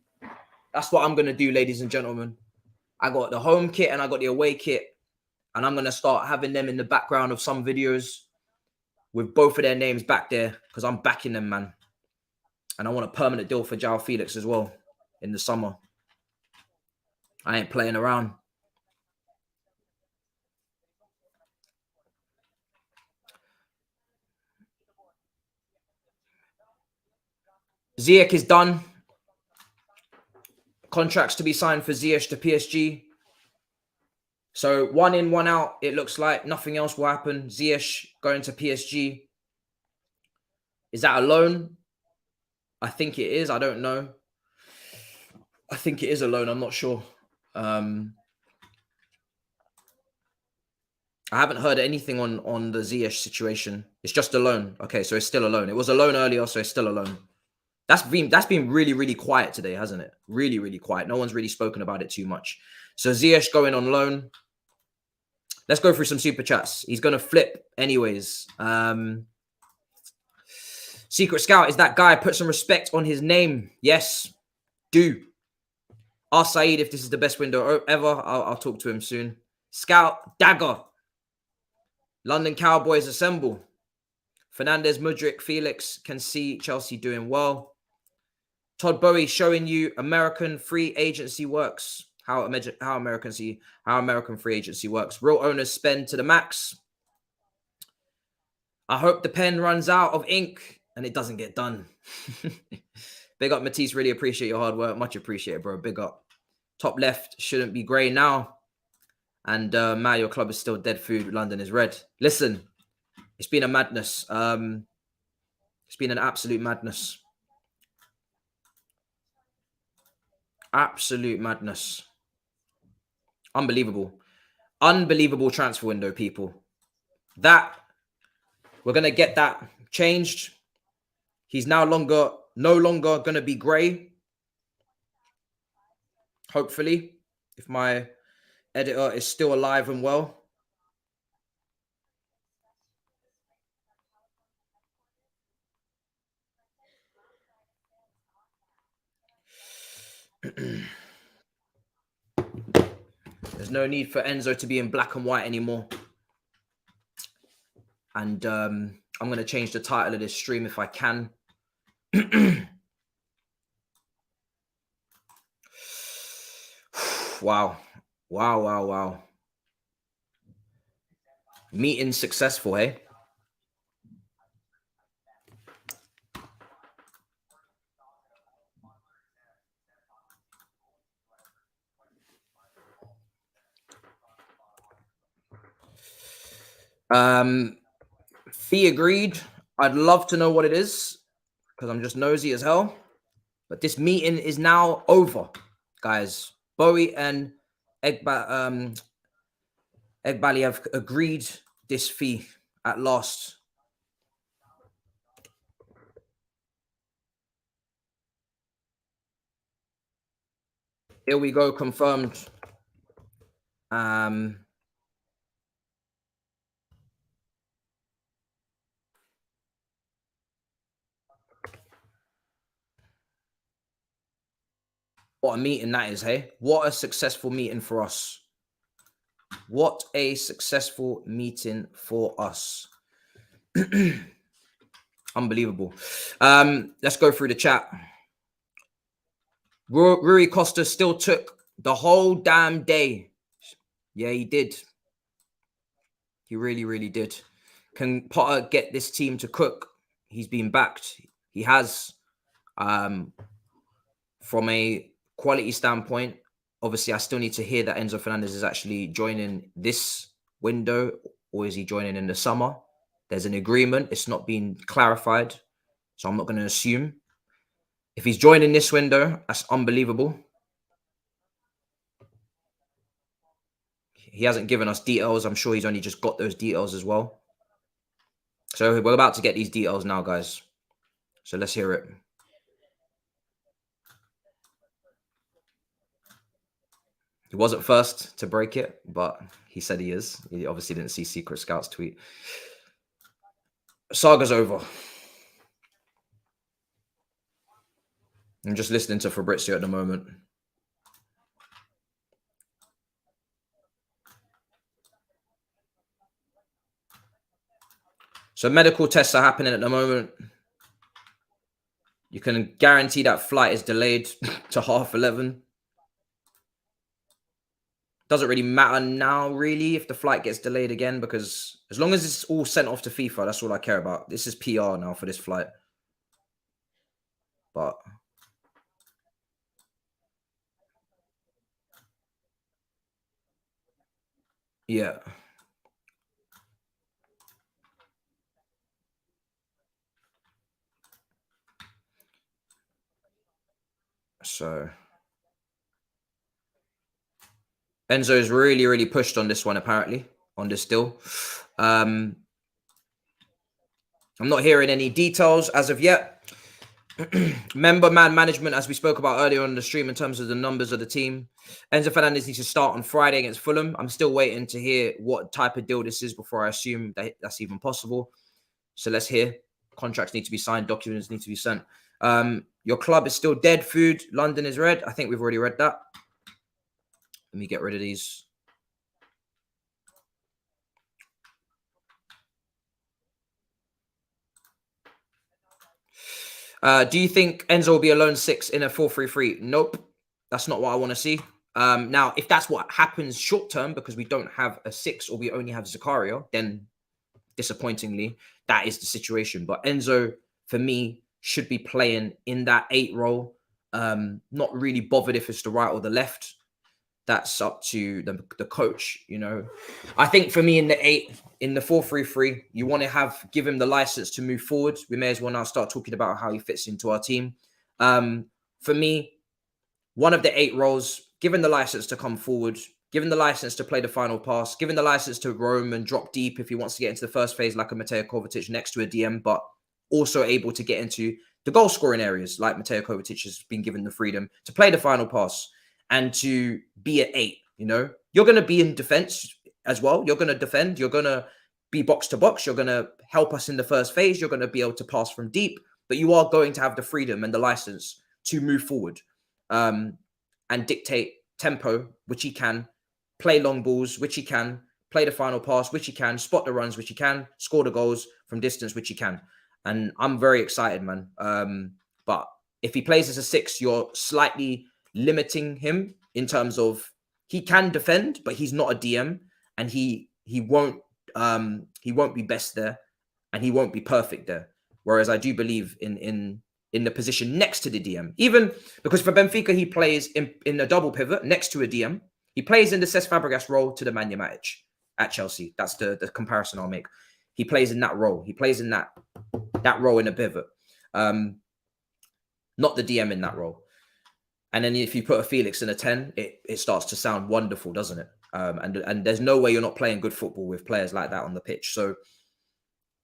That's what I'm going to do, ladies and gentlemen. I got the home kit and I got the away kit. And I'm going to start having them in the background of some videos. with both of their names back there because I'm backing them, man. And I want a permanent deal for João Felix as well in the summer. I ain't playing around. Ziyech is done. Contracts to be signed for Ziyech to PSG. So 1 in, 1 out. It looks like nothing else will happen. Ziyech going to PSG. Is that a loan? I think it is. I don't know. I think it is a loan. I'm not sure. I haven't heard anything on the Ziyech situation. It's just a loan. Okay, so it's still a loan. It was a loan earlier, so it's still a loan. That's been really, really quiet today, hasn't it? Really, really quiet. No one's really spoken about it too much. So Ziyech going on loan. Let's go through some super chats. He's going to flip anyways. Secret Scout is that guy. Put some respect on his name. Yes, do. Ask Saeed if this is the best window ever. I'll talk to him soon. Scout Dagger. London Cowboys assemble. Fernandez, Mudryk, Felix can see Chelsea doing well. Todd Bowie showing you American free agency works. How American free agency works. Real owners spend to the max. I hope the pen runs out of ink and it doesn't get done. Big up, Matisse. Really appreciate your hard work. Much appreciated, bro. Big up. Top left shouldn't be grey now. And your club is still dead food. London is red. Listen, it's been a madness. It's been an absolute madness. Absolute madness. Unbelievable. Unbelievable transfer window, people. That, we're going to get that changed. He's no longer going to be grey. Hopefully, if my editor is still alive and well. There's no need for Enzo to be in black and white anymore. And I'm going to change the title of this stream if I can. Wow. Wow, wow, wow. Meeting successful, eh? Fee agreed. I'd love to know what it is because I'm just nosy as hell. But this meeting is now over, guys. Bowie and Eghbali have agreed this fee at last. Here we go, confirmed. What a meeting that is, hey? What a successful meeting for us. What a successful meeting for us. Unbelievable. Let's go through the chat. Rui Costa still took the whole damn day. Yeah, he did. He really, really did. Can Potter get this team to cook? He's been backed. He has. From a quality standpoint, obviously, I still need to hear that Enzo Fernandez is actually joining this window, or is he joining in the summer? There's an agreement. It's not been clarified, so I'm not going to assume. If he's joining this window, that's unbelievable. He hasn't given us details. I'm sure he's only just got those details as well. So we're about to get these details now, guys. So let's hear it. He wasn't first to break it, but he said he is. He obviously didn't see Secret Scout's tweet. Saga's over. I'm just listening to Fabrizio at the moment. So medical tests are happening at the moment. You can guarantee that flight is delayed to 11:30. Doesn't really matter now, really, if the flight gets delayed again, because as long as it's all sent off to FIFA, that's all I care about. This is PR now for this flight. But yeah. So Enzo is really, really pushed on this one, apparently, on this deal. I'm not hearing any details as of yet. Member man management, as we spoke about earlier on the stream, in terms of the numbers of the team. Enzo Fernandez needs to start on Friday against Fulham. I'm still waiting to hear what type of deal this is before I assume that that's even possible. So let's hear. Contracts need to be signed. Documents need to be sent. Your club is still dead. Food. London is red. I think we've already read that. Let me get rid of these. Do you think Enzo will be a lone 6 in a 4-3-3? Nope. That's not what I want to see. Now, if that's what happens short term, because we don't have a 6 or we only have Zakaria, then disappointingly, that is the situation. But Enzo, for me, should be playing in that 8 role. Not really bothered if it's the right or the left. That's up to the coach, you know. I think for me in the 8, in the 4-3-3, you want to give him the license to move forward. We may as well now start talking about how he fits into our team. For me, one of the 8 roles, given the license to come forward, given the license to play the final pass, given the license to roam and drop deep if he wants to get into the first phase like a Mateo Kovacic next to a DM, but also able to get into the goal scoring areas like Mateo Kovacic has been given the freedom to play the final pass and to be at 8, you know. You're going to be in defense as well. You're going to defend. You're going to be box to box. You're going to help us in the first phase. You're going to be able to pass from deep, but you are going to have the freedom and the license to move forward and dictate tempo, which he can, play long balls, which he can, play the final pass, which he can, spot the runs, which he can, score the goals from distance, which he can. And I'm very excited, man. But if he plays as a 6, you're slightly limiting him in terms of he can defend, but he's not a DM, and he won't be best there, and he won't be perfect there. Whereas I do believe in the position next to the DM, even because for Benfica he plays in a double pivot next to a DM. He plays in the Cesc Fabregas role to the Man Matic at Chelsea. That's the comparison I'll make. He plays in that role. He plays in that role in a pivot, not the DM in that role. And then if you put a Felix in a 10, it starts to sound wonderful, doesn't it? And there's no way you're not playing good football with players like that on the pitch. So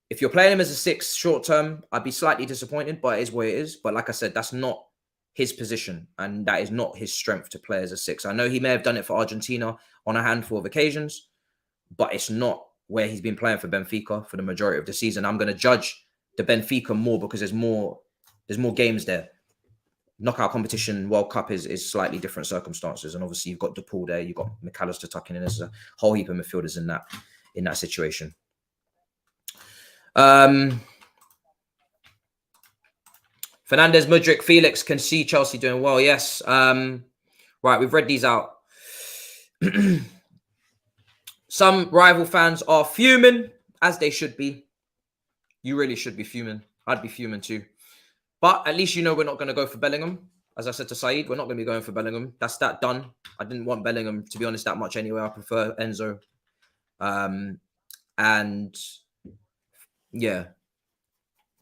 if you're playing him as a 6 short term, I'd be slightly disappointed, but it is what it is. But like I said, that's not his position, and that is not his strength to play as a 6. I know he may have done it for Argentina on a handful of occasions, but it's not where he's been playing for Benfica for the majority of the season. I'm going to judge the Benfica more because there's more games there. Knockout competition, World Cup is slightly different circumstances, and obviously you've got DePaul there, you've got McAllister tucking in. There's a whole heap of midfielders in that situation. Fernandez, Mudryk, Felix can see Chelsea doing well. Yes. Right, we've read these out. Some rival fans are fuming, as they should be. You really should be fuming. I'd be fuming too. But at least you know we're not going to go for Bellingham. As I said to Saeed, we're not going to be going for Bellingham. That's that done. I didn't want Bellingham, to be honest, that much anyway. I prefer Enzo. And yeah.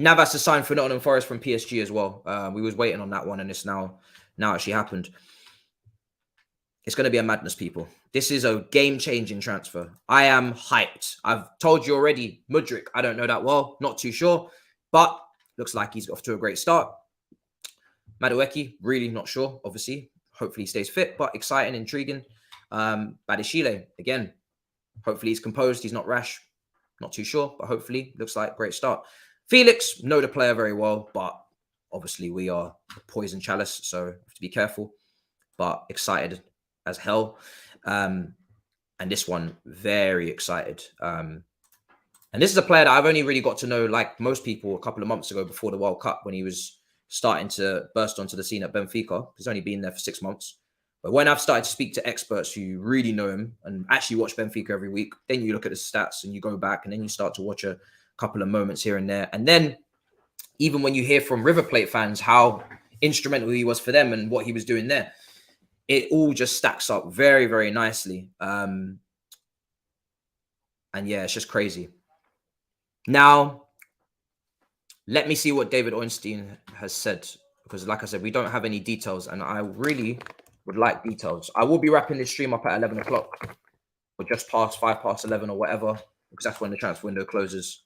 Navas is signed for Nottingham Forest from PSG as well. We was waiting on that one, and it's now actually happened. It's going to be a madness, people. This is a game-changing transfer. I am hyped. I've told you already, Mudryk, I don't know that well. Not too sure. But looks like he's off to a great start. Madueke, really not sure, obviously. Hopefully he stays fit, but exciting, intriguing. Badishile, again, hopefully he's composed. He's not rash. Not too sure, but hopefully looks like a great start. Felix, know the player very well, but obviously we are poison chalice, so have to be careful. But excited as hell. And this one, very excited. And this is a player that I've only really got to know, like most people, a couple of months ago before the World Cup, when he was starting to burst onto the scene at Benfica. He's only been there for 6 months. But when I've started to speak to experts who really know him and actually watch Benfica every week, then you look at the stats and you go back and then you start to watch a couple of moments here and there. And then even when you hear from River Plate fans how instrumental he was for them and what he was doing there, it all just stacks up very, very nicely. And yeah, it's just crazy. Now, let me see what David Ornstein has said, because like I said, we don't have any details and I really would like details. I will be wrapping this stream up at 11 o'clock or just past 11 or whatever, because that's when the transfer window closes.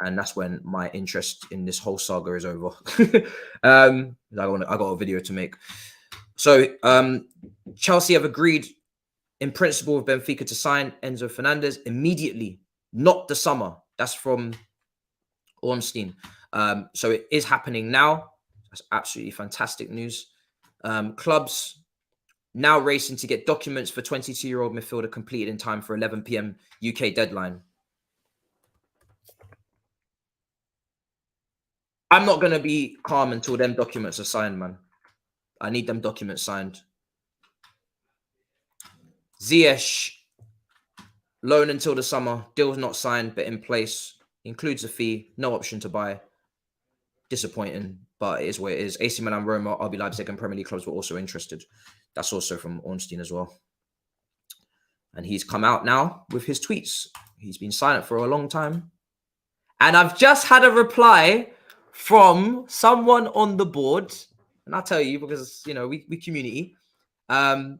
And that's when my interest in this whole saga is over. I got a video to make. So Chelsea have agreed in principle with Benfica to sign Enzo Fernandez immediately, not the summer. That's from Ornstein. So it is happening now. That's absolutely fantastic news. Clubs now racing to get documents for 22-year-old midfielder completed in time for 11 p.m. UK deadline. I'm not going to be calm until them documents are signed, man. I need them documents signed. Ziyech, loan until the summer. Deal's not signed, but in place. Includes a fee. No option to buy. Disappointing, but it is what it is. AC Milan, Roma, RB Leipzig, and Premier League clubs were also interested. That's also from Ornstein as well. And he's come out now with his tweets. He's been silent for a long time. And I've just had a reply from someone on the board. And I'll tell you, because, you know, we community. Wow,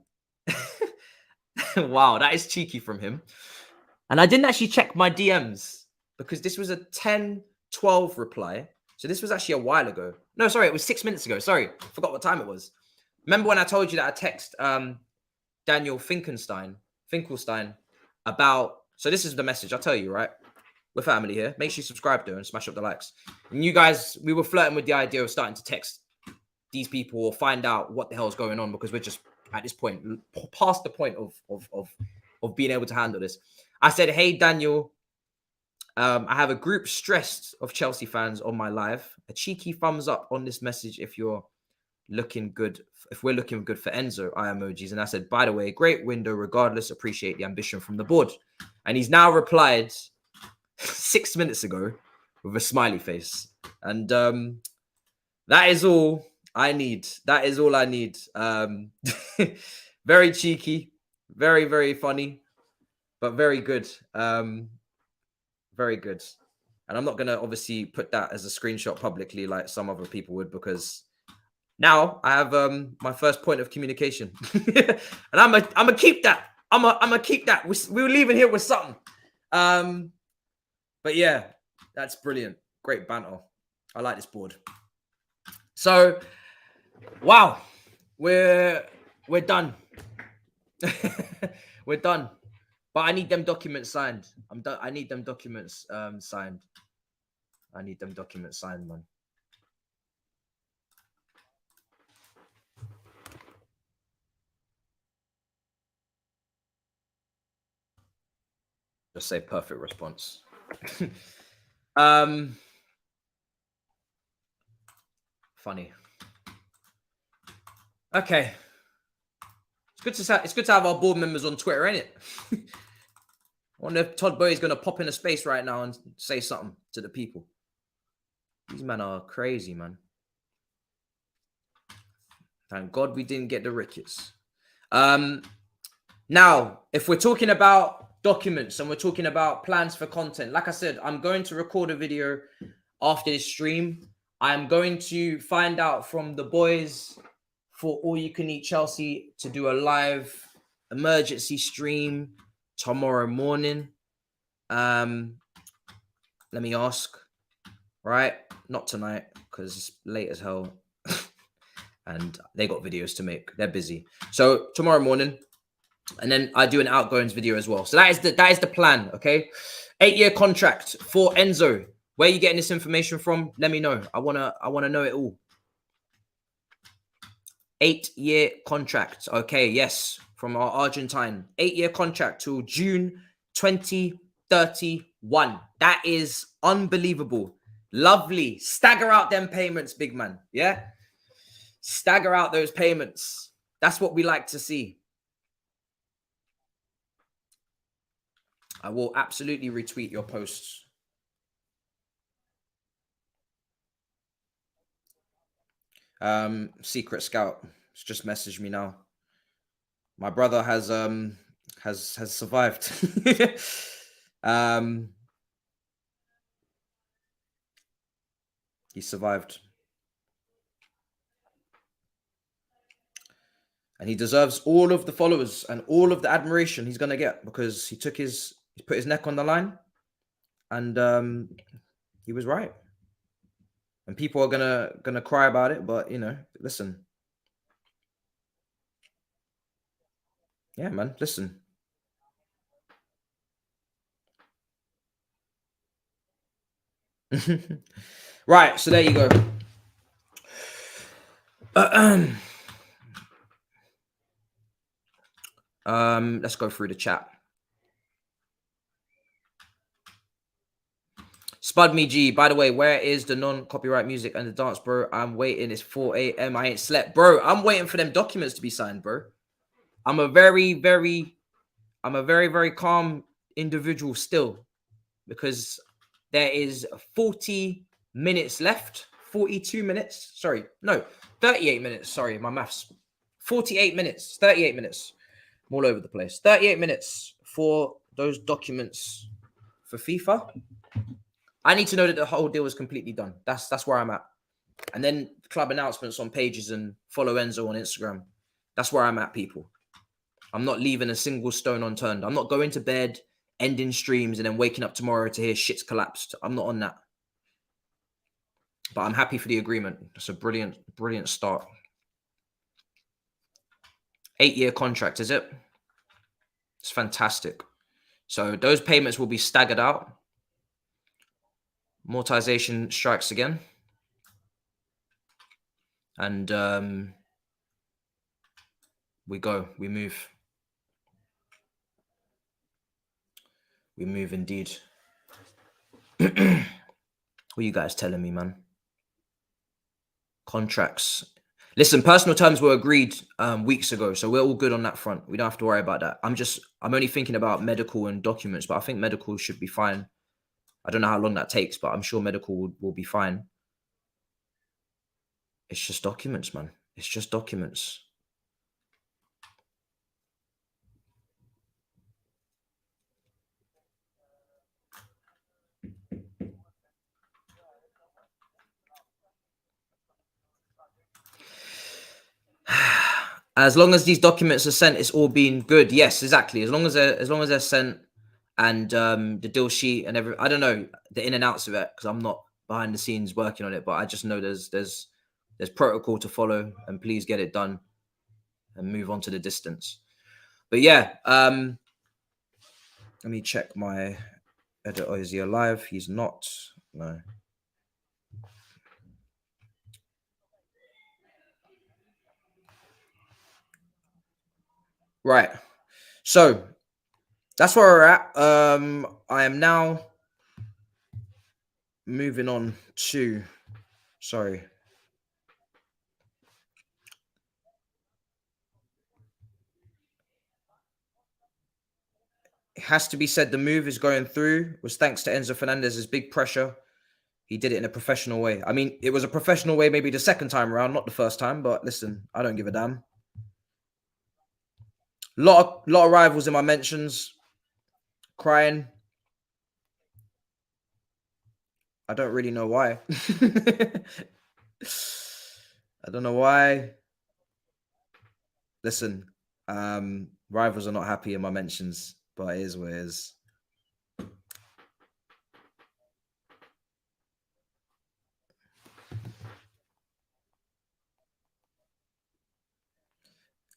that is cheeky from him. And I didn't actually check my DMs because this was a 10-12 reply. So this was actually a while ago. No, sorry, it was 6 minutes ago. Sorry, forgot what time it was. Remember when I told you that I text Daniel Finkelstein about... So this is the message. I'll tell you, right? We're family here. Make sure you subscribe though and smash up the likes. And you guys, we were flirting with the idea of starting to text these people or find out what the hell is going on, because we're just at this point past the point of being able to handle this. I said, hey, Daniel, I have a group stressed of Chelsea fans on my live. A cheeky thumbs up on this message if you're looking good. If we're looking good for Enzo, eye emojis. And I said, by the way, great window regardless. Appreciate the ambition from the board. And he's now replied 6 minutes ago with a smiley face. And that is all I need. That is all I need. Very cheeky, very, very funny, but very good. Very good. And I'm not going to obviously put that as a screenshot publicly like some other people would, because now I have my first point of communication. And I'm gonna keep that. I'm gonna keep that. We were leaving here with something. But yeah, that's brilliant. Great banter. I like this board. So, wow, we're done. We're done. But I need them documents signed. I'm done. I need them documents signed. I need them documents signed, man. Just say perfect response. Funny. Okay. It's good to have our board members on Twitter, ain't it? I wonder if Todd Boehly is going to pop in a space right now and say something to the people. These men are crazy, man. Thank God we didn't get the rickets. Now, if we're talking about documents and we're talking about plans for content, like I said, I'm going to record a video after this stream. I'm going to find out from the boys for All You Can Eat Chelsea to do a live emergency stream tomorrow morning. Let me ask. Right? Not tonight, because it's late as hell. And they got videos to make. They're busy. So tomorrow morning. And then I do an outgoings video as well. So that is the plan, okay? 8-year contract for Enzo. Where are you getting this information from? Let me know. I wanna know it all. 8-year contract. Okay, yes. From our Argentine. 8-year contract till June 2031. 1. That is unbelievable. Lovely. Stagger out them payments, big man. Yeah? Stagger out those payments. That's what we like to see. I will absolutely retweet your posts. Secret Scout just messaged me now. My brother has survived. He survived. And he deserves all of the followers and all of the admiration he's gonna get, because he put his neck on the line, and he was right. And people are gonna cry about it, but you know, listen. Yeah, man, listen. Right, so there you go. Let's go through the chat. Spud Me G, by the way, where is the non-copyright music and the dance, bro? I'm waiting. It's 4 a.m. I ain't slept, bro. I'm waiting for them documents to be signed, bro. I'm a very, very calm individual still, because there is 40 minutes left. 42 minutes. Sorry, no, 38 minutes. Sorry, my maths. 48 minutes. 38 minutes. I'm all over the place. 38 minutes for those documents for FIFA. I need to know that the whole deal is completely done. That's where I'm at. And then club announcements on pages and follow Enzo on Instagram. That's where I'm at, people. I'm not leaving a single stone unturned. I'm not going to bed, ending streams, and then waking up tomorrow to hear shit's collapsed. I'm not on that. But I'm happy for the agreement. It's a brilliant, brilliant start. 8-year contract, is it? It's fantastic. So those payments will be staggered out. Amortization strikes again. And we go. We move. We move indeed. What are you guys telling me, man? Contracts. Listen, personal terms were agreed weeks ago, so we're all good on that front. We don't have to worry about that. I'm only thinking about medical and documents, but I think medical should be fine. I don't know how long that takes, but I'm sure medical will be fine. It's just documents, man. It's just documents. As long as these documents are sent, it's all been good. Yes, exactly. As long as they're sent, and the deal sheet and I don't know the in and outs of it, because I'm not behind the scenes working on it, but I just know there's protocol to follow, and please get it done and move on to the distance. But yeah, let me check my editor. Is he alive? He's not. No. Right. So that's where we're at. I am now moving on to, sorry. It has to be said, the move is going through was thanks to Enzo Fernandez's big pressure. He did it in a professional way. I mean, it was a professional way maybe the second time around, not the first time, but listen, I don't give a damn. Lot of rivals in my mentions crying. I don't really know why. I don't know why. Listen, rivals are not happy in my mentions, but it is what it is.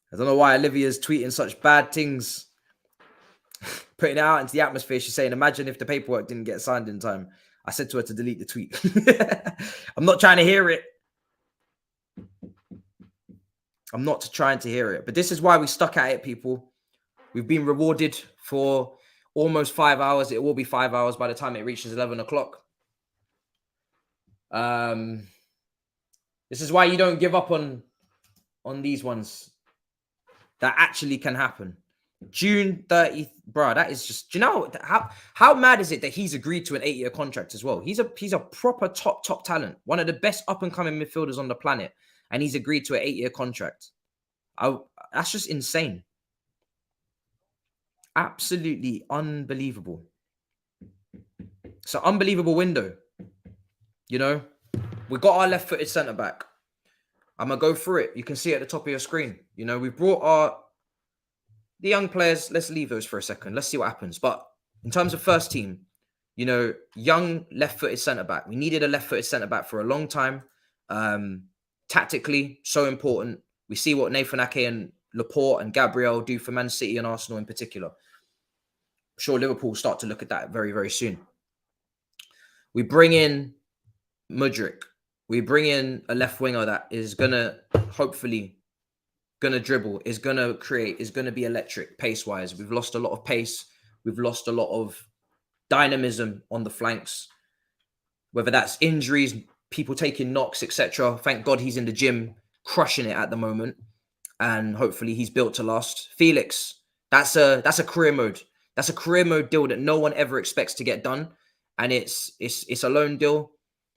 I don't know why Olivia's tweeting such bad things, putting it out into the atmosphere. She's saying, imagine if the paperwork didn't get signed in time. I said to her to delete the tweet. I'm not trying to hear it. I'm not trying to hear it. But this is why we stuck at it, people. We've been rewarded for almost 5 hours. It will be 5 hours by the time it reaches 11 o'clock. This is why you don't give up on these ones that actually can happen. June 30th, bro. That is just, do you know how mad is it that he's agreed to an 8-year contract as well? He's a proper top talent, one of the best up and coming midfielders on the planet, and he's agreed to an 8-year contract. That's just insane. Absolutely unbelievable. It's an unbelievable window. You know, we got our left-footed centre back. I'm gonna go through it. You can see it at the top of your screen. You know, we brought the young players. Let's leave those for a second. Let's see what happens. But in terms of first team, you know, young left-footed centre back. We needed a left-footed centre back for a long time. Tactically, so important. We see what Nathan Ake and Laporte and Gabriel do for Man City and Arsenal in particular. I'm sure Liverpool will start to look at that very, very soon. We bring in Mudryk. We bring in a left winger that is hopefully gonna dribble, is gonna create, is gonna be electric pace-wise. We've lost a lot of pace. We've lost a lot of dynamism on the flanks, whether that's injuries, people taking knocks, etc. Thank God he's in the gym crushing it at the moment, and hopefully he's built to last. Felix, that's a career mode. That's a career mode deal that no one ever expects to get done, and it's a loan deal.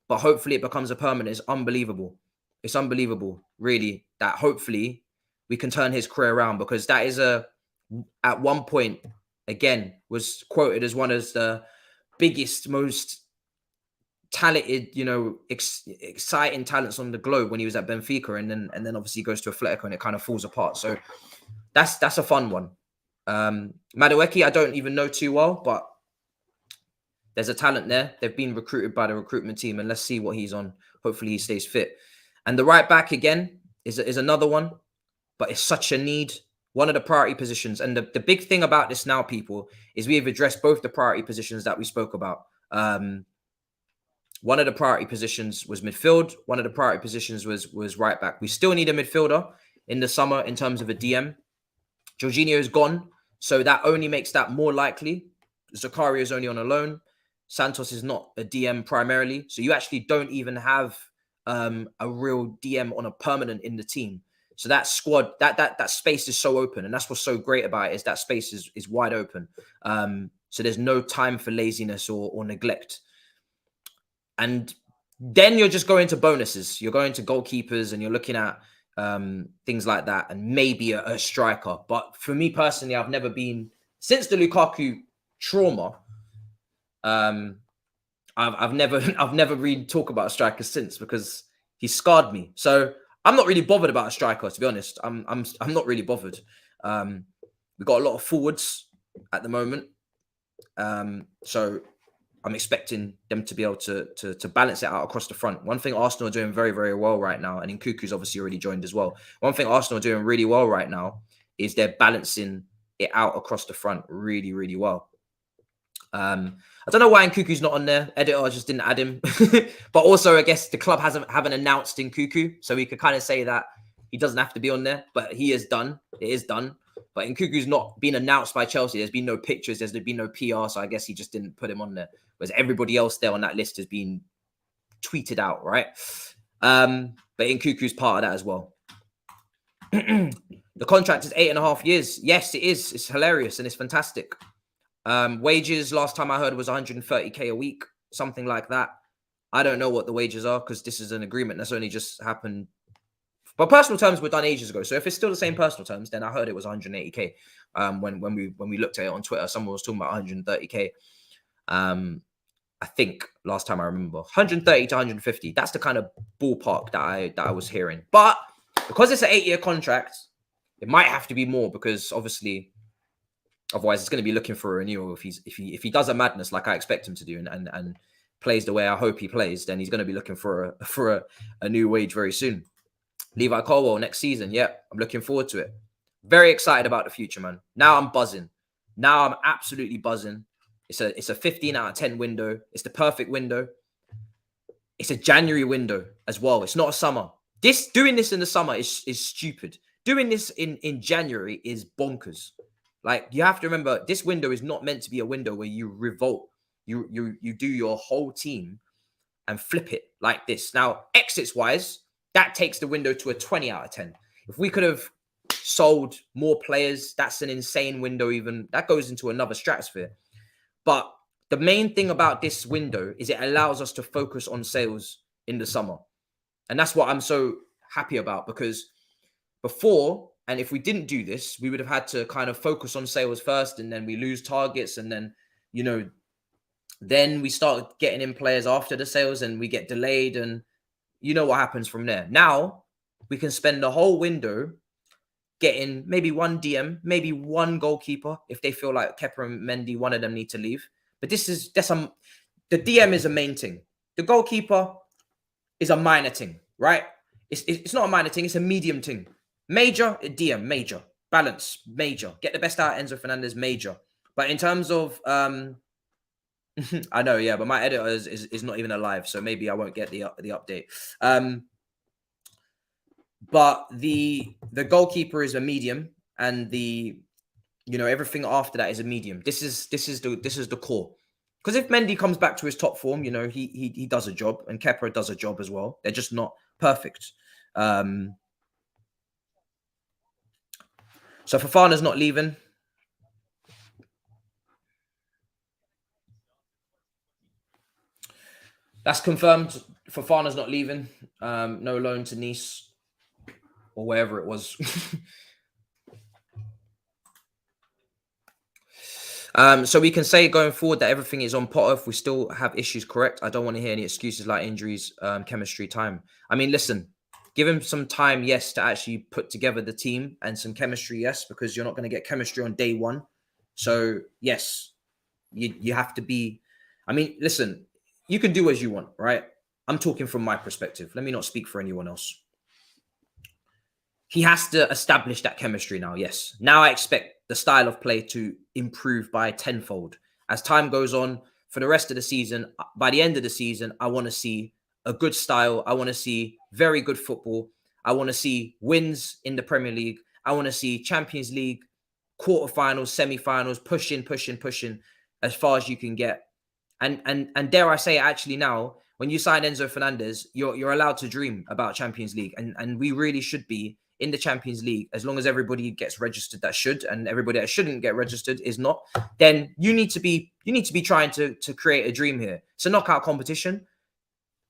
But hopefully it becomes a permanent. It's unbelievable. It's unbelievable, really, that hopefully we can turn his career around, because that is at one point, again, was quoted as one of the biggest, most talented, you know, exciting talents on the globe when he was at Benfica, and then obviously goes to Atletico and it kind of falls apart. So that's a fun one. Madueke, I don't even know too well, but there's a talent there. They've been recruited by the recruitment team, and let's see what he's on. Hopefully he stays fit. And the right back, again, is another one, but it's such a need. One of the priority positions. And the big thing about this now, people, is we have addressed both the priority positions that we spoke about. One of the priority positions was midfield. One of the priority positions was right back. We still need a midfielder in the summer in terms of a DM. Jorginho is gone, so that only makes that more likely. Zakaria is only on a loan. Santos is not a DM primarily, so you actually don't even have a real DM on a permanent in the team. So that squad, that space is so open, and that's what's so great about it, is that space is wide open. So there's no time for laziness or neglect. And then you're just going to bonuses. You're going to goalkeepers, and you're looking at things like that, and maybe a striker. But for me personally, I've never been, since the Lukaku trauma, I've never really talked about a striker since, because he scarred me. So I'm not really bothered about a striker, to be honest. I'm not really bothered. We've got a lot of forwards at the moment, so I'm expecting them to be able to balance it out across the front. One thing Arsenal are doing very, very well right now, and Nkunku's obviously already joined as well. One thing Arsenal are doing really well right now is they're balancing it out across the front really, really well. I don't know why Nkunku's not on there. Editor just didn't add him. But also, I guess the club haven't announced Nkunku, so we could kind of say that he doesn't have to be on there, but he is done. It is done. But Nkunku's not been announced by Chelsea. There's been no pictures. There's been no PR, so I guess he just didn't put him on there. Whereas everybody else there on that list has been tweeted out, right? But Nkunku's part of that as well. The contract is 8.5 years. Yes, it is. It's hilarious and it's fantastic. Wages, last time I heard, was 130k a week, something like that. I don't know what the wages are, because this is an agreement that's only just happened. But personal terms were done ages ago. So if it's still the same personal terms, then I heard it was 180k. When we looked at it on Twitter, someone was talking about 130k. I think last time I remember 130 to 150. That's the kind of ballpark that I was hearing. But because it's an 8-year contract, it might have to be more, because obviously, otherwise, it's going to be looking for a renewal. If he does a madness like I expect him to do, and plays the way I hope he plays, then he's going to be looking for a new wage very soon. Levi Colwell next season. Yeah, I'm looking forward to it. Very excited about the future, man. Now I'm buzzing. Now I'm absolutely buzzing. It's a 15 out of 10 window. It's the perfect window. It's a January window as well. It's not a summer. Doing this in the summer is stupid. Doing this in January is bonkers. Like, you have to remember, this window is not meant to be a window where you revolt. You do your whole team and flip it like this. Now, exits wise, that takes the window to a 20 out of 10. If we could have sold more players, that's an insane window. Even that goes into another stratosphere. But the main thing about this window is it allows us to focus on sales in the summer. And that's what I'm so happy about, because before, and if we didn't do this, we would have had to kind of focus on sales first, and then we lose targets, and then, you know, then we start getting in players after the sales and we get delayed, and you know what happens from there. Now we can spend the whole window getting maybe one DM, maybe one goalkeeper if they feel like Kepa and Mendy, one of them need to leave. But the DM is a main thing. The goalkeeper is a minor thing, right? It's not a minor thing, it's a medium thing. Major, DM, major. Balance, major. Get the best out of Enzo Fernandez, major. But in terms of I know, yeah, but my editor is not even alive, so maybe I won't get the update. But the goalkeeper is a medium, and everything after that is a medium. This is the core. Because if Mendy comes back to his top form, he does a job, and Kepa does a job as well. They're just not perfect. So Fofana's not leaving. That's confirmed. Fofana's not leaving. No loan to Nice or wherever it was. So we can say going forward that everything is on pot if we still have issues, correct? I don't want to hear any excuses like injuries, chemistry, time. I mean, listen, give him some time, yes, to actually put together the team, and some chemistry, yes, because you're not going to get chemistry on day one. So, yes, you have to be... I mean, listen, you can do as you want, right? I'm talking from my perspective. Let me not speak for anyone else. He has to establish that chemistry now, yes. Now I expect the style of play to improve by tenfold. As time goes on, for the rest of the season, by the end of the season, I want to see a good style. I want to see very good football. I want to see wins in the Premier League. I want to see Champions League, quarterfinals, semi-finals, pushing as far as you can get. And dare I say, actually now, when you sign Enzo Fernandez, you're allowed to dream about Champions League. And we really should be in the Champions League, as long as everybody gets registered that should, and everybody that shouldn't get registered is not. Then you need to be trying to create a dream here. It's a knockout competition.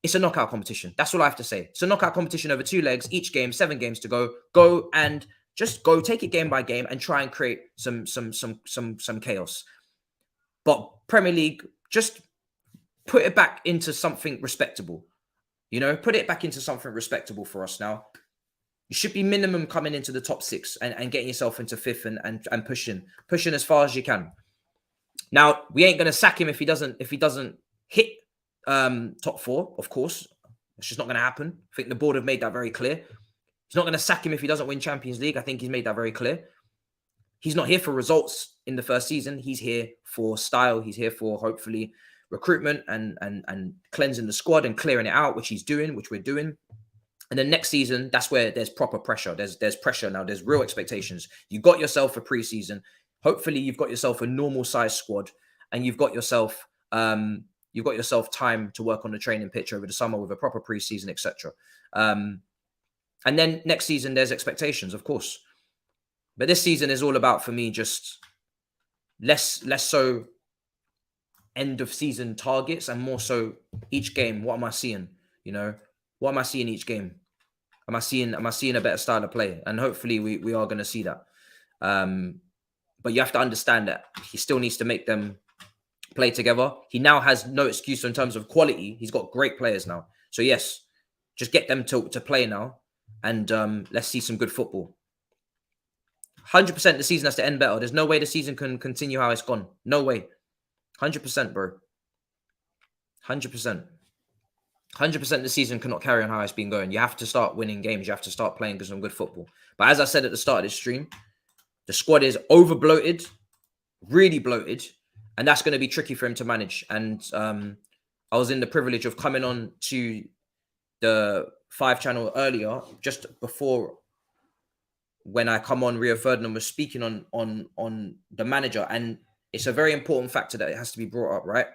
It's a knockout competition. That's all I have to say. It's a knockout competition over 2 legs, each game, 7 games to go. Go and just go, take it game by game, and try and create some chaos. But Premier League, just put it back into something respectable. Put it back into something respectable for us now. You should be minimum coming into the top 6 and getting yourself into 5th and pushing as far as you can. Now, we ain't gonna sack him if he doesn't hit top 4, of course. It's just not gonna happen. I think the board have made that very clear. He's not gonna sack him if he doesn't win Champions League. I think he's made that very clear. He's not here for results in the first season. He's here for style. He's here for, hopefully, recruitment and cleansing the squad and clearing it out, which we're doing. And then next season, that's where there's proper pressure. There's pressure now. There's real expectations. You got yourself a preseason. Hopefully, you've got yourself a normal size squad, and you've got yourself time to work on the training pitch over the summer with a proper preseason, etc. And then next season, there's expectations, of course. But this season is all about, for me, just less so end of season targets, and more so each game. What am I seeing? What am I seeing each game? Am I seeing a better style of play? And hopefully we are going to see that. But you have to understand that he still needs to make them play together. He now has no excuse in terms of quality. He's got great players now. So yes, just get them to play now, and let's see some good football. 100% the season has to end better. There's no way the season can continue how it's gone. No way. 100%, bro. 100%. 100% the season cannot carry on how it's been going. You have to start winning games. You have to start playing some good football. But as I said at the start of this stream, the squad is over bloated, really bloated, and that's going to be tricky for him to manage. And I was in the privilege of coming on to the 5 channel earlier, just before when I come on, Rio Ferdinand was speaking on the manager, and it's a very important factor that it has to be brought up, right?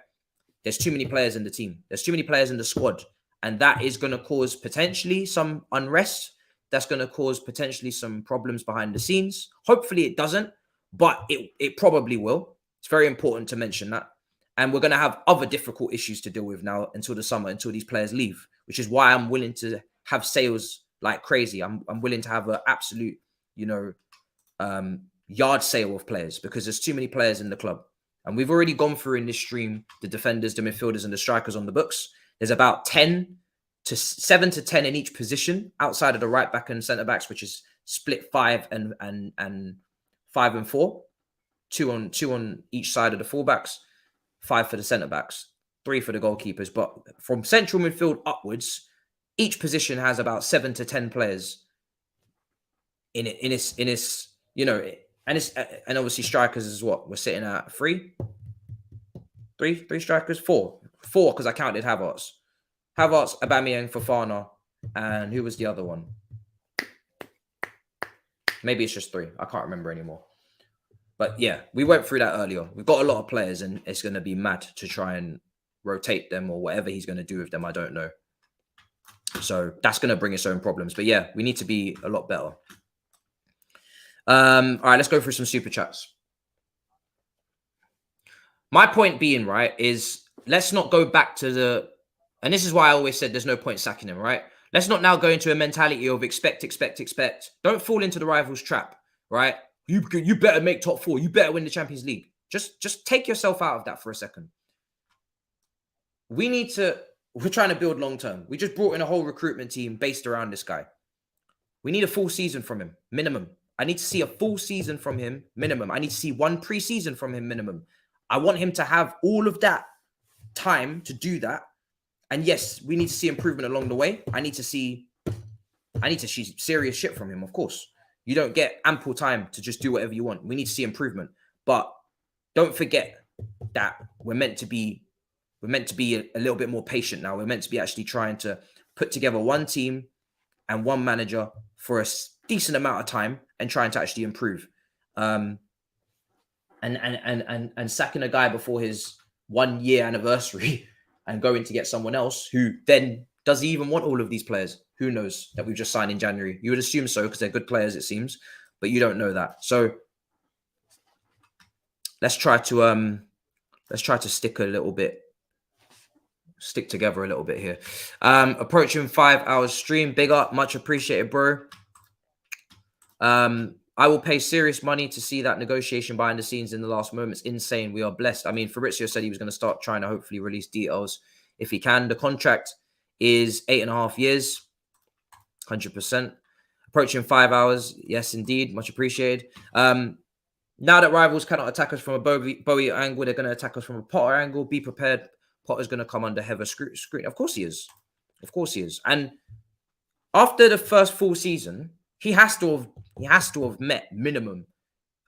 There's too many players in the team. There's too many players in the squad, and that is going to cause potentially some unrest. That's going to cause potentially some problems behind the scenes. Hopefully it doesn't, but it probably will. It's very important to mention that. And we're going to have other difficult issues to deal with now until the summer, until these players leave, which is why I'm willing to have sales like crazy. I'm willing to have an absolute, yard sale of players, because there's too many players in the club. And we've already gone through in this stream the defenders, the midfielders, and the strikers on the books. There's about 7 to 10 in each position outside of the right back and centre backs, which is split 5 and 5 and 4, two on each side of the fullbacks, 5 for the centre backs, 3 for the goalkeepers. But from central midfield upwards, each position has about 7 to 10 players in its and obviously strikers is what we're sitting at 3 strikers, 4 because I counted Havertz, Aubameyang, Fofana, and who was the other one? Maybe it's just 3. I can't remember anymore. But yeah, we went through that earlier. We've got a lot of players, and it's going to be mad to try and rotate them or whatever he's going to do with them. I don't know. So that's going to bring its own problems. But yeah, we need to be a lot better. All right, let's go through some super chats. My point being, right, is let's not go back to and this is why I always said there's no point sacking him, right? Let's not now go into a mentality of expect. Don't fall into the rivals trap, right? You better make top 4. You better win the Champions League. Just take yourself out of that for a second. We're trying to build long term. We just brought in a whole recruitment team based around this guy. We need a full season from him, minimum. I need to see a full season from him, minimum. I need to see 1 preseason from him, minimum. I want him to have all of that time to do that. And yes, we need to see improvement along the way. I need to see serious shit from him, of course. You don't get ample time to just do whatever you want. We need to see improvement. But don't forget that we're meant to be a little bit more patient now. We're meant to be actually trying to put together one team and one manager for a decent amount of time and trying to actually improve. And sacking a guy before his 1 year anniversary and going to get someone else who then does he even want all of these players? Who knows that we've just signed in January? You would assume so because they're good players, it seems, but you don't know that. So let's try to stick together a little bit here. Approaching 5 hours stream. Big up, much appreciated, bro. I will pay serious money to see that negotiation behind the scenes in the last moments. Insane. We are blessed. I mean, Fabrizio said he was going to start trying to hopefully release details if he can. The contract is 8.5 years, 100%. Approaching 5 hours. Yes, indeed. Much appreciated. Now that rivals cannot attack us from a Bowie angle, they're going to attack us from a Potter angle. Be prepared. Potter's going to come under heavy scrutiny. Of course he is. Of course he is. And after the first full season, he has to have met minimum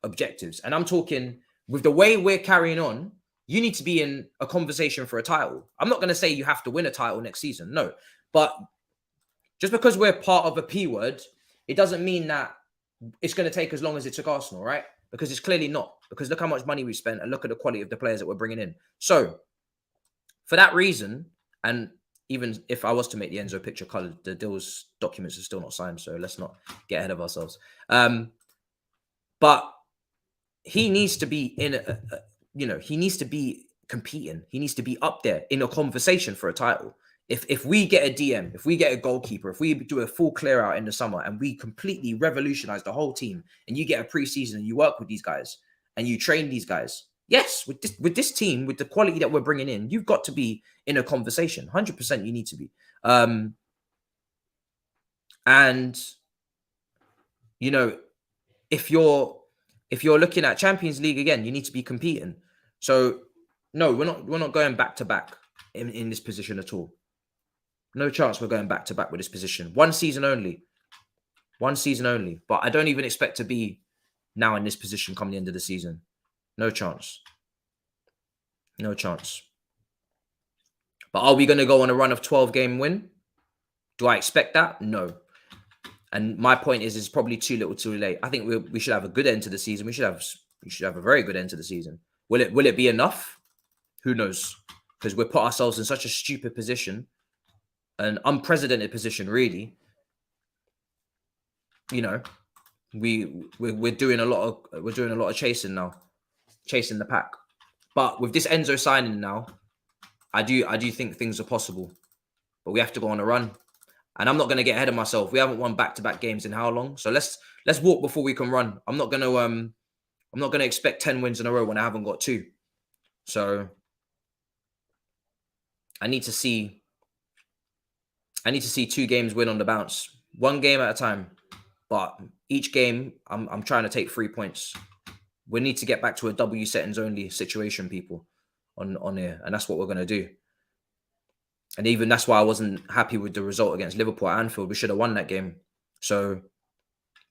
objectives. And I'm talking with the way we're carrying on, you need to be in a conversation for a title. I'm not going to say you have to win a title next season. No. But just because we're part of a P word, it doesn't mean that it's going to take as long as it took Arsenal, right? Because it's clearly not. Because look how much money we spent and look at the quality of the players that we're bringing in. So for that reason, and even if I was to make the Enzo picture colored, the deal's documents are still not signed, so let's not get ahead of ourselves. But he needs to be he needs to be competing. He needs to be up there in a conversation for a title. If we get a DM, if we get a goalkeeper, if we do a full clear out in the summer and we completely revolutionize the whole team, and you get a preseason and you work with these guys and you train these guys, yes, with this team, with the quality that we're bringing in, you've got to be in a conversation. 100% you need to be. And, if you're looking at Champions League again, you need to be competing. So, no, we're not going back to back in this position at all. No chance we're going back to back with this position. One season only. But I don't even expect to be now in this position come the end of the season. No chance. But are we going to go on a run of 12-game win? Do I expect that? No. And my point is, it's probably too little, too late. I think we should have a good end to the season. We should have a very good end to the season. Will it be enough? Who knows? Because we put ourselves in such a stupid position, an unprecedented position, really. You know, we're doing a lot of chasing now, chasing the pack. But with this Enzo signing now, I do think things are possible. But we have to go on a run. And I'm not going to get ahead of myself. We haven't won back-to-back games in how long? So let's walk before we can run. I'm not going to expect 10 wins in a row when I haven't got 2. So I need to see 2 games win on the bounce. 1 game at a time. But each game I'm trying to take 3 points. We need to get back to a W settings only situation, people, on here, and that's what we're going to do. And even that's why I wasn't happy with the result against Liverpool at Anfield. We should have won that game. So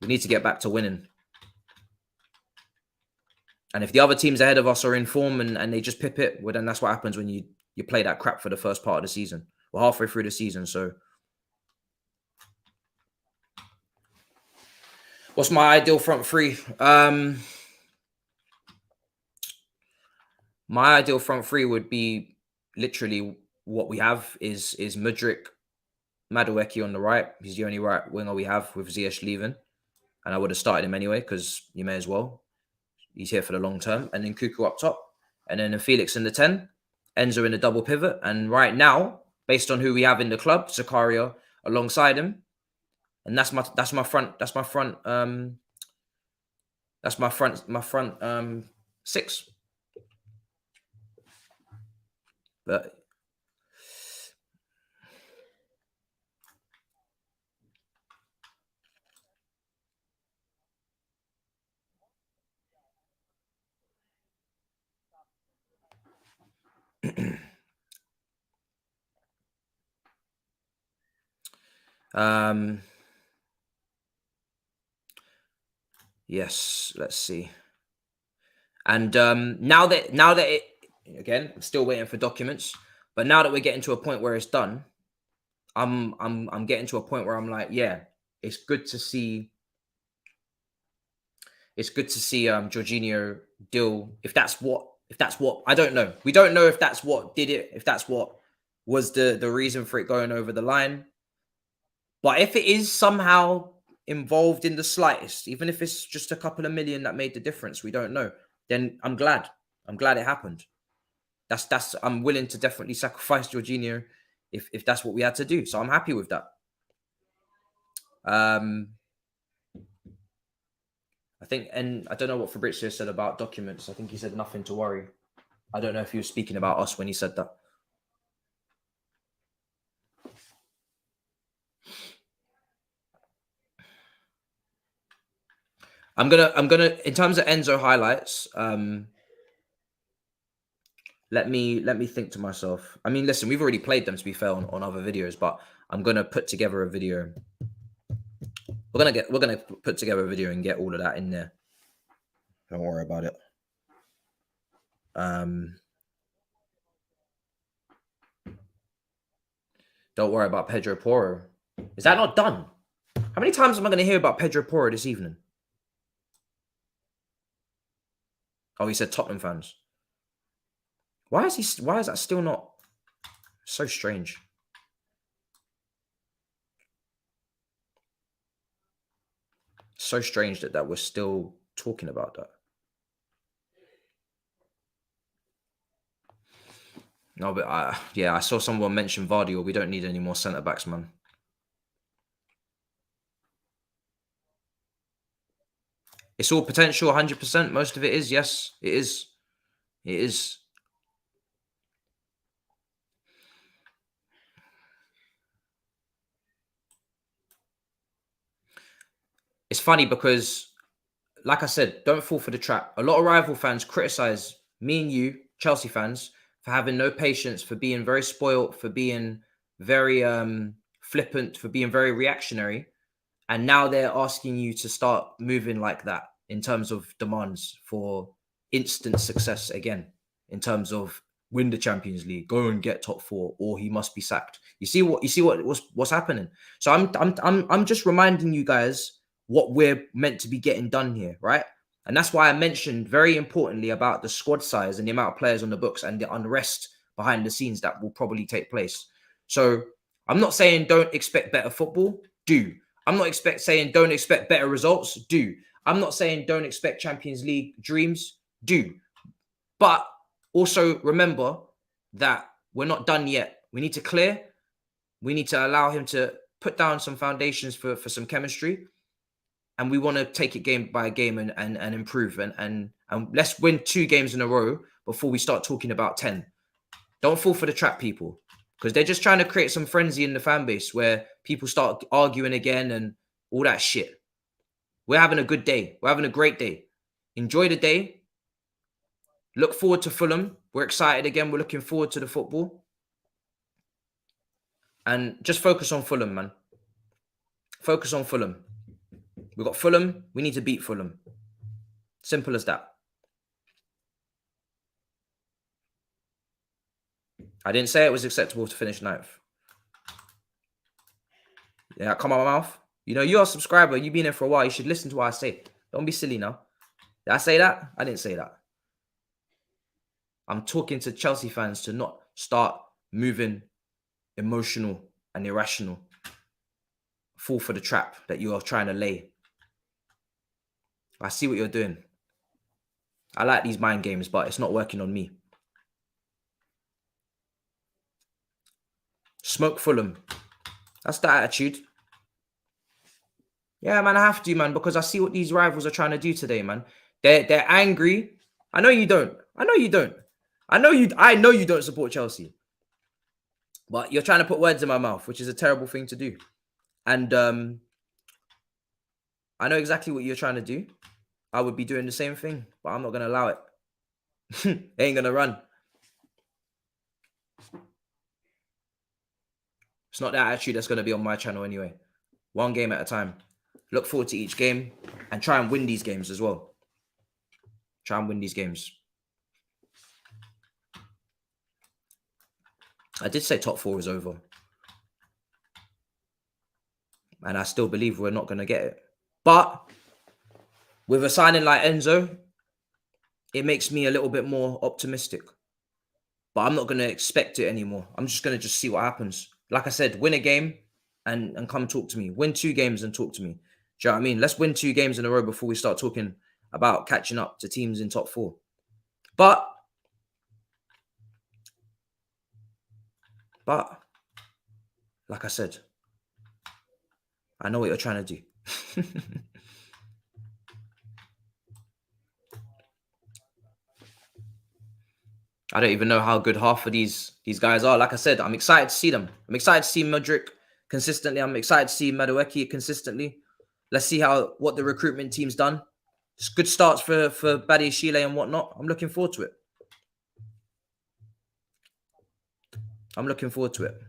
we need to get back to winning. And if the other teams ahead of us are in form and they just pip it, well, then that's what happens when you play that crap for the first part of the season. We're halfway through the season. So what's my ideal front three? My ideal front three would be literally what we have is Mudryk, Madueke on the right. He's the only right winger we have with Ziyech leaving. And I would have started him anyway because you may as well. He's here for the long term. And then Cuckoo up top. And then Felix in the 10. Enzo in the double pivot. And right now, based on who we have in the club, Zakaria alongside him. And that's my front 6. But yes, let's see. And now that it, again, I'm still waiting for documents, but now that we're getting to a point where it's done, I'm getting to a point where I'm like, yeah, it's good to see Jorginho deal. If that's what I don't know. We don't know if that's what did it, if that's what was the reason for it going over the line. But if it is somehow involved in the slightest, even if it's just a couple of million that made the difference, we don't know. Then I'm glad. I'm glad it happened. I'm willing to definitely sacrifice Jorginho if that's what we had to do. So I'm happy with that. I think, and I don't know what Fabrizio said about documents. I think he said nothing to worry. I don't know if he was speaking about us when he said that. I'm gonna in terms of Enzo highlights, let me think to myself. I mean, listen, we've already played them, to be fair, on other videos, but I'm gonna put together a video. We're gonna put together a video and get all of that in there. Don't worry about it. Don't worry about Pedro Porro. Is that not done? How many times am I going to hear about Pedro Porro this evening? Oh, he said Tottenham fans. Why is that still not so strange? So strange that we're still talking about that. No, but I saw someone mention Vardy, or we don't need any more centre backs, man. It's all potential, 100%. Most of it is, yes, it is. It is. It's funny because, like I said, don't fall for the trap. A lot of rival fans criticize me and you, Chelsea fans, for having no patience, for being very spoilt, for being very flippant, for being very reactionary. And now they're asking you to start moving like that in terms of demands for instant success again, in terms of win the Champions League, go and get top 4, or he must be sacked. You see what's happening. So I'm just reminding you guys what we're meant to be getting done here, right? And that's why I mentioned very importantly about the squad size and the amount of players on the books and the unrest behind the scenes that will probably take place. So I'm not saying don't expect better football. Do. I'm not saying don't expect better results. Do. I'm not saying don't expect Champions League dreams. Do. But also remember that we're not done yet. We need to clear. We need to allow him to put down some foundations for some chemistry. And we want to take it game by game and improve. And let's win 2 games in a row before we start talking about 10. Don't fall for the trap, people. Because they're just trying to create some frenzy in the fan base where people start arguing again and all that shit. We're having a good day. We're having a great day. Enjoy the day. Look forward to Fulham. We're excited again. We're looking forward to the football. And just focus on Fulham, man. Focus on Fulham. We've got Fulham. We need to beat Fulham. Simple as that. I didn't say it was acceptable to finish 9th. Yeah, come out my mouth. You know, you're a subscriber. You've been here for a while. You should listen to what I say. Don't be silly now. Did I say that? I didn't say that. I'm talking to Chelsea fans to not start moving emotional and irrational. Fall for the trap that you are trying to lay. I see what you're doing. I like these mind games, but it's not working on me. Smoke Fulham. That's the attitude. Yeah, man, I have to, man, because I see what these rivals are trying to do today, man. They're angry. I know you don't. I know you don't. I know you don't support Chelsea. But you're trying to put words in my mouth, which is a terrible thing to do. And I know exactly what you're trying to do. I would be doing the same thing, but I'm not going to allow it. They ain't going to run. It's not that attitude that's going to be on my channel anyway. 1 game at a time. Look forward to each game and try and win these games as well. Try and win these games. I did say top 4 is over. And I still believe we're not going to get it. But with a signing like Enzo, it makes me a little bit more optimistic. But I'm not going to expect it anymore. I'm just going to see what happens. Like I said, win a game and come talk to me. Win 2 games and talk to me. Do you know what I mean? Let's win 2 games in a row before we start talking about catching up to teams in top 4. But like I said, I know what you're trying to do. I don't even know how good half of these guys are. Like I said, I'm excited to see them. I'm excited to see Mudryk consistently. I'm excited to see Madueke consistently. Let's see what the recruitment team's done. It's good starts for Badiashile and whatnot. I'm looking forward to it. I'm looking forward to it.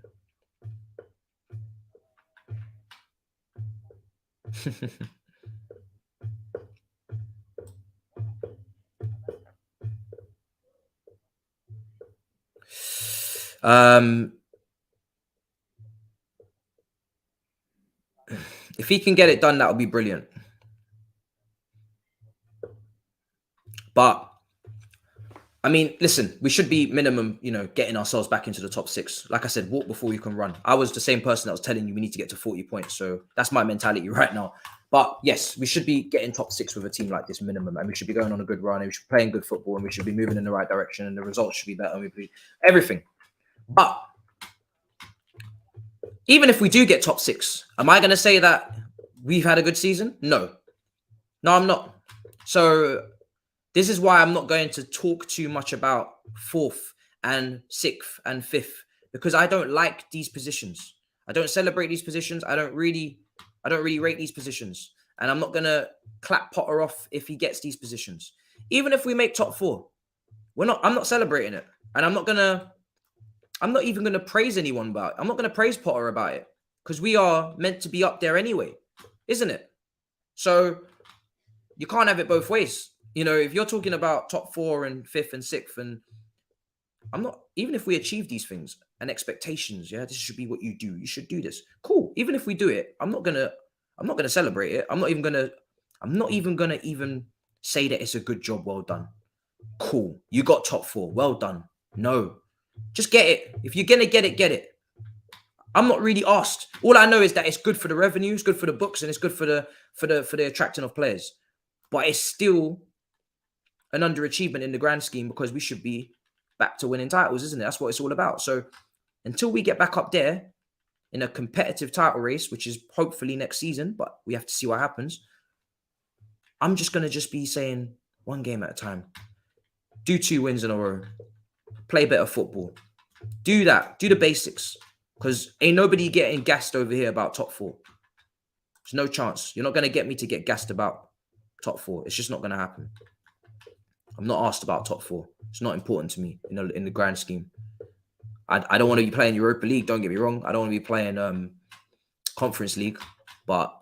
If he can get it done, that would be brilliant. But I mean, listen, we should be minimum, getting ourselves back into the top 6. Like I said, walk before you can run. I was the same person that was telling you we need to get to 40 points. So that's my mentality right now. But yes, we should be getting top 6 with a team like this minimum. And we should be going on a good run. And we should be playing good football. And we should be moving in the right direction. And the results should be better. And everything. But even if we do get top 6, am I going to say that we've had a good season? No. No, I'm not. So this is why I'm not going to talk too much about 4th and 6th and 5th, because I don't like these positions. I don't celebrate these positions. I don't really rate these positions. And I'm not going to clap Potter off if he gets these positions. Even if we make top 4, I'm not celebrating it. And I'm not even going to praise anyone about it. I'm not going to praise Potter about it, because we are meant to be up there anyway, isn't it? So you can't have it both ways. If you're talking about top 4 and 5th and 6th, and I'm not, even if we achieve these things and expectations, yeah, this should be what you do. You should do this. Cool. Even if we do it, I'm not gonna celebrate it. I'm not even gonna even say that it's a good job, well done. Cool. You got top 4. Well done. No. Just get it. If you're gonna get it, get it. I'm not really asked. All I know is that it's good for the revenue, it's good for the books, and it's good for the attracting of players. But it's still an underachievement in the grand scheme because we should be back to winning titles, isn't it? That's what it's all about. So until we get back up there in a competitive title race, which is hopefully next season, but we have to see what happens, I'm just going to just be saying one game at a time. Do 2 wins in a row. Play better football. Do that. Do the basics. Because ain't nobody getting gassed over here about top 4. There's no chance. You're not going to get me to get gassed about top 4. It's just not going to happen. I'm not asked about top 4. It's not important to me in the grand scheme. I don't want to be playing Europa League. Don't get me wrong. I don't want to be playing Conference League. But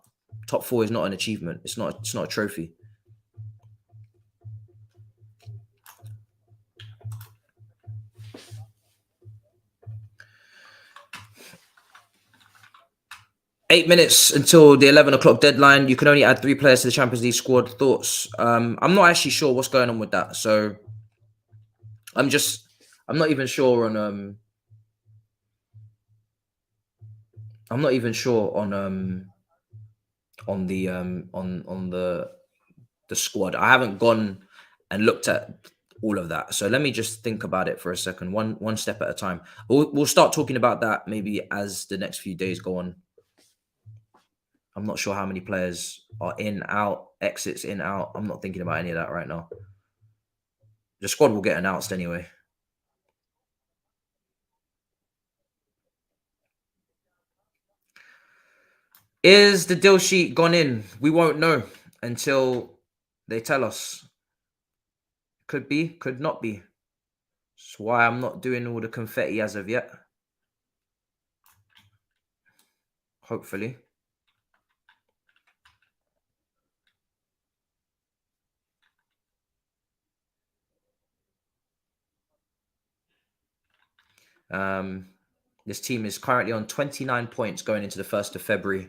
top 4 is not an achievement. It's not a trophy. Eight minutes until the 11 o'clock deadline. You can only add 3 players to the Champions League squad. Thoughts? I'm not actually sure what's going on with that. So I'm not even sure on the squad. I haven't gone and looked at all of that. So let me just think about it for a second. One step at a time. We'll start talking about that maybe as the next few days go on. I'm not sure how many players are in, out, exits, in, out. I'm not thinking about any of that right now. The squad will get announced anyway. Is the deal sheet gone in? We won't know until they tell us. Could be, could not be. That's why I'm not doing all the confetti as of yet. Hopefully. This team is currently on 29 points going into the 1st of February.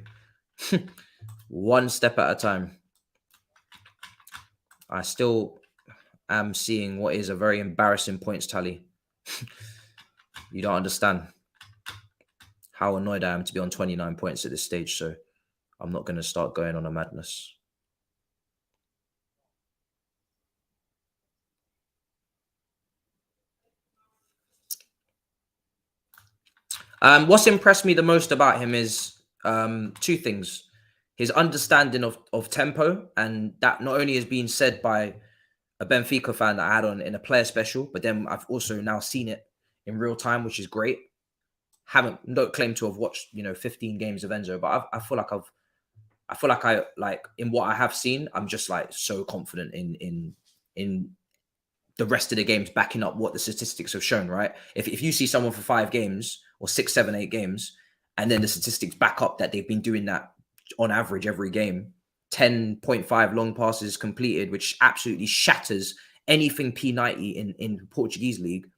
One step at a time. I still am seeing what is a very embarrassing points tally. You don't understand how annoyed I am to be on 29 points at this stage. So I'm not going to start going on a madness. What's impressed me the most about him is 2 things. His understanding of tempo, and that not only is being said by a Benfica fan that I had on in a player special, but then I've also now seen it in real time, which is great. Don't claim to have watched 15 games of Enzo, but I feel like I in what I have seen, I'm just like so confident in the rest of the games backing up what the statistics have shown, right? If you see someone for 5 games or 6, 7, 8 games, and then the statistics back up that they've been doing that on average every game, 10.5 long passes completed, which absolutely shatters anything P90 in Portuguese league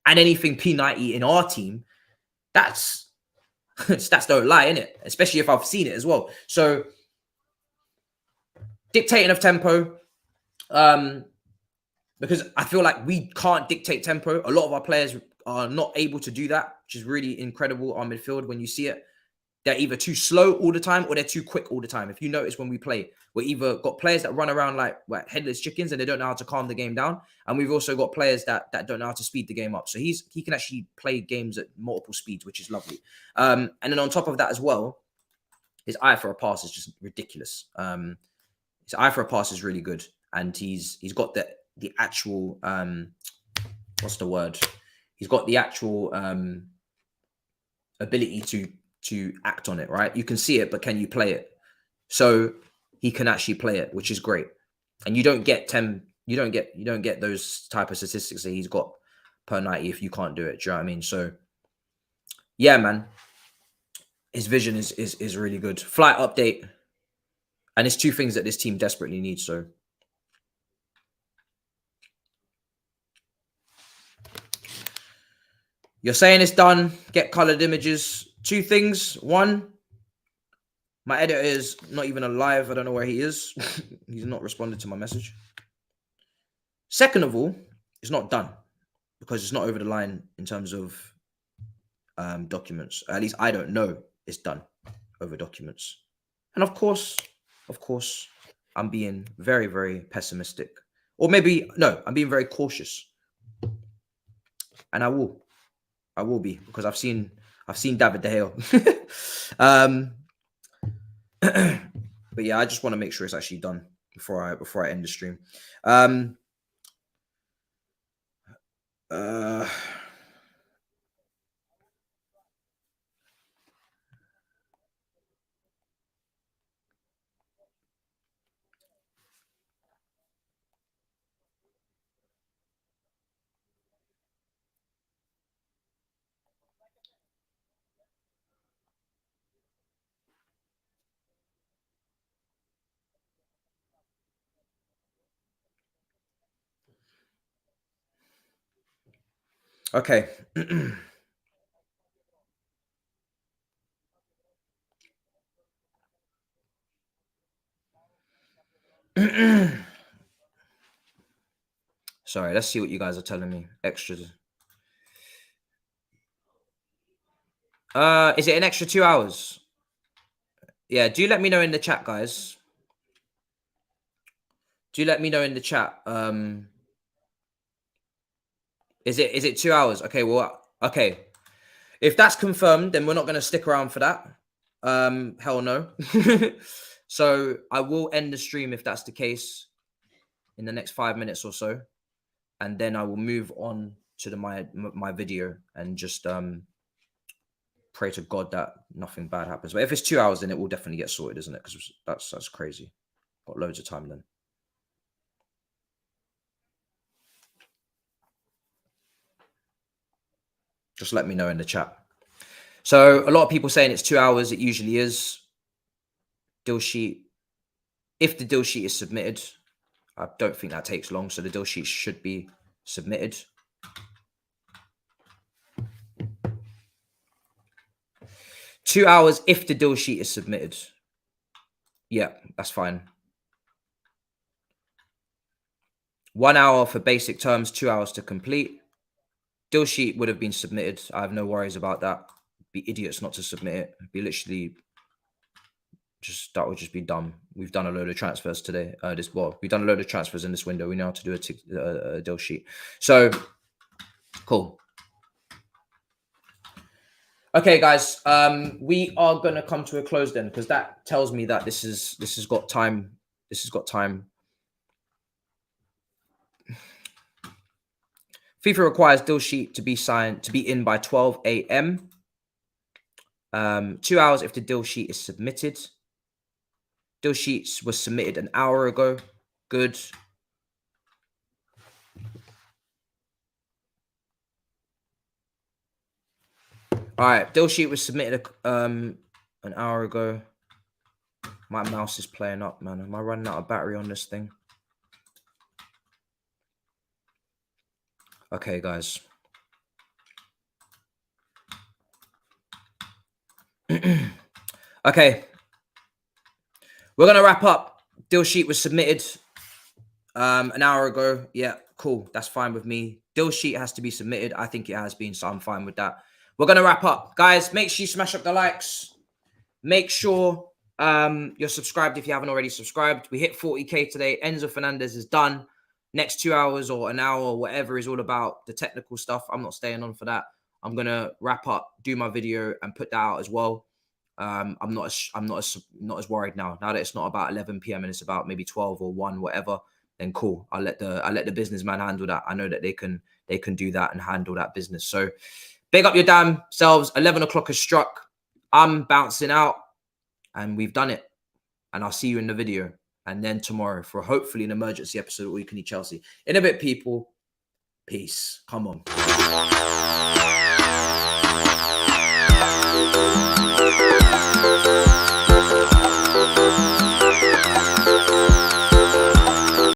and anything P90 in our team, that's stats don't lie, innit? Especially if I've seen it as well. So dictating of tempo, because I feel like we can't dictate tempo. A lot of our players are not able to do that, which is really incredible on midfield when you see it. They're either too slow all the time or they're too quick all the time. If you notice when we play, we either got players that run around like headless chickens and they don't know how to calm the game down. And we've also got players that don't know how to speed the game up. So he can actually play games at multiple speeds, which is lovely. And then on top of that as well, his eye for a pass is just ridiculous. His eye for a pass is really good. And he's got the actual, what's the word? He's got the actual ability to act on it, right? You can see it, but can you play it? So he can actually play it, which is great. And you don't get those type of statistics that he's got per 90 if you can't do it. Do you know what I mean? So yeah, man, his vision is really good. Flight update, and it's 2 things that this team desperately needs. So You're saying it's done. Get colored images. 2 things. 1, my editor is not even alive. I don't know where he is. He's not responded to my message. Second of all, it's not done because it's not over the line in terms of documents. At least I don't know it's done over documents. And of course, I'm being very, very pessimistic. Or maybe, no, I'm being very cautious. And I will be, because I've seen David De Gea. But yeah, I just want to make sure it's actually done before I end the stream. Okay. Sorry, let's see what you guys are telling me. Extras. Is it an extra 2 hours? Yeah, do let me know in the chat, guys. Do let me know in the chat. Is it 2 hours? Okay, well, okay. If that's confirmed, then we're not going to stick around for that. Hell no. So I will end the stream if that's the case in the next 5 minutes or so, and then I will move on to my video and just pray to God that nothing bad happens. But if it's 2 hours, then it will definitely get sorted, isn't it? Because that's crazy. Got loads of time then. Just let me know in the chat. So a lot of people saying it's 2 hours. It usually is. Deal sheet. If the deal sheet is submitted, I don't think that takes long. So the deal sheet should be submitted. Two hours if the deal sheet is submitted. Yeah, that's fine. 1 hour for basic terms, 2 hours to complete. Deal sheet would have been submitted. I have no worries about that. Be idiots not to submit it. Be literally just, that would just be dumb. We've done a load of transfers today. We've done a load of transfers in this window. We know how to do a deal sheet. So cool. Okay, guys, we are going to come to a close then, because that tells me that this has got time. This has got time. FIFA requires deal sheet to be signed, to be in by 12 a.m. 2 hours if the deal sheet is submitted. Deal sheets was submitted an hour ago. Good. All right, deal sheet was submitted an hour ago. My mouse is playing up, man. Am I running out of battery on this thing? Okay, guys. Okay. We're going to wrap up. Deal sheet was submitted an hour ago. Yeah, cool. That's fine with me. Deal sheet has to be submitted. I think it has been, so I'm fine with that. We're going to wrap up. Guys, make sure you smash up the likes. Make sure you're subscribed if you haven't already subscribed. We hit 40K today. Enzo Fernandez is done. Next 2 hours or an hour or whatever is all about the technical stuff. I'm not staying on for that. I'm going to wrap up, do my video, and put that out as well. I'm not as worried now. Now that it's not about 11 p.m. and it's about maybe 12 or 1, whatever, then cool. I'll let the businessman handle that. I know that they can do that and handle that business. So big up your damn selves. 11 o'clock has struck. I'm bouncing out, and we've done it. And I'll see you in the video. And then tomorrow for hopefully an emergency episode of We Can Eat Chelsea. In a bit, people. Peace. Come on.